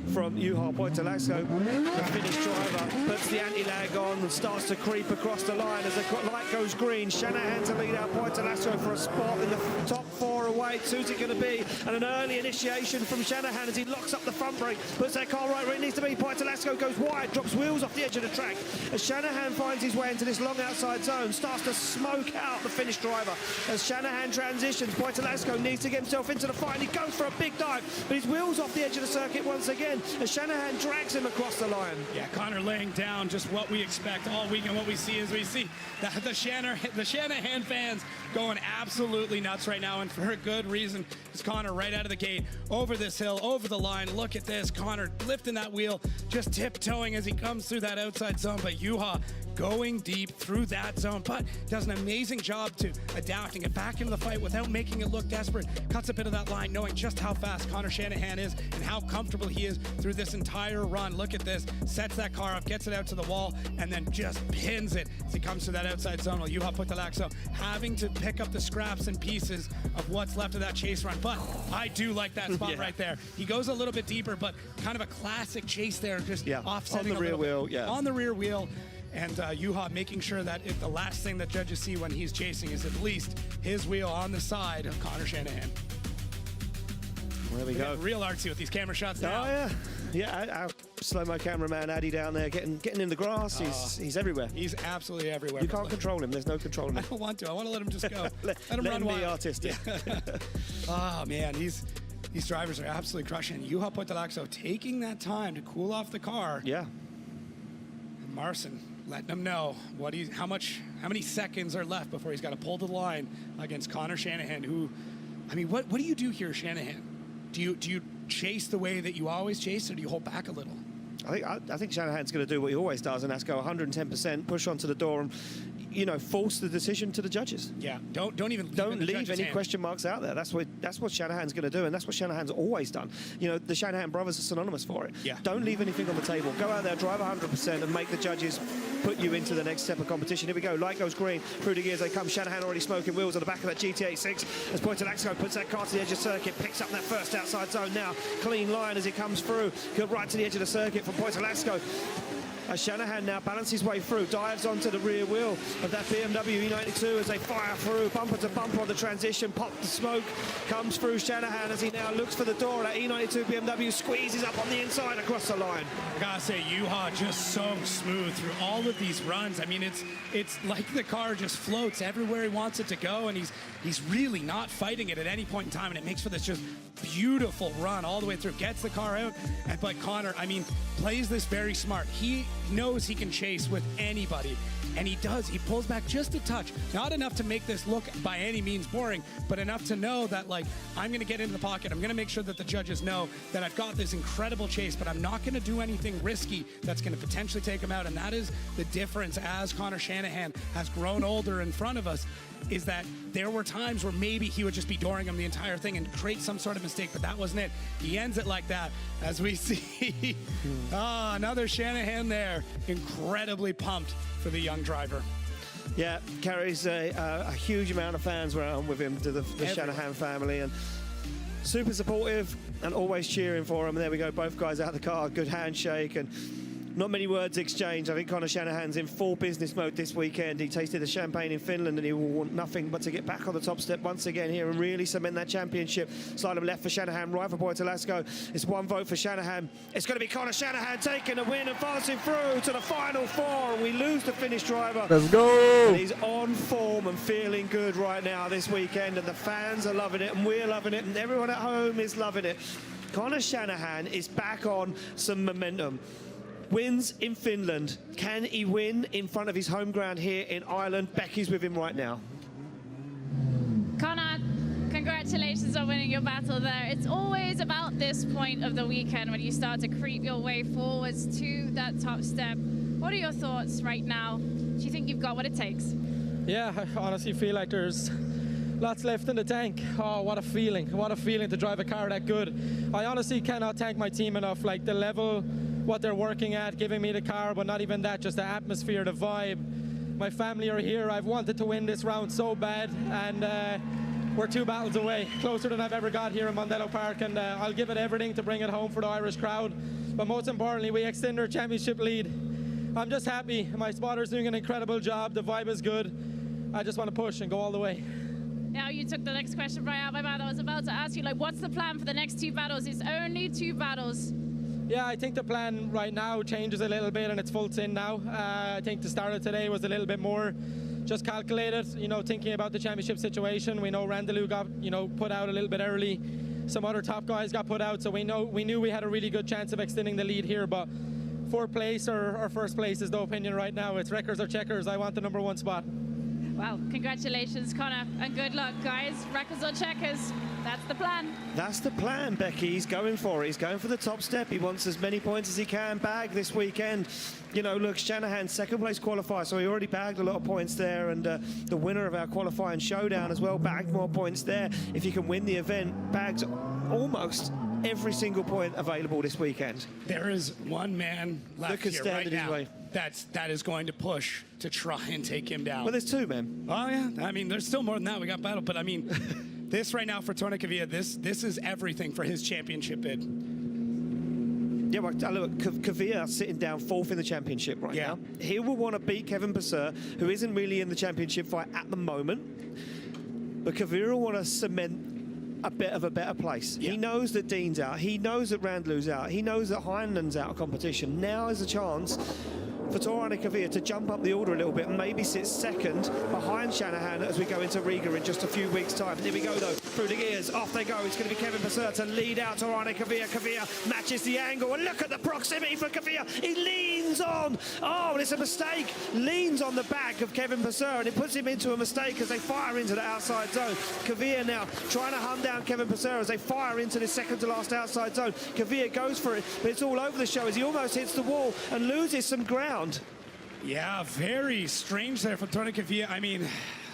Juha Poitelesko. The Finnish driver puts the anti-lag on and starts to creep across the line as the light goes green. Shanahan to lead out Poitelesko for a spot in the top 4 away. Who's it going to be? And an early initiation from Shanahan as he locks up the front brake, puts that car right where it needs to be. Poitelesko goes wide, drops wheels off the edge of the track. As Shanahan finds his way into this long outside zone, starts to smoke out the Finnish driver. As Shanahan transitions, Poitelesko needs to get himself into the fight, and he goes for a big dive, but his wheels off the edge of the circuit once again, as Shanahan drags him across the line. Yeah, Connor laying down just what we expect all week, and what we see is the Shanahan fans going absolutely nuts right now, and for a good reason. It's Connor right out of the gate, over this hill, over the line. Look at this, Connor lifting that wheel, just tiptoeing as he comes through that outside zone, but Juha going deep through that zone, but does an amazing job to adapting it back into the fight without making it look desperate. Cuts a bit of that line, knowing just how fast Connor Shanahan is and how comfortable he is through this entire run. Look at this, sets that car up, gets it out to the wall, and then just pins it as he comes through that outside zone. While Juha Poitelesko having to pick up the scraps and pieces of what's left of that chase run. But I do like that spot right there. He goes a little bit deeper, but kind of a classic chase there, just offsetting on the rear wheel. On the rear wheel. And Juha making sure that the last thing that judges see when he's chasing is at least his wheel on the side of Connor Shanahan. There we go. Real artsy with these camera shots now. Oh, yeah. Yeah, our slow-mo cameraman Addy down there getting in the grass. He's everywhere. He's absolutely everywhere. You can't control him. There's no controlling him. I don't want to. I want to let him just go. let him run be wild. artistic. Oh, man. These drivers are absolutely crushing. Juha Poitelesko taking that time to cool off the car. Yeah. And Marson letting him know how many seconds are left before he's got to pull the line against Connor Shanahan, who, I mean, what do you do here, Shanahan? Do you chase the way that you always chase, or do you hold back a little? I think Shanahan's going to do what he always does, and that's go 110%, push onto the door, and force the decision to the judges. Yeah, don't leave any question marks out there. That's what Shanahan's going to do, and that's what Shanahan's always done. The Shanahan brothers are synonymous for it. Yeah. Don't leave anything on the table. Go out there, drive 100%, and make the judges put you into the next step of competition. Here we go. Light goes green. Through the gears they come. Shanahan already smoking wheels on the back of that GT86 as Poitelesko puts that car to the edge of the circuit, picks up that first outside zone now. Clean line as it comes through. Go right to the edge of the circuit from Poitelesko. as Shanahan now balances his way through, dives onto the rear wheel of that BMW E92 as they fire through, bumper to bumper on the transition, pop the smoke, comes through Shanahan as he now looks for the door. That E92 BMW squeezes up on the inside across the line. I gotta say, Juha just so smooth through all of these runs. I mean, it's like the car just floats everywhere he wants it to go, and he's really not fighting it at any point in time, and it makes for this just beautiful run all the way through, gets the car out. But Connor, I mean, plays this very smart. He knows he can chase with anybody, and he does. He pulls back just a touch, not enough to make this look by any means boring, but enough to know that, like, I'm going to get into the pocket. I'm going to make sure that the judges know that I've got this incredible chase, but I'm not going to do anything risky that's going to potentially take him out. And that is the difference as Connor Shanahan has grown older in front of us, is that there were times where maybe he would just be dooring him the entire thing and create some sort of mistake, but that wasn't it. He ends it like that, as we see. Another Shanahan there. Incredibly pumped for the young driver. Yeah, carries a huge amount of fans around with him to the Shanahan family, and super supportive and always cheering for him. And there we go, both guys out of the car, good handshake, and not many words exchanged. I think Connor Shanahan's in full business mode this weekend. He tasted the champagne in Finland, and he will want nothing but to get back on the top step once again here and really cement that championship. Slide him left for Shanahan, right for Boy Lasco. It's one vote for Shanahan. It's going to be Connor Shanahan taking the win and advancing through to the final four, and we lose the Finnish driver. Let's go! And he's on form and feeling good right now this weekend, and the fans are loving it, and we're loving it, and everyone at home is loving it. Connor Shanahan is back on some momentum. Wins in Finland. Can he win in front of his home ground here in Ireland? Becky's with him right now. Connor, congratulations on winning your battle there. It's always about this point of the weekend when you start to creep your way forwards to that top step. What are your thoughts right now? Do you think you've got what it takes? Yeah, I honestly feel like there's lots left in the tank. Oh, what a feeling. What a feeling to drive a car that good. I honestly cannot thank my team enough. Like, the level, what they're working at, giving me the car, but not even that, just the atmosphere, the vibe. My family are here. I've wanted to win this round so bad, and we're 2 battles away, closer than I've ever got here in Mondello Park, and I'll give it everything to bring it home for the Irish crowd. But most importantly, we extend our championship lead. I'm just happy. My spotter's doing an incredible job. The vibe is good. I just want to push and go all the way. Now you took the next question right out of my mouth. I was about to ask you, like, what's the plan for the next 2 battles? It's only 2 battles. Yeah, I think the plan right now changes a little bit, and it's full in now. I think the start of today was a little bit more just calculated, you know, thinking about the championship situation. We know Randalu got, you know, put out a little bit early. Some other top guys got put out, so we knew we had a really good chance of extending the lead here, but 4th place or 1st place is the opinion right now. It's wreckers or checkers. I want the #1 spot. Well, congratulations, Connor, and good luck, guys. Wreckers or checkers, that's the plan. That's the plan, Becky. He's going for it. He's going for the top step. He wants as many points as he can bag this weekend. You know, look, Shanahan, 2nd place qualifier, so he already bagged a lot of points there, and the winner of our qualifying showdown as well bagged more points there. If you can win the event, bags almost every single point available this weekend. There is one man left here right now way. that is going to push to try and take him down. Well, there's 2 men. Oh yeah, I mean, there's still more than that. We got battle, but I mean, this right now for Tony Kvyat, this is everything for his championship bid. Yeah, well, look, Kvyat sitting down 4th in the championship right now. He will want to beat Kevin Pascotti, who isn't really in the championship fight at the moment. But Kvyat will want to cement a bit of a better place. He knows that Dean's out. He knows that Randalu's out. He knows that Hynes out of competition. Now is a chance for Torani Kvyat to jump up the order a little bit and maybe sit 2nd behind Shanahan as we go into Riga in just a few weeks' time. Here we go, though, through the gears. Off they go. It's going to be Kevin Pascotti to lead out Torani Kvyat. Kvyat matches the angle, and look at the proximity for Kvyat. He leans on. Oh, and it's a mistake. Leans on the back of Kevin Pascotti, and it puts him into a mistake as they fire into the outside zone. Kvyat now trying to hunt down Kevin Pascotti as they fire into the 2nd to last outside zone. Kvyat goes for it, but it's all over the show as he almost hits the wall and loses some ground. Yeah, very strange there from Tournicavia. I mean,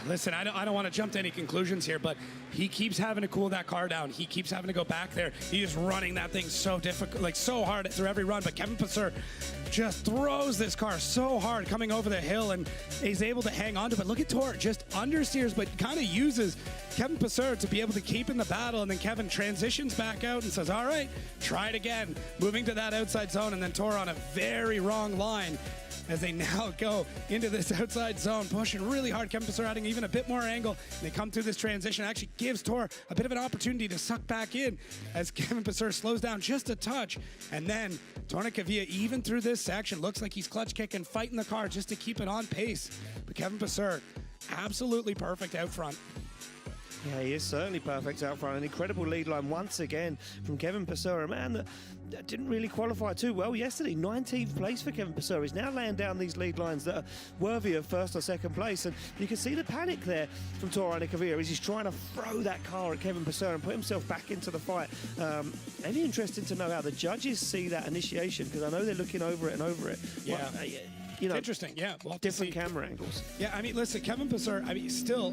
listen, I don't want to jump to any conclusions here, but he keeps having to cool that car down. He keeps having to go back there. He is running that thing so difficult, like so hard through every run. But Kevin Pascotti just throws this car so hard coming over the hill, and he's able to hang on to it. But look at Tor, just understeers, but kind of uses Kevin Pascotti to be able to keep in the battle. And then Kevin transitions back out and says, all right, try it again. Moving to that outside zone, and then Tor on a very wrong line as they now go into this outside zone, pushing really hard. Kevin Pascotti adding even a bit more angle. And they come through this transition. Actually gives Tor a bit of an opportunity to suck back in as Kevin Pascotti slows down just a touch. And then Tournicavia, even through this section, looks like he's clutch kicking, fighting the car just to keep it on pace. But Kevin Pascotti, absolutely perfect out front. Yeah, he is certainly perfect out front. An incredible lead line once again from Kevin Pascotti, a man that didn't really qualify too well yesterday. 19th place for Kevin Pascotti. He's now laying down these lead lines that are worthy of first or second place. And you can see the panic there from Tournicavia as he's trying to throw that car at Kevin Pascotti and put himself back into the fight. Maybe interesting to know how the judges see that initiation, because I know they're looking over it and over it. Yeah. Well, you know, interesting, yeah. We'll different camera angles. Yeah, I mean, listen, Kevin Pascotti, I mean, still,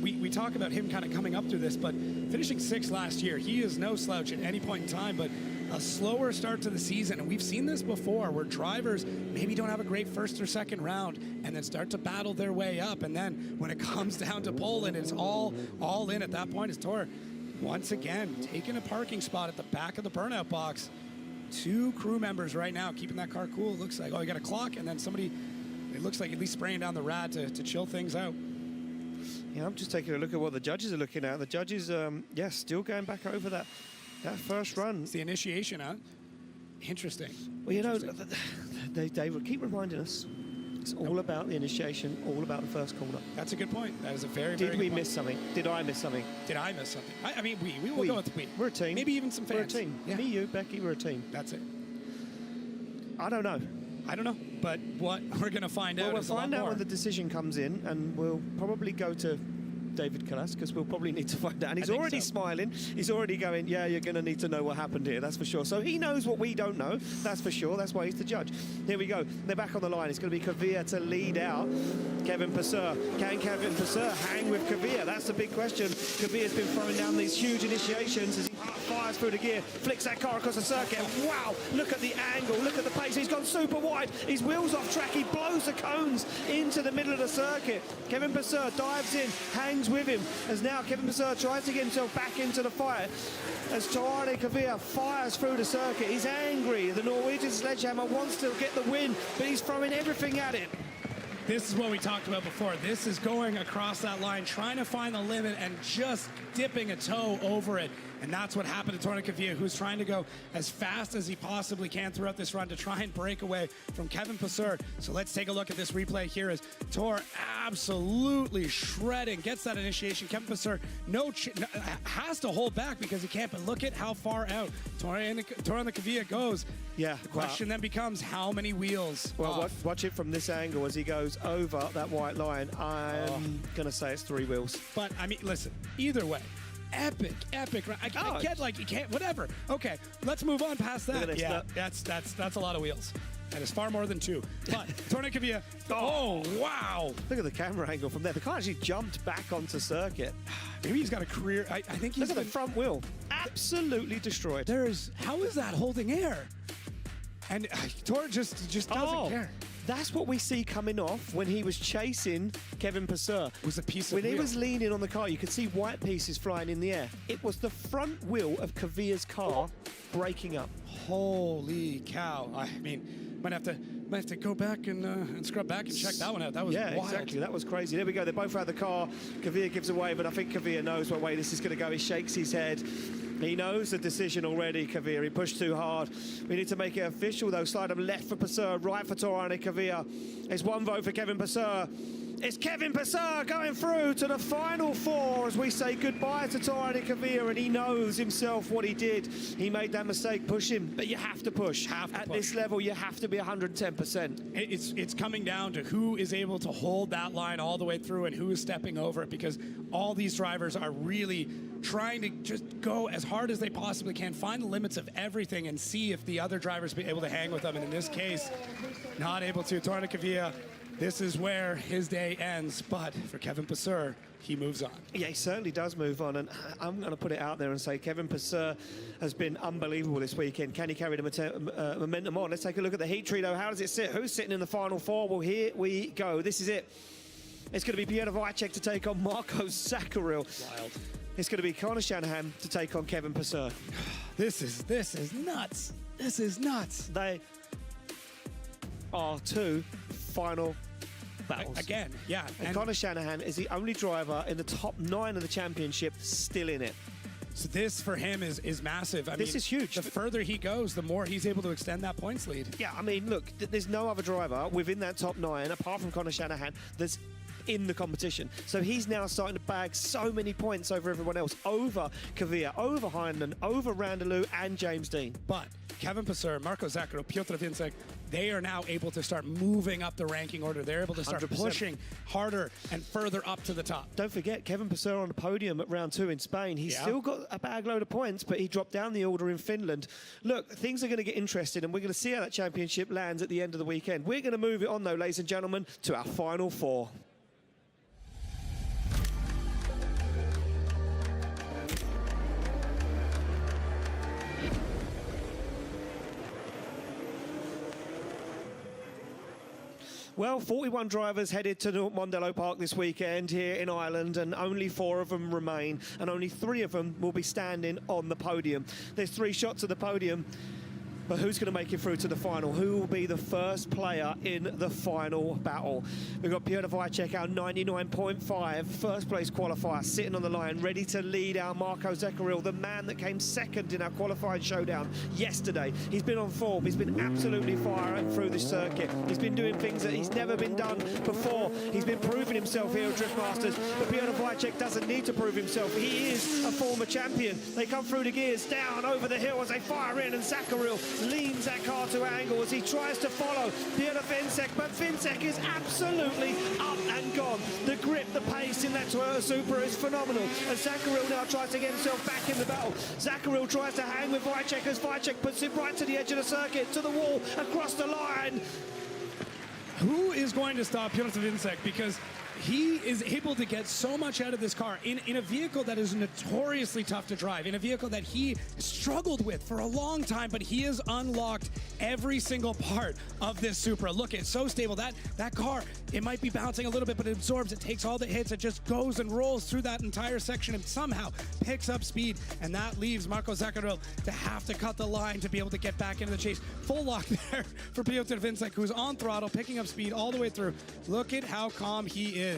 we talk about him kind of coming up through this, but finishing 6th last year, he is no slouch at any point in time, but a slower start to the season. And we've seen this before where drivers maybe don't have a great first or second round and then start to battle their way up. And then when it comes down to Poland, it's all in at that point. Is Tor once again taking a parking spot at the back of the burnout box. 2 crew members right now keeping that car cool. It looks like, oh, you got a clock, and then somebody, it looks like at least spraying down the rad to chill things out. Yeah, I'm just taking a look at what the judges are looking at. The judges, yeah, still going back over that first run. It's the initiation, huh? Interesting. Well, you know, they will keep reminding us. It's all about the initiation, all about the first corner. That's a good point. That is a very, Did very we good point. miss something? Did I miss something? Did I miss something? I mean, we will go with we. We're a team. Maybe even some fans. We're a team. Yeah. Me, you, Becky, we're a team. That's it. I don't know. I don't know, but what we're going to find out we'll is a lot find out more. when the decision comes in, and we'll probably go to David Kalas, because we'll probably need to find out. And he's already smiling. He's already going, yeah, you're going to need to know what happened here, that's for sure. So he knows what we don't know, that's for sure. That's why he's the judge. Here we go. They're back on the line. It's going to be Kavir to lead out Kevin Pascotti. Can Kevin Pascotti hang with Kavir? That's the big question. Kavir's been throwing down these huge initiations as he fires through the gear, flicks that car across the circuit. Wow, look at the angle, look at the pace. He's gone super wide. His wheels off track. He blows the cones into the middle of the circuit. Kevin Pascotti dives in, hangs with him, as now Kevin Pascotti tries to get himself back into the fight as Tournicavia fires through the circuit. He's angry. The Norwegian sledgehammer wants to get the win, but he's throwing everything at it. This is what we talked about before. This is going across that line, trying to find the limit and just dipping a toe over it. And that's what happened to Tournicavia, who's trying to go as fast as he possibly can throughout this run to try and break away from Kevin Pascotti. So let's take a look at this replay here as Tor absolutely shredding, gets that initiation. Kevin Pascotti has to hold back because he can't, but look at how far out Tournicavia goes. Yeah. The question then becomes how many wheels Well, watch it from this angle as he goes over that white line. I'm going to say it's 3 wheels. But, I mean, listen, either way, epic. I get, like, you can't, whatever. Okay, let's move on past that. Look at this, Yeah, look. that's a lot of wheels. That is far more than 2. But Tournicavia, oh, wow. Look at the camera angle from there. The car actually jumped back onto circuit. Maybe he's got a career. I think he's Look at the front wheel. Absolutely destroyed. How is that holding air? And Tor just doesn't care. That's what we see coming off when he was chasing Kevin Pascotti. It was a piece of When he wheel. was leaning on the car, you could see white pieces flying in the air. It was the front wheel of Kavir's car breaking up. Holy cow. I mean, might have to go back and scrub back and check that one out. That was wild. Exactly. That was crazy. There we go. They're both out of the car. Kavir gives away, but I think Kavir knows what way this is going to go. He shakes his head. He knows the decision already, Kavir. He pushed too hard. We need to make it official, though. Slide him left for Pascotti, right for Tournicavia. There's 1 vote for Kevin Pascotti. It's Kevin Passar going through to the final four as we say goodbye to Torini Kavir, and he knows himself what he did. He made that mistake, push him, but you have to push. At this level, you have to be 110%. It's coming down to who is able to hold that line all the way through and who is stepping over it, because all these drivers are really trying to just go as hard as they possibly can, find the limits of everything and see if the other drivers be able to hang with them. And in this case, not able to. Torini Kavir, this is where his day ends, but for Kevin Passar, he moves on. Yeah, he certainly does move on, and I'm going to put it out there and say Kevin Passar has been unbelievable this weekend. Can he carry the momentum on? Let's take a look at the heat tree, though. How does it sit? Who's sitting in the final four? Well, here we go. This is it. It's going to be Piotr Wiecek to take on Marco Zakouril. Wild. It's going to be Conor Shanahan to take on Kevin Passar. This is nuts. This is nuts. They are two final battles. Again, yeah. And Conor Shanahan is the only driver in the top 9 of the championship still in it. So this for him is massive. I mean, this is huge. The further he goes, the more he's able to extend that points lead. Yeah, I mean, look, there's no other driver within that top 9, apart from Conor Shanahan, that's in the competition. So he's now starting to bag so many points over everyone else, over Kavir, over Hynes, over Randalu and James Dean. But Kevin Passar, Marco Zakouril, Piotr Wiecek, they are now able to start moving up the ranking order. They're able to start 100%. pushing harder and further up to the top. Don't forget, Kevin Passar on the podium at round 2 in Spain. He's still got a bag load of points, but he dropped down the order in Finland. Look, things are going to get interesting, and we're going to see how that championship lands at the end of the weekend. We're going to move it on, though, ladies and gentlemen, to our final four. Well, 41 drivers headed to Mondello Park this weekend here in Ireland, and only 4 of them remain, and only 3 of them will be standing on the podium. There's 3 shots at the podium, but who's going to make it through to the final? Who will be the first player in the final battle? We've got Piotr Wiecek, our 99.5 first place qualifier, sitting on the line, ready to lead out Marco Zakouril, the man that came second in our qualifying showdown yesterday. He's been on form. He's been absolutely firing through the circuit. He's been doing things that he's never been done before. He's been proving himself here at Drift Masters, but Piotr Wiecek doesn't need to prove himself. He is a former champion. They come through the gears, down over the hill as they fire in, and Zakouril leans that car to angle as he tries to follow Piotr Wiecek, but Wiecek is absolutely up and gone. The grip, the pace in that Toyota Supra is phenomenal, and Zakouril now tries to get himself back in the battle. Zakouril tries to hang with Wiecek as Wiecek puts it right to the edge of the circuit, to the wall, across the line. Who is going to stop Piotr Wiecek? Because he is able to get so much out of this car in a vehicle that is notoriously tough to drive, in a vehicle that he struggled with for a long time, but he has unlocked every single part of this Supra. Look, it's so stable. That car, it might be bouncing a little bit, but it absorbs, it takes all the hits, it just goes and rolls through that entire section and somehow picks up speed, and that leaves Marco Zakouril to have to cut the line to be able to get back into the chase. Full lock there for Piotr Wiecek, who's on throttle, picking up speed all the way through. Look at how calm he is.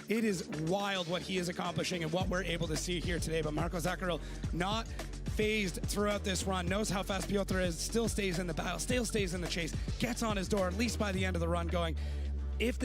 It is wild what he is accomplishing and what we're able to see here today. But Marco Zakouril not phased throughout this run, knows how fast Piotr is, still stays in the battle, still stays in the chase, gets on his door, at least by the end of the run, going, if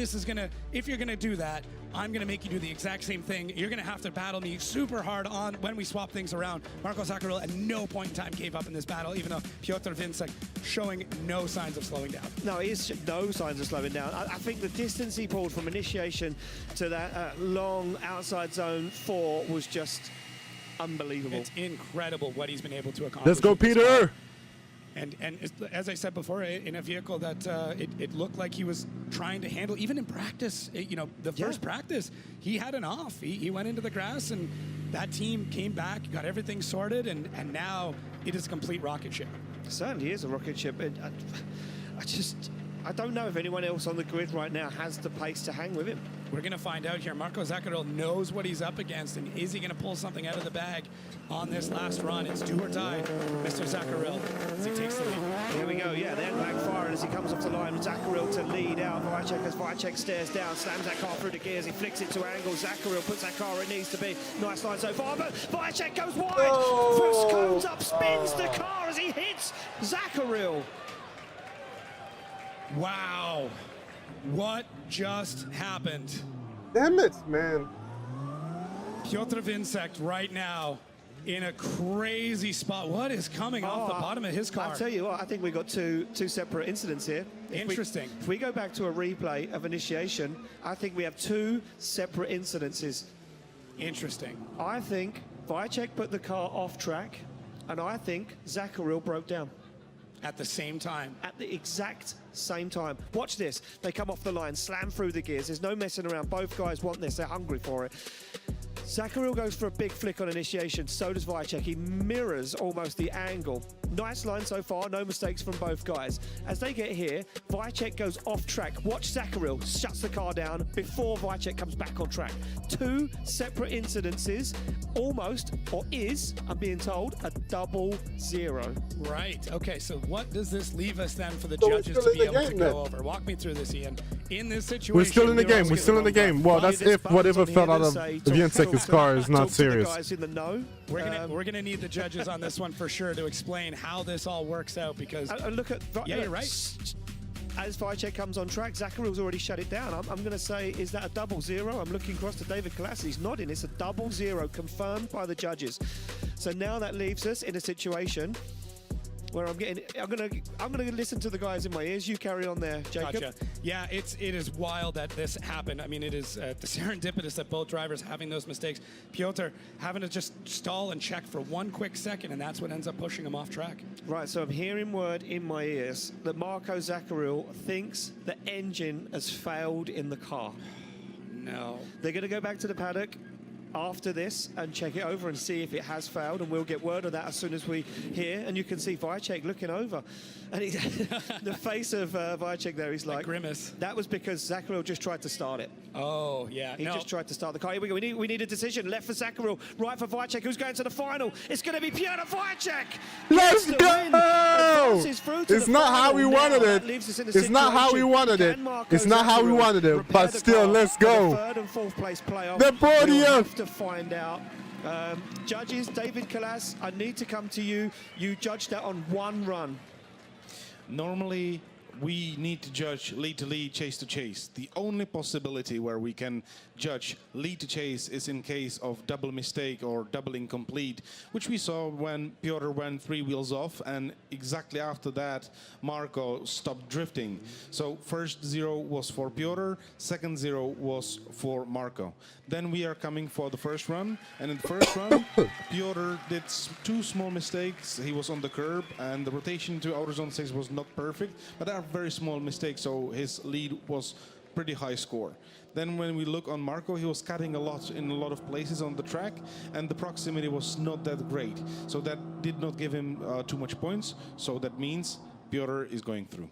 you're gonna do that, I'm gonna make you do the exact same thing. You're gonna have to battle me super hard on when we swap things around. Marco Zakouril at no point in time gave up in this battle, even though Piotr Wiecek showing no signs of slowing down. No, he is no signs of slowing down. I think the distance he pulled from initiation to that long outside zone 4 was just unbelievable. It's incredible what he's been able to accomplish. Let's go, Peter! And as I said before, in a vehicle that it looked like he was trying to handle, even in practice, the first practice, he had an off. He went into the grass, and that team came back, got everything sorted, and now it is a complete rocket ship. It certainly is a rocket ship. I don't know if anyone else on the grid right now has the pace to hang with him. We're going to find out here. Marco Zakouril knows what he's up against, and is he going to pull something out of the bag on this last run? It's do or die, Mr. Zakouril, as he takes the lead. Here we go, yeah, the end bag firing as he comes off the line. Zakouril to lead out Wiecek as Wiecek stares down, slams that car through the gears, he flicks it to angle. Zakouril puts that car where it needs to be. Nice line so far, but Wiecek goes wide. Bruce comes up, spins the car as he hits Zakouril. Wow. What just happened? Damn it, man. Piotr Wiecek right now in a crazy spot. What is coming off the bottom of his car? I'll tell you what, I think we've got two separate incidents here. Interesting. If we go back to a replay of initiation, I think we have two separate incidences. Interesting. I think Wiecek put the car off track, and I think Zakouril broke down. At the same time. At the exact same time. Watch this. They come off the line, slam through the gears. There's no messing around. Both guys want this. They're hungry for it. Zakouril goes for a big flick on initiation. So does Wiecek. He mirrors almost the angle. Nice line so far. No mistakes from both guys. As they get here, Wiecek goes off track. Watch Zakouril shuts the car down before Wiecek comes back on track. Two separate incidences. Almost, or is, I'm being told, a 0-0. Right. Okay, so what does this leave us then for the judges to be able to go over? Walk me through this, Ian. In this situation, we're still in the game. We're still in the game. Well, that's if whatever fell out of Wiecek's car is not serious. We're gonna need the judges on this one for sure to explain how this all works out, because look at you're right. As Wiecek comes on track, Zakouril's already shut it down. I'm going to say, is that a 0-0? I'm looking across to David Kalas. He's nodding. It's a 0-0 confirmed by the judges. So now that leaves us in a situation where I'm gonna listen to the guys in my ears. You carry on there, Jacob. Gotcha. Yeah, it is wild that this happened. I mean, it is the serendipitous that both drivers having those mistakes. Piotr having to just stall and check for one quick second, and that's what ends up pushing him off track. Right, so I'm hearing word in my ears that Marco Zakouril thinks the engine has failed in the car. No. They're going to go back to the paddock after this and check it over and see if it has failed, and we'll get word of that as soon as we hear. And you can see Wiecek looking over, and the face of Wiecek there, he's like grimace. That was because Zakouril just tried to start it. Oh yeah, he just tried to start the car. Here we go. We need a decision. Left for Zakouril, right for Wiecek. Who's going to the final? It's going to be Piotr Wiecek. Let's go! It's not how we wanted it. It's not how we wanted it. It's not how we wanted it. But still, let's go. Third and fourth place playoff. The podium. To find out. Judges, David Kalas, I need to come to you. You judged that on one run. Normally, we need to judge lead to lead, chase to chase. The only possibility where we can judge lead to chase is in case of double mistake or double incomplete, which we saw when Piotr went 3 wheels off, and exactly after that, Marco stopped drifting. So first 0 was for Piotr, second 0 was for Marco. Then we are coming for the first run, and in the first run, Piotr did 2 small mistakes. He was on the curb, and the rotation to outer zone 6 was not perfect, but they are very small mistakes, so his lead was pretty high score. Then when we look on Marco, he was cutting a lot in a lot of places on the track, and the proximity was not that great. So that did not give him too much points, so that means Piotr is going through.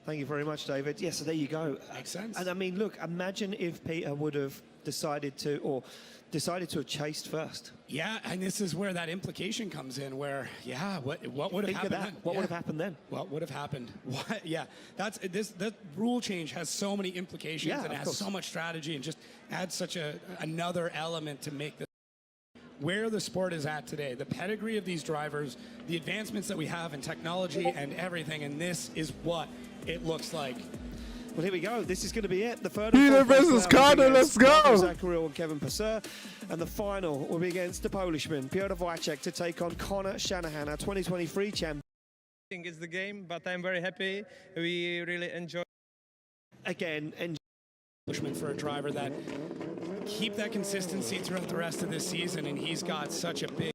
Thank you very much, David. Yes, so there you go. Makes sense. And I mean, look, imagine if Peter would have decided to have chased first. Yeah, and this is where that implication comes in, where, yeah, what would have happened then? What would have happened then? What would have happened? What? Yeah, that rule change has so many implications, and it has so much strategy, and just adds such another element to make this. Where the sport is at today, the pedigree of these drivers, the advancements that we have in technology and everything, and this is what it looks like. Well, here we go. This is going to be it. The third Peter versus Carter, let's go! Zakouril and Kevin Passer. And the final will be against the Polishman, Piotr Wiecek, to take on Connor Shanahan, our 2023 champion. I think it's the game, but I'm very happy. We really enjoy. Again, For a driver that keep that consistency throughout the rest of this season, and he's got such a big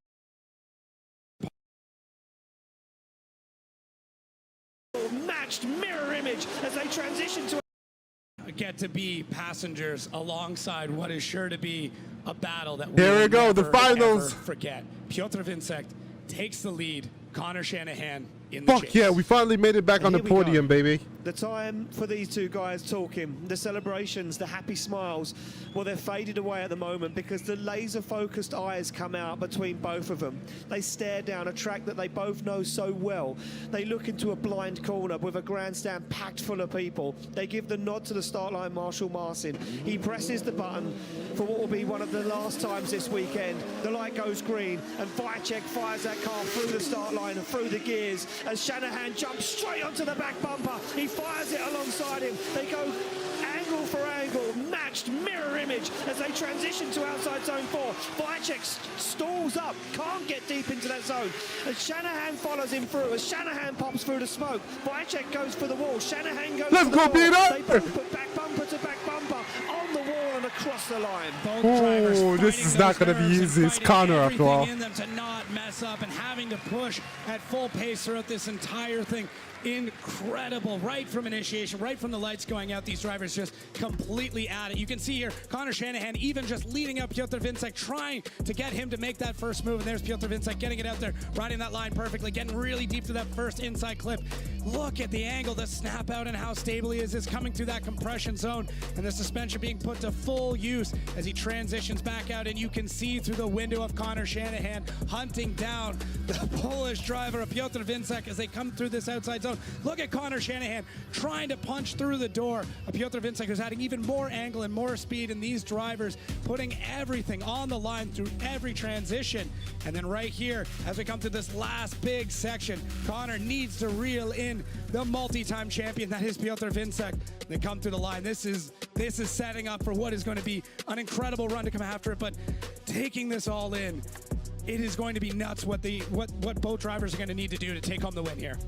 matched mirror image as they transition to get to be passengers alongside what is sure to be a battle that here we go, the finals. Forget. Piotr Wiecek takes the lead. Connor Shanahan in the Fuck chase. yeah, we finally made it back on the podium, baby. The time for these two guys talking, the celebrations, the happy smiles, well, they're faded away at the moment because the laser-focused eyes come out between both of them. They stare down a track that they both know so well. They look into a blind corner with a grandstand packed full of people. They give the nod to the start line Marshall Martin. He presses the button for what will be one of the last times this weekend. The light goes green, and Wiecek fires that car through the start line and through the gears as Shanahan jumps straight onto the back bumper. He fires it alongside him. They go mirror image as they transition to outside zone 4. Wiecek stalls up, can't get deep into that zone. As Shanahan follows him through, as Shanahan pops through the smoke, Wiecek goes for the wall. Shanahan goes Let's for go, the wall. They Peter! both put back bumper to back bumper on the wall and across the line. Oh, this is not going to be easy. It's Connor after all. In them to not mess up and having to push at full pace throughout this entire thing. Incredible. Right from initiation, right from the lights going out, these drivers just completely at it. You can see here Connor Shanahan even just leading up Piotr Wiecek, trying to get him to make that first move. And there's Piotr Wiecek getting it out there, riding that line perfectly, getting really deep to that first inside clip. Look at the angle, the snap out, and how stable he is. It's coming through that compression zone, and the suspension being put to full use as he transitions back out. And you can see through the window of Connor Shanahan hunting down the Polish driver of Piotr Wiecek as they come through this outside zone. Look at Connor Shanahan trying to punch through the door of Piotr Wiecek, who's adding even more angle and more speed, and these drivers putting everything on the line through every transition. And then right here, as we come to this last big section, Connor needs to reel in the multi-time champion that is Piotr Wiecek. They come through the line. This is setting up for what is going to be an incredible run to come after it, but taking this all in, it is going to be nuts what both drivers are going to need to do to take home the win here.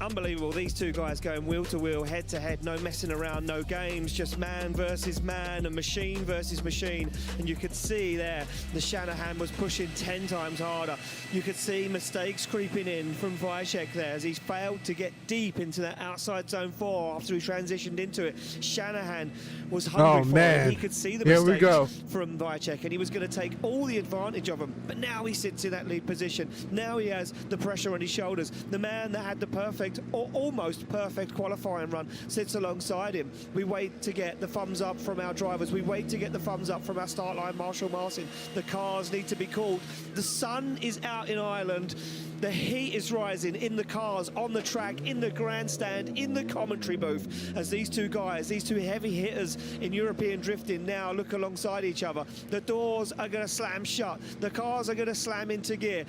Unbelievable, these two guys going wheel to wheel, head to head, no messing around, no games, just man versus man and machine versus machine. And you could see there, the Shanahan was pushing 10 times harder. You could see mistakes creeping in from Wiecek there as he's failed to get deep into that outside zone 4 after he transitioned into it. Shanahan was hungry for it. He could see the mistakes from Wiecek and he was going to take all the advantage of them. But now he sits in that lead position. Now he has the pressure on his shoulders. The man that had the perfect or almost perfect qualifying run sits alongside him. We wait to get the thumbs up from our drivers. We wait to get the thumbs up from our start line Marshall Martin. The cars need to be called. The sun is out in Ireland. The heat is rising in the cars, on the track, in the grandstand, in the commentary booth, as these two guys, these two heavy hitters in European drifting now look alongside each other. The doors are going to slam shut. The cars are going to slam into gear.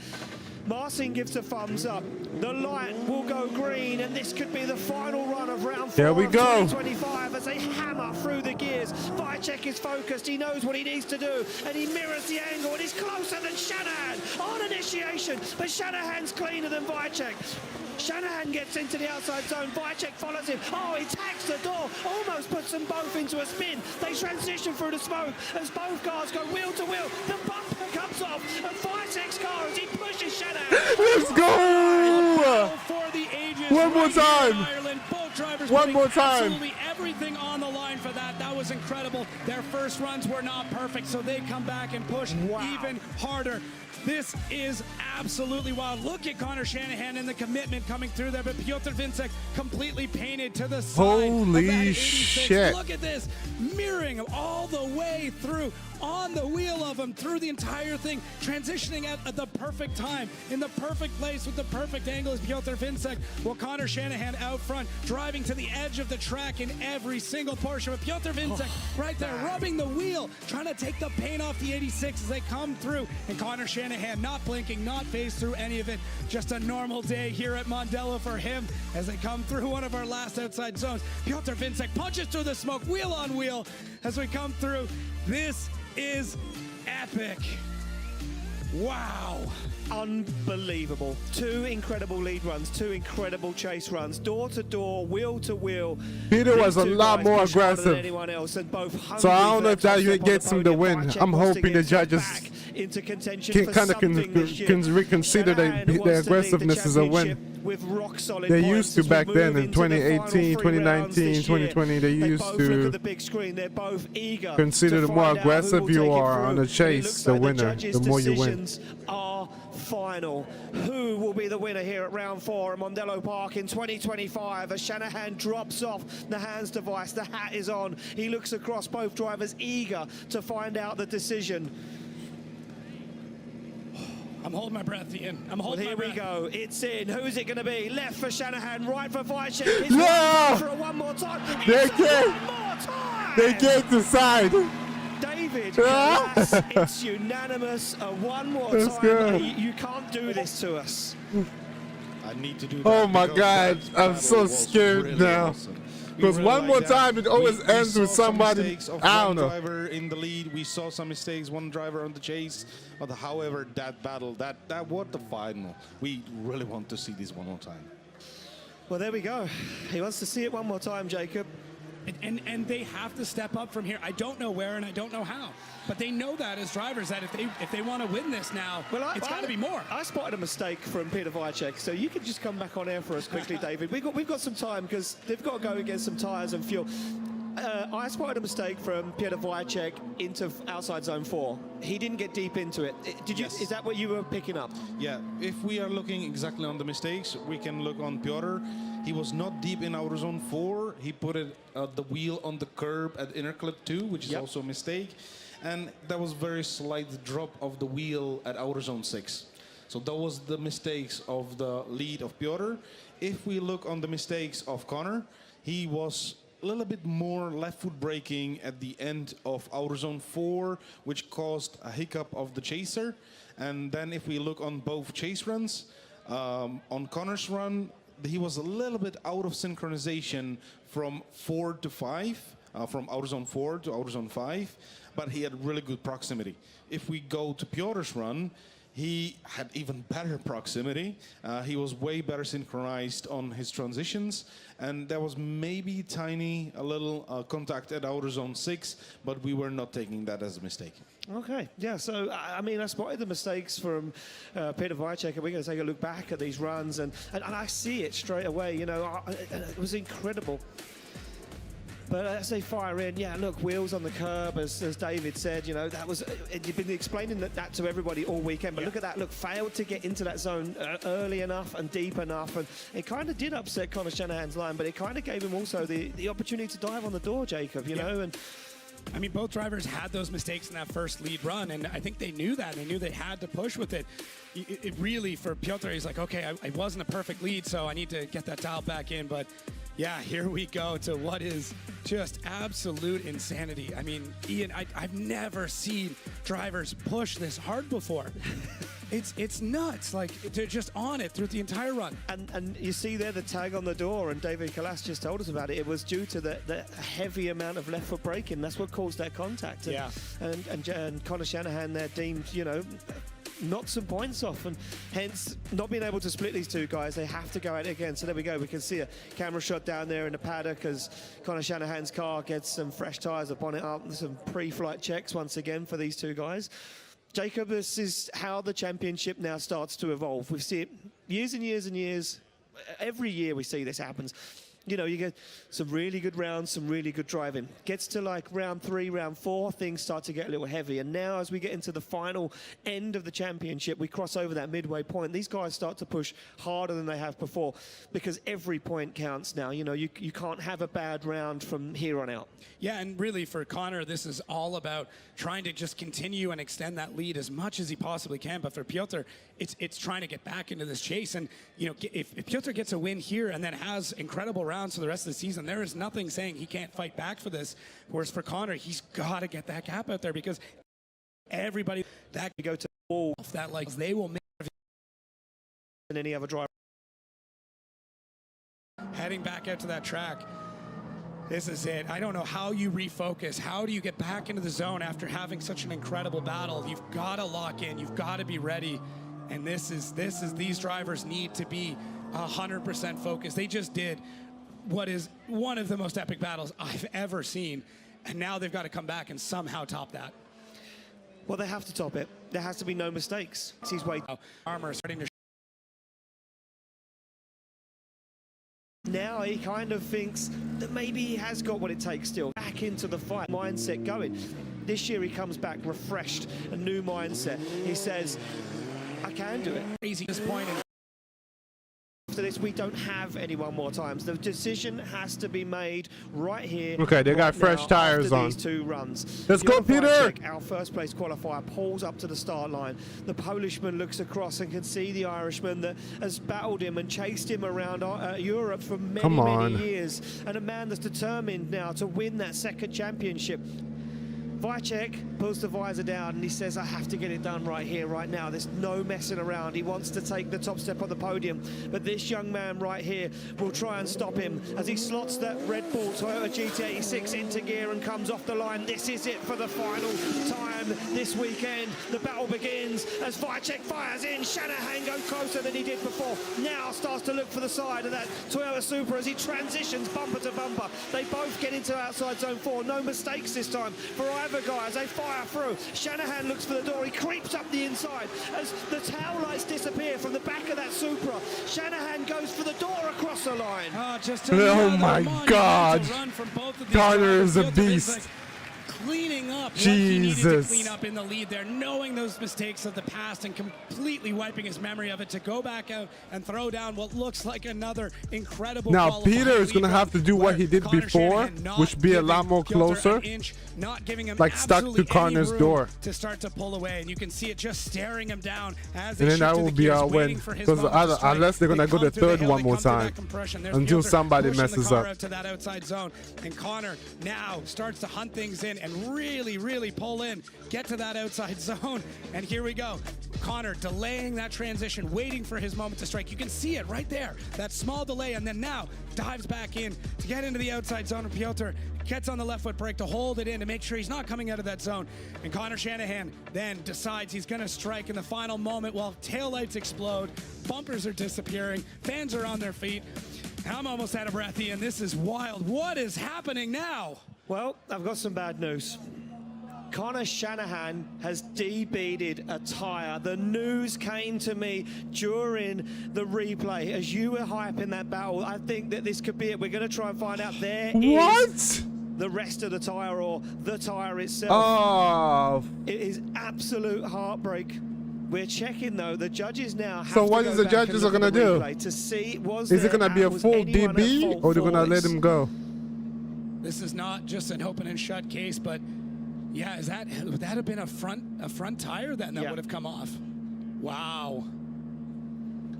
Martin gives a thumbs up. The light will go green, and this could be the final run of round 4 of 2025 as they hammer through the gears. Wiecek is focused. He knows what he needs to do, and he mirrors the angle, and he's closer than Shanahan on initiation, but Shanahan's cleaner than Wiecek. Shanahan gets into the outside zone. Wiecek follows him. Oh, he tacks the door. Almost puts them both into a spin. They transition through the smoke as both cars go wheel to wheel. The bumper comes off. And Wiecek's car as he pushes Shanahan. Let's go! For the ages. One more time. Ireland, both drivers One more time. Absolutely everything on the line for that. That was incredible. Their first runs were not perfect, so they come back and push even harder. This is absolutely wild. Look at Connor Shanahan and the commitment coming through there, but Piotr Wiecek completely painted to the side. Holy shit. Look at this, mirroring him all the way through, on the wheel of him, through the entire thing, transitioning at the perfect time, in the perfect place with the perfect angle is Piotr Wiecek, while Connor Shanahan out front, driving to the edge of the track in every single portion. But Piotr Wiecek right there, rubbing the wheel, trying to take the paint off the 86 as they come through, and Connor Shanahan not blinking, not phased through any of it. Just a normal day here at Mondello for him as they come through one of our last outside zones. Piotr Wiecek punches through the smoke, wheel on wheel as we come through. This is epic. Wow. Unbelievable. 2 incredible lead runs, 2 incredible chase runs, door to door, wheel to wheel. Peter was a lot more aggressive. So I don't know if that gets him the win. I'm hoping the judges can reconsider their aggressiveness as a win. They used to back then in 2018, 2019, 2020. They used to consider the more aggressive you are on a chase, the winner, the more you win. Are final. Who will be the winner here at round 4 at Mondello Park in 2025 as Shanahan drops off the hands device? The hat is on. He looks across, both drivers eager to find out the decision. I'm holding my breath, Ian. I'm holding my breath. Here we go. It's in. Who's it going to be? Left for Shanahan, right for Wiecek. No! For one more time. They can't decide. David, it's unanimous. One more time. You can't do this to us. I need to do that. Oh my God, I'm so scared now. Because one more time, it always ends with somebody. I don't know. Driver in the lead. We saw some mistakes. One driver on the chase. But however, that battle, that what the final. We really want to see this one more time. Well, there we go. He wants to see it one more time, Jacob. And they have to step up from here. I don't know where and I don't know how, but they know that as drivers that if they want to win this now, it's got to be more. I spotted a mistake from Piotr Wiecek, so you can just come back on air for us quickly, David. We've got some time because they've got to go against some tyres and fuel. I spotted a mistake from Piotr Wiecek into outside zone 4. He didn't get deep into it. Did you? Yes. Is that what you were picking up? Yeah. If we are looking exactly on the mistakes, we can look on Piotr. He was not deep in outer zone 4. He put it the wheel on the curb at inner clip 2, which is also a mistake. And that was very slight drop of the wheel at outer zone 6. So that was the mistakes of the lead of Piotr. If we look on the mistakes of Connor, he was a little bit more left foot braking at the end of outer zone 4, which caused a hiccup of the chaser. And then if we look on both chase runs, on Connor's run, he was a little bit out of synchronization from 4 to 5, from outer zone 4 to outer zone 5, but he had really good proximity. If we go to Piotr's run, he had even better proximity. He was way better synchronized on his transitions, and there was maybe a little contact at outer zone 6, but we were not taking that as a mistake. Okay, yeah, so, I mean, I spotted the mistakes from Piotr Wiecek, and we're going to take a look back at these runs, and I see it straight away, you know, it was incredible. But as they fire in, yeah, look, wheels on the curb, as David said, you know, that was, you've been explaining that to everybody all weekend, but look at that, look, failed to get into that zone early enough and deep enough, and it kind of did upset Connor Shanahan's line, but it kind of gave him also the opportunity to dive on the door, Jacob, you know, and I mean, both drivers had those mistakes in that first lead run, and I think they knew that. They knew they had to push with it. It really, for Piotr, he's like, okay, I wasn't a perfect lead, so I need to get that dial back in. But yeah, here we go to what is just absolute insanity. I mean, Ian, I've never seen drivers push this hard before. It's nuts. Like, they're just on it through the entire run. And you see there the tag on the door, and David Kalas just told us about it. It was due to the heavy amount of left foot braking. That's what caused that contact. And, yeah. And Connor Shanahan there deemed, you know, knocked some points off, and hence not being able to split these two guys. They have to go at it again. So there we go. We can see a camera shot down there in the paddock as Connor Shanahan's car gets some fresh tyres upon it up, and some pre-flight checks once again for these two guys. Jacob, this is how the championship now starts to evolve. We see it years and years and years. Every year we see this happens. You know, you get some really good rounds, some really good driving. Gets to like round 3, round 4, things start to get a little heavy. And now as we get into the final end of the championship, we cross over that midway point. These guys start to push harder than they have before because every point counts now. You know, you can't have a bad round from here on out. Yeah, and really for Connor, this is all about trying to just continue and extend that lead as much as he possibly can. But for Piotr, it's trying to get back into this chase. And, you know, if Piotr gets a win here and then has incredible rounds for the rest of the season, there is nothing saying he can't fight back for this. Whereas for Connor, he's got to get that gap out there because everybody that could go to all that, like, they will make than any other driver. Heading back out to that track. This is it. I don't know how you refocus. How do you get back into the zone after having such an incredible battle? You've got to lock in. You've got to be ready. And these drivers need to be 100% focused. They just did what is one of the most epic battles I've ever seen. And now they've got to come back and somehow top that. Well, they have to top it. There has to be no mistakes. He's waiting. Armor starting to. Now he kind of thinks that maybe he has got what it takes still. Back into the fight, mindset going. This year he comes back refreshed, a new mindset. He says, I can do it. Crazy disappointing. After this, we don't have any more times. The decision has to be made right here. Okay, they got fresh tires on. These two runs. Let's go, Peter! Our first place qualifier pulls up to the start line. The Polishman looks across and can see the Irishman that has battled him and chased him around Europe for many years. And a man that's determined now to win that second championship. Wiecek pulls the visor down and he says, I have to get it done right here, right now. There's no messing around. He wants to take the top step on the podium. But this young man right here will try and stop him as he slots that Red Bull Toyota GT86 into gear and comes off the line. This is it for the final time this weekend. The battle begins as Wiecek fires in. Shanahan goes closer than he did before. Now starts to look for the side of that Toyota Supra as he transitions bumper to bumper. They both get into outside zone 4. No mistakes this time for either guy as they fire through. Shanahan looks for the door. He creeps up the inside as the tail lights disappear from the back of that Supra. Shanahan goes for the door across the line. Oh my God. Carter is a beast. Cleaning up Jesus. what he needed to clean up in the lead there, knowing those mistakes of the past and completely wiping his memory of it to go back out and throw down what looks like another incredible Now Peter is going to have to do what he did before, which be a lot more closer, not giving him like stuck to Connor's door. To start to pull away, and you can see it just staring him down as And then that will be our win, because unless they're going to go the third one more time, until somebody messes up. To that outside zone, and Connor now starts to hunt things in and really pull in, get to that outside zone, and here we go. Connor delaying that transition, waiting for his moment to strike. You can see it right there, that small delay, and then now dives back in to get into the outside zone, and Piotr gets on the left foot brake to hold it in to make sure he's not coming out of that zone. And Connor Shanahan then decides he's going to strike in the final moment while taillights explode, bumpers are disappearing, fans are on their feet. I'm almost out of breath, Ian. This is wild. What is happening now? Well, I've got some bad news. Connor Shanahan has debeaded a tyre. The news came to me during the replay. As you were hyping that battle, I think that this could be it. We're going to try and find out. There is the rest of the tyre, or the tyre itself. Oh. It is absolute heartbreak. We're checking though. The judges now have So to what go is the back judges and are look going to at the do? replay to see Is it going to be a full DB, or they're going to let him go? This is not just an open and shut case, but yeah, would that have been a front tire then that would have come off? Wow.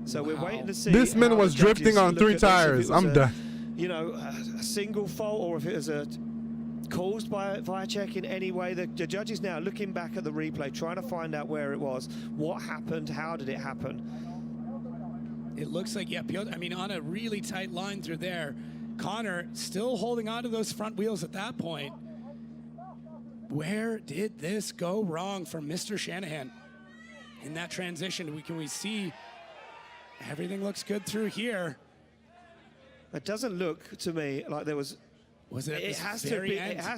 So we're waiting to see. This man was drifting on 3 tires. I'm done. You know, a single fault, or if it was caused by Wiecek in any way. The judge is now looking back at the replay, trying to find out where it was, what happened, how did it happen. It looks like, yeah, Piotr, I mean, on a really tight line through there. Connor still holding on to those front wheels at that point. Where did this go wrong for Mr. Shanahan? In that transition, can we see everything looks good through here? It doesn't look to me like there was. Was it? It has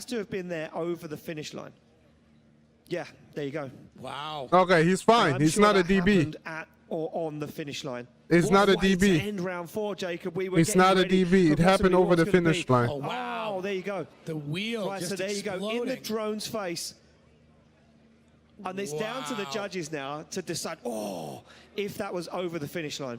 to have been there over the finish line. Yeah, there you go. Wow. Okay, he's fine. He's not a DB. At or on the finish line. It's not a What way to DB. end round 4, Jacob. It's not a DB. It happened over the finish line. Oh, wow. There you go. The wheel Right, just so there you go. In the exploding. drone's face. And it's down to the judges now to decide, if that was over the finish line.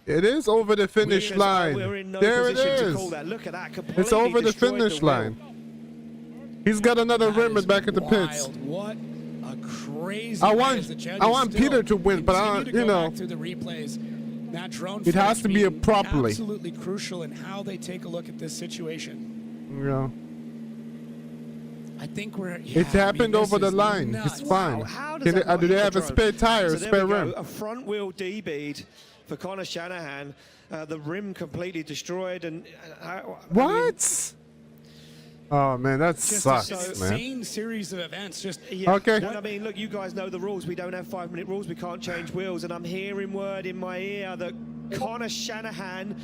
It is over the finish line. We're in no There it position is. to call that. Look at that. Completely It's over the destroyed finish wheel. line. He's got another rim back at the pits. What a crazy I way want as the judges Peter still to win, but continue to you go know. back through the replays. That drone It has footage to be a being properly. absolutely crucial in how they take a look at this situation. Yeah. I think we're. It happened over the line. It's fine. How does Do that not they hit the have a drone? spare tire, So a there spare we go. rim? A front wheel D-bead for Connor Shanahan. The rim completely destroyed. And What? Oh man, that Just sucks, an man. insane series of events. Just Okay. And I mean, look, you guys know the rules. We don't have 5-minute rules. We can't change wheels. And I'm hearing word in my ear that Connor Shanahan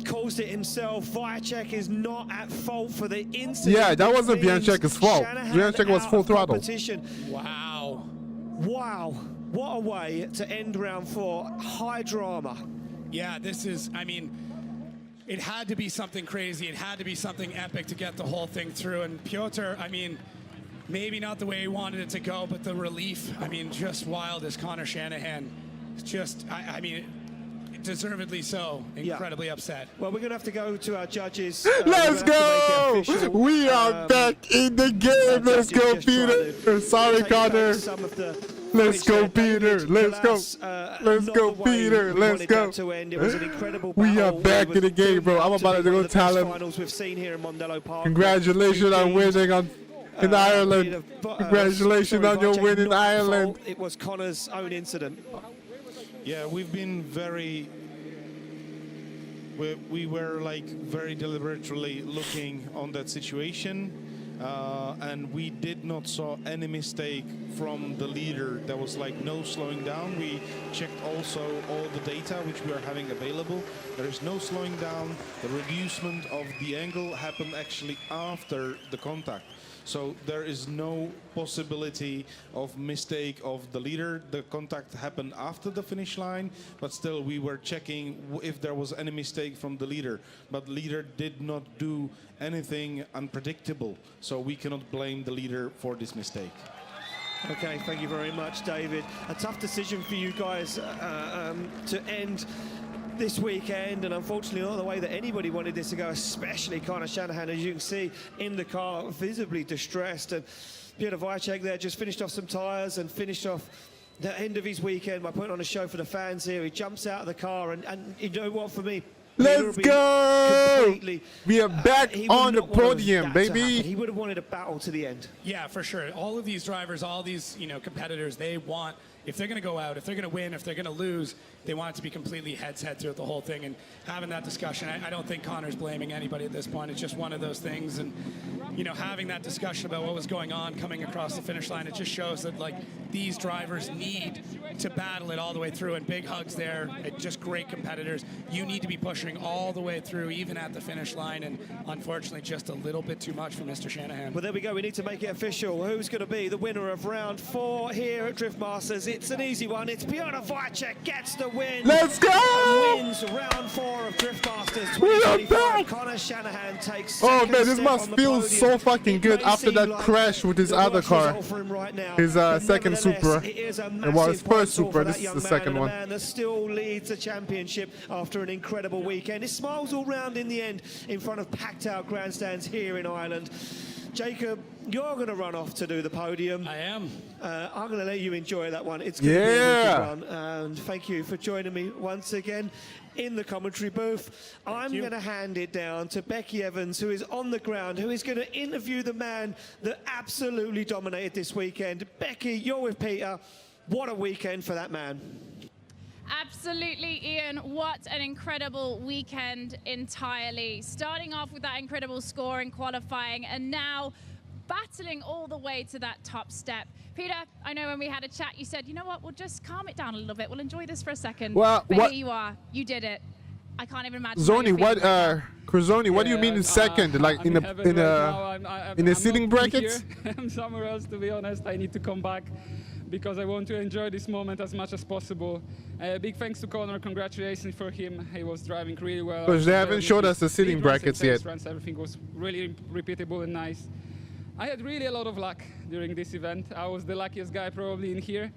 caused it himself. Wiecek is not at fault for the incident. Yeah, that wasn't Means Wiecek's fault. Shanahan Wiecek was out full of throttle. competition. Wow. Wow. What a way to end round 4. High drama. Yeah, this is. I mean, it had to be something crazy. It had to be something epic to get the whole thing through. And Piotr, I mean, maybe not the way he wanted it to go, but the relief, I mean, just wild as Connor Shanahan. Just, I mean, deservedly so. Incredibly upset. Well, we're going to have to go to our judges. Let's go! We are back in the game. Let's go, Peter. Sorry, Connor. Let's go, Peter. Let's go. Let's go, Peter. Let's go. We are back in the game, bro. I'm about to go tell him. Finals we've seen here in Mondello Park. Congratulations on winning on in Ireland. Congratulations on your win in Ireland. It was Connor's own incident. Yeah, we've been very... We were like very deliberately looking on that situation, and we did not saw any mistake from the leader. There was like no slowing down. We checked also all the data which we are having available. There is no slowing down. The reducement of the angle happened actually after the contact. So there is no possibility of mistake of the leader. The contact happened after the finish line, but still we were checking if there was any mistake from the leader. But leader did not do anything unpredictable, so we cannot blame the leader for this mistake. Okay, thank you very much, David. A tough decision for you guys to end this weekend, and unfortunately not the way that anybody wanted this to go, especially Connor Shanahan, as you can see in the car, visibly distressed. And Piotr Wiecek there just finished off some tyres and finished off the end of his weekend by putting on a show for the fans here. He jumps out of the car, and you know what, for me, let's go! We are back on the podium, baby. He would have wanted a battle to the end. Yeah, for sure. All of these drivers, all these competitors, they want, if they're going to go out, if they're going to win, if they're going to lose, they want it to be completely head-to-head throughout the whole thing. And having that discussion, I don't think Connor's blaming anybody at this point. It's just one of those things. And, having that discussion about what was going on coming across the finish line, it just shows that, like, these drivers need to battle it all the way through. And big hugs there, just great competitors. You need to be pushing all the way through, even at the finish line. And unfortunately, just a little bit too much for Mr. Shanahan. Well, there we go. We need to make it official. Who's going to be the winner of round 4 here at Drift Masters? It's an easy one. It's Piotr Wiecek gets the win. Let's go! And wins round 4 of Drift Masters 2025. Connor Shanahan takes oh man, this must feel so fucking good after that crash with his other car. His second Supra. It was first Supra. This is the second one. Man that still leads the championship after an incredible weekend. His smiles all round in the end in front of packed out grandstands here in Ireland. Jacob, you're going to run off to do the podium. I am. I'm going to let you enjoy that one. It's going to be a wicked run. And thank you for joining me once again in the commentary booth. I'm going to hand it down to Becky Evans, who is on the ground, who is going to interview the man that absolutely dominated this weekend. Becky, you're with Peter. What a weekend for that man. Absolutely, Ian. What an incredible weekend entirely. Starting off with that incredible score in qualifying and now battling all the way to that top step. Peter, I know when we had a chat, you said, you know what, we'll just calm it down a little bit. We'll enjoy this for a second. Well, but here you are. You did it. I can't even imagine. Zoni, what do you mean in second? Like in the seating brackets? I'm somewhere else, to be honest. I need to come back because I want to enjoy this moment as much as possible. Big thanks to Connor, congratulations for him. He was driving really well. Because they haven't showed us the seating brackets yet. Everything was really repeatable and nice. I had really a lot of luck during this event. I was the luckiest guy probably in here.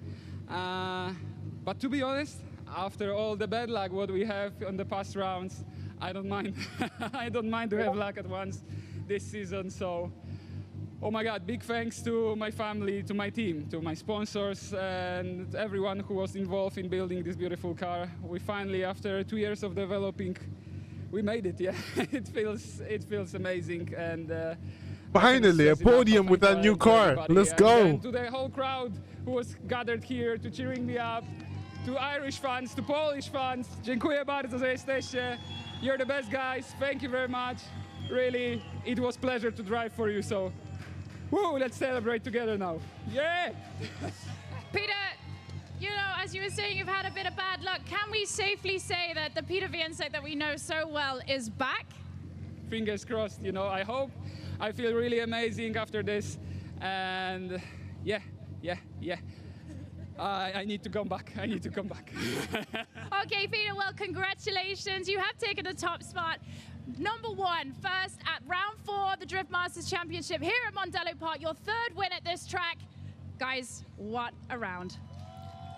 But to be honest, after all the bad luck what we have on the past rounds, I don't mind. I don't mind to have luck at once this season. So, oh my God, big thanks to my family, to my team, to my sponsors, and everyone who was involved in building this beautiful car. We finally, after 2 years of developing, we made it. Yeah, it feels amazing. And finally, a podium with that new car. Let's go. And to the whole crowd who was gathered here to cheering me up, to Irish fans, to Polish fans. Dziękuję bardzo, że jesteście. You're the best guys. Thank you very much. Really, it was a pleasure to drive for you. So, woo, let's celebrate together now. Yeah! Peter, you know, as you were saying, you've had a bit of bad luck. Can we safely say that the Peter Wiecek that we know so well is back? Fingers crossed, you know, I hope. I feel really amazing after this. And yeah. I need to come back. I need to come back. Okay, Peter, well, congratulations. You have taken the top spot. Number 1, first at round 4, the Drift Masters Championship here at Randalu Park. Your 3rd win at this track. Guys, what a round.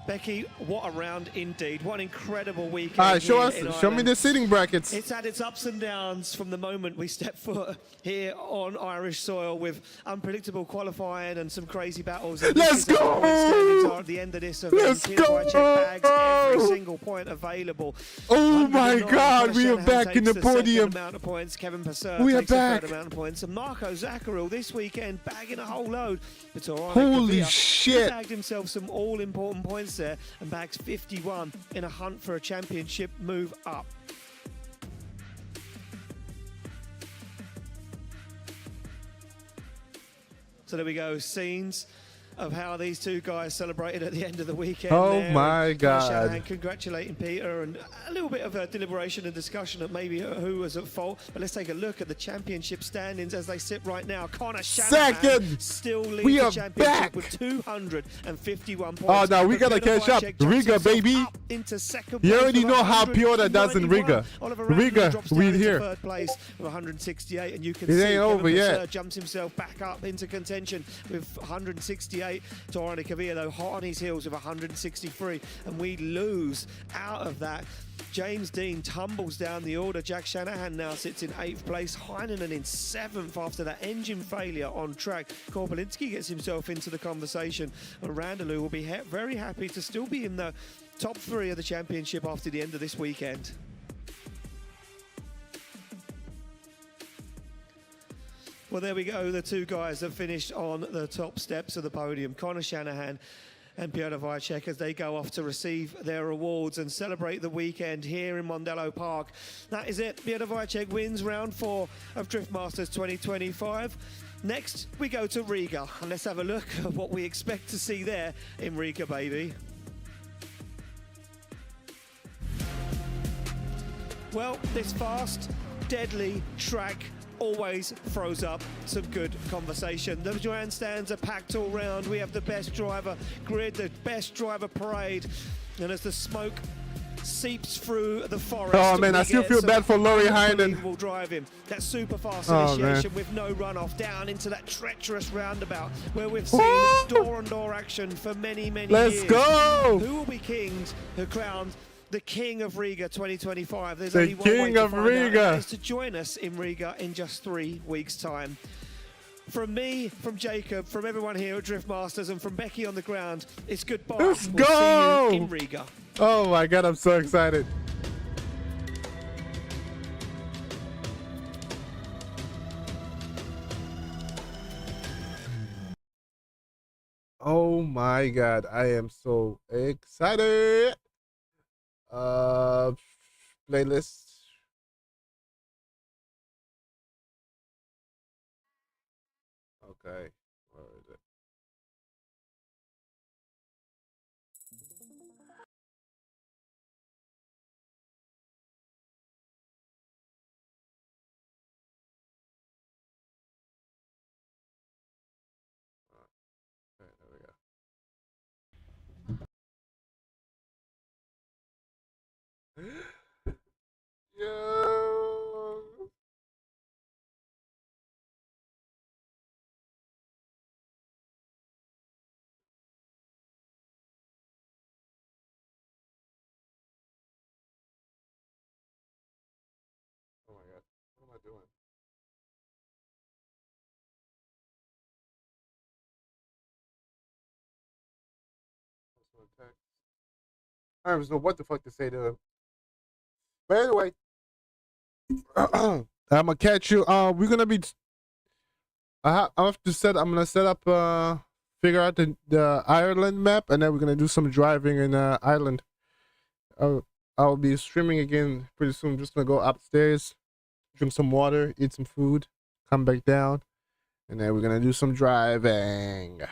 Becky, what a round indeed. What an incredible weekend. All right, show me the seating brackets. It's had its ups and downs from the moment we step foot here on Irish soil, with unpredictable qualifying and some crazy battles. Let's go! At the end of this event, Let's go! bags every single point available. Oh my God, we are back in the podium. Amount of points. Kevin Pascotti We are takes the back. third amount of points, and Marco Zakouril this weekend bagging a whole load. Holy shit! Bagged himself some all-important points there and bags 51 in a hunt for a championship move up. So there we go, scenes of how these two guys celebrated at the end of the weekend. Oh there. my And God. Shanahan congratulating Peter, and a little bit of a deliberation and discussion of maybe who was at fault. But let's take a look at the championship standings as they sit right now. Connor Shanahan Second. still leads We the are championship back. with 251 points. Oh, now we But gotta Peter catch up. Wiecek jumps Riga, himself baby. up into second You place already with know how Piotr does in 191. Riga. Oliver Randalu Riga, drops down we into here. third place with 168, and you can It see ain't Kevin over yet. Pascotti jumps himself back up into contention with 168. Torani Kavia, though, hot on his heels with 163, and we lose out of that. James Dean tumbles down the order. Jack Shanahan now sits in 8th place. Hynes in 7th after that engine failure on track. Korpulinski gets himself into the conversation, and Randalu will be very happy to still be in the top 3 of the championship after the end of this weekend. Well, there we go. The two guys have finished on the top steps of the podium. Connor Shanahan and Piotr Wiecek as they go off to receive their awards and celebrate the weekend here in Mondello Park. That is it. Piotr Wiecek wins round 4 of Drift Masters 2025. Next, we go to Riga, and let's have a look at what we expect to see there in Riga, baby. Well, this fast, deadly track always throws up some good conversation. The grandstands are packed all round. We have the best driver grid, the best driver parade, and as the smoke seeps through the forest. Oh man, I still feel bad for Laurie Hynes. Will drive him. That super fast Oh, initiation man. with no runoff down into that treacherous roundabout where we've seen door-on-door action for many, many Let's years. go! Who will be crowned the King of Riga 2025? There's The only one way King to of find out, and Riga. that is to join us in Riga in just 3 weeks' time. From me, from Jacob, from everyone here at Drift Masters, and from Becky on the ground, it's goodbye. Let's We'll go! see you in Riga. Oh my God, I'm so excited. Oh my God, I am so excited. Playlist. Okay, where is it? Okay, there we go. Yo. Oh my God, what am I doing? I don't know what the fuck to say to him. But anyway, I'm gonna catch you. We're gonna be. I have to set. I'm gonna set up. Figure out the Ireland map, and then we're gonna do some driving in Ireland. I'll be streaming again pretty soon. Just gonna go upstairs, drink some water, eat some food, come back down, and then we're gonna do some driving.